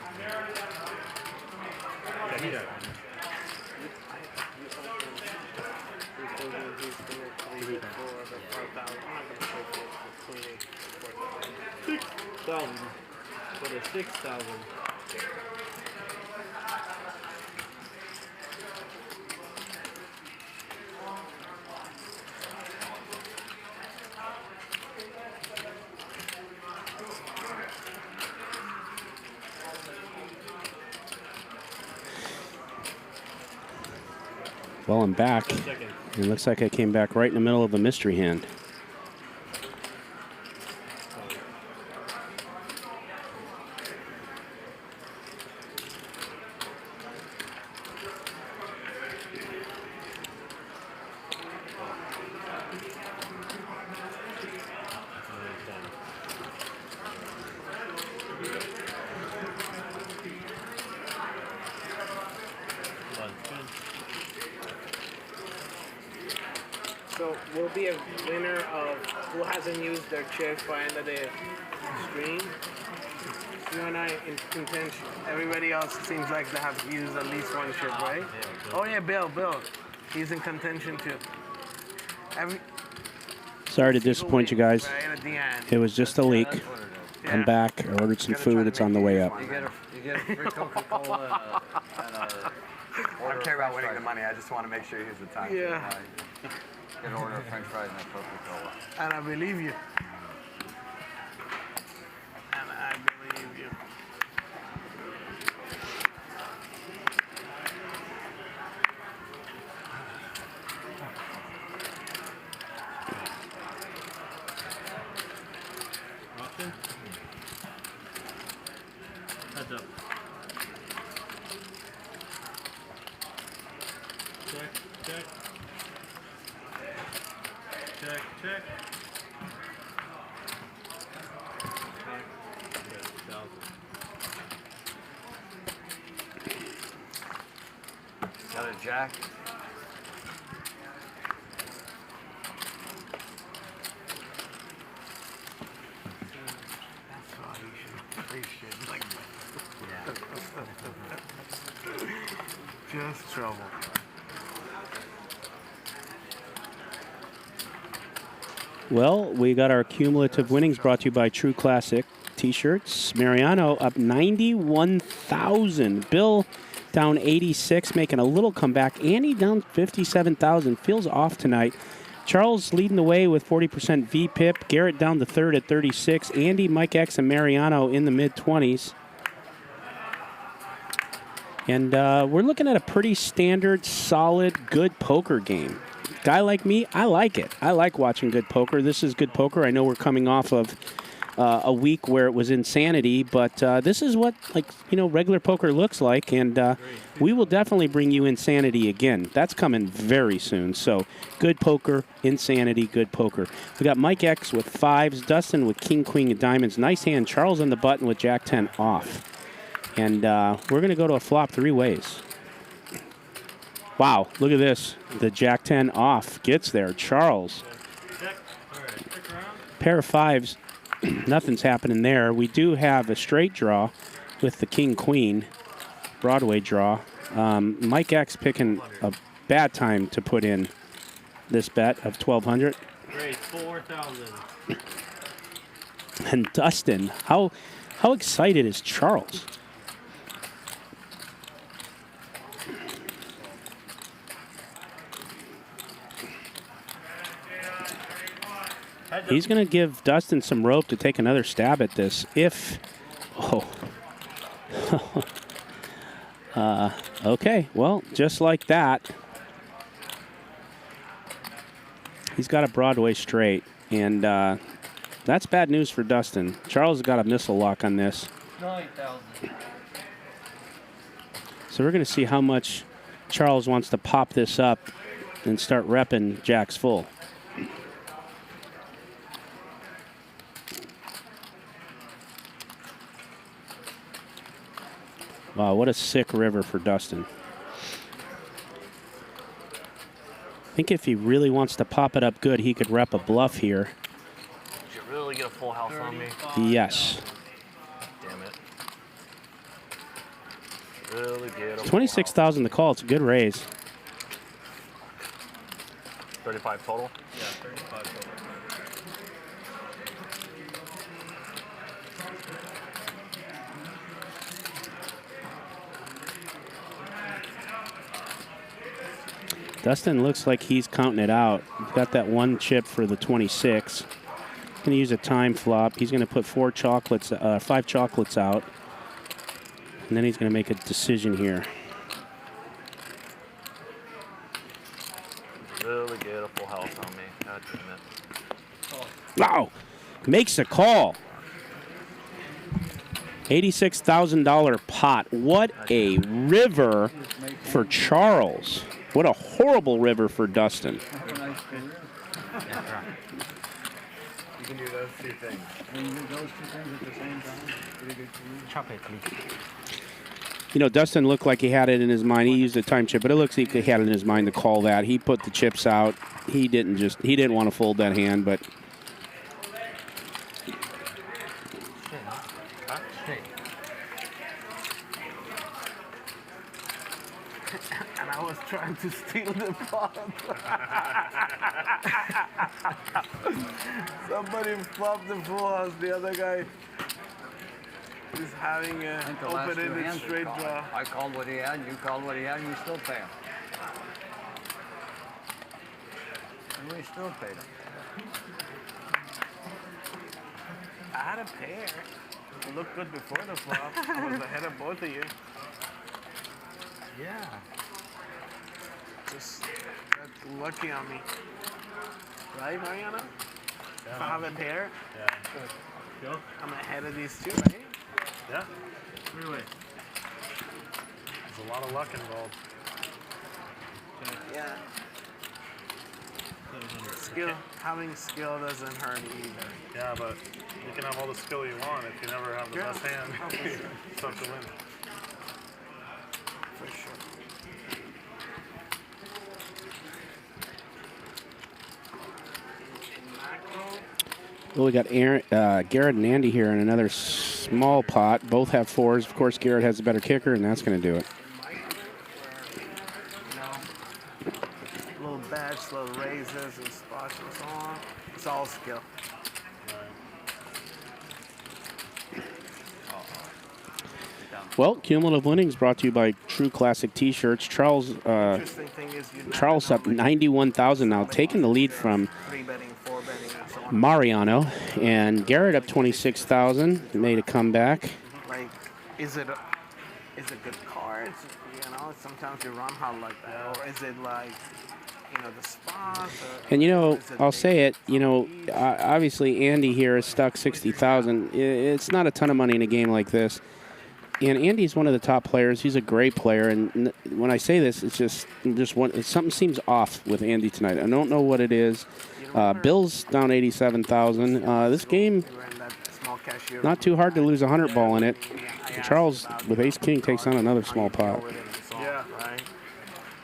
For the 6,000. Well, I'm back. It looks like I came back right in the middle of a mystery hand. So we'll be a winner of who hasn't used their chips by end of the stream. You and I in contention. Everybody else seems like they have used at least one chip, right? Oh yeah, Bill. He's in contention too. Sorry to disappoint you guys. Right at the end. It was just a leak. I'm back. I ordered some food. It's on the way up. You get a free Coca-Cola and a I don't care about winning the money. I just want to make sure you use the time. Yeah. Get an order of French fries and a Coca-Cola. And I believe you. And I believe you. Option? Heads up. Check. Check. Got a jack. That's why you should appreciate like just trouble. Well, we got our cumulative winnings brought to you by True Classic T-shirts. Mariano up 91,000. Bill down 86, making a little comeback. Andy down 57,000. Feels off tonight. Charles leading the way with 40% VPIP. Garrett down to third at 36. Andy, Mike X, and Mariano in the mid-20s. And we're looking at a pretty standard, solid, good poker game. Guy like me, I like it. I like watching good poker. This is good poker. I know we're coming off of a week where it was insanity, but this is what regular poker looks like, and we will definitely bring you insanity again. That's coming very soon. So good poker, insanity, good poker. We got Mike X with fives, Dustin with king, queen, and diamonds. Nice hand. Charles on the button with jack 10 off. And we're going to go to a flop three ways. Wow, look at this. The jack 10 off gets there. Charles. Pair of fives. Nothing's happening there. We do have a straight draw with the king, queen. Broadway draw. Mike X picking a bad time to put in this bet of 1,200. Great, 4,000. And Dustin, how excited is Charles? He's going to give Dustin some rope to take another stab at this. If, okay, well, just like that, he's got a Broadway straight, and that's bad news for Dustin. Charles has got a missile lock on this. 9,000. So we're going to see how much Charles wants to pop this up and start repping jacks full. Wow, what a sick river for Dustin. I think if he really wants to pop it up good, he could rep a bluff here. Did you really get a full house on me? Yes. Damn it. Really get a 26,000 to call. It's a good raise. 35 total? Yeah, 35 total. Dustin looks like he's counting it out. He's got that one chip for the 26. He's going to use a time flop. He's going to put 5 chocolates out. And then he's going to make a decision here. Really get a full house on me. God damn it. Wow. Makes a call. $86,000 pot. What a river for Charles. What a horrible river for Dustin. You can do those two things. When you do those two things at the same time, pretty good for you. Chop it, please. You know, Dustin looked like he had it in his mind. He used a time chip, but it looks like he had it in his mind to call that. He put the chips out. He didn't want to fold that hand, but And I was trying to steal the pot. Somebody flopped the full house. The other guy is having an open-ended straight draw. I called what he had, you called what he had, and you still pay him. And we still paid him. I had a pair. It looked good before the flop. I was ahead of both of you. Yeah. Just got lucky on me. Right, Mariano? Yeah, if I have a pair, Go. I'm ahead of these two, right? Yeah. Really. There's a lot of luck involved. Yeah. Skill, having skill doesn't hurt either. Yeah, but you can have all the skill you want if you never have the best hand. It's tough to win. For sure. well, we got Garrett and Andy here in another small pot. Both have 4s. Of course, Garrett has a better kicker, and that's going to do it. Little bets, little raises and spots and so on. It's all skill. Well, Cumulative Winnings brought to you by True Classic T-shirts. Charles up 91,000 now, taking the lead from Mariano, and Garrett up 26,000, made a comeback. Like, is it good cards? You know, sometimes you run hard like that, or is it like, you know, the spots? And you know, I'll say it. You know, obviously Andy here is stuck 60,000. It's not a ton of money in a game like this. And Andy's one of the top players. He's a great player. And when I say this, it's just something seems off with Andy tonight. I don't know what it is. Bill's down 87,000. This game, not too hard to lose 100 ball in it. Charles, with ace-king, takes on another small pot. Yeah. Right?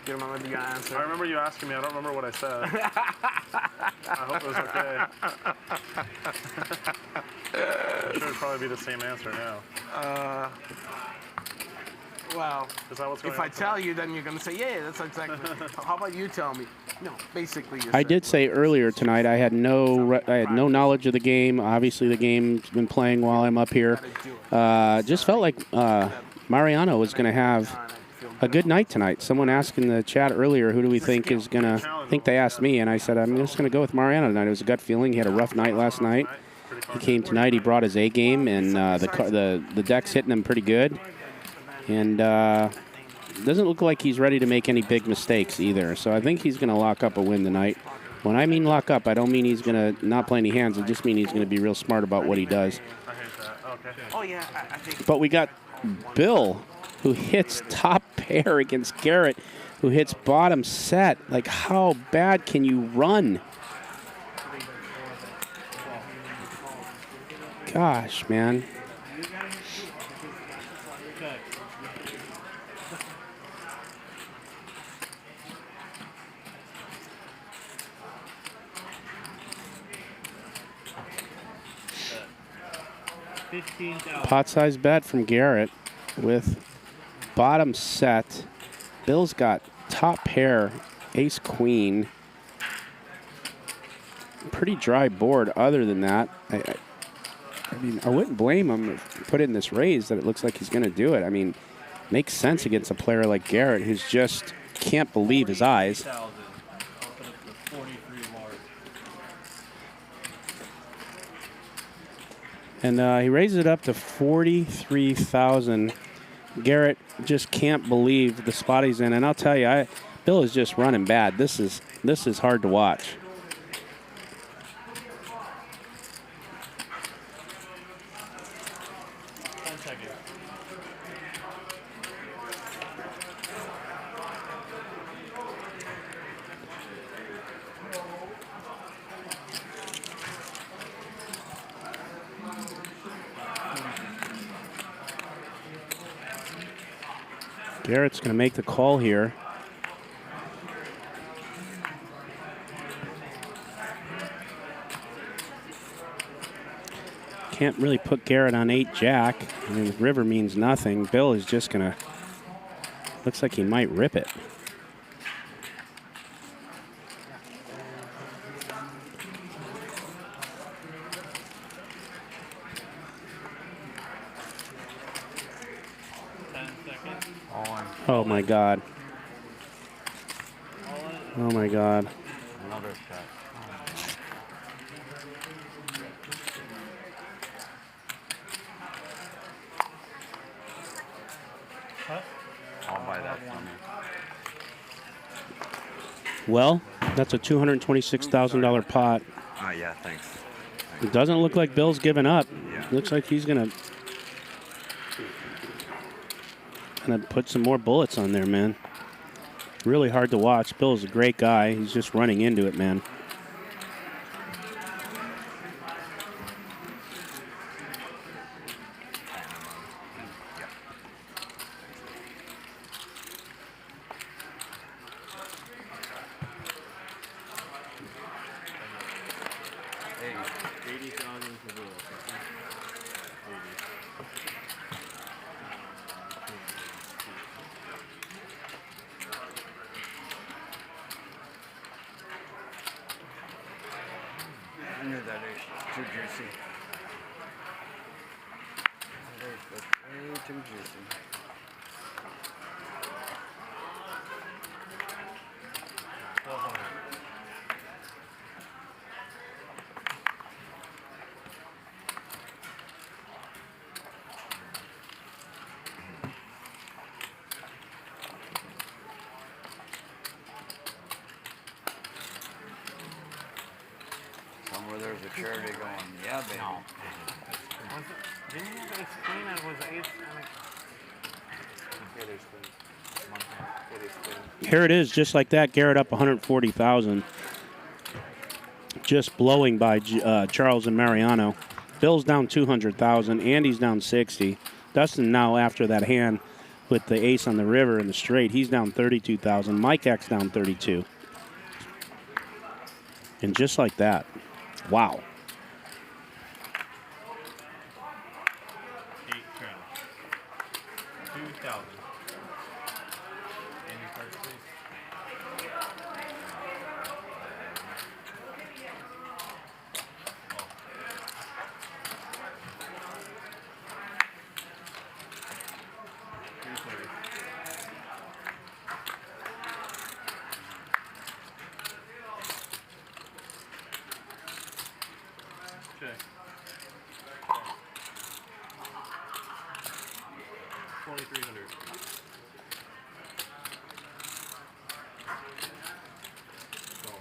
Do you remember the answer? I remember you asking me. I don't remember what I said. I hope it was okay. I'm sure it'd probably be the same answer now. Well, Is that what's going if on I tell you, then you're going to say, yeah, that's exactly. How about you tell me? No, basically you're I did say earlier tonight I had no knowledge of the game. Obviously, the game's been playing while I'm up here. Just felt like Mariano was going to have a good night tonight. Someone asked in the chat earlier, who do we think is going to... I think they asked me, and I said, I'm just going to go with Mariano tonight. It was a gut feeling. He had a rough night last night. He came tonight. He brought his A game, and the deck's hitting him pretty good. And doesn't look like he's ready to make any big mistakes either. So I think he's going to lock up a win tonight. When I mean lock up, I don't mean he's going to not play any hands. I just mean he's going to be real smart about what he does. Oh, yeah, I think. But we got Bill, who hits top pair against Garrett, who hits bottom set. Like, how bad can you run? Gosh, man. Pot size bet from Garrett with bottom set. Bill's got top pair, ace queen. Pretty dry board other than that. I mean, I wouldn't blame him if he put in this raise that it looks like he's going to do it. I mean, makes sense against a player like Garrett who's just can't believe his eyes. And he raises it up to 43,000. Garrett just can't believe the spot he's in. And I'll tell you, Bill is just running bad. This is hard to watch. Garrett's going to make the call here. Can't really put Garrett on 8-jack. I mean, the river means nothing. Bill is just going to... Looks like he might rip it. Oh my God. Oh my God. Another shot. I'll buy that from you. Well, that's a $226,000 pot. Oh, yeah, thanks. It doesn't look like Bill's giving up. Yeah. Looks like he's gonna put some more bullets on there, man. Really hard to watch. Bill's a great guy. He's just running into it, man. I knew that is too juicy. That is way too juicy. Somewhere there's a charity going, yeah, baby. No. Didn't you have ace queen and was ace? Here it is, just like that. Garrett up 140,000. Just blowing by Charles and Mariano. Bill's down 200,000. Andy's down 60. Dustin now after that hand with the ace on the river and the straight, he's down 32,000. Mike X down 32. And just like that. Wow. Check. 2,300. Call.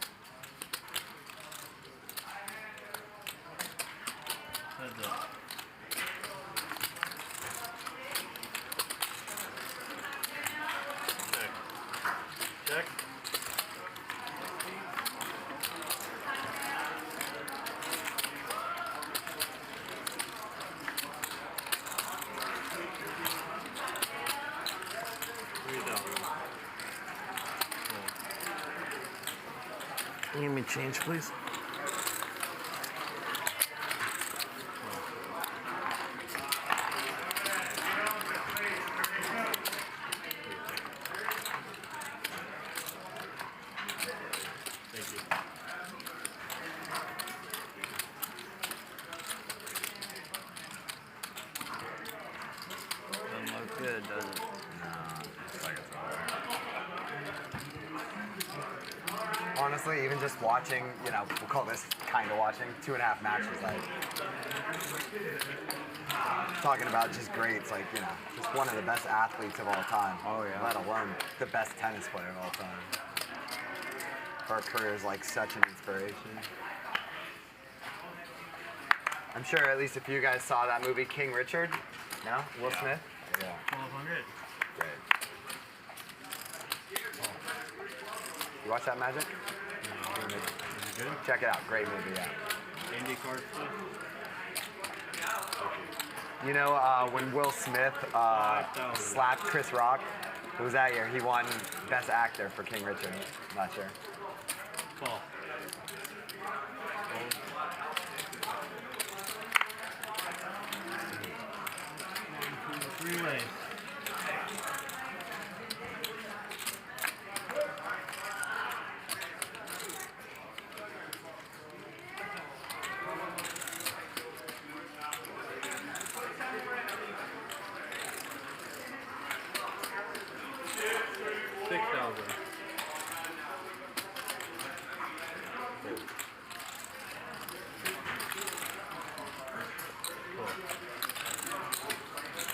Heads up. Check. Check. Give me change, please. Thank you. Doesn't look good, does it? No, looks like it's all right. Honestly, even just watching, you know, we'll call this kind of watching, 2.5 matches, like, talking about just greats, like, you know, just one of the best athletes of all time. Oh, yeah. Let alone the best tennis player of all time. Her career is, like, such an inspiration. I'm sure at least if you guys saw that movie, King Richard, no? Will Smith? Yeah. 1,200. Great. You watch that, Magic? Good? Check it out. Great movie, yeah. Indie card stuff? You know, when Will Smith slapped Chris Rock, it was that year. He won Best Actor for King Richard last year. Call. Three ways.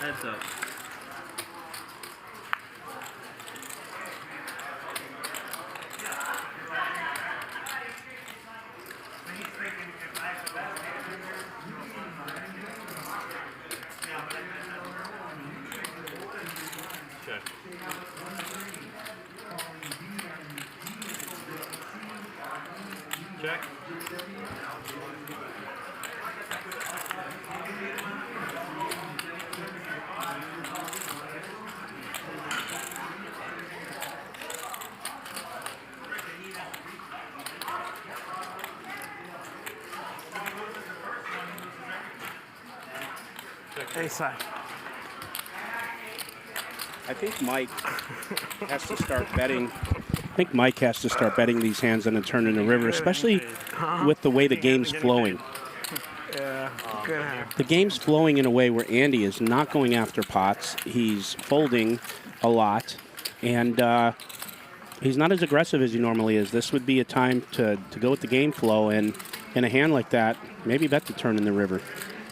Heads up. Check. Check. Hey, side. I think Mike has to start betting. I think Mike has to start betting these hands on a turn in the river, especially with the way the game's flowing. Yeah, good hand. The game's flowing in a way where Andy is not going after pots. He's folding a lot, and he's not as aggressive as he normally is. This would be a time to go with the game flow, and in a hand like that, maybe bet the turn in the river.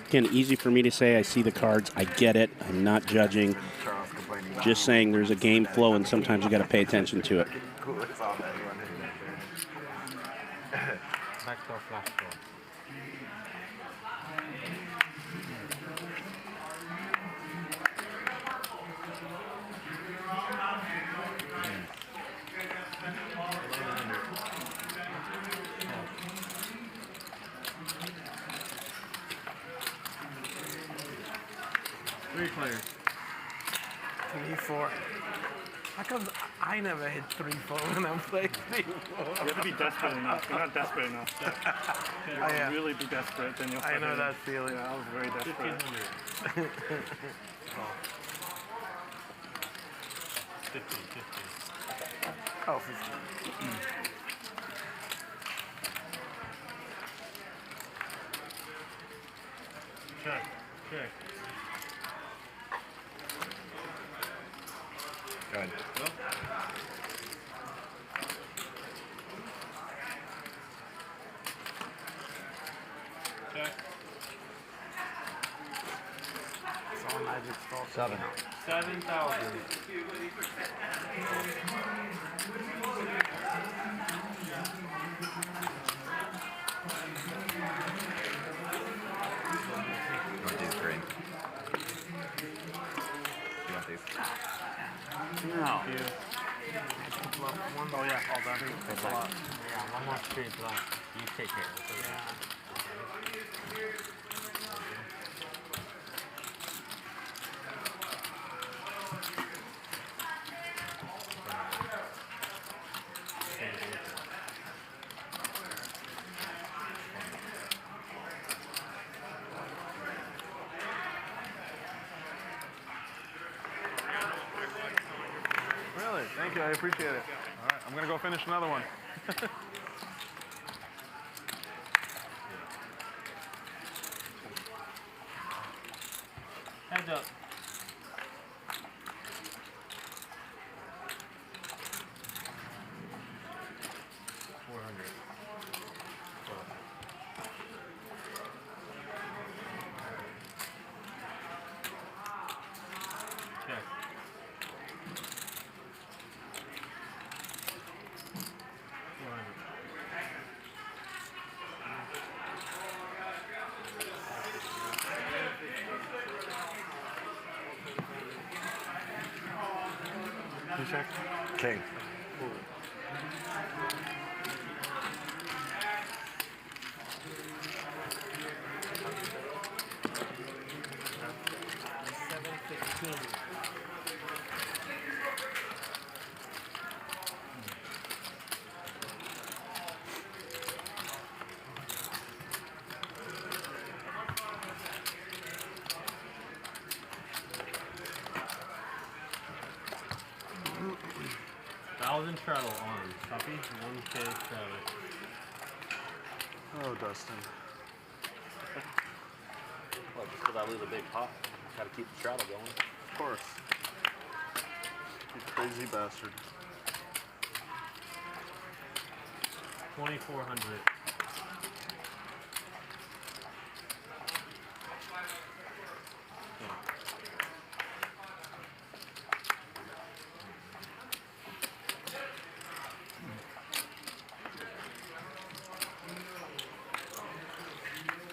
Again, easy for me to say. I see the cards. I get it. I'm not judging. Just saying there's a game flow, and sometimes you got to pay attention to it. Backdoor flash draw. Three players. 3-4. How come I never hit 3-4 when I'm playing 3-4? You have to be desperate enough. You're not desperate enough. You have to really be desperate, then you'll I know hitting. that feeling. Yeah, I was very desperate. 1,500. 50. Oh, 50. Check. Check. Good. Well. Check. 7. 7,000. You want these green? You want these? No. Oh yeah, all done. That's a lot. Yeah, one more street left. You take care of it. Really? Thank you. I appreciate it. All right, I'm gonna go finish another one. Heads up. You check? King. Treadle on. Copy. 1K7. Oh, Dustin. Well, just because I lose a big pot, got to keep the straddle going. Of course. You crazy bastard. 2,400.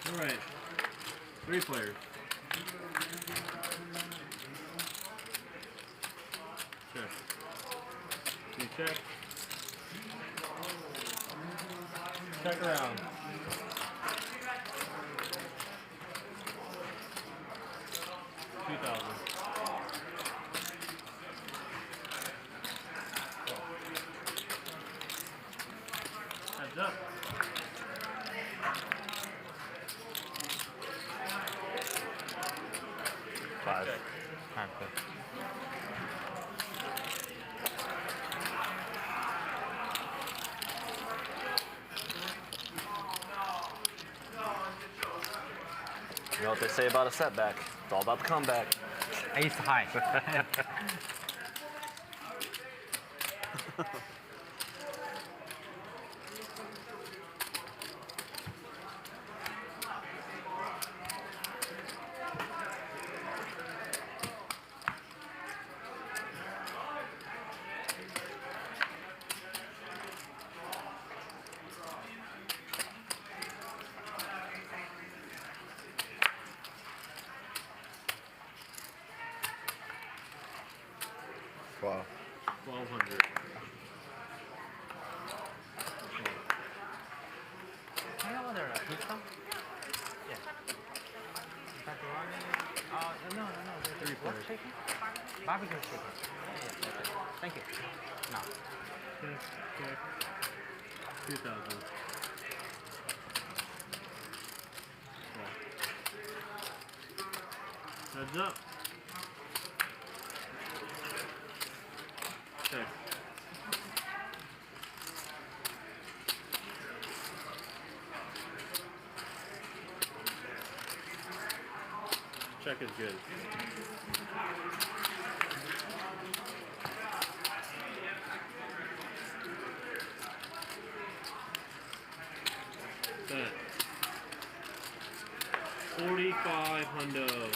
Alright, 3 players. Check. You check. Check around. $2,000. Heads up. Five. You know what they say about a setback? It's all about the comeback. Ace high. Wow. 1,200. Can I order a pizza? Yeah. Pepperoni? No. What chicken? Barbecue chicken. Yeah. Thank you. No. Okay. 2,000. Heads up. Check. Check is good. Set. 45 hundo.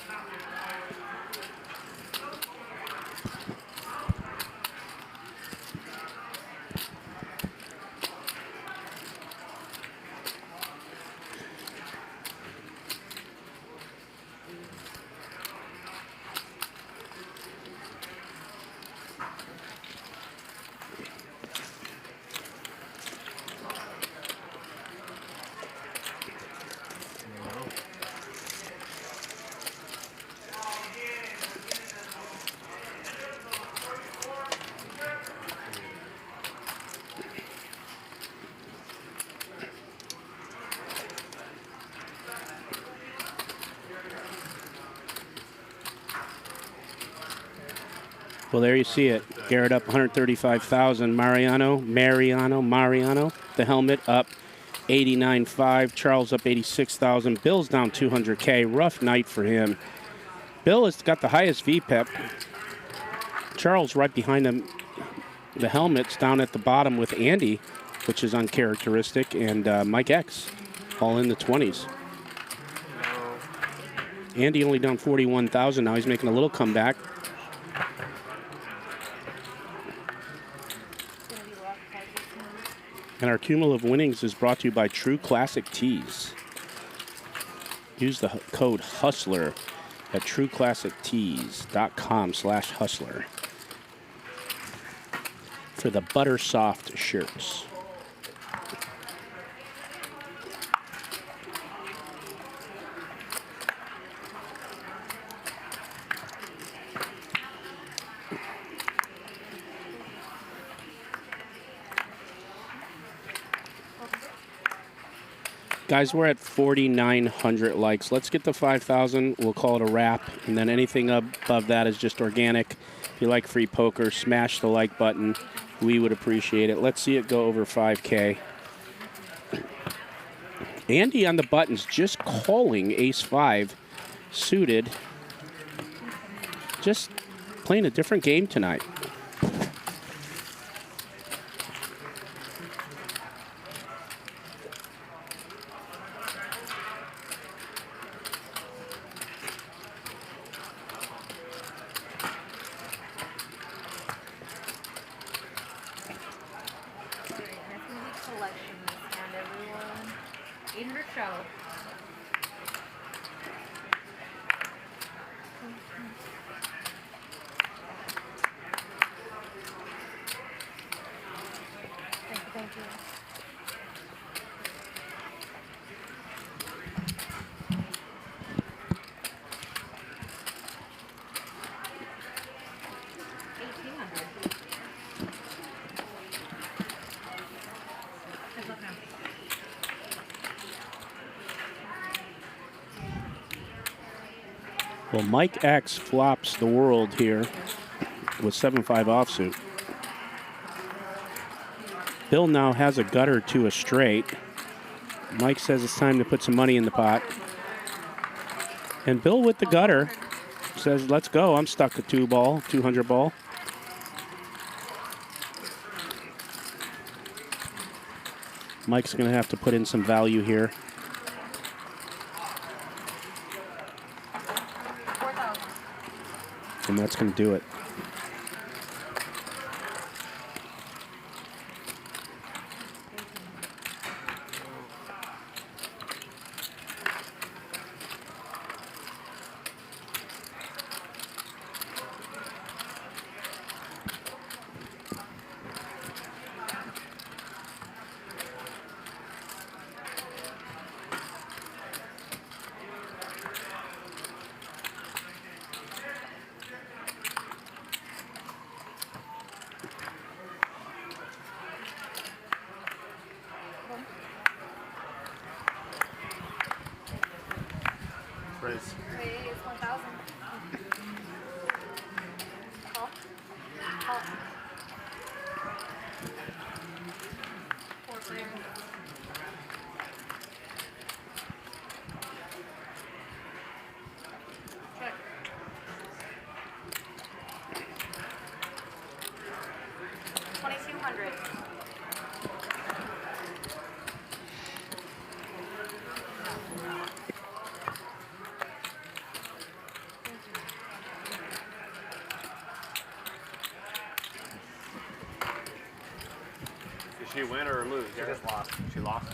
Well, there you see it. Garrett up 135,000. Mariano. The helmet up 89.5. Charles up 86,000. Bill's down 200K. Rough night for him. Bill has got the highest VPEP. Charles right behind him. The helmet's down at the bottom with Andy, which is uncharacteristic, and Mike X, all in the 20s. Andy only down 41,000 now. He's making a little comeback. And our Cumulative Winnings is brought to you by True Classic Tees. Use the code HUSTLER at trueclassictees.com/hustler for the butter soft shirts. Guys, we're at 4,900 likes. Let's get to 5,000. We'll call it a wrap. And then anything above that is just organic. If you like free poker, smash the like button. We would appreciate it. Let's see it go over 5K. Andy on the buttons just calling ace-5 suited. Just playing a different game tonight. Well, Mike X flops the world here with 7-5 offsuit. Bill now has a gutter to a straight. Mike says it's time to put some money in the pot. And Bill with the gutter says, let's go. I'm stuck at 200 ball. Mike's going to have to put in some value here. And that's going to do it. Raise. Raise 1,000. Call. Call. 4 players. Check. $2,200. she win or lose? She just lost. She lost.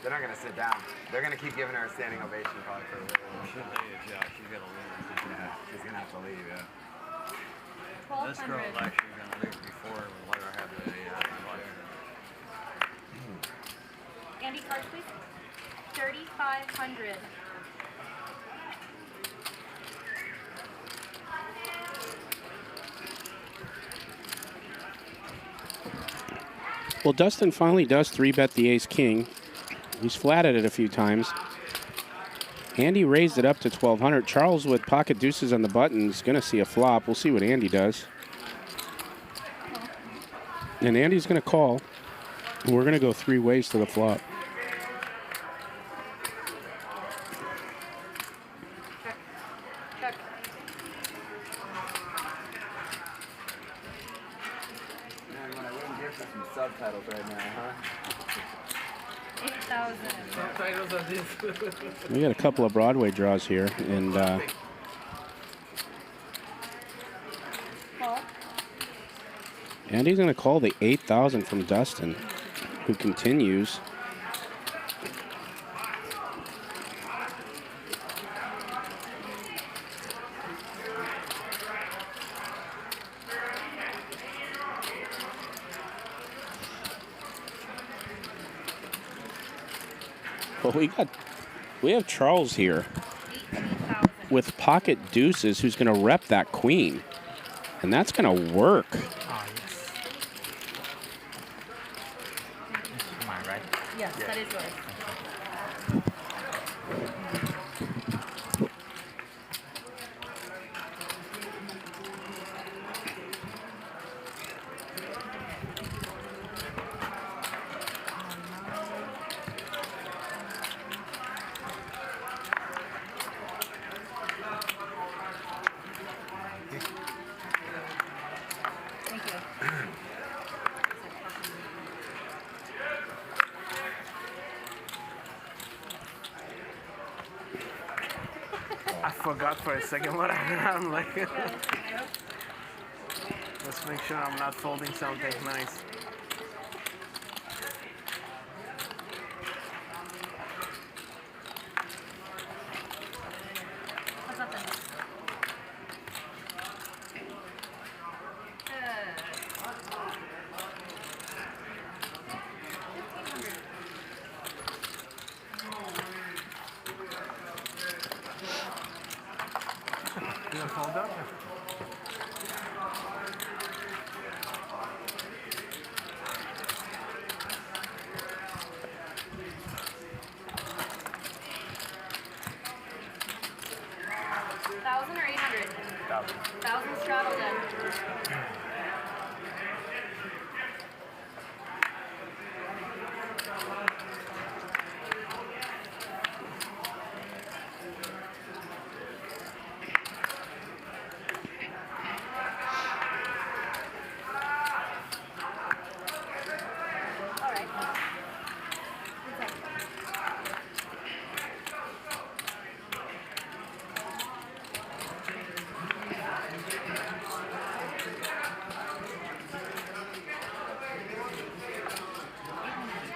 They're not gonna sit down. They're gonna keep giving her a standing ovation probably for a little while. She leaves, yeah. She's gonna leave. Yeah, she's gonna have to leave, yeah. This girl is actually gonna leave before we let her have the life. Andy, cards, please. 3,500. Well, Dustin finally does 3-bet the ace-king. He's flatted it a few times. Andy raised it up to 1,200. Charles with pocket deuces on the button is going to see a flop. We'll see what Andy does. And Andy's going to call. We're going to go 3 ways to the flop. Check. Man, when I wouldn't give her some subtitles right now, huh? 8,000. Subtitles of this. We got a couple of Broadway draws here. And Call. Andy's going to call the 8,000 from Dustin, who continues. Well, we have Charles here with pocket deuces who's going to rep that queen. And that's going to work. Oh, yes. This is mine, right? Yes, that is yours. I forgot for a second what I'm like. Let's make sure I'm not folding something nice. What's up then? You gonna fold up? $1,000 or 800? 1,000 straddled in. All right.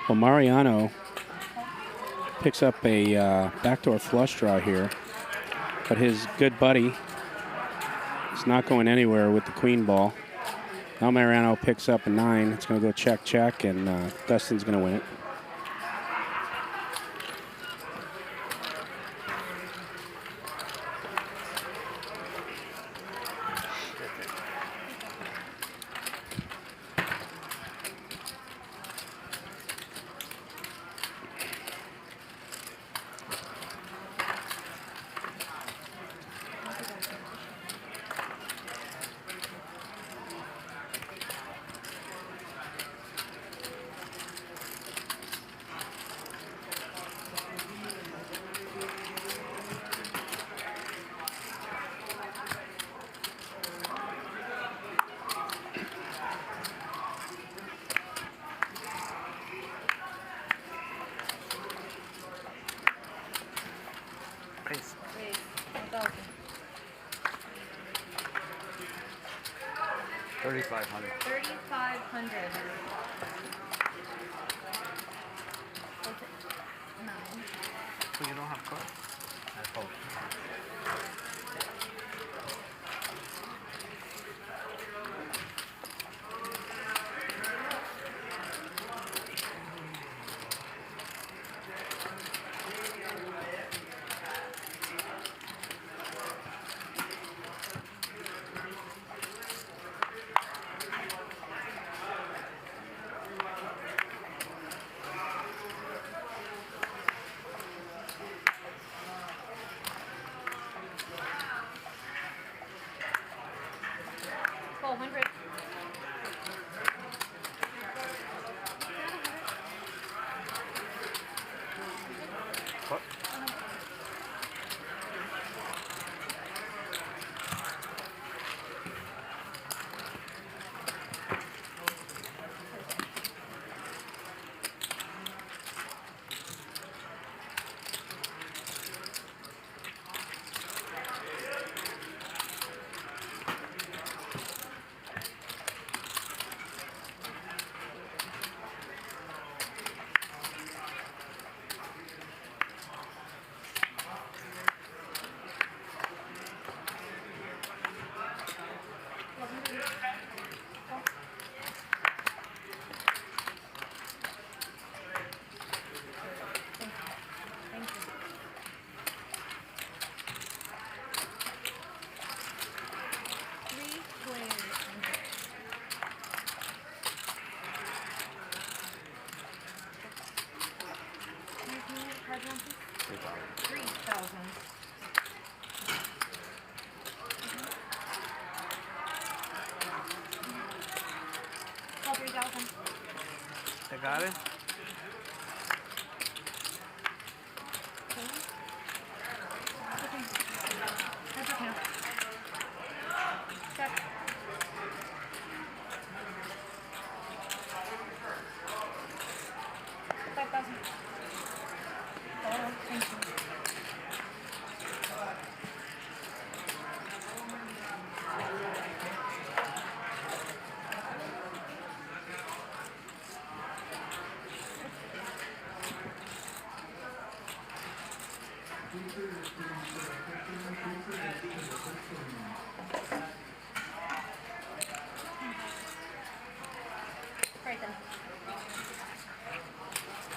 Well, Mariano picks up a backdoor flush draw here, but his good buddy is not going anywhere with the queen ball. Now Mariano picks up a 9. It's going to go check, check, and Dustin's going to win it. 3,500. 3,500. So you don't have cards? I hope. They got it?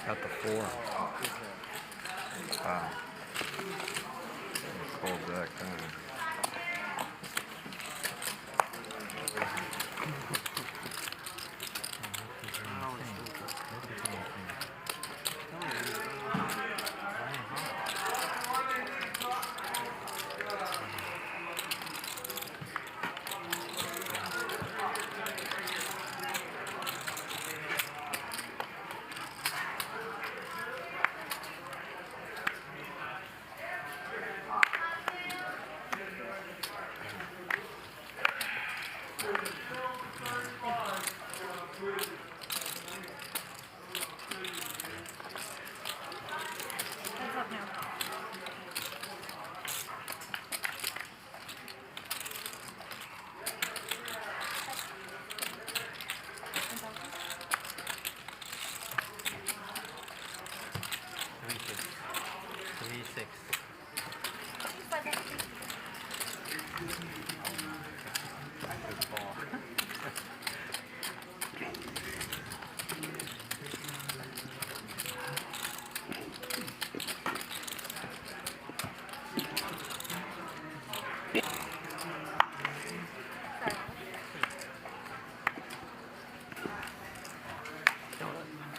Got the 4. Wow. Cold deck,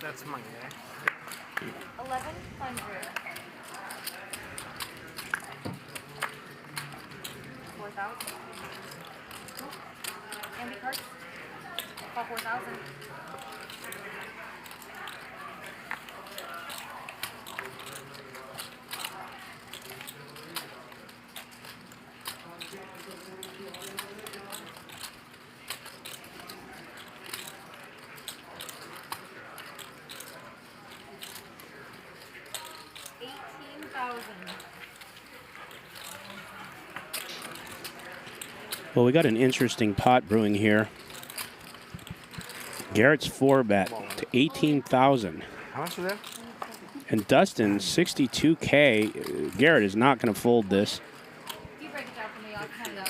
That's money, right? 1,100. 4,000. Andy cards? About 4,000. Well, we got an interesting pot brewing here. Garrett's 4-bet to 18,000. How much is that? And Dustin, 62K. Garrett is not going to fold this. If you break it down for me, I'll kind of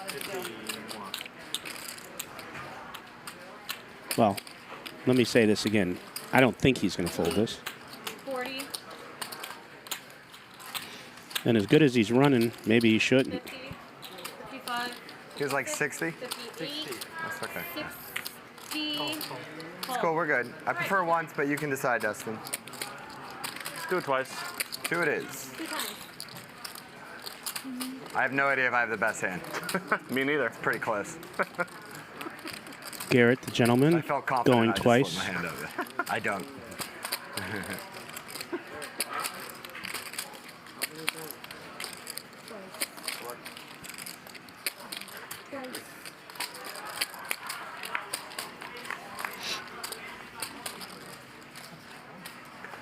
go. Well, let me say this again. I don't think he's going to fold this. 40. And as good as he's running, maybe he shouldn't. 50. 55. He was like 60? 58. That's okay. 60. It's cool, we're good. I prefer once, but you can decide, Dustin. Do it twice. 2 it is. 2 times. I have no idea if I have the best hand. Me neither. It's pretty close. Garrett, the gentleman, I felt confident going I just twice. flipped my hand over. I don't.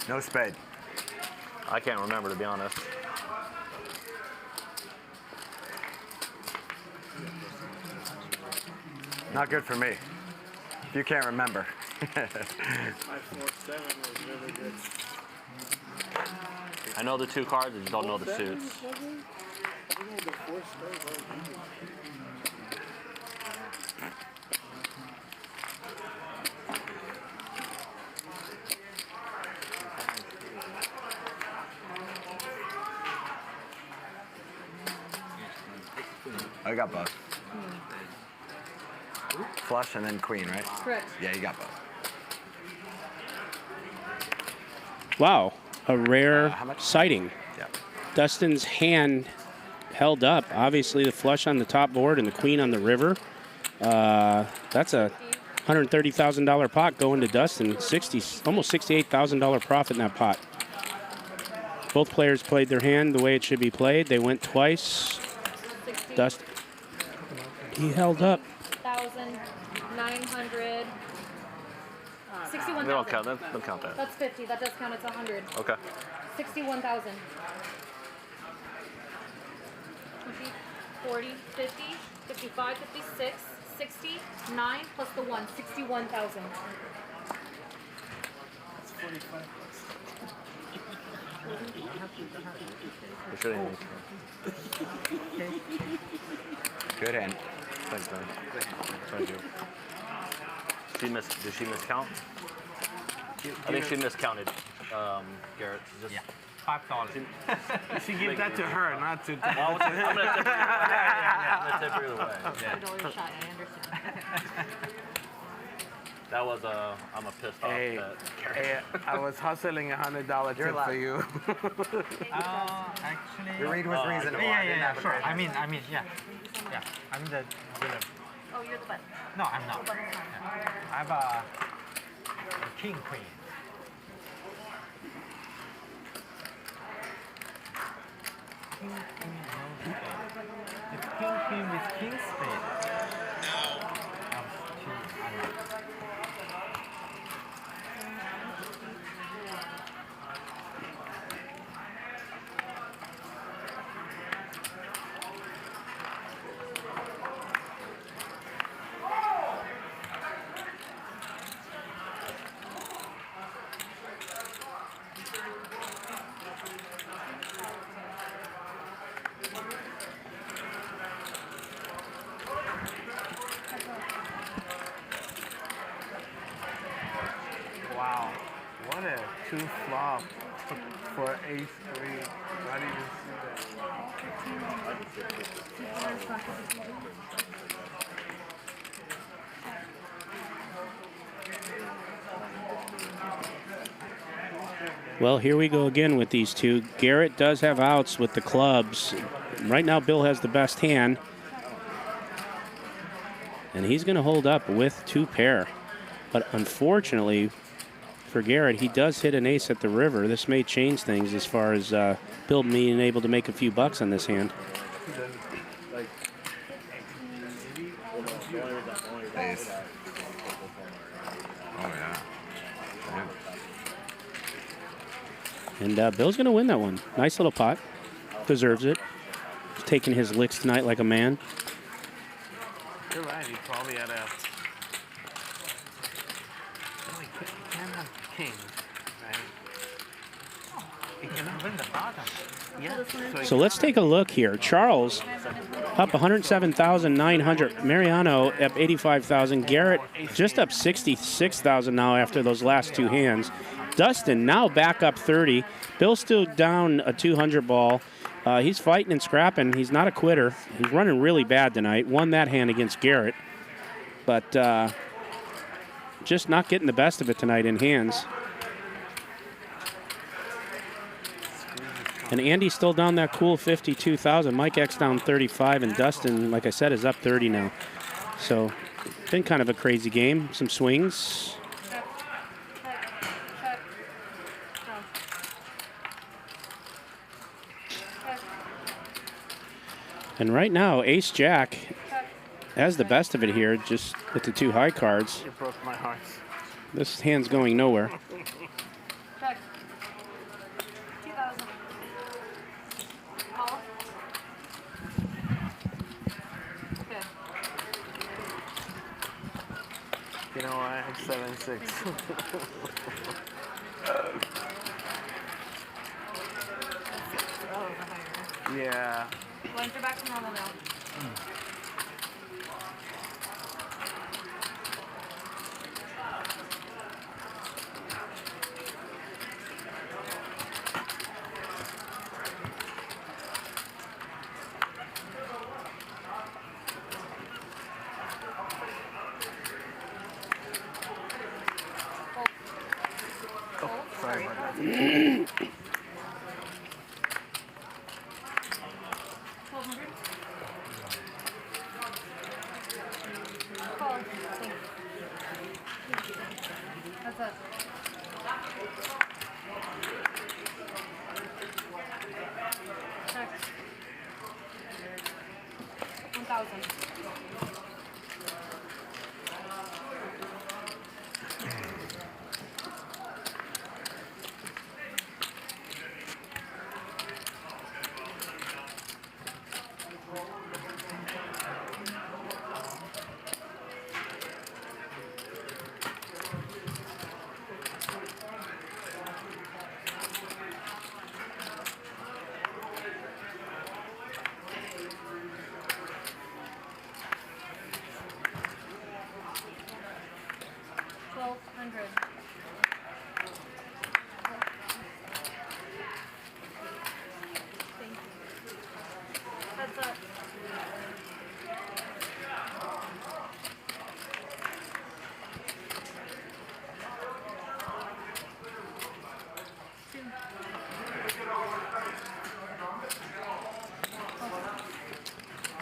No spade. I can't remember, to be honest. Not good for me. If you can't remember. 547 was really good. I know the 2 cards, I just don't know the suits. I got both. Flush and then queen, right? Correct. Yeah, you got both. Wow, a rare sighting. Yeah. Dustin's hand held up. Obviously, the flush on the top board and the queen on the river. That's a $130,000 pot going to Dustin. Almost $68,000 profit in that pot. Both players played their hand the way it should be played. They went twice. Dustin, he held up. 1,900. 61,000. They don't count that. Don't count that. That's 50. That does count. It's 100. Okay. 61,000. 20, 40, 50, 55, 56, 60, 9 plus the 1. 61,000. That's 45. We shouldn't. Good hand. Thanks, man. Thank you. Did she miscount? I think she miscounted, Garrett. Just yeah. $5. You should give that to her, not to. I'm gonna tip her. I'm gonna tip her either way. $5 shot. I understand. That was I'm a pissed off Hey, bet. hey, I was hustling $100 tip for you. Actually. Your read was reasonable. Yeah, sure. I mean, yeah. I'm the dealer. Oh, you're the button. No, I'm not. The button's not. I have a king queen. King queen, no spade. It's king queen with king spade. Wow, what a 2 flop for ace 3. Not even Well, here we go again with these two. Garrett does have outs with the clubs. Right now, Bill has the best hand. And he's going to hold up with 2 pair. But unfortunately for Garrett, he does hit an ace at the river. This may change things as far as Bill being able to make a few bucks on this hand. Ace. Oh, yeah. And Bill's going to win that one. Nice little pot. Deserves it. He's taking his licks tonight like a man. You're right, he probably had a he can't have king, right? He cannot win the bottom. Yeah. So let's take a look here. Charles up 107,900. Mariano up 85,000. Garrett just up 66,000 now after those last two hands. Dustin now back up 30. Bill's still down a 200 ball. He's fighting and scrapping. He's not a quitter. He's running really bad tonight. Won that hand against Garrett. But just not getting the best of it tonight in hands. And Andy's still down that cool 52,000. Mike X down 35, and Dustin, like I said, is up 30 now. So, been kind of a crazy game. Some swings. And right now, Ace Jack has the best of it here, just with the two high cards. You broke my heart. This hand's going nowhere. Check. 2,000. Call. Okay. You know why? I'm 7-6. Yeah. Lines are back to normal now. Oh, sorry about that. 1,200. Call. That's it. Check. 1,000.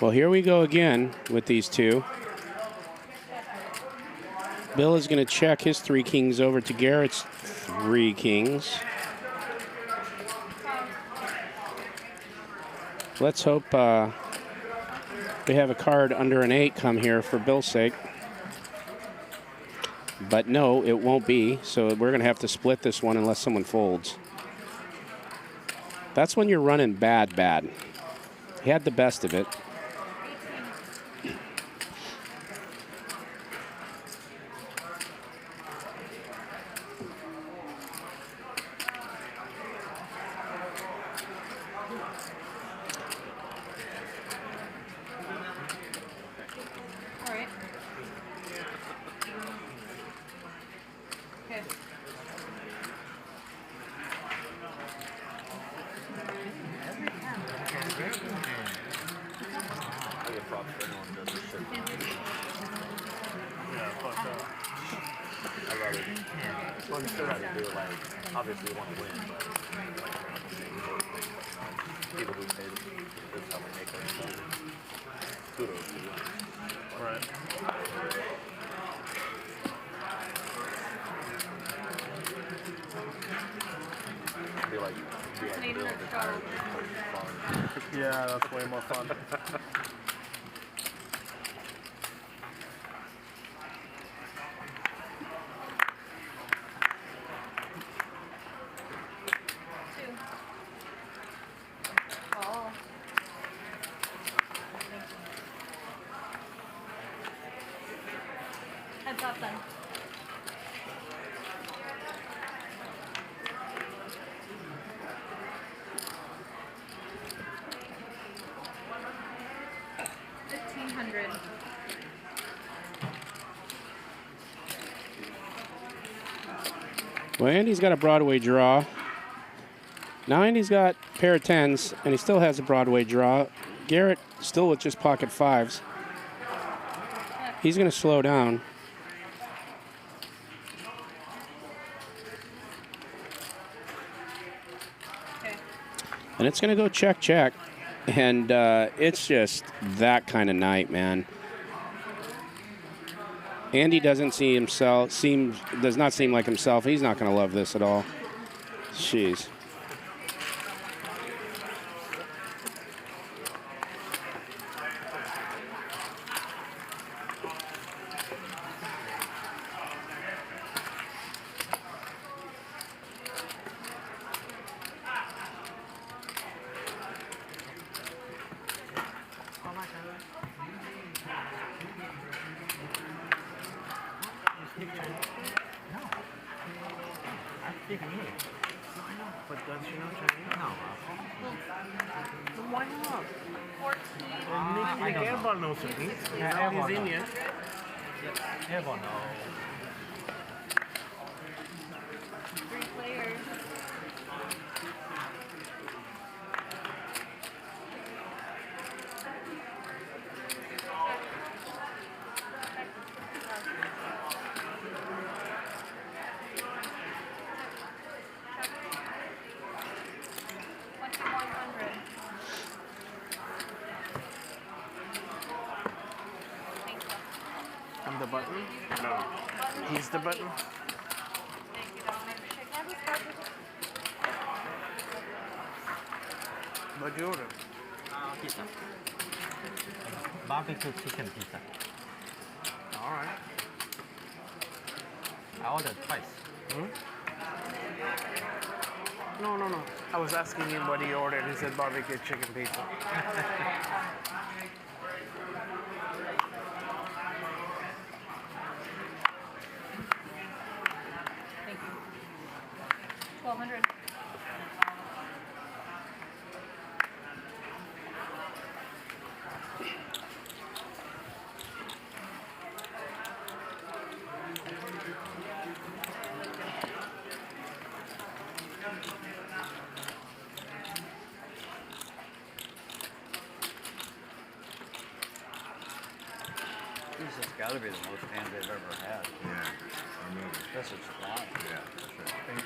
Well, here we go again with these two. Bill is going to check his 3 kings over to Garrett's 3 kings. Let's hope we have a card under an 8 come here for Bill's sake. But no, it won't be, so we're going to have to split this one unless someone folds. That's when you're running bad. He had the best of it. Obviously, want to win, but people who say this is how they make their kudos to you. Right. Be like, yeah, that's way more fun. 1,400. Well, Andy's got a Broadway draw. Now Andy's got a pair of 10s, and he still has a Broadway draw. Garrett still with just pocket 5s. He's going to slow down. And it's going to go check, check. And it's just that kind of night, man. Andy doesn't see himself, does not seem like himself. He's not going to love this at all. Jeez. I'm the button? No. He's the button? What'd you order? Pizza. Barbecue chicken pizza. All right. I ordered twice. No. I was asking him what he ordered. He said barbecue chicken pizza. Thank you. 1,200. This has got to be the most hands they've ever had. Yeah, I know. That's what's flying. Yeah, for sure. I think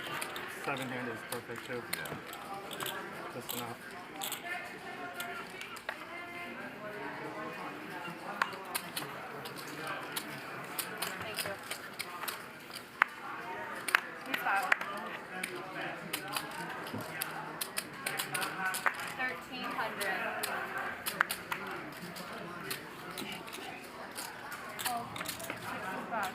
7-hand is perfect too. Yeah. Just enough. Thank you. Who's that? 1,300. Oh, 65.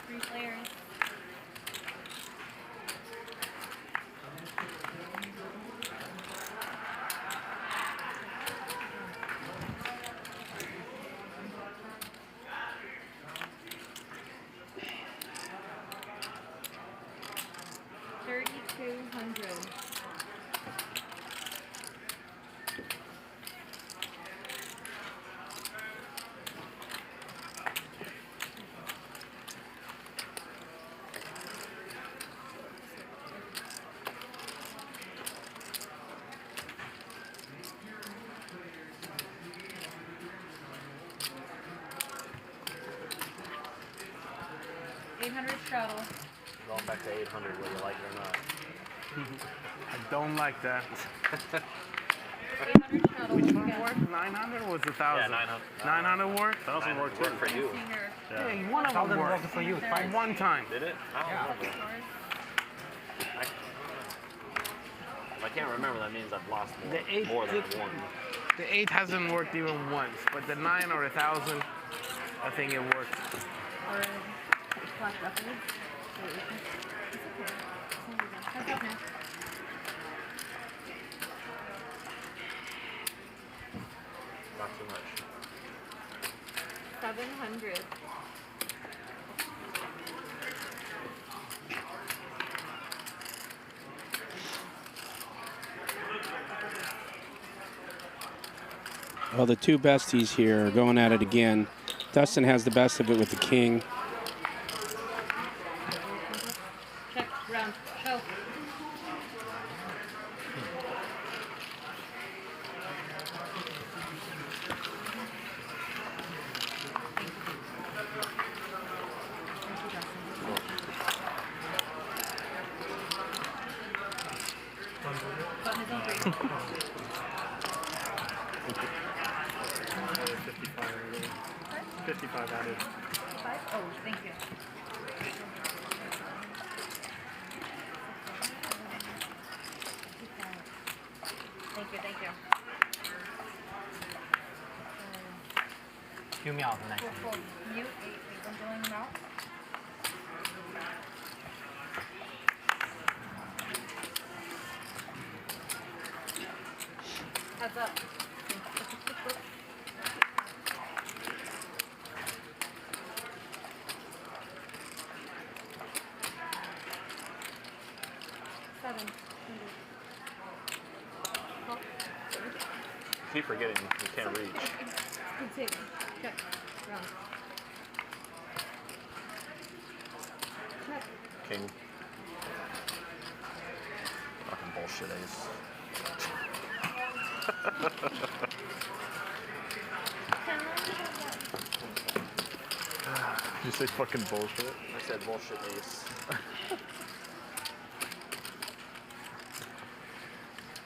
Three players. $3,200. $800 straddle. Going back to 800, whether you like it or not. I don't like that. 800 straddle. Which one worked? 900 or was it 1,000? Yeah, 900. 900 worked? 1,000 worked too. For you. Yeah, one of them worked for you. One time. Did it? I don't remember. If I can't remember, that means I've lost more than I've won. The 8 hasn't worked even once, but the 9 or 1,000, I think it worked. Or black records. It's okay. Not too much. 700. Well, the two besties here are going at it again. Dustin has the best of it with the king. Check, round, show. Button is on 3. 55 added. 5? Oh, thank you. Thank you. Hear me out the next Cool, one. cool. Mute 8. Wait, I'm doing them out. Heads up. Keep forgetting you can't reach. Continue. Check. Round. Check. King. Fucking bullshit ace. Did you say fucking bullshit? I said bullshit ace.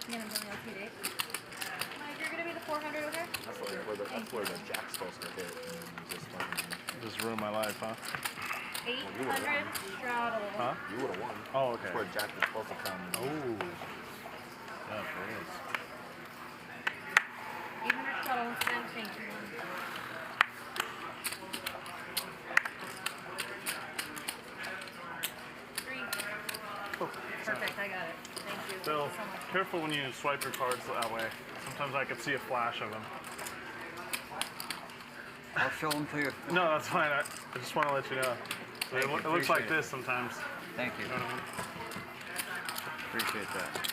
You're gonna bring LT date. Mike, you're gonna be the 400, okay? That's where the jack's supposed to hit. And just fucking. Just ruined my life, huh? 800 straddle. Huh? You would have won. Oh, okay. That's where jack was supposed to come. Oh. Yeah, for real. 800 straddle and thank you. Perfect, I got it. Thank you. Bill, Thank you so much. careful when you swipe your cards that way. Sometimes I could see a flash of them. I'll show them to you. No, that's fine. I just want to let you know. Thank you. It looks like Appreciate it. this sometimes. Thank you. You know what I mean? Appreciate that.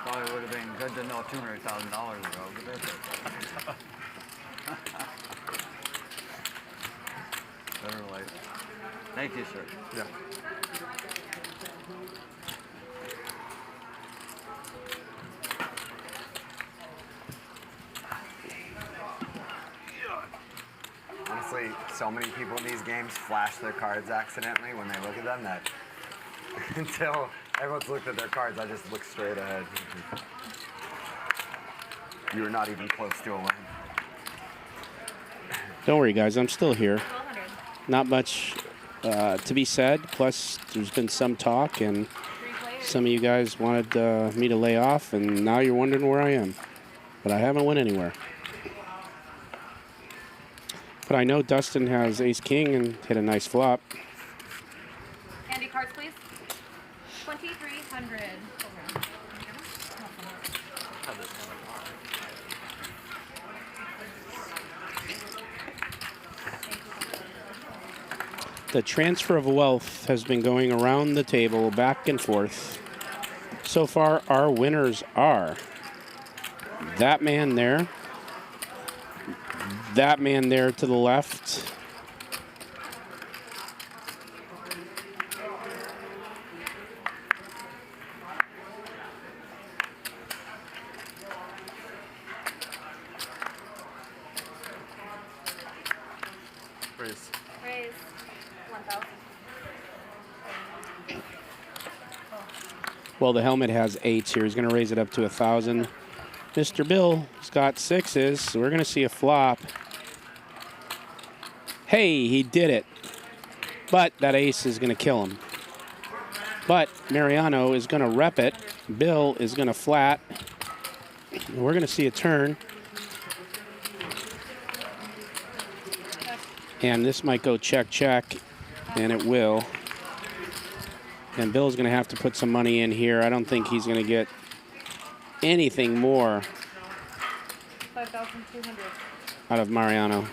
Probably would have been good to know $200,000 ago, but that's okay. Better late. Thank you, sir. Yeah. Honestly, so many people in these games flash their cards accidentally when they look at them that until everyone's looked at their cards, I just look straight ahead. You were not even close to a win. Don't worry, guys. I'm still here. Not much to be said. Plus, there's been some talk, and some of you guys wanted me to lay off, and now you're wondering where I am. But I haven't went anywhere. But I know Dustin has ace-king and hit a nice flop. Andy, cards, please. 2,300. The transfer of wealth has been going around the table, back and forth. So far, our winners are that man there, that man there to the left, Raise. Raise. 1,000. well, the helmet has 8s here. He's going to raise it up to 1,000. Mr. Bill's got 6s, so we're going to see a flop. Hey, he did it. But that ace is going to kill him. But Mariano is going to rep it. Bill is going to flat. And we're going to see a turn. And this might go check, check. And it will. And Bill's going to have to put some money in here. I don't think he's going to get anything more 5,200. out of Mariano.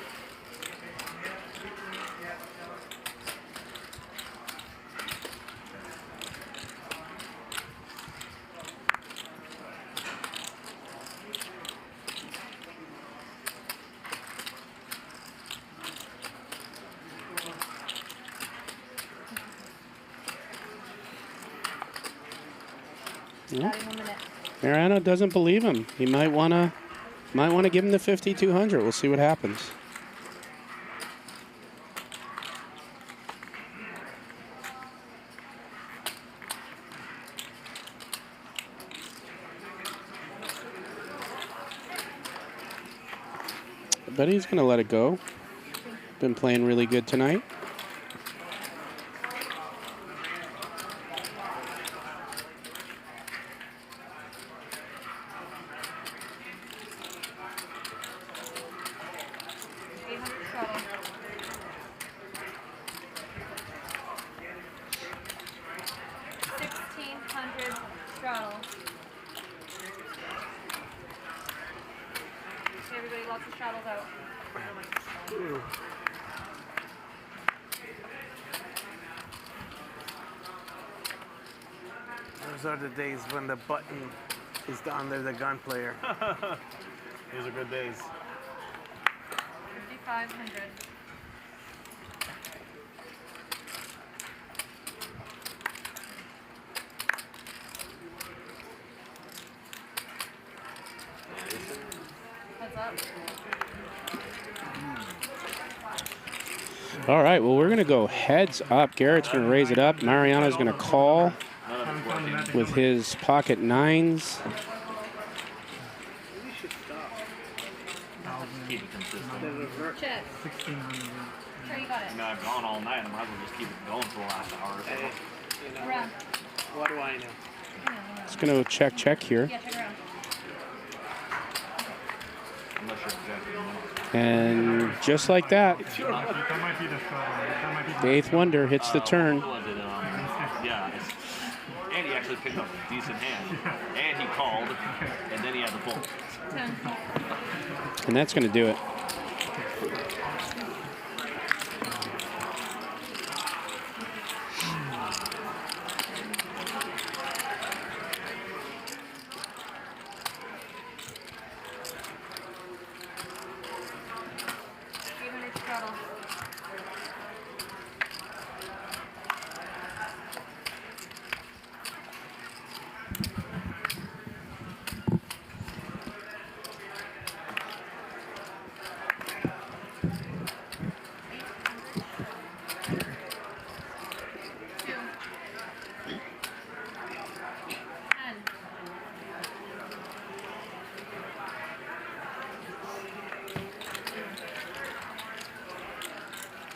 Yeah. Starting 1 minute. Mariano doesn't believe him. He might wanna give him the 5,200. We'll see what happens. I bet he's gonna let it go. Been playing really good tonight. Those are the days when the button is under the gun player. These are good days. 5,500. Heads up. All right, well, we're going to go heads up. Garrett's going to raise it up. Mariano's going to call with his pocket nines. Keep it consistent. Check. 1,600. Sure, you got it. I mean, I've gone all night. I might as well just keep it going for the last hour or so. Around. What do I know? It's going to check here. Yeah, check around. Unless you're exactly And just like that, the eighth wonder hits the turn. Yeah. And he actually picked up a decent hand. And he called. And then he had the pull. 10. And that's going to do it.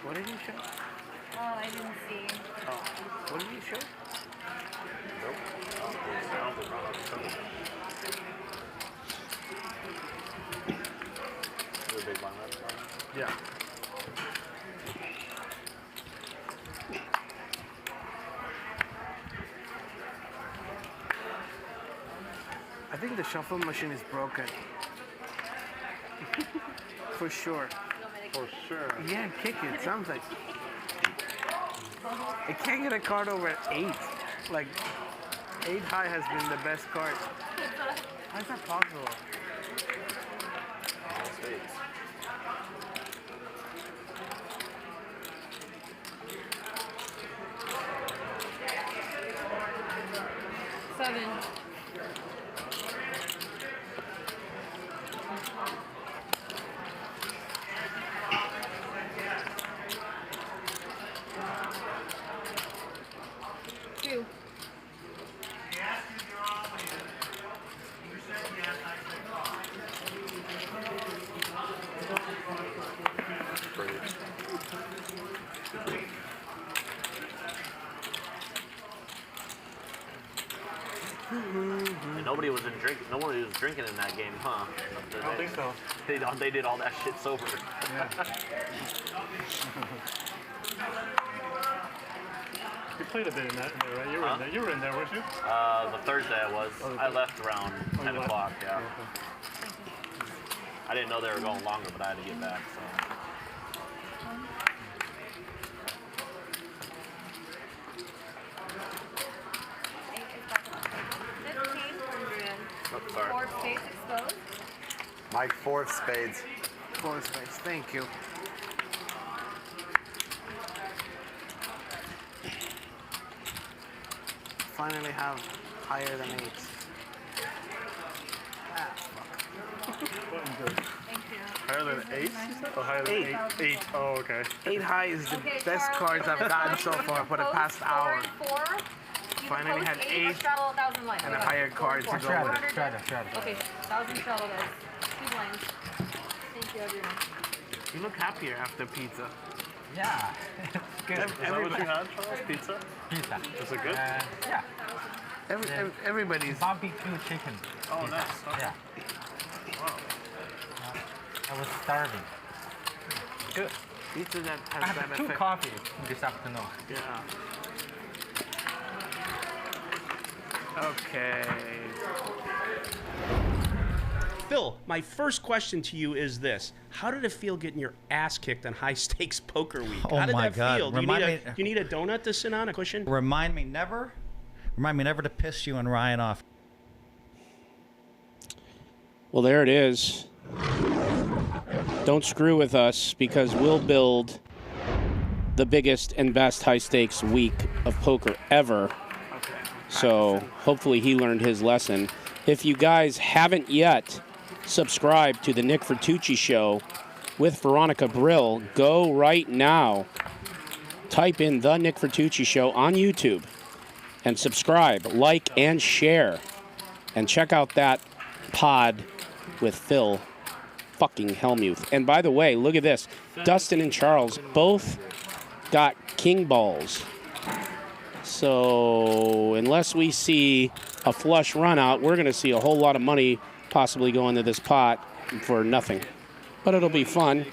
What did you show? Oh, I didn't see. Oh, what did you show? Yeah. I think the shuffle machine is broken. For sure. For sure. Yeah, kick it. Sounds like. I can't get a card over 8. Like, 8 high has been the best card. How is that possible? Seven. Two. And nobody was drinking in that game, huh? I don't think so. They did all that shit sober. Yeah. You played a bit in that, right? You were in there. You were in there, weren't you? The Thursday I was. I left around 10 o'clock, yeah. I didn't know they were going longer, but I had to get back, so. Sorry. 4 spades exposed. Mike, 4 of spades. 4 of spades, thank you. Finally have higher than 8s. Higher than 8? Or higher than 8? 8. Oh, okay. 8 high is the best cards I've gotten so far for the past hour. Finally had 8 and a higher card to go with. Okay, 1,000 straddle, guys. 2 blinds. Thank you, everyone. You look happier after pizza. Yeah. Is that what you had, Charles? Pizza? Pizza. Is it good? Yeah. Everybody's barbecue chicken. Oh, pizza. nice. Yeah. Wow. I was starving. Good. Pizza that has I had that 2 effect. coffees this afternoon. Yeah. Okay. Phil, my first question to you is this. How did it feel getting your ass kicked on high stakes poker week? Oh How did my that God. feel? Do Remind you need a donut to sit on, a cushion? Remind me never to piss you and Ryan off. Well, there it is. Don't screw with us because we'll build the biggest and best high stakes week of poker ever. So hopefully he learned his lesson. If you guys haven't yet subscribed to the Nick Vertucci Show with Veronica Brill, go right now. Type in the Nick Vertucci Show on YouTube and subscribe, like, and share. And check out that pod with Phil fucking Hellmuth. And by the way, look at this. Dustin and Charles both got king balls. So unless we see a flush run out, we're going to see a whole lot of money possibly go into this pot for nothing. But it'll be fun.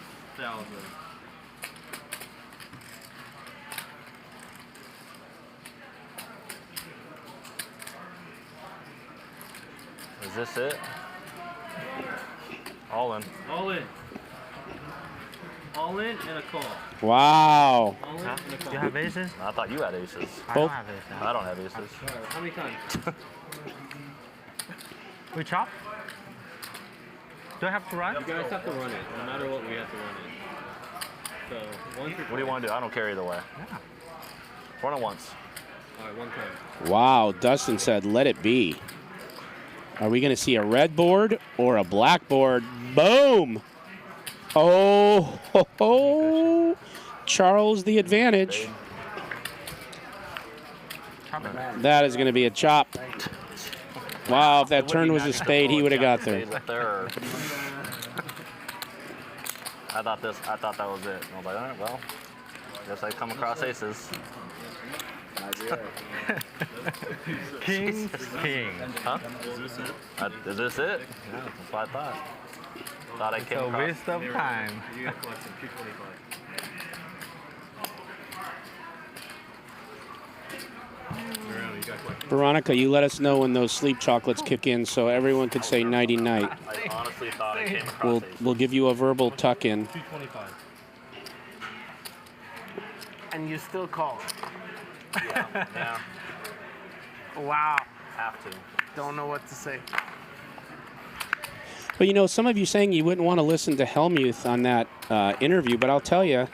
Is this it? All in. All in. All in and a call. Wow. All in and a call. You have aces? I thought you had aces. I don't have aces. I don't have aces. Alright, how many times? We chop? Do I have to run? You guys have to run it. No matter what, we have to run it. So, once What do you want to do? I don't care either way. Yeah. Run it once. Alright, one time. Wow, Dustin said, let it be. Are we going to see a red board or a black board? Boom! Oh, ho, ho. Charles the advantage. That is going to be a chop. Wow, if that turn was a spade, he would have got there. I thought that was it. I was like, all right, well, guess I come across aces. King, king. Huh? Is this it? Yeah, that's what I thought. Thought I came It's a across. waste of time. You got collection, 225. Veronica, you let us know when those sleep chocolates kick in so everyone could say nighty night. I honestly thought I came across We'll give you a verbal tuck in. 225. And you still call. Yeah. Wow. Have to. Don't know what to say. But you know, some of you saying you wouldn't want to listen to Hellmuth on that interview, but I'll tell you,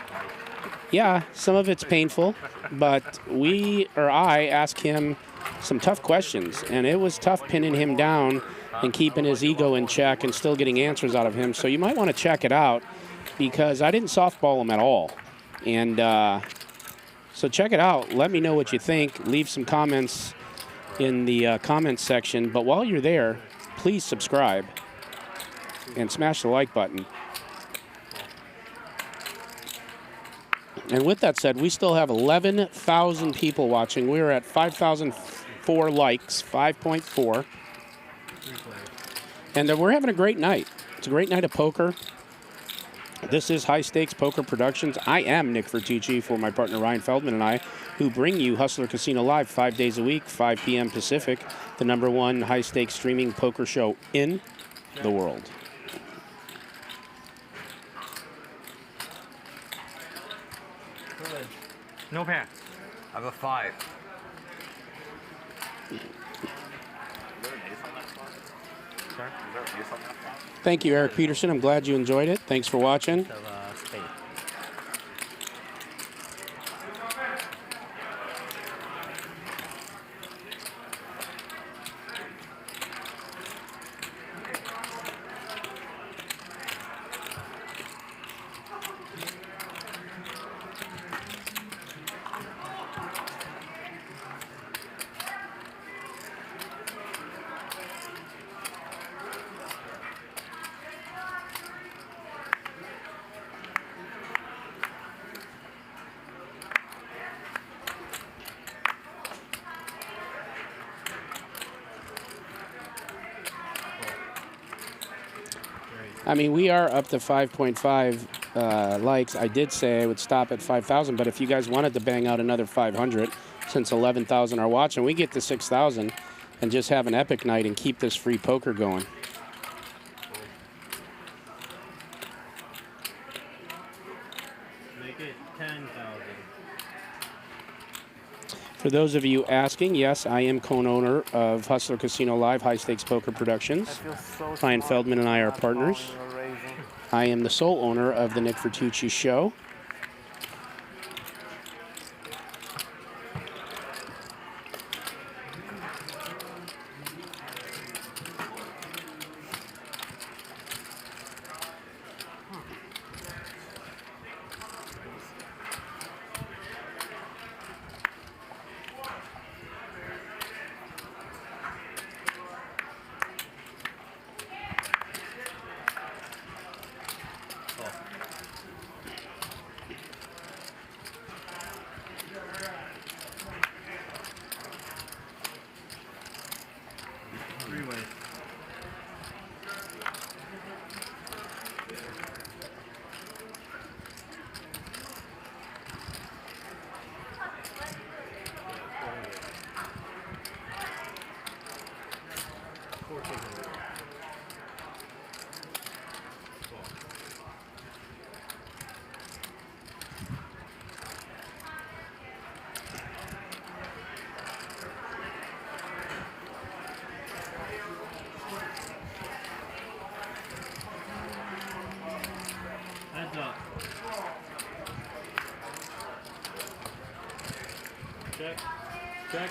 yeah, some of it's painful, but I asked him some tough questions, and it was tough pinning him down and keeping his ego in check and still getting answers out of him. So you might want to check it out because I didn't softball him at all. And so check it out. Let me know what you think. Leave some comments in the comments section. But while you're there, please subscribe and smash the like button. And with that said, we still have 11,000 people watching. We're at 5,004 likes, 5.4. And we're having a great night. It's a great night of poker. This is High Stakes Poker Productions. I am Nick Vertucci for my partner Ryan Feldman and I, who bring you Hustler Casino Live 5 days a week, 5 p.m. Pacific, the #1 high stakes streaming poker show in the world. No pair. I have a 5. Thank you, Eric Peterson. I'm glad you enjoyed it. Thanks for watching. I mean, we are up to 5.5 likes. I did say I would stop at 5,000, but if you guys wanted to bang out another 500, since 11,000 are watching, we get to 6,000 and just have an epic night and keep this free poker going. Make it 10,000. For those of you asking, yes, I am co-owner of Hustler Casino Live High Stakes Poker Productions. Klein, Feldman, and I are partners. I am the sole owner of the Nick Vertucci Show. Heads up. Check. Check.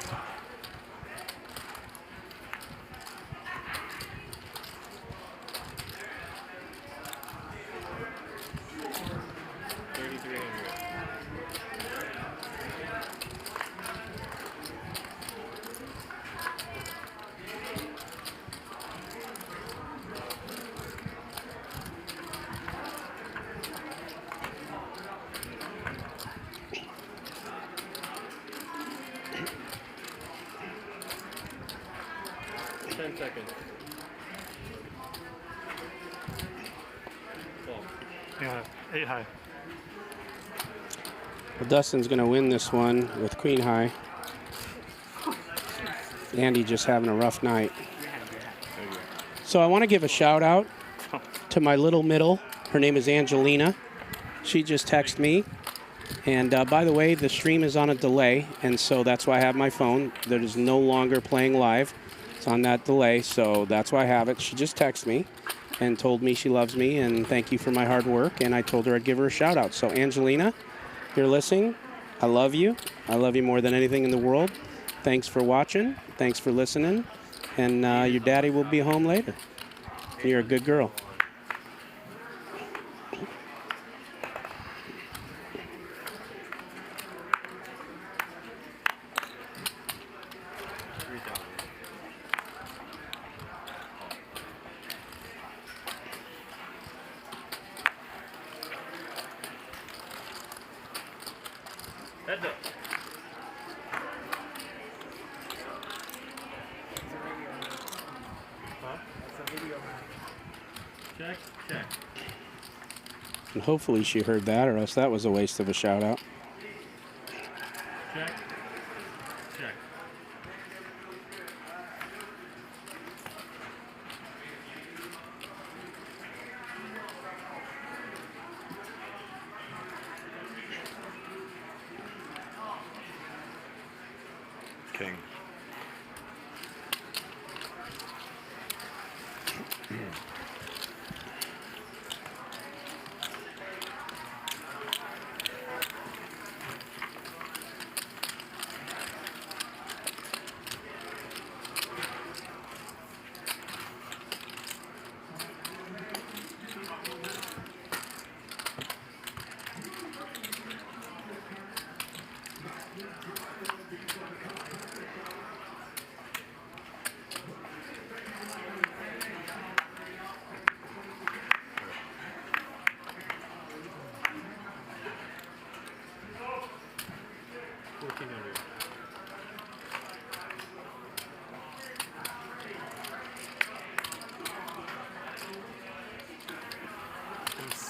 Seconds. Yeah, 8 high. Well, Dustin's going to win this one with queen high. Andy just having a rough night. So I want to give a shout out to my little middle. Her name is Angelina. She just texted me. And by the way, the stream is on a delay, and so that's why I have my phone. That is no longer playing live. It's on that delay, so that's why I have it. She just texted me and told me she loves me and thank you for my hard work, and I told her I'd give her a shout out. So Angelina, if you're listening, I love you. I love you more than anything in the world. Thanks for watching. Thanks for listening. And your daddy will be home later. You're a good girl. Heads up. Huh? Check, check. And hopefully she heard that, or else that was a waste of a shout out. Check. Check. King.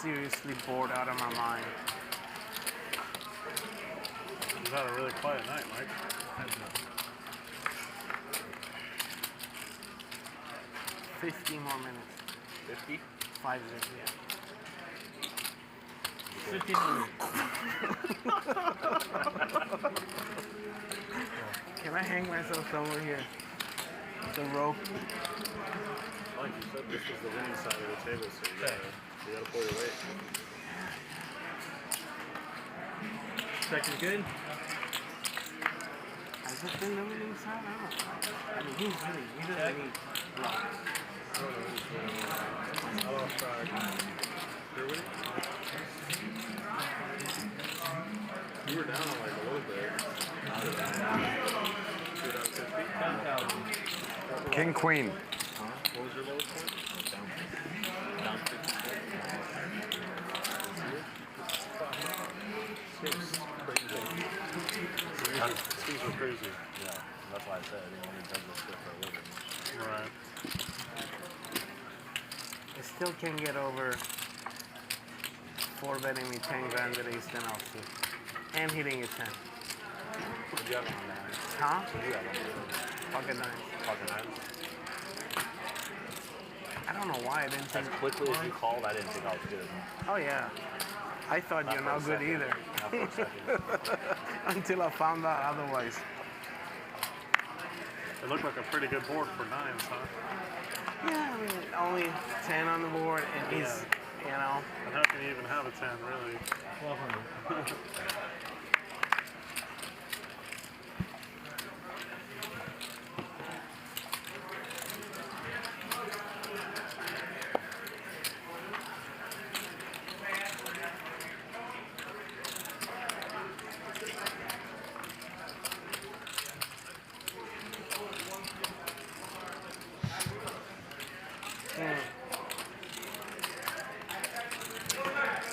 seriously bored out of my mind. You've had a really quiet night, Mike. 50 more minutes. 50? 5 0, yeah. 50 minutes. Can I hang myself somewhere here? The rope. Like you said, this is the winning side of the table, so you gotta pull your weight. Second good? Has it been the winning side? I don't know. I mean, he's winning. He doesn't need blocks. I lost track. You're winning? You were down like a little bit. You were down 50? 10,000. King Queen. What was your lowest point? Down 50. These were crazy. Yeah, that's why I said he only does this shit for a living. Right. I still can't get over 4-betting me 10 grand at ace 10 offsuit. And hitting a 10. What did you have on that? Huh? What did you have on that? Pocket 9. Pocket 9? I don't know why I didn't think. As quickly as you called, I didn't think I was good. Oh, yeah. I thought you're not good either. Not for a second. Until I found out otherwise. It looked like a pretty good board for 9s, huh? Yeah, I mean, only 10 on the board, and he's, you know. And how can you even have a 10, really? 1,200.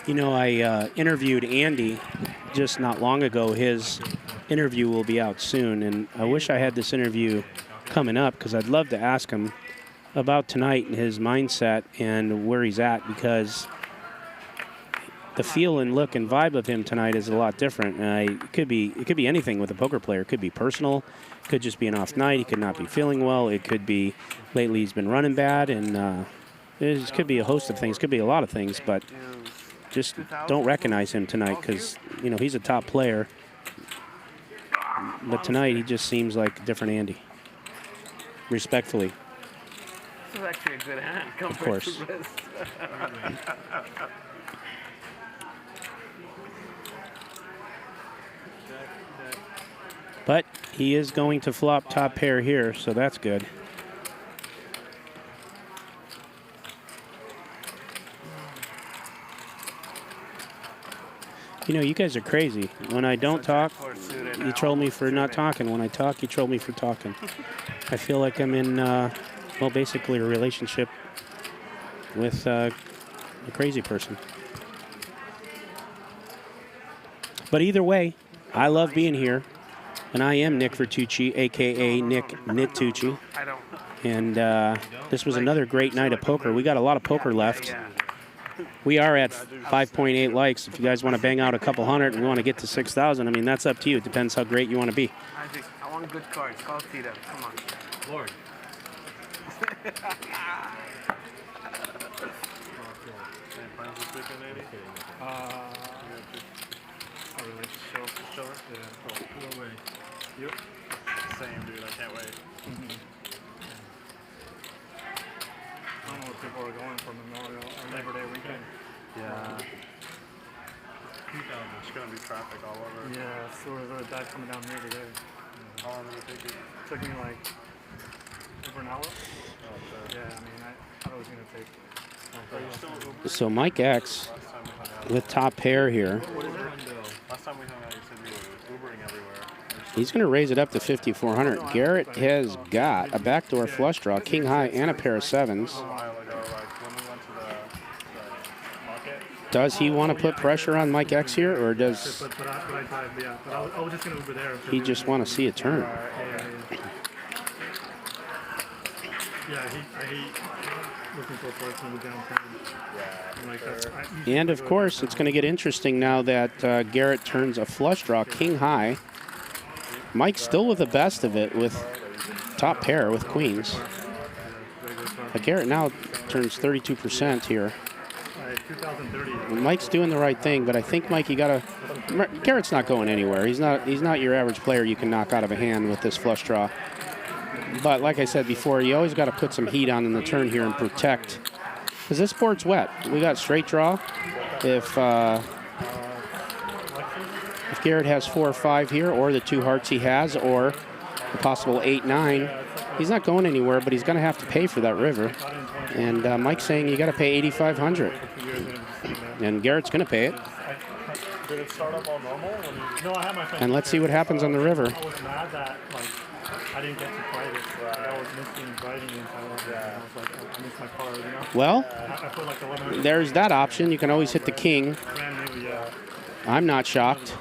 You know, I interviewed Andy just not long ago. His interview will be out soon, and I wish I had this interview coming up because I'd love to ask him about tonight and his mindset and where he's at, because the feel and look and vibe of him tonight is a lot different. It could be anything with a poker player. It could be personal. It could just be an off night. He could not be feeling well. It could be lately he's been running bad, and it could be a host of things. It could be a lot of things, but just don't recognize him tonight because, you know, he's a top player. But tonight he just seems like a different Andy. Respectfully. This is actually a good hand compared Of course. to this. But he is going to flop top pair here, so that's good. You know, you guys are crazy. When I don't talk, you troll me for not talking. When I talk, you troll me for talking. I feel like I'm in, well, basically a relationship with a crazy person. But either way, I love being here. And I am Nick Vertucci, a.k.a. Nick Nitucci. And this was another great night of poker. We got a lot of poker left. We are at 5.8 likes. If you guys want to bang out a couple hundred and we want to get to 6,000, I mean, that's up to you. It depends how great you want to be. I want good cards. Call Tito. Come on. Lord. Same plans this weekend, Andy? Oh, really? Show her? Yeah. Cool. No way. Yep. Same, dude. I can't wait. I don't know what people are going for Memorial or Labor Day weekend. Yeah. There's going to be traffic all over. Yeah, so there's a guy coming down here today. How long did it take you? It took me like over an hour. Yeah, I mean, I thought it was going to take. So Mike X with top pair here. Last time we hung out, you said you were Ubering everywhere. He's going to raise it up to 5,400. Garrett has got a backdoor flush draw, king high, and a pair of sevens. Does he want to put pressure on Mike X here, or does he just want to see a turn? Yeah, I hate looking for a place in the downtown. Yeah. Like that's, And of course, it's going to get interesting now that Garrett turns a flush draw king high. Mike's still with the best of it with top pair with queens. But Garrett now turns 32% here. Mike's doing the right thing, but I think, Mike, you gotta. Garrett's not going anywhere. He's not your average player you can knock out of a hand with this flush draw. But like I said before, you always got to put some heat on in the turn here and protect, because this board's wet. We got straight draw. If Garrett has 4 or 5 here, or the 2 hearts he has, or the possible 8-9, he's not going anywhere, but he's going to have to pay for that river. And Mike's saying you got to pay $8,500, and Garrett's going to pay it. Did it start up all normal? No, I had my friend. And let's see what happens on the river. I was mad that I didn't get to play this. I was missing driving in Taiwan. I was like, I missed my car, you know? Well, I feel like 1100. there's that option. You can always hit the king. Brand new, yeah. I'm not shocked.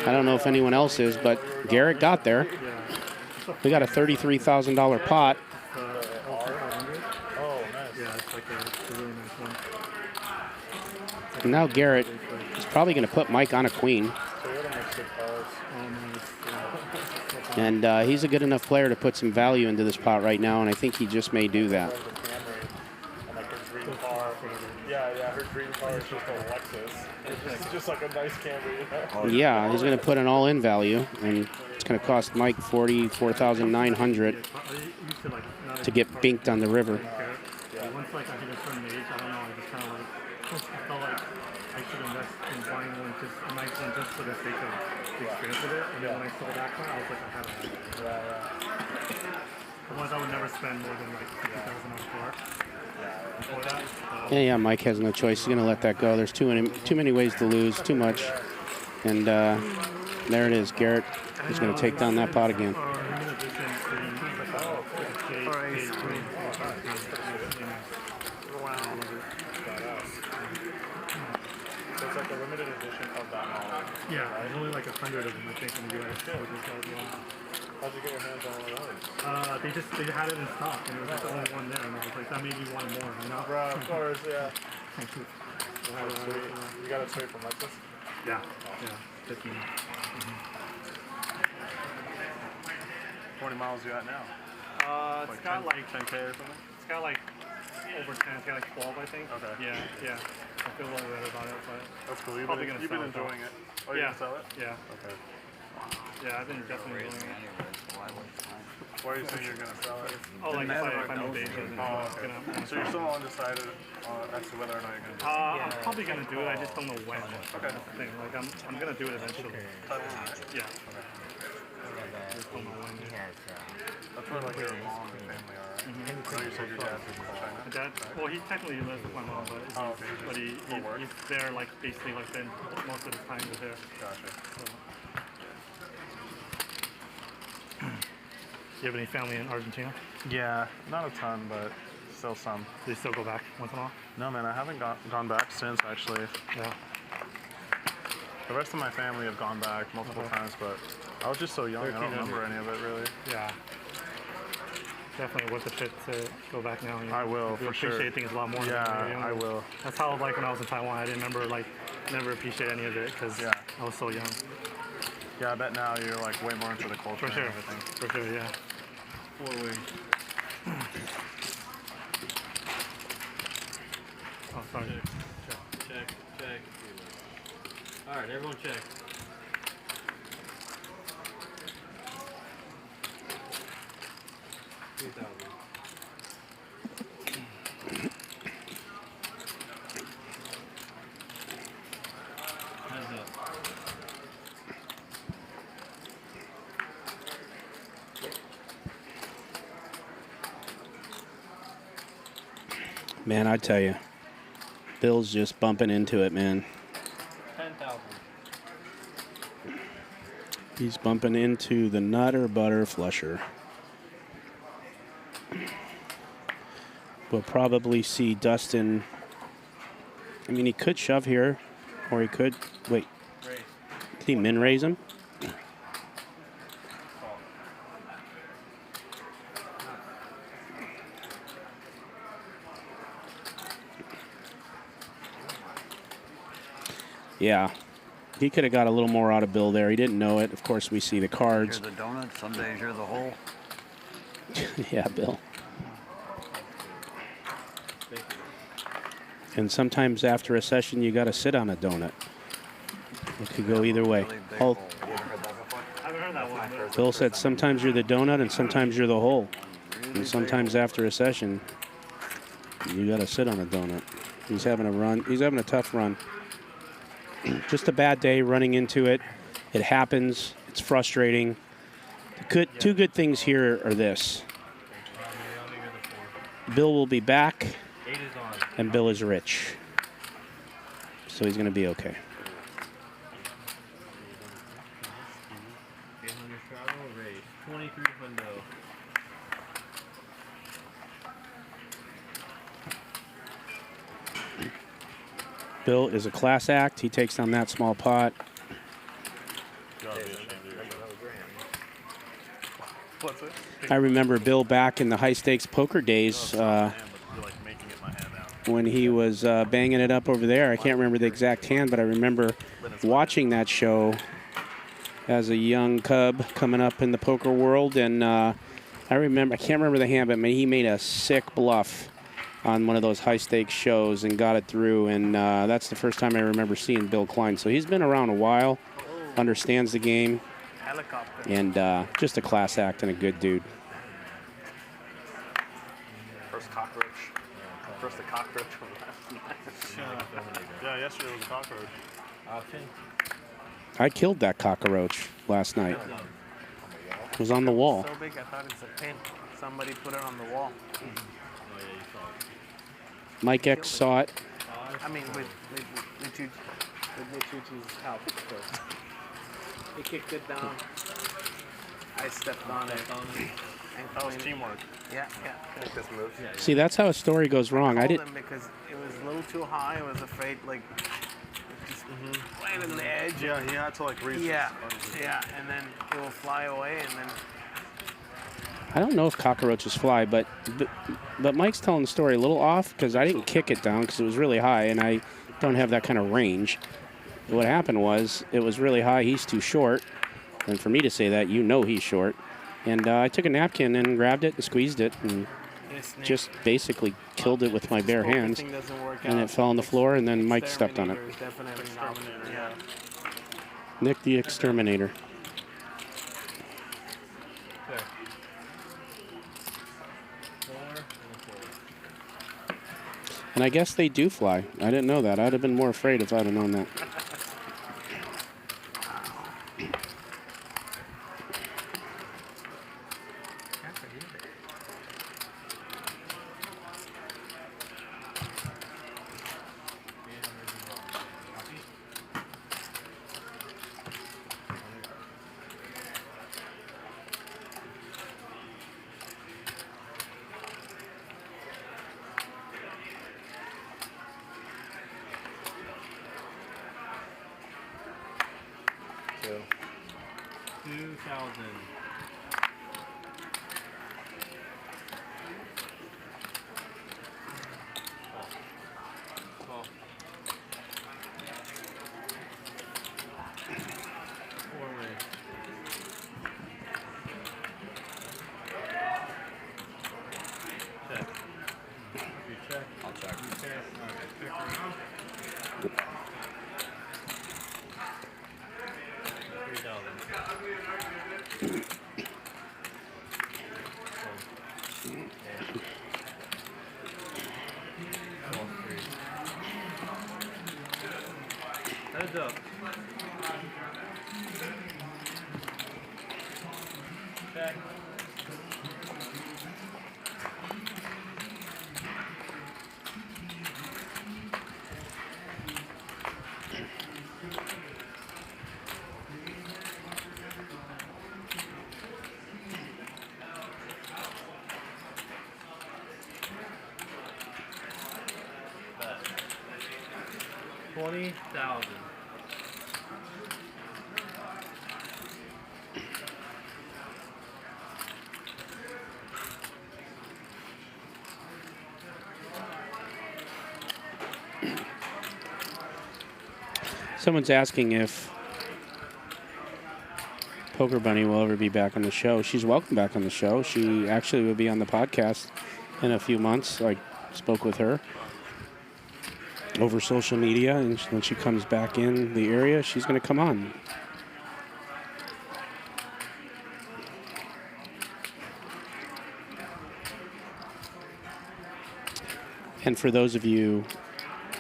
I don't know if anyone else is, but Garrett got there. We got a $33,000 pot. And now Garrett is probably going to put Mike on a queen. And he's a good enough player to put some value into this pot right now, and I think he just may do that. Yeah, her dream car is just a Lexus. It's just like a nice Camry, you know? Yeah, he's going to put an all-in value, and it's going to cost Mike $44,900 to get binked on the river. Once like I hit a certain age, I don't know, I just kind of like, I felt like I should invest in buying one, just a nice one, just for the sake of the experience of it. And then when I saw that car, I was like, I had to have it. Otherwise, I would never spend more than like $50,000 on a car. Before that. Yeah, Mike has no choice. He's going to let that go. There's too many ways to lose, too much. And there it is. Garrett is going to take down that pot again. So it's like a limited edition of that model. Yeah, there's only like 100 of them, I think, in the US. How'd you get your hands on one of those? They had it in stock, and there was like the only one there, and I was like, that made me want more, you know? Right, of course, yeah. You got it straight from Lexus? Yeah, yeah, 15. 20 miles you at now? It's got like 10K or something. It's got like over 10. It's got like 12, I think. Okay. Yeah. I feel a little bit about it, but that's cool. You've been enjoying it. Oh, you're gonna sell it? Yeah. Okay. Yeah, I've been definitely enjoying it. Why are you saying you're gonna sell it? Oh, like if I move Asian. Okay. So you're still undecided as to whether or not you're gonna do it? I'm probably gonna do it. I just don't know when. Okay. That's the thing. Like I'm gonna do it eventually. Yeah. Okay. Just don't know when. That's where like your mom and family are, right? I know you said your dad's in China. My dad, well, he technically lives with my mom, but he's there like basically like been most of the time he's there. Gotcha. So. Do you have any family in Argentina? Yeah, not a ton, but still some. Do you still go back once in a while? No, man, I haven't gone back since, actually. Yeah. The rest of my family have gone back multiple times, but I was just so young, I don't remember any of it, really. Yeah. Definitely worth the shit to go back now. I will, for sure. Appreciate things a lot more. Yeah, than I will. That's how, like, when I was in Taiwan, I didn't remember, like, never appreciate any of it because I was so young. Yeah, I bet now you're, like, way more into the culture and everything. For sure, yeah. 4 wings. Oh, sorry. Check. All right, everyone check. Man, I tell you, Bill's just bumping into it, man. 10,000. He's bumping into the Nutter Butter Flusher. We'll probably see Dustin. I mean, he could shove here, or he could wait. Did he min raise him? Yeah. He could have got a little more out of Bill there. He didn't know it. Of course, we see the cards. You're the donut. Some days you're the hole. Yeah, Bill. And sometimes after a session, you got to sit on a donut. It could go either way. Bill said sometimes you're the donut and sometimes you're the hole. And sometimes after a session, you got to sit on a donut. He's having a run. He's having a tough run. Just a bad day running into it. It happens. It's frustrating. Two good things here are this. Bill will be back, and Bill is rich. So he's going to be okay. 23 hundo. Bill is a class act. He takes down that small pot. I remember Bill back in the high stakes poker days when he was banging it up over there. I can't remember the exact hand, but I remember watching that show as a young cub coming up in the poker world. And I can't remember the hand, but he made a sick bluff on one of those high stakes shows and got it through. And that's the first time I remember seeing Bill Klein. So he's been around a while, understands the game, and just a class act and a good dude. First cockroach. First the cockroach from last night. Yeah, yesterday was a cockroach. I killed that cockroach last night. It was on the wall. So big, I thought it's a pin. Somebody put it on the wall. Mike X saw it. I mean, with Vertucci's help, of course. He kicked it down. I stepped on it. That was teamwork. Yeah. Make this move. See, that's how a story goes wrong. I told didn't. him because it was a little too high. I was afraid, like, just right on the edge. Yeah, he had to like reach. Yeah, and then it will fly away, and then. I don't know if cockroaches fly, but Mike's telling the story a little off because I didn't kick it down because it was really high, and I don't have that kind of range. What happened was it was really high. He's too short, and for me to say that, you know he's short. And I took a napkin and grabbed it and squeezed it and just basically killed it with my bare hands. And it fell on the floor, and then Mike stepped on it. Nick the Exterminator. And I guess they do fly. I didn't know that. I'd have been more afraid if I'd have known that. Heads up. Check. $20,000. Someone's asking if Poker Bunny will ever be back on the show. She's welcome back on the show. She actually will be on the podcast in a few months. I spoke with her over social media, and when she comes back in the area, she's going to come on. And for those of you,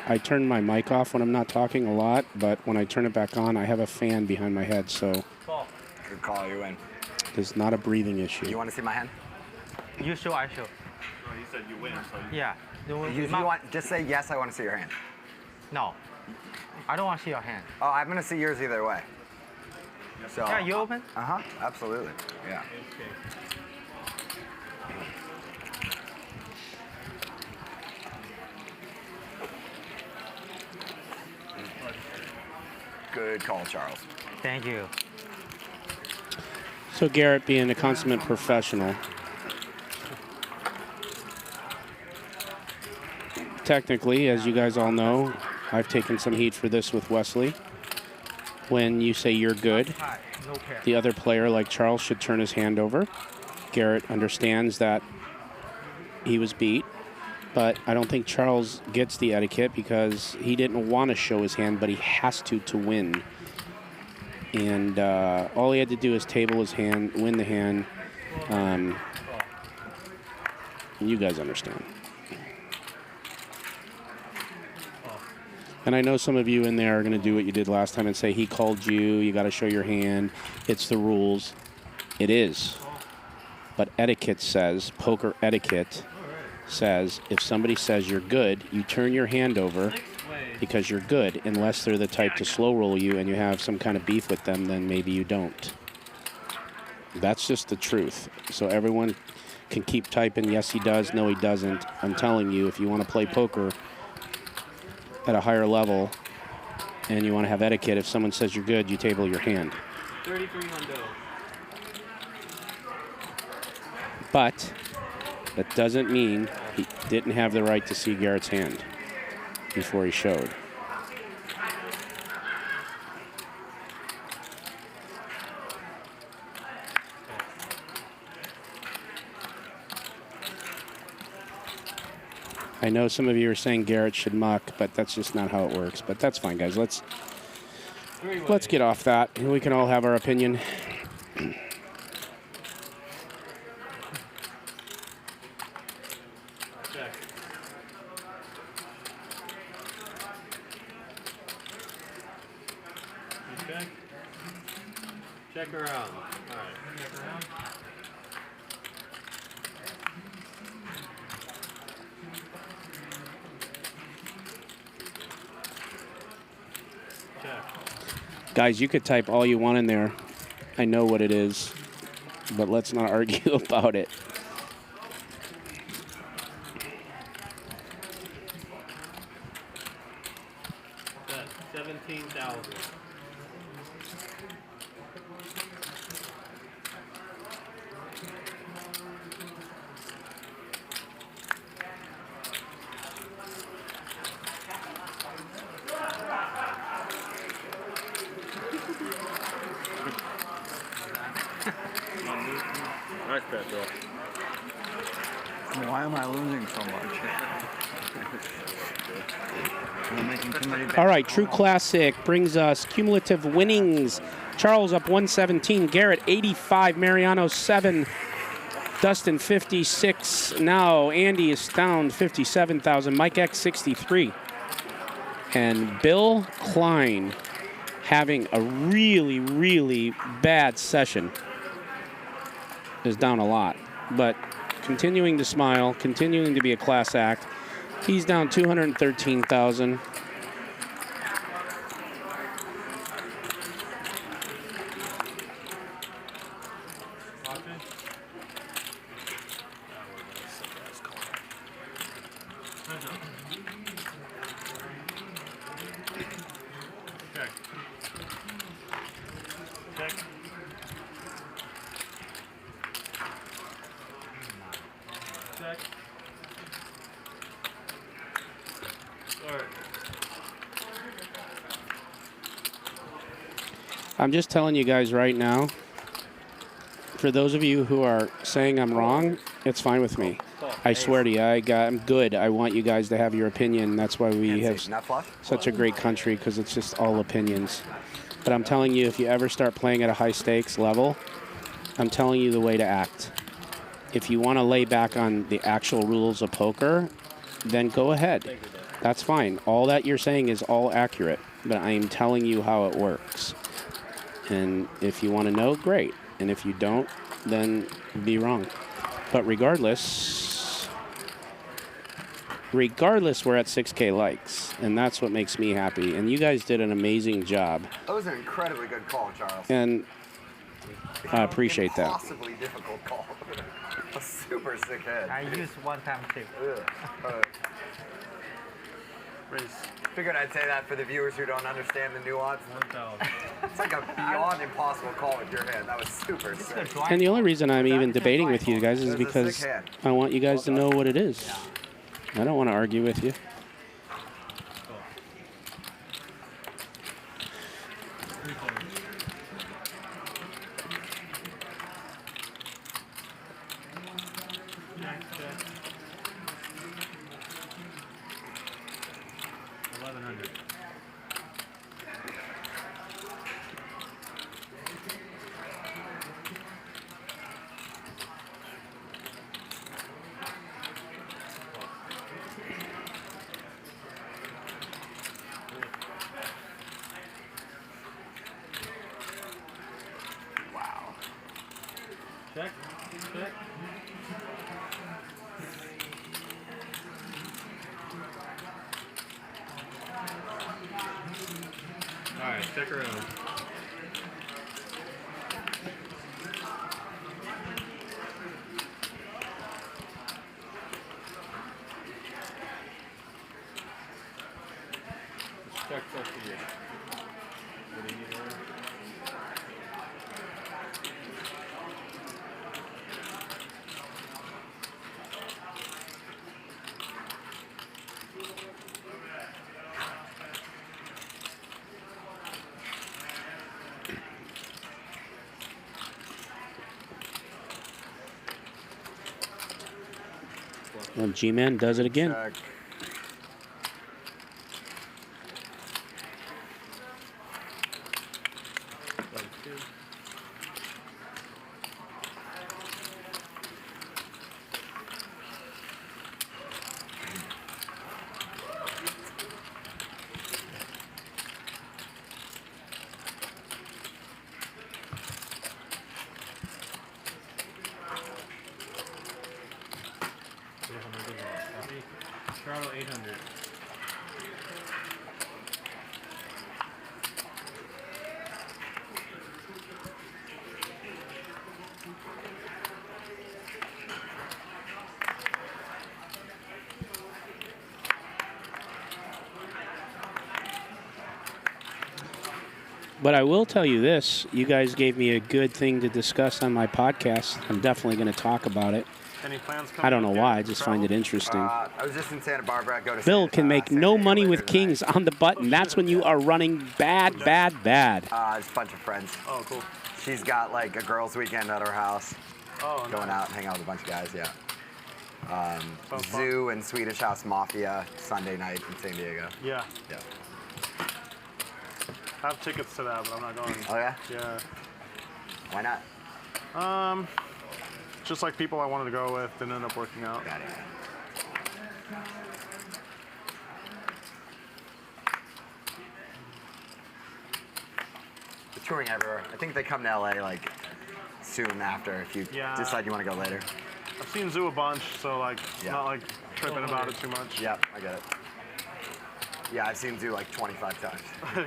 I turn my mic off when I'm not talking a lot, but when I turn it back on, I have a fan behind my head, so Good call, you win. there's not a breathing issue. You want to see my hand? You show, I show. No, he said you win, so Yeah. You want, just say yes, I want to see your hand. No. I don't want to see your hand. Oh, I'm going to see yours either way. So, Yeah, you open? Uh-huh, absolutely. Yeah. Good call, Charles. Thank you. So Garrett, being a consummate professional, technically, as you guys all know, I've taken some heat for this with Wesley. When you say you're good, the other player, like Charles, should turn his hand over. Garrett understands that he was beat, but I don't think Charles gets the etiquette because he didn't want to show his hand, but he has to win. And all he had to do is table his hand, win the hand. You guys understand. And I know some of you in there are going to do what you did last time and say he called you got to show your hand, it's the rules. It is. But etiquette says, poker etiquette says, if somebody says you're good, you turn your hand over because you're good, unless they're the type to slow roll you and you have some kind of beef with them, then maybe you don't. That's just the truth. So everyone can keep typing, yes he does, no he doesn't. I'm telling you, if you want to play poker at a higher level and you want to have etiquette, if someone says you're good, you table your hand. 33 hundo. But that doesn't mean he didn't have the right to see Garrett's hand before he showed. I know some of you are saying Garrett should muck, but that's just not how it works. But that's fine, guys. Let's get off that. We can all have our opinion. Check around. All right. Check around. Guys, you could type all you want in there. I know what it is, but let's not argue about it. That's 17,000. Nice bet, bro. Why am I losing so much? I'm making too many bets. All right, True Classic brings us cumulative winnings. Charles up 117, Garrett 85, Mariano 7, Dustin 56. Now Andy is down 57,000, Mike X 63. And Bill Klein having a really, really bad session. Is down a lot, but continuing to smile, continuing to be a class act. He's down 213,000. I'm just telling you guys right now, for those of you who are saying I'm wrong, it's fine with me. I swear to you, I'm good. I want you guys to have your opinion. That's why we have such a great country, because it's just all opinions. But I'm telling you, if you ever start playing at a high stakes level, I'm telling you the way to act. If you want to lay back on the actual rules of poker, then go ahead. That's fine. All that you're saying is all accurate, but I'm telling you how it works. And if you want to know, great. And if you don't, then be wrong. But regardless, we're at 6K likes, and that's what makes me happy. And you guys did an amazing job. That was an incredibly good call, Charles. And I appreciate that. Impossibly difficult call. A super sick head. I used one-time tip. Figured I'd say that for the viewers who don't understand the nuance. It's like a beyond impossible call with your hand. That was super sick. And the only reason I'm even debating with you guys is because I want you guys to know what it is. I don't want to argue with you. Check. Check. All right, check her out. Check up to you. What do you need more? Well, G-Man does it again. Toronto 800. But I will tell you this, you guys gave me a good thing to discuss on my podcast. I'm definitely going to talk about it. Any plans I don't know why, I just find it interesting. I was just in Santa Barbara. Go to Bill can make no money with kings on the button. That's when you are running bad, bad, bad. It's a bunch of friends. Oh, cool. She's got like a girls' weekend at her house. Oh, going out and hang out with a bunch of guys, yeah. Zoo and Swedish House Mafia Sunday night in San Diego. Yeah. Yeah. I have tickets to that, but I'm not going. Oh, yeah? Yeah. Why not? Just like people I wanted to go with didn't end up working out. Got it. They're touring everywhere. I think they come to LA like soon after if you decide you want to go later. I've seen Zoo a bunch, so like not like tripping about it too much. Yep, I get it. Yeah, I've seen Zoo like 25 times.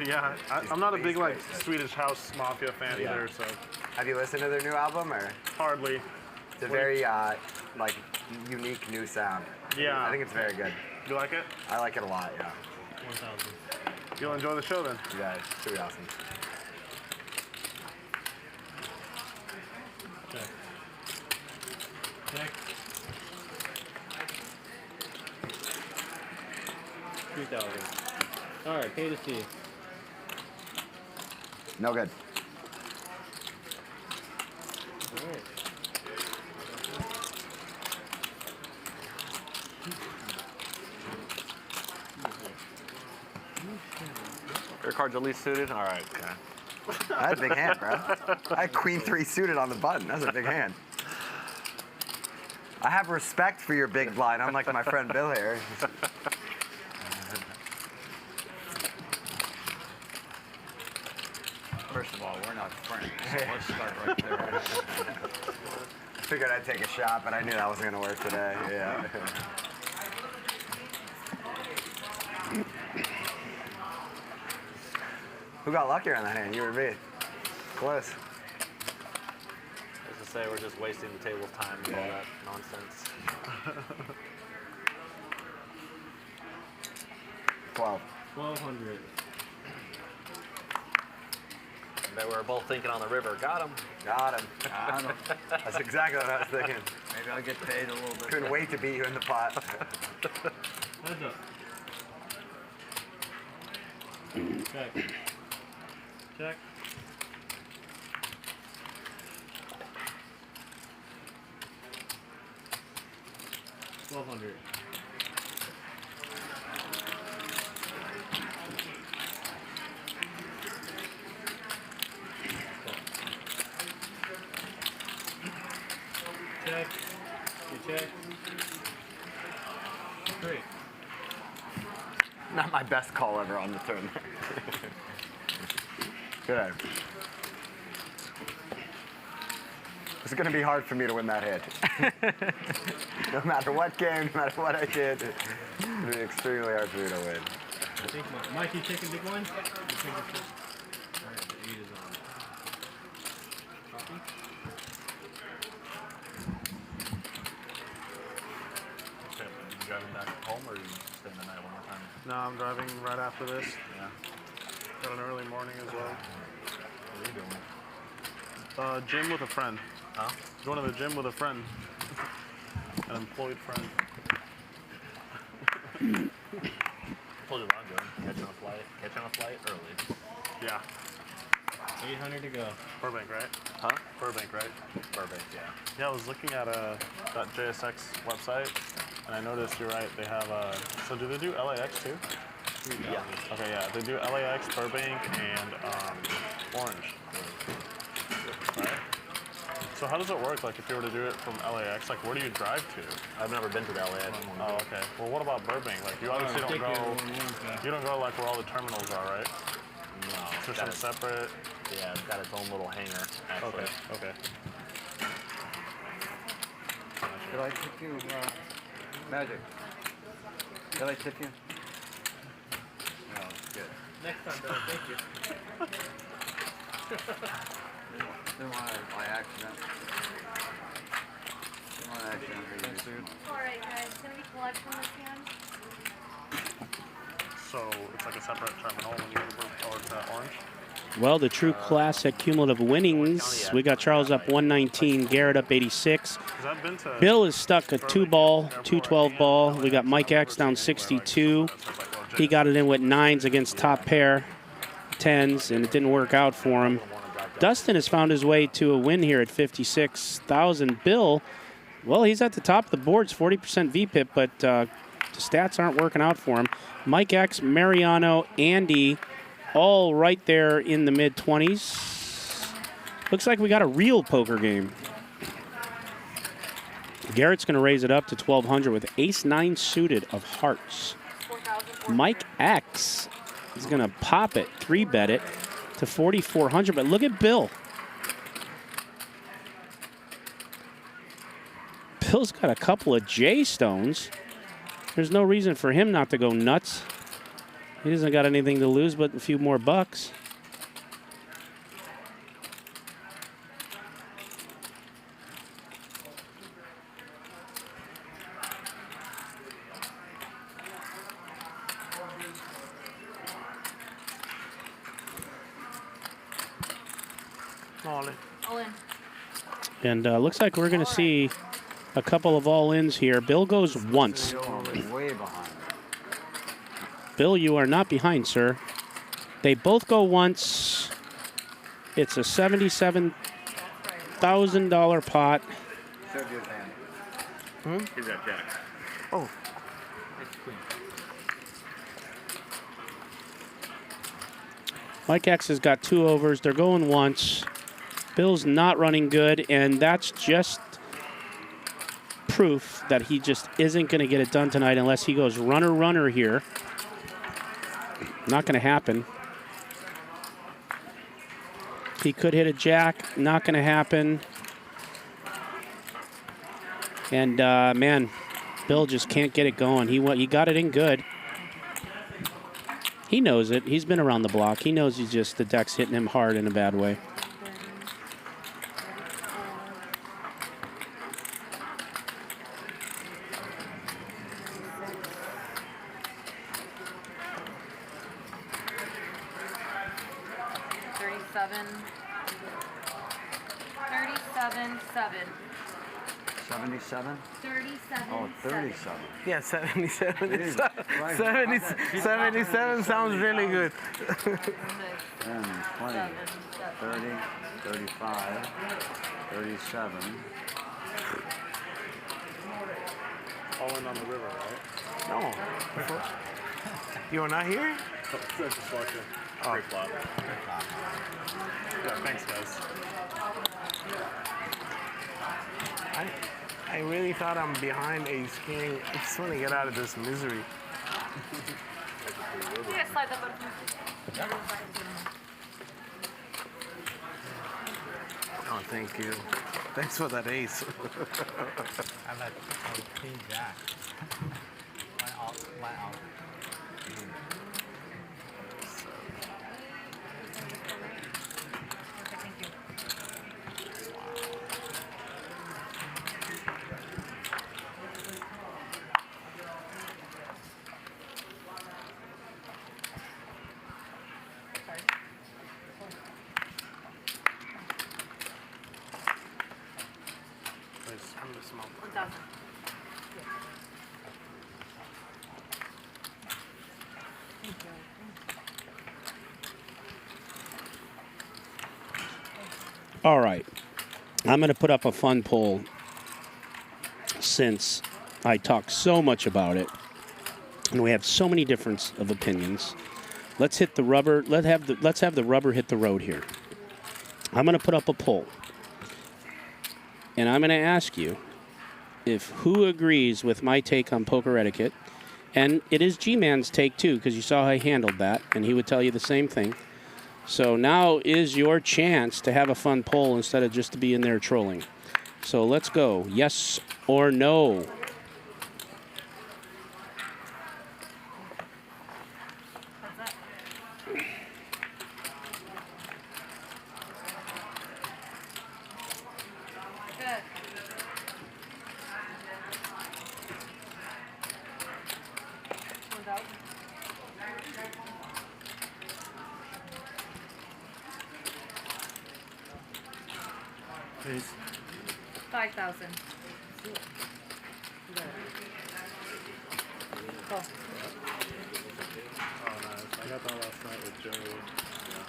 Yeah, I'm not a big like Swedish House Mafia fan either. So. Have you listened to their new album or? Hardly. It's a very like unique new sound. Yeah. I think it's very good. You like it? I like it a lot. Yeah. 1,000. You'll enjoy the show then. Yeah, it's pretty awesome. Check. Check. 3,000. All right, pay to see. No good. Your card's at least suited? All right, okay. I had a big hand, bro. I had queen 3 suited on the button. That's a big hand. I have respect for your big blind, unlike my friend Bill here. First of all, we're not friends, so let's start right there. I figured I'd take a shot, but I knew that wasn't going to work today. Yeah. Who got luckier on that hand, you or me? Close. As to say, we're just wasting the table's time with all that nonsense. 12. 1200. I bet we were both thinking on the river. Got him. Got him. Got him. That's exactly what I was thinking. Maybe I'll get paid a little bit. Couldn't wait to beat you in the pot. Heads up. Check. Check. $1,200. Check. You check. Great. Not my best call ever on the turn. Good. It's going to be hard for me to win that hit. No matter what game, no matter what I did, it's going to be extremely hard for me to win. I think Mike, you taking big one? You take the first. All right, the 8 is on. Copy. Okay, you driving back home or are you staying the night one more time? No, I'm driving right after this. Yeah. Got an early morning as well. What are you doing? Gym with a friend. Huh? Going to the gym with a friend. An employed friend. Told you what I'm doing. Catching a flight early. Yeah. 800 to go. Burbank, right? Huh? Burbank, right? Burbank, yeah. Yeah, I was looking at that JSX website, and I noticed you're right. They have so do they do LAX too? Yeah. Okay, yeah. They do LAX, Burbank, and Orange. Right? So how does it work? Like if you were to do it from LAX, like where do you drive to? I've never been to the LAX one. Oh, okay. Well, what about Burbank? Like you obviously don't go. You don't go like where all the terminals are, right? No. It's just separate. Yeah, it's got its own little hangar. Actually. Okay. Okay. Did I tip you, Magic? Did I tip you? No, good. Next time, brother. Thank you. Didn't want to by accident. Didn't want to accidentally use it. Alright guys, it's gonna be collection this hand. So it's like a separate terminal when you go to Orange? Well, the true classic cumulative winnings. We got Charles up 119, Garrett up 86. Bill is stuck a 2-ball, 212 ball. We got Mike X down 62. He got it in with 9s against top pair, 10s, and it didn't work out for him. Dustin has found his way to a win here at 56,000. Bill, well, he's at the top of the boards, 40% VPIP, but the stats aren't working out for him. Mike X, Mariano, Andy, all right there in the mid-20s. Looks like we got a real poker game. Garrett's going to raise it up to 1,200 with ace-9 suited of hearts. Mike X is going to pop it, 3-bet it to 4,400. But look at Bill. Bill's got a couple of J stones. There's no reason for him not to go nuts. He doesn't got anything to lose but a few more bucks. All in. All in. And looks like we're going to see a couple of all-ins here. Bill goes once. Way behind. Bill, you are not behind, sir. They both go once. It's a $77,000 pot. Serve your hand. He's got jack. Oh. Mike X has got 2 overs. They're going once. Bill's not running good, and that's just proof that he just isn't going to get it done tonight unless he goes runner here. Not going to happen. He could hit a jack. Not going to happen. And, man, Bill just can't get it going. He got it in good. He knows it. He's been around the block. He knows the deck's hitting him hard in a bad way. Seven. 77? 37. Oh, 37. Yeah, 77. Jeez, right. 77 sounds really good. 10, 20, 30, 35, 37. All in on the river, right? No. You are not here? Just watching. Great flop. Yeah, thanks, guys. I really thought I'm behind a screen. I just want to get out of this misery. Oh, thank you. Thanks for that ace. I like King Jack. Line out. All right. I'm going to put up a fun poll since I talk so much about it and we have so many difference of opinions. Let's hit the rubber. Let's have the rubber hit the road here. I'm going to put up a poll. And I'm going to ask you if who agrees with my take on poker etiquette. And it is G-Man's take too, because you saw how he handled that, and he would tell you the same thing. So now is your chance to have a fun poll instead of just to be in there trolling. So let's go. Yes or no? Please. 5,000. Oh, nice. I got that last night with Joe. Yeah.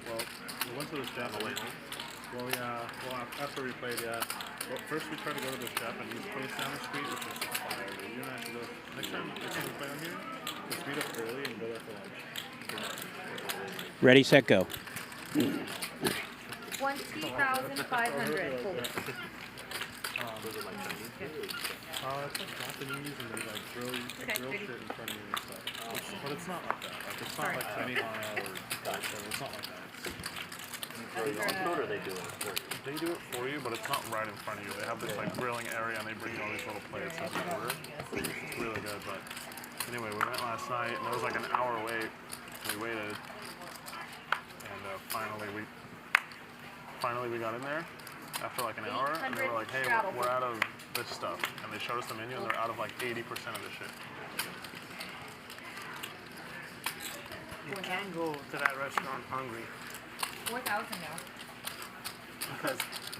Well, we went to this Japanese. Well, yeah. Well, after we played, yeah. Well, first we tried to go to this Japanese place down the street, which is fire. You and I should go. Next time we play on here, let's meet up early and go there for lunch. Ready, set, go. 20,500. Was it like Chinese food? It's like Japanese and they like grill shit in front of you and stuff. But it's not like that. Like it's not like Chinese or it's not like that. You don't do it or they do it for you? They do it for you, but it's not right in front of you. They have this like grilling area and they bring you all these little plates as you order. It's really good. But anyway, we went last night and it was like an hour wait. We waited and finally we got in there after like an hour and they were like, hey, we're out of this stuff. And they showed us the menu and they're out of like 80% of the shit. You can't go to that restaurant hungry. 4,000 now.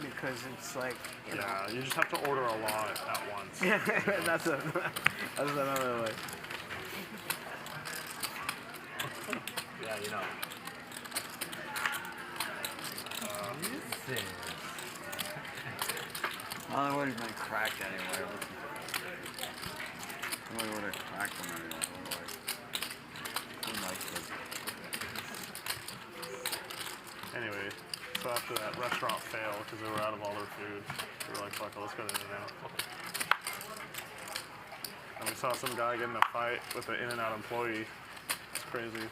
Because it's like, you know. Yeah, you just have to order a lot at once. Yeah, that's another way. Yeah, you know. Well, they would have been cracked anyway. Somebody would have cracked them anyway. Who likes it? so after that restaurant fail, because they were out of all their food, we were like, fuck it, let's go to In-N-Out. And we saw some guy get in a fight with an In-N-Out employee. It's crazy.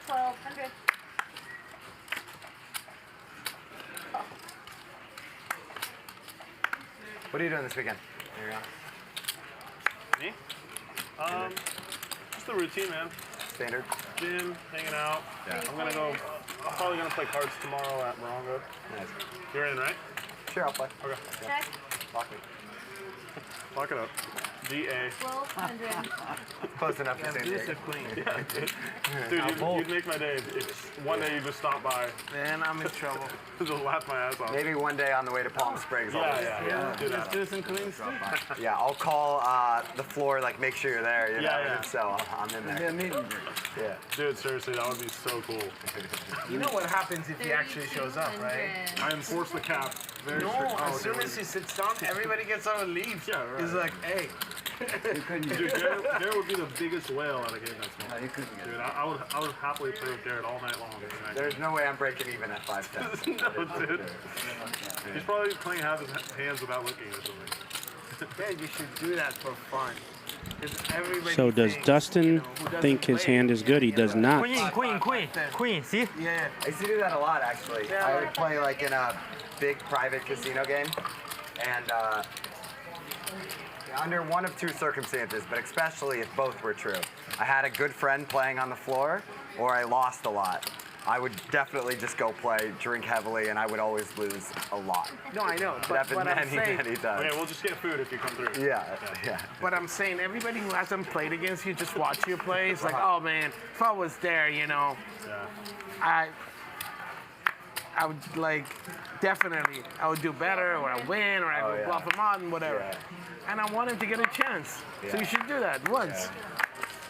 $1,200. What are you doing this weekend? Me? Just the routine, man. Standard. Gym, hanging out. Yeah. I'm probably gonna play cards tomorrow at Morongo. Nice. You're in, right? Sure, I'll play. Okay. Check. Lock me. Lock it up. DA. 1,200. Close enough to San Diego. Yeah, dude, you'd make my day if one day you just stop by. Man, I'm in trouble. Just laugh my ass off. Maybe one day on the way to Palm Springs. Yeah. Do Let's that. do some clean stuff. Yeah, I'll call the floor, like make sure you're there. You know? Yeah. So I'm in there. Yeah. Dude, seriously, that would be so cool. You know what happens if he actually shows up, right? I enforce the cap. Very No, strict. as soon as he sits down, everybody gets out and leaves. Yeah, right. He's like, hey. Dude, Garrett would be the biggest whale at a game that small. Dude, I would happily play with Garrett all night long. There's no way I'm breaking even at 5'10". No, dude. He's probably playing half his hands without looking or something. Yeah, you should do that for fun. So does Dustin think his hand is good? He does not. Queen, see? Yeah. I used to do that a lot, actually. I would play like in a big private casino game, and under one of two circumstances, but especially if both were true. I had a good friend playing on the floor, or I lost a lot. I would definitely just go play, drink heavily, and I would always lose a lot. No, I know, It but happened what I'm many, saying... many times. Okay, we'll just get food if you come through. Yeah. But I'm saying everybody who hasn't played against you, just watch you play. It's like, oh man, if I was there, you know, I would like, definitely, I would do better, or I win, or I would bluff him out and whatever. And I want him to get a chance. So you should do that once.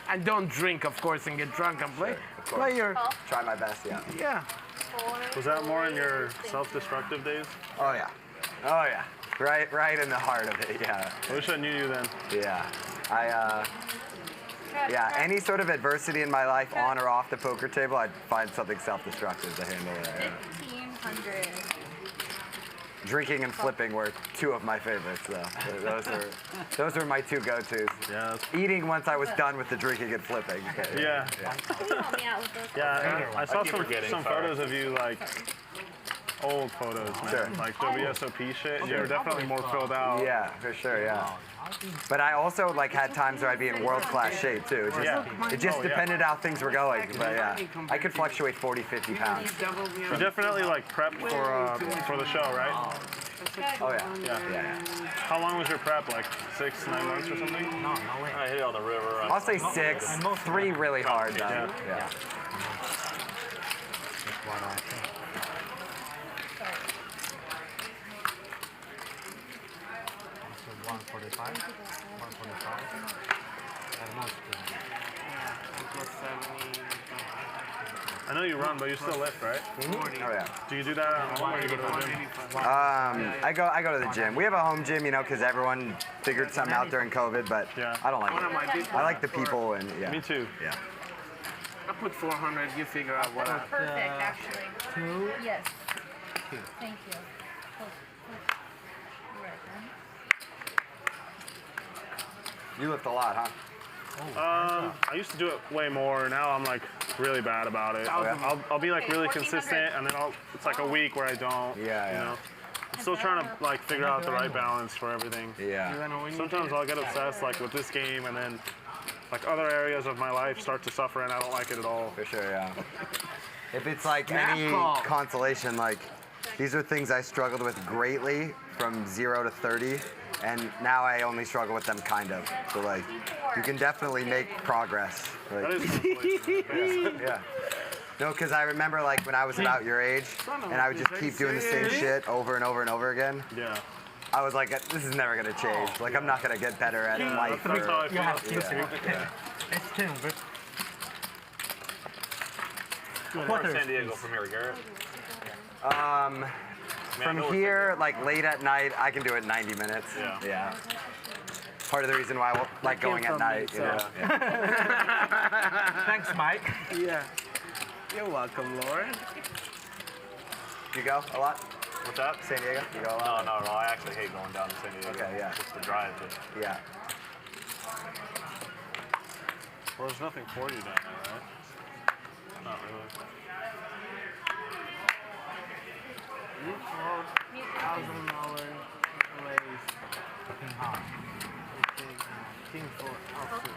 And don't drink, of course, and get drunk and play. Play your... Try my best, Yeah. Was that more in your self-destructive days? Oh yeah. Right in the heart of it, yeah. I wish I knew you then. Yeah. Any sort of adversity in my life, on or off the poker table, I'd find something self-destructive to handle it. 1,500. Drinking and flipping were two of my favorites, though. Those were my two go-tos. Yeah. Eating once I was done with the drinking and flipping. Yeah. Can you help me out with this? Yeah, I saw some photos of you, like, old photos, man. Sure. Like WSOP shit. You were definitely more filled out. Yeah, for sure, yeah. But I also like had times where I'd be in world-class shape too. It just depended how things were going. But yeah, I could fluctuate 40, 50 pounds. You definitely like prepped for the show, right? Oh yeah. How long was your prep? Like 6, 9 months or something? No way. I hit on the river. I'll say 6, 3 really hard though. Yeah. That's what I think. Also 145. 145. At most. I know you run, but you still lift, right? Oh yeah. Do you do that at home or you go to the gym? I go to the gym. We have a home gym, you know, because everyone figured something out during COVID, but I don't like it. I like the people and yeah. Me too. Yeah. I put 400. You figure out what. Perfect, actually. 2. Yes. 2. Thank you. You lift a lot, huh? I used to do it way more. Now I'm like really bad about it. I'll be like really consistent, and then it's like a week where I don't. You know? I'm still trying to like figure out the right balance for everything. Yeah. Sometimes I'll get obsessed like with this game, and then like other areas of my life start to suffer, and I don't like it at all. For sure, yeah. If it's like any consolation, like these are things I struggled with greatly from 0 to 30. And now I only struggle with them kind of. So like, you can definitely make progress. Like, yeah. No, because I remember like when I was about your age, and I would just keep doing the same shit over and over and over again. Yeah. I was like, this is never gonna change. Like I'm not gonna get better at life. That's how I feel. It's 10, but. Where's San Diego from here, Garrett? From here, like late at night, I can do it in 90 minutes. Yeah. part of the reason why I like going at night. You know. Thanks, Mike. Yeah. You're welcome, Lauren. You go a lot? What's that? San Diego? You go a lot? No, I actually hate going down to San Diego. Okay, yeah. Just the drive. But... Yeah. Well, there's nothing for you down there, right? Not really. $1,000 raise. King 4 outfit.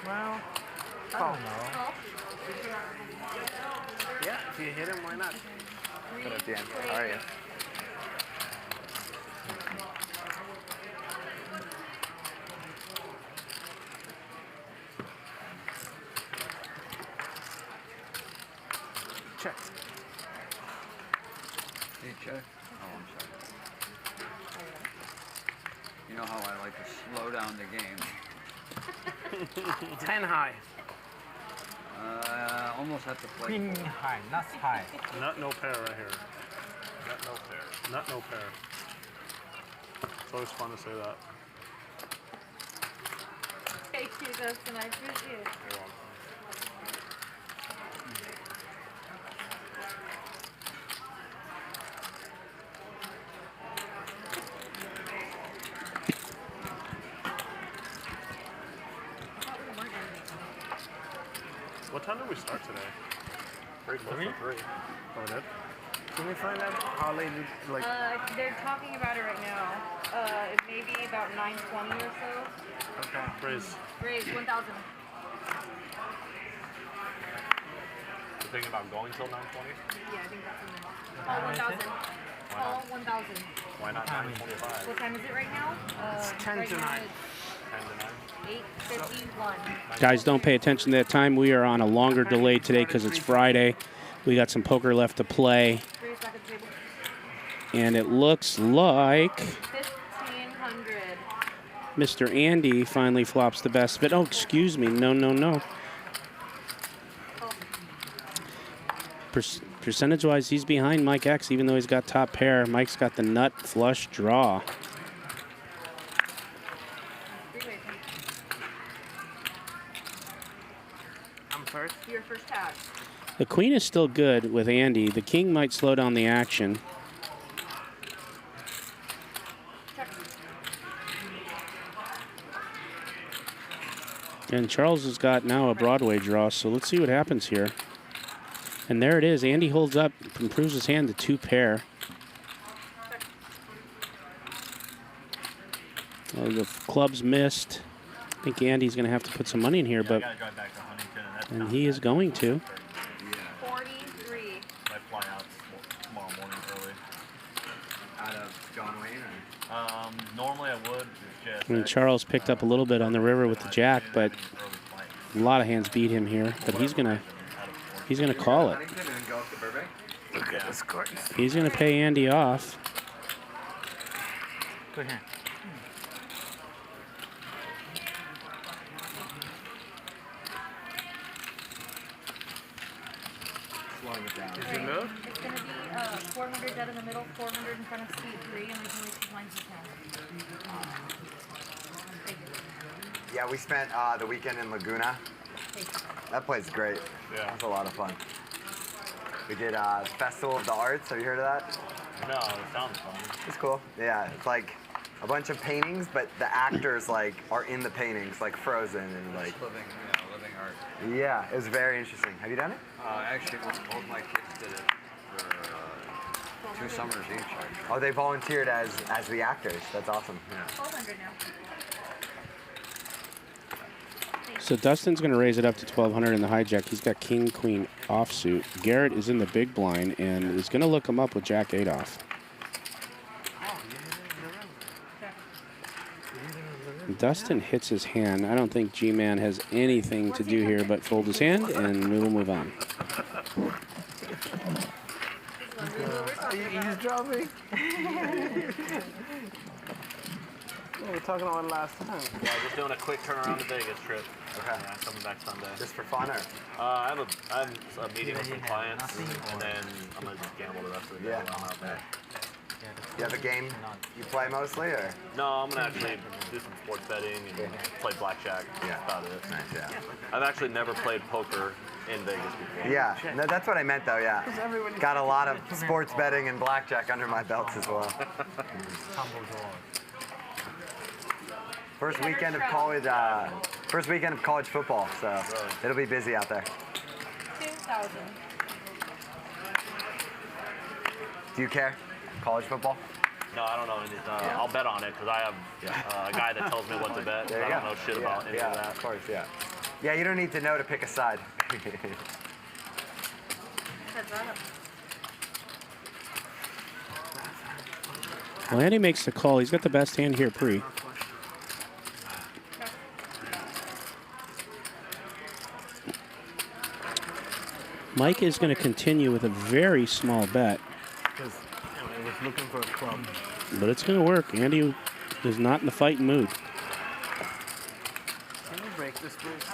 Well, I don't know. Yeah, if you hit him, why not? Good at the end. How are you? Check. Hey, check. Oh, I'm sorry. You know how I like to slow down the game. 10 high. Almost have to play. Queen high, nuts high. Nut no pair right here. Nut no pair. Nut no pair. It's always fun to say that. Thank you, Dustin. I appreciate it. You're welcome. What time did we start today? Pretty close to 3. Oh, we did? Can we find out how late it, like... They're talking about it right now. It may be about 9:20 or so. Okay. Raise. Raise 1,000. You thinking about going till 9:20? Yeah, I think that's in there. Call 1,000. Call 1,000. Why not 9:25? What time is it right now? It's 10 right to now 9. it's 10 to 9. 8:51. Guys, don't pay attention to that time. We are on a longer delay today because it's Friday. We got some poker left to play. Raise back at the table. And it looks like 1,500. Mr. Andy finally flops the best bid. Oh, excuse me. No. Percentage-wise, he's behind Mike X, even though he's got top pair. Mike's got the nut flush draw. I'm first. Your first tag. The queen is still good with Andy. The king might slow down the action. And Charles has got now a Broadway draw, so let's see what happens here. And there it is. Andy holds up, improves his hand to 2 pair. Well, the club's missed. I think Andy's going to have to put some money in here, but and he is going to. 43. Might fly out tomorrow morning early. Out of John Wayne? Or? Normally I would. Just I mean, Charles picked up a little bit on the river with the jack, but a lot of hands beat him here. But he's gonna call it. Look at the scores. He's gonna pay Andy off. Good hand. Slowing it down. Is it move? It's going to be 400 dead in the middle, 400 in front of seat 3, and we can reach the lines Yeah, we spent the weekend in Laguna. That place is great. Yeah. It's a lot of fun. We did Festival of the Arts. Have you heard of that? No, it sounds fun. It's cool. Yeah, it's like a bunch of paintings, but the actors like are in the paintings, like frozen and like. Living art. Yeah, it was very interesting. Have you done it? Actually, both my kids did it for 2 summers each. Oh, they volunteered as the actors. That's awesome. Yeah. 1,200 now. So Dustin's going to raise it up to 1,200 in the hijack. He's got king, queen offsuit. Garrett is in the big blind and is going to look him up with jack 8 off. Dustin hits his hand. I don't think G-Man has anything to do here but fold his hand, and we will move on. Are you eavesdropping? We were talking about it last time. Yeah, just doing a quick turnaround to Vegas trip. Okay. Yeah, coming back Sunday. Just for fun, or? I have a meeting with some clients, and then I'm gonna just gamble the rest of the day while I'm out there. You have a game you play mostly, or? No, I'm gonna actually do some sports betting and play blackjack. Yeah. That's about it. Nice, yeah. I've actually never played poker in Vegas before. Yeah, no, that's what I meant though, yeah. Got a lot of sports betting and blackjack under my belts as well. First weekend of college football, so it'll be busy out there. 2,000. Do you care? College football? No, I don't know anything. I'll bet on it because I have a guy that tells me what to bet. There I you don't go. know shit about any of that. Of course, yeah. Yeah, you don't need to know to pick a side. Well, Andy makes the call. He's got the best hand here, pre. Mike is going to continue with a very small bet, Because I was looking for a club. but it's going to work. Andy is not in the fighting mood. Can you break this, please?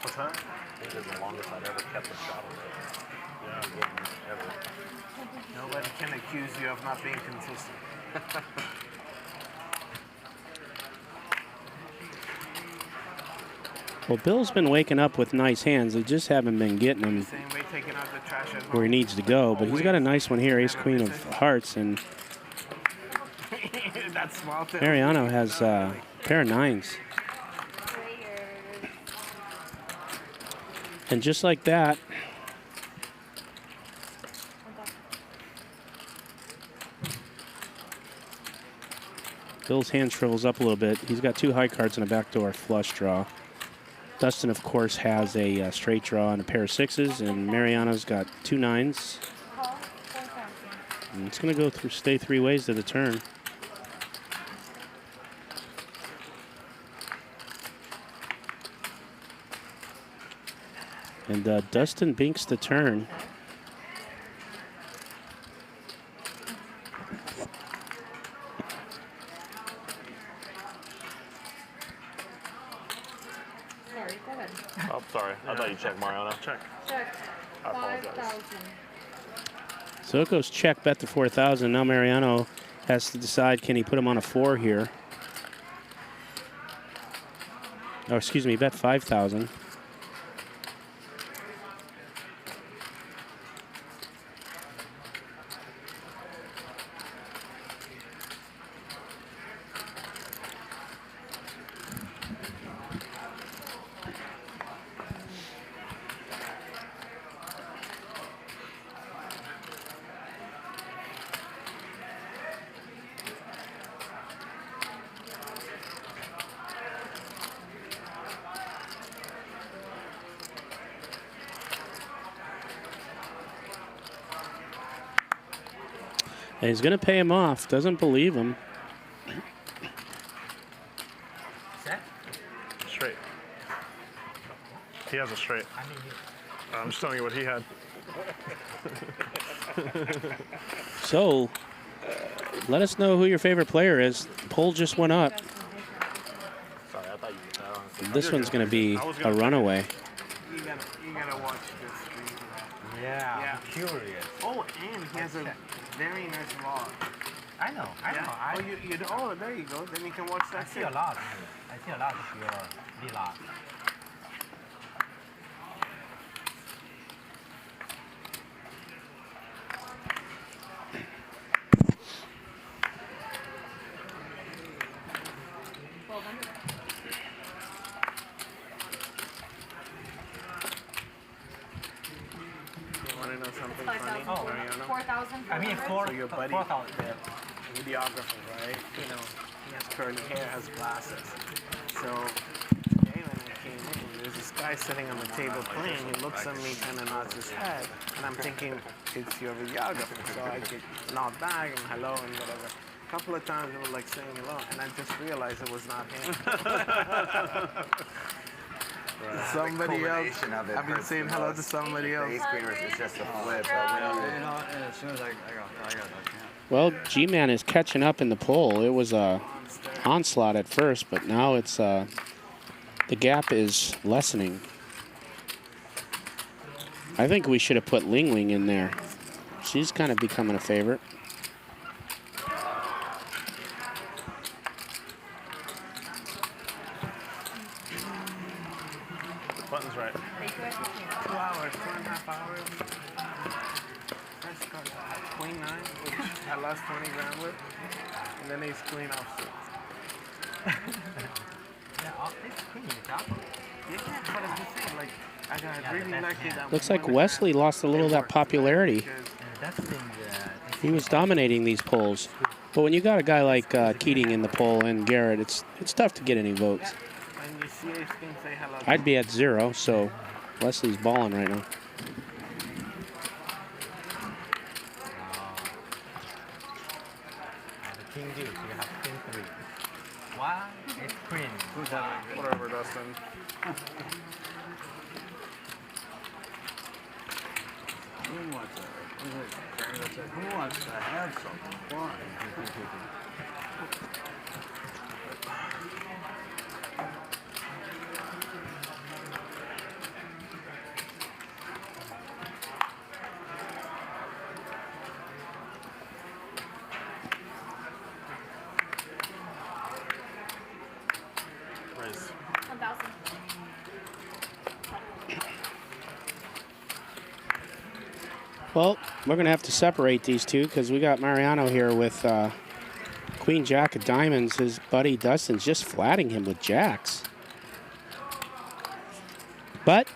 What's that? I think it's the longest I've ever kept a shot with. Yeah, ever. Nobody can accuse you of not being consistent. Well, Bill's been waking up with nice hands. They just haven't been getting him Same way taking out the trash at where he needs to go. But he's got a nice one here, ace queen of hearts, and That's small too. Mariano has a pair of nines. And just like that, Bill's hand shrivels up a little bit. He's got two high cards and a backdoor flush draw. Dustin, of course, has a straight draw and a pair of sixes, and Mariano's got two nines. And it's going to go through, stay three ways to the turn. And Dustin binks the turn. Sorry, go ahead. Oh, sorry. I thought you checked Mariano. Check. Check. I apologize. 5,000. So it goes check, bet to 4,000. Now Mariano has to decide, can he put him on a 4 here? Oh, excuse me, bet 5,000. And he's going to pay him off. Doesn't believe him. Straight. He has a straight. I'm just telling you what he had. So, let us know who your favorite player is. Poll just went up. Sorry, I thought you. This one's going to be a runaway. You gotta watch this stream. Yeah, I'm curious. Oh, and he has a very nice vlog. I know. Oh, you oh, there you go. Then you can watch that. I see a lot. I see a lot of your vlog. Well done. You want to know something 5,000. funny, Mariano? 4,000. I mean, So your buddy, 4,000. the videographer, right? You know, he has curly hair, has glasses. So today when I came in, there's this guy sitting on the table playing. He looks at me, kind of nods his head, and I'm thinking it's your videographer. So I get nod back and hello and whatever. A couple of times it was like saying hello, and I just realized it was not him. Somebody else. I've been saying hello to somebody else. Ace Queen was just a flip. As soon as I got that chance. Well, G-Man is catching up in the poll. It was a onslaught at first, but now it's the gap is lessening. I think we should have put Ling Ling in there. She's kind of becoming a favorite. Button's right. 2 hours, 2.5 hours. First card, Queen 9, which I lost 20 grand with, and then Ace Queen off 6. Yeah, but I'm just saying, like, I got really lucky that Looks like Wesley lost a little of that popularity. He was dominating these polls. But when you got a guy like Keating in the poll and Garrett, it's tough to get any votes. And you see Ace Queen say hello. I'd be at 0, so Wesley's balling right now. King deuce, you have king 3. Why? It's queen. Who's that? Whatever, Dustin. Who wants that? Who wants to have something fun? Raise. 1,000. Well, we're going to have to separate these two because we got Mariano here with Queen Jack of Diamonds. His buddy Dustin's just flatting him with jacks. But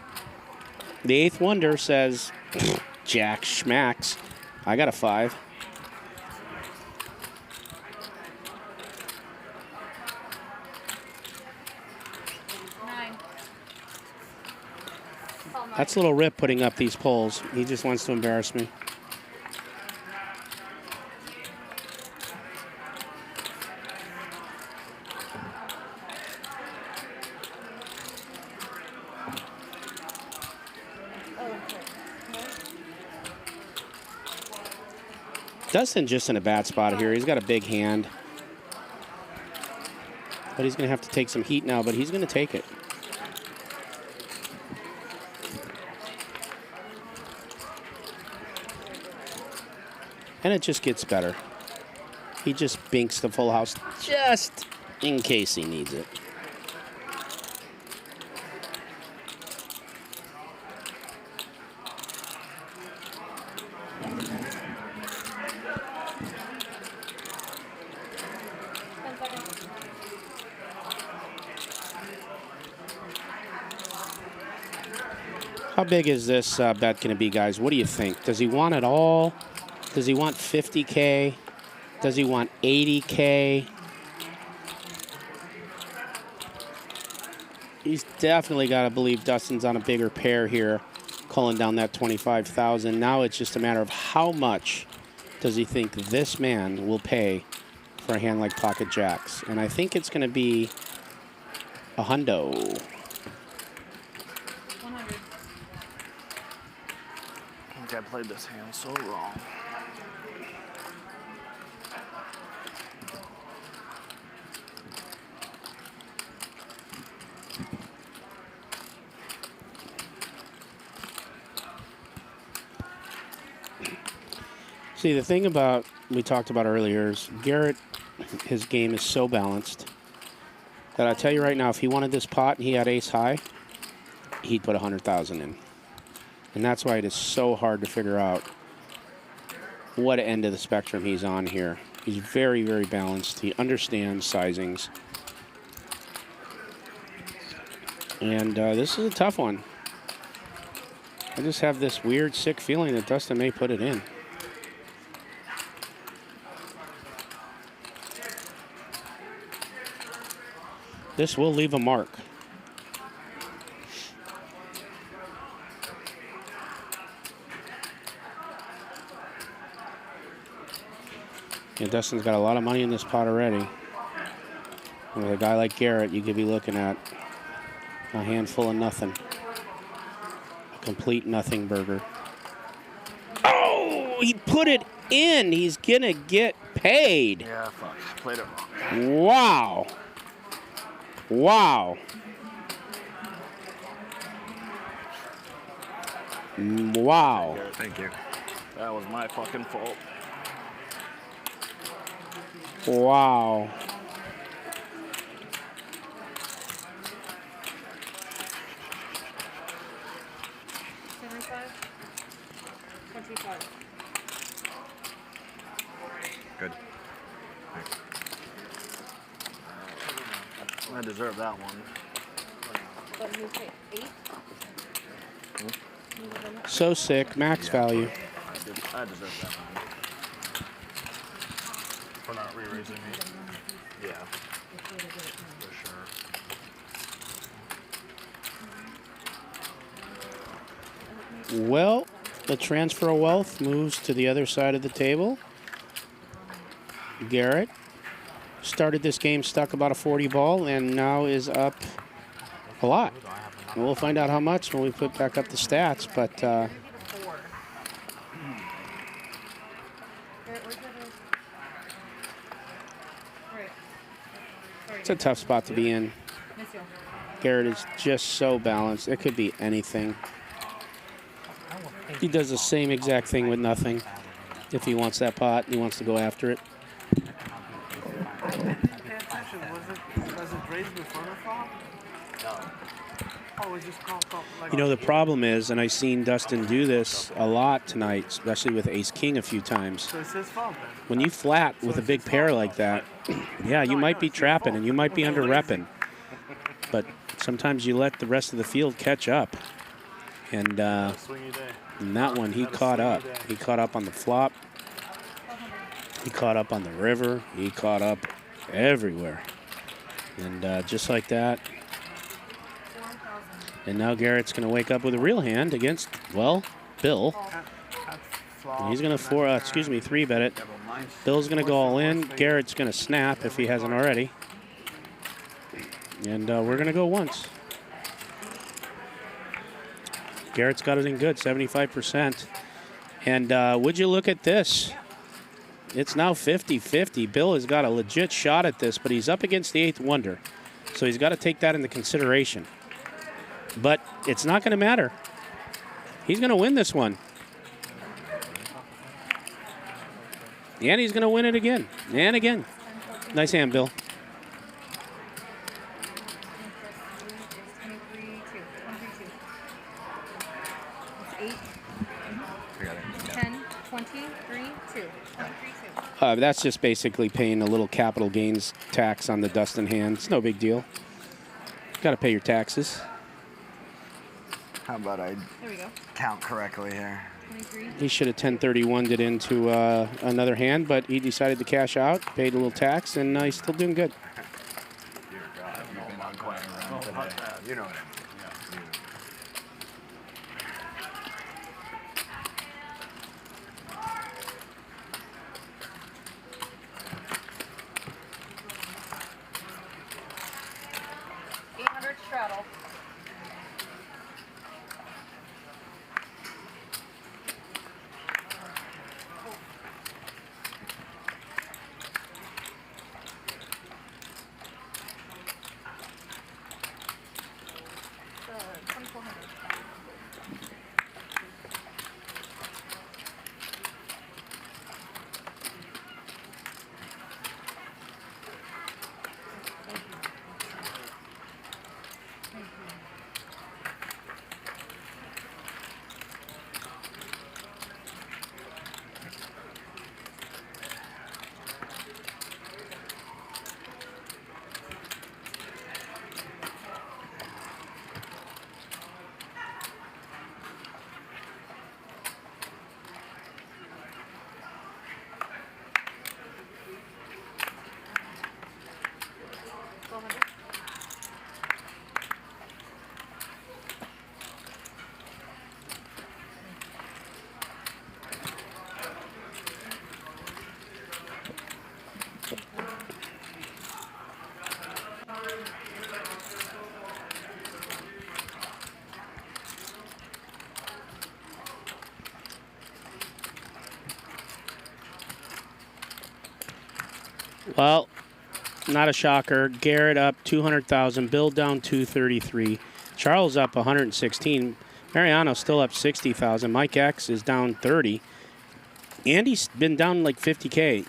the eighth wonder says, Jack schmacks. I got a 5. That's a little Rip putting up these polls. He just wants to embarrass me. Dustin's just in a bad spot here. He's got a big hand. But he's going to have to take some heat now, but he's going to take it. And it just gets better. He just binks the full house just in case he needs it. How big is this bet going to be, guys? What do you think? Does he want it all? Does he want 50K? Does he want 80K? He's definitely got to believe Dustin's on a bigger pair here, calling down that 25,000. Now it's just a matter of how much does he think this man will pay for a hand like Pocket Jacks. And I think it's going to be a hundo. 100. I think I played this hand so wrong. See, the thing about we talked about earlier is Garrett, his game is so balanced that I tell you right now, if he wanted this pot and he had ace high, he'd put 100,000 in. And that's why it is so hard to figure out what end of the spectrum he's on here. He's very, very balanced. He understands sizings. And this is a tough one. I just have this weird, sick feeling that Dustin may put it in. This will leave a mark. Yeah, Dustin's got a lot of money in this pot already. And with a guy like Garrett, you could be looking at a handful of nothing. A complete nothing burger. Oh, he put it in. He's going to get paid. Yeah, fuck. Played it wrong. Wow. Wow. Wow. Thank you. That was my fucking fault. Wow. Good. I deserve that one. What did you say? 8? So sick. Max value. I deserve that one. For not re-raising me. Yeah. For sure. Well, the transfer of wealth moves to the other side of the table. Garrett started this game stuck about a 40 ball and now is up a lot. And we'll find out how much when we put back up the stats, but it's a tough spot to be in. Garrett is just so balanced. It could be anything. He does the same exact thing with nothing. If he wants that pot, he wants to go after it. Was it raised before the fall? No. Oh, it was just called like. You know, the problem is, and I've seen Dustin do this a lot tonight, especially with Ace-King a few times. So it's his fault then. When you flat with a big pair like that, yeah, you might be trapping and you might be under repping. But sometimes you let the rest of the field catch up. And in that one, he caught up. He caught up on the flop. He caught up on the river. He caught up everywhere. And just like that. And now Garrett's going to wake up with a real hand against, well, Bill. And he's going to 3 bet it. Bill's going to go all in. Garrett's going to snap if he hasn't already. And we're going to go once. Garrett's got it in good, 75%. And would you look at this? It's now 50-50. Bill has got a legit shot at this, but he's up against the 8th wonder. So he's got to take that into consideration. But it's not going to matter. He's going to win this one. And he's going to win it again. And again. Nice hand, Bill. That's just basically paying a little capital gains tax on the Dustin hand. It's no big deal. Got to pay your taxes. How about I count correctly here? He should have 1031'd it into another hand, but he decided to cash out, paid a little tax, and he's still doing good. You know what I mean. Straddle. Well, not a shocker. Garrett up 200,000. Bill down 233. Charles up 116. Mariano still up 60,000. Mike X is down 30. Andy's been down like 50K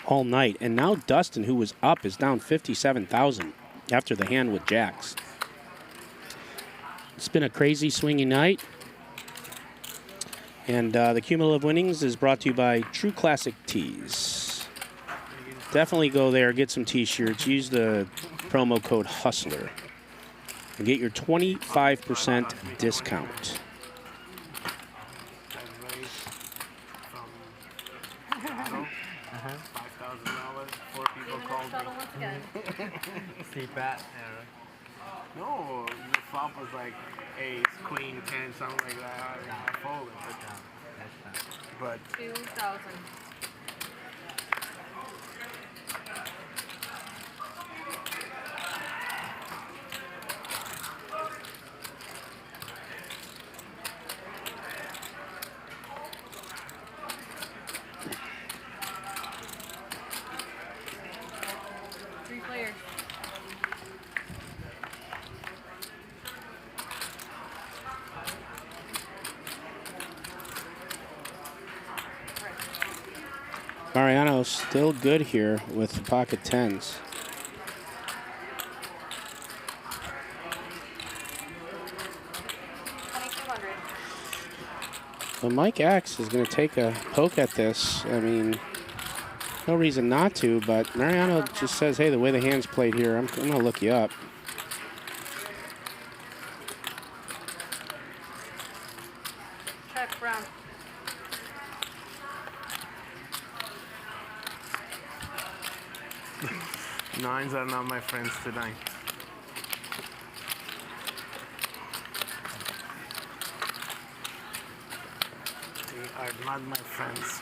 all night. And now Dustin, who was up, is down 57,000 after the hand with jacks. It's been a crazy swingy night. And the Cumulative Winnings is brought to you by True Classic Tees. Definitely go there, get some t-shirts. Use the promo code HUSTLER and get your 25% discount. Four people called me. CPAT. No, the flop was like ace, queen, 10, something like that. I folded. But 2,000. Three players. Mariano's still good here with the pocket tens. Well, Mike X is going to take a poke at this. I mean, no reason not to, but Mariano just says, hey, the way the hand's played here, I'm going to look you up. Check, Brown. nines are not my friends tonight. They are not my friends.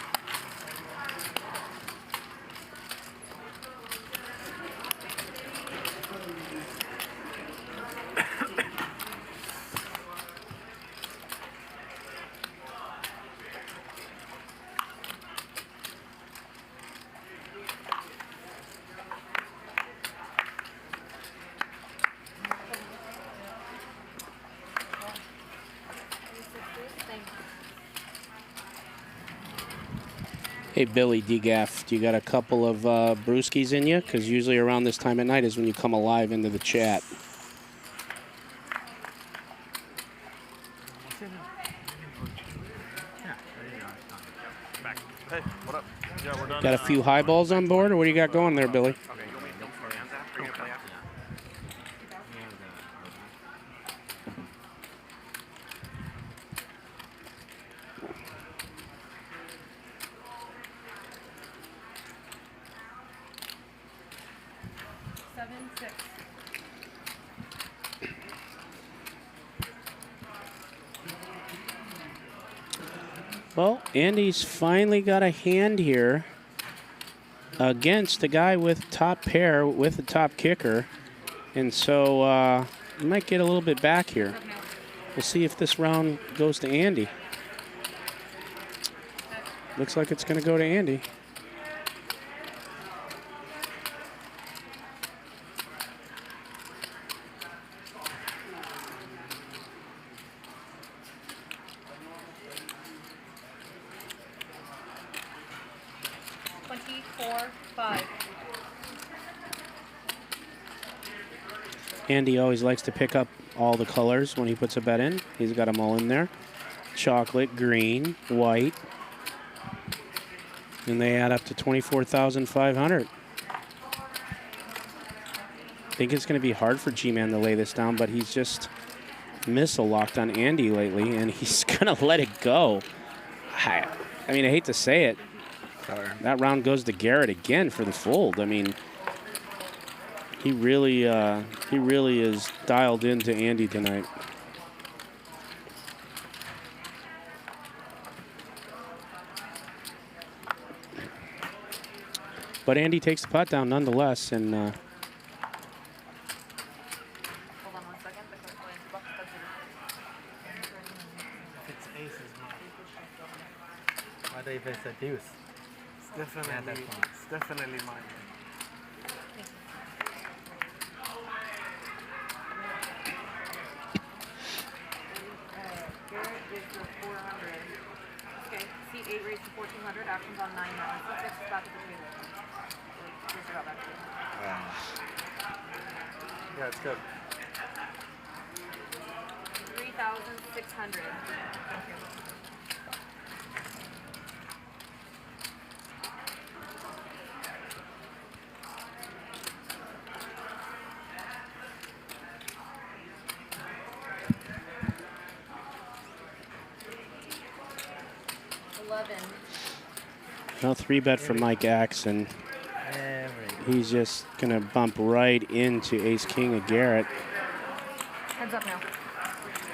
Hey, Billy DGaff, do you got a couple of brewskis in you? Because usually around this time at night is when you come alive into the chat. Hey, what up? Yeah, we're done. Got a few highballs on board, or what do you got going there, Billy? Well, Andy's finally got a hand here against the guy with top pair with the top kicker. And so he might get a little bit back here. We'll see if this round goes to Andy. Looks like it's going to go to Andy. Andy always likes to pick up all the colors when he puts a bet in. He's got them all in there. Chocolate, green, white. And they add up to 24,500. I think it's going to be hard for G-Man to lay this down, but he's just missile-locked on Andy lately, and he's going to let it go. I mean, I hate to say it. That round goes to Garrett again for the fold. I mean, he really is dialed into Andy tonight. But Andy takes the putt down nonetheless, and Hold on 1 second. It's aces, man. What if it's a deuce? It's definitely mine. Garrett is the 400. Okay, seat 8 raised to 1400. Actions on 9 now. Seat 6 is back at the table. Just about back to the table. Yeah, it's good. 3,600. Well, 3-bet for Mike X, and he's just going to bump right into ace-king of Garrett. Heads up now.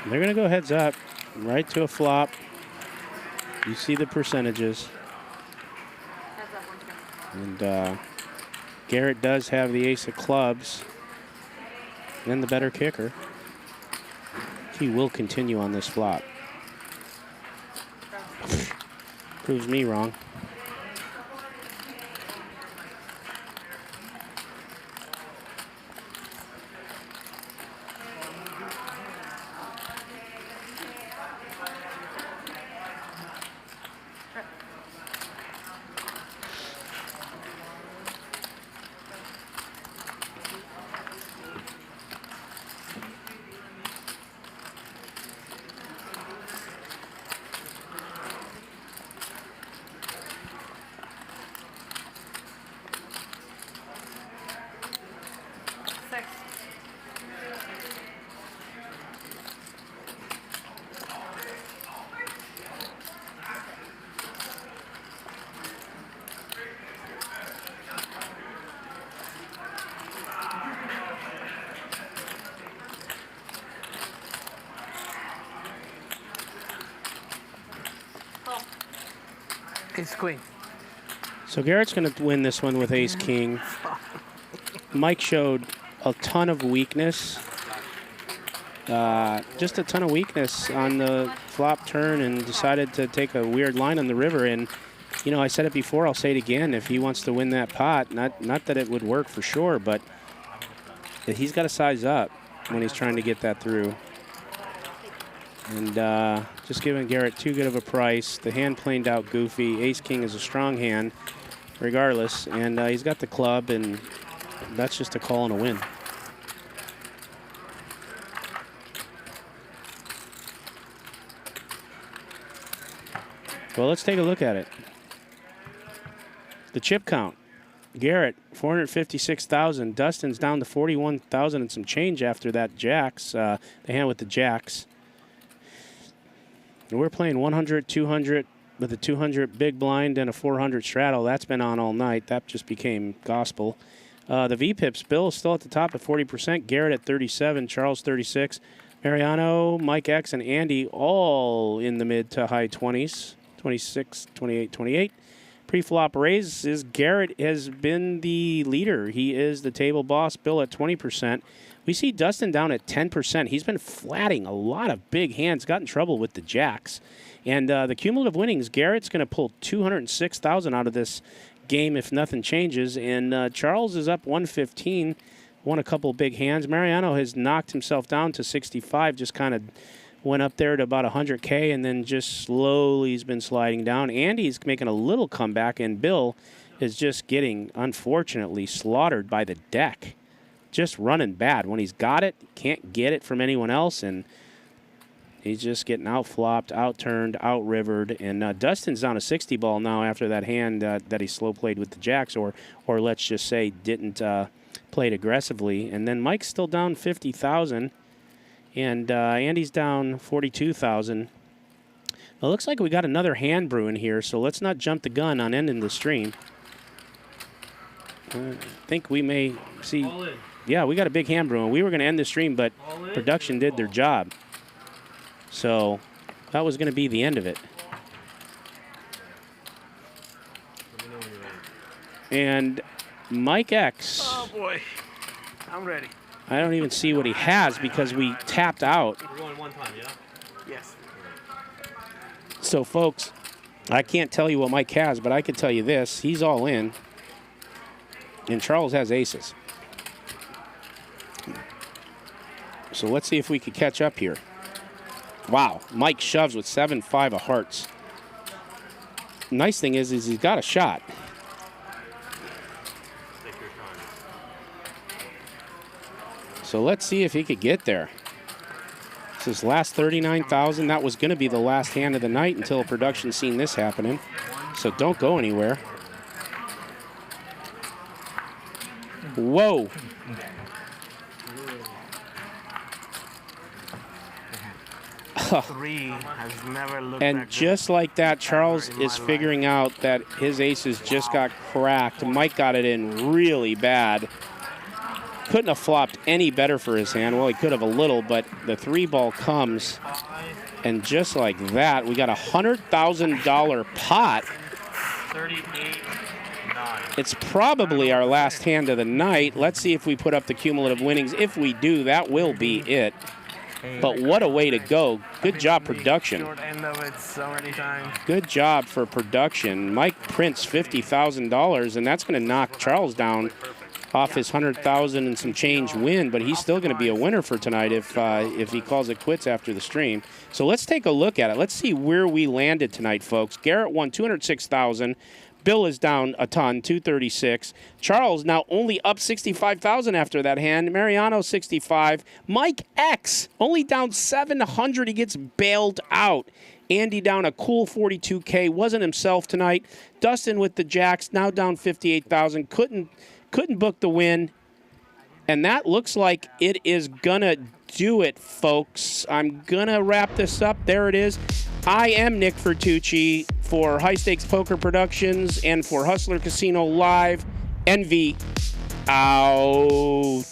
They're going to go heads up, right to a flop. You see the percentages. Heads up once again. And Garrett does have the ace of clubs and the better kicker. He will continue on this flop. Proves me wrong. Ace queen. So Garrett's going to win this one with ace king. Mike showed a ton of weakness. Just a ton of weakness on the flop turn and decided to take a weird line on the river. And, you know, I said it before, I'll say it again. If he wants to win that pot, not that it would work for sure, but that he's got to size up when he's trying to get that through. And just giving Garrett too good of a price. The hand planed out goofy. Ace-king is a strong hand, regardless. And he's got the club, and that's just a call and a win. Well, let's take a look at it. The chip count. Garrett, 456,000. Dustin's down to 41,000 and some change after that jacks, the hand with the jacks. We're playing 100, 200 with a 200 big blind and a 400 straddle. That's been on all night. That just became gospel. The VPIPs, Bill is still at the top at 40%. Garrett at 37, Charles 36. Mariano, Mike X, and Andy all in the mid to high 20s. 26, 28, 28. Pre-flop raise is Garrett has been the leader. He is the table boss. Bill at 20%. We see Dustin down at 10%. He's been flatting a lot of big hands, got in trouble with the jacks. And the cumulative winnings, Garrett's going to pull 206,000 out of this game if nothing changes. And Charles is up 115, won a couple of big hands. Mariano has knocked himself down to 65, just kind of went up there to about 100K, and then just slowly he's been sliding down. Andy's making a little comeback, and Bill is just getting, unfortunately, slaughtered by the deck. Just running bad. When he's got it, can't get it from anyone else, and he's just getting out-flopped, out-turned, out-rivered. And Dustin's down a 60 ball now after that hand that he slow-played with the jacks, or let's just say didn't play it aggressively. And then Mike's still down 50,000, and Andy's down 42,000. It looks like we got another hand brewing here, so let's not jump the gun on ending the stream. I think we may see... Yeah, we got a big hand brewing. We were going to end the stream, but production did their job. So that was going to be the end of it. And Mike X. Oh, boy. I'm ready. I don't even see what he has because we tapped out. We're going one time, yeah? Yes. So, folks, I can't tell you what Mike has, but I can tell you this. He's all in. And Charles has aces. So let's see if we could catch up here. Wow, Mike shoves with 7-5 of hearts. Nice thing is he's got a shot. So let's see if he could get there. This is last 39,000. That was going to be the last hand of the night until production seen this happening. So don't go anywhere. Whoa. Three has never looked And that just like that, Charles is figuring out that his aces just got cracked. Mike got it in really bad. Couldn't have flopped any better for his hand. Well, he could have a little, but the 3-ball comes. And just like that, we got a $100,000 pot. 38-9. It's probably our last hand of the night. Let's see if we put up the cumulative winnings. If we do, that will be it. But what a way to go. Good job, production. Short end of it so many times. Good job for production. Mike prints $50,000, and that's going to knock Charles down off his 100,000 and some change win, but he's still going to be a winner for tonight if he calls it quits after the stream. So let's take a look at it. Let's see where we landed tonight, folks. Garrett won 206,000. Bill is down a ton, 236. Charles now only up 65,000 after that hand. Mariano 65. Mike X only down 700. He gets bailed out. Andy down a cool 42K. Wasn't himself tonight. Dustin with the jacks now down 58,000. Couldn't book the win. And that looks like it is gonna do it, folks. I'm gonna wrap this up. There it is. I am Nick Vertucci for High Stakes Poker Productions and for Hustler Casino Live. Envy out.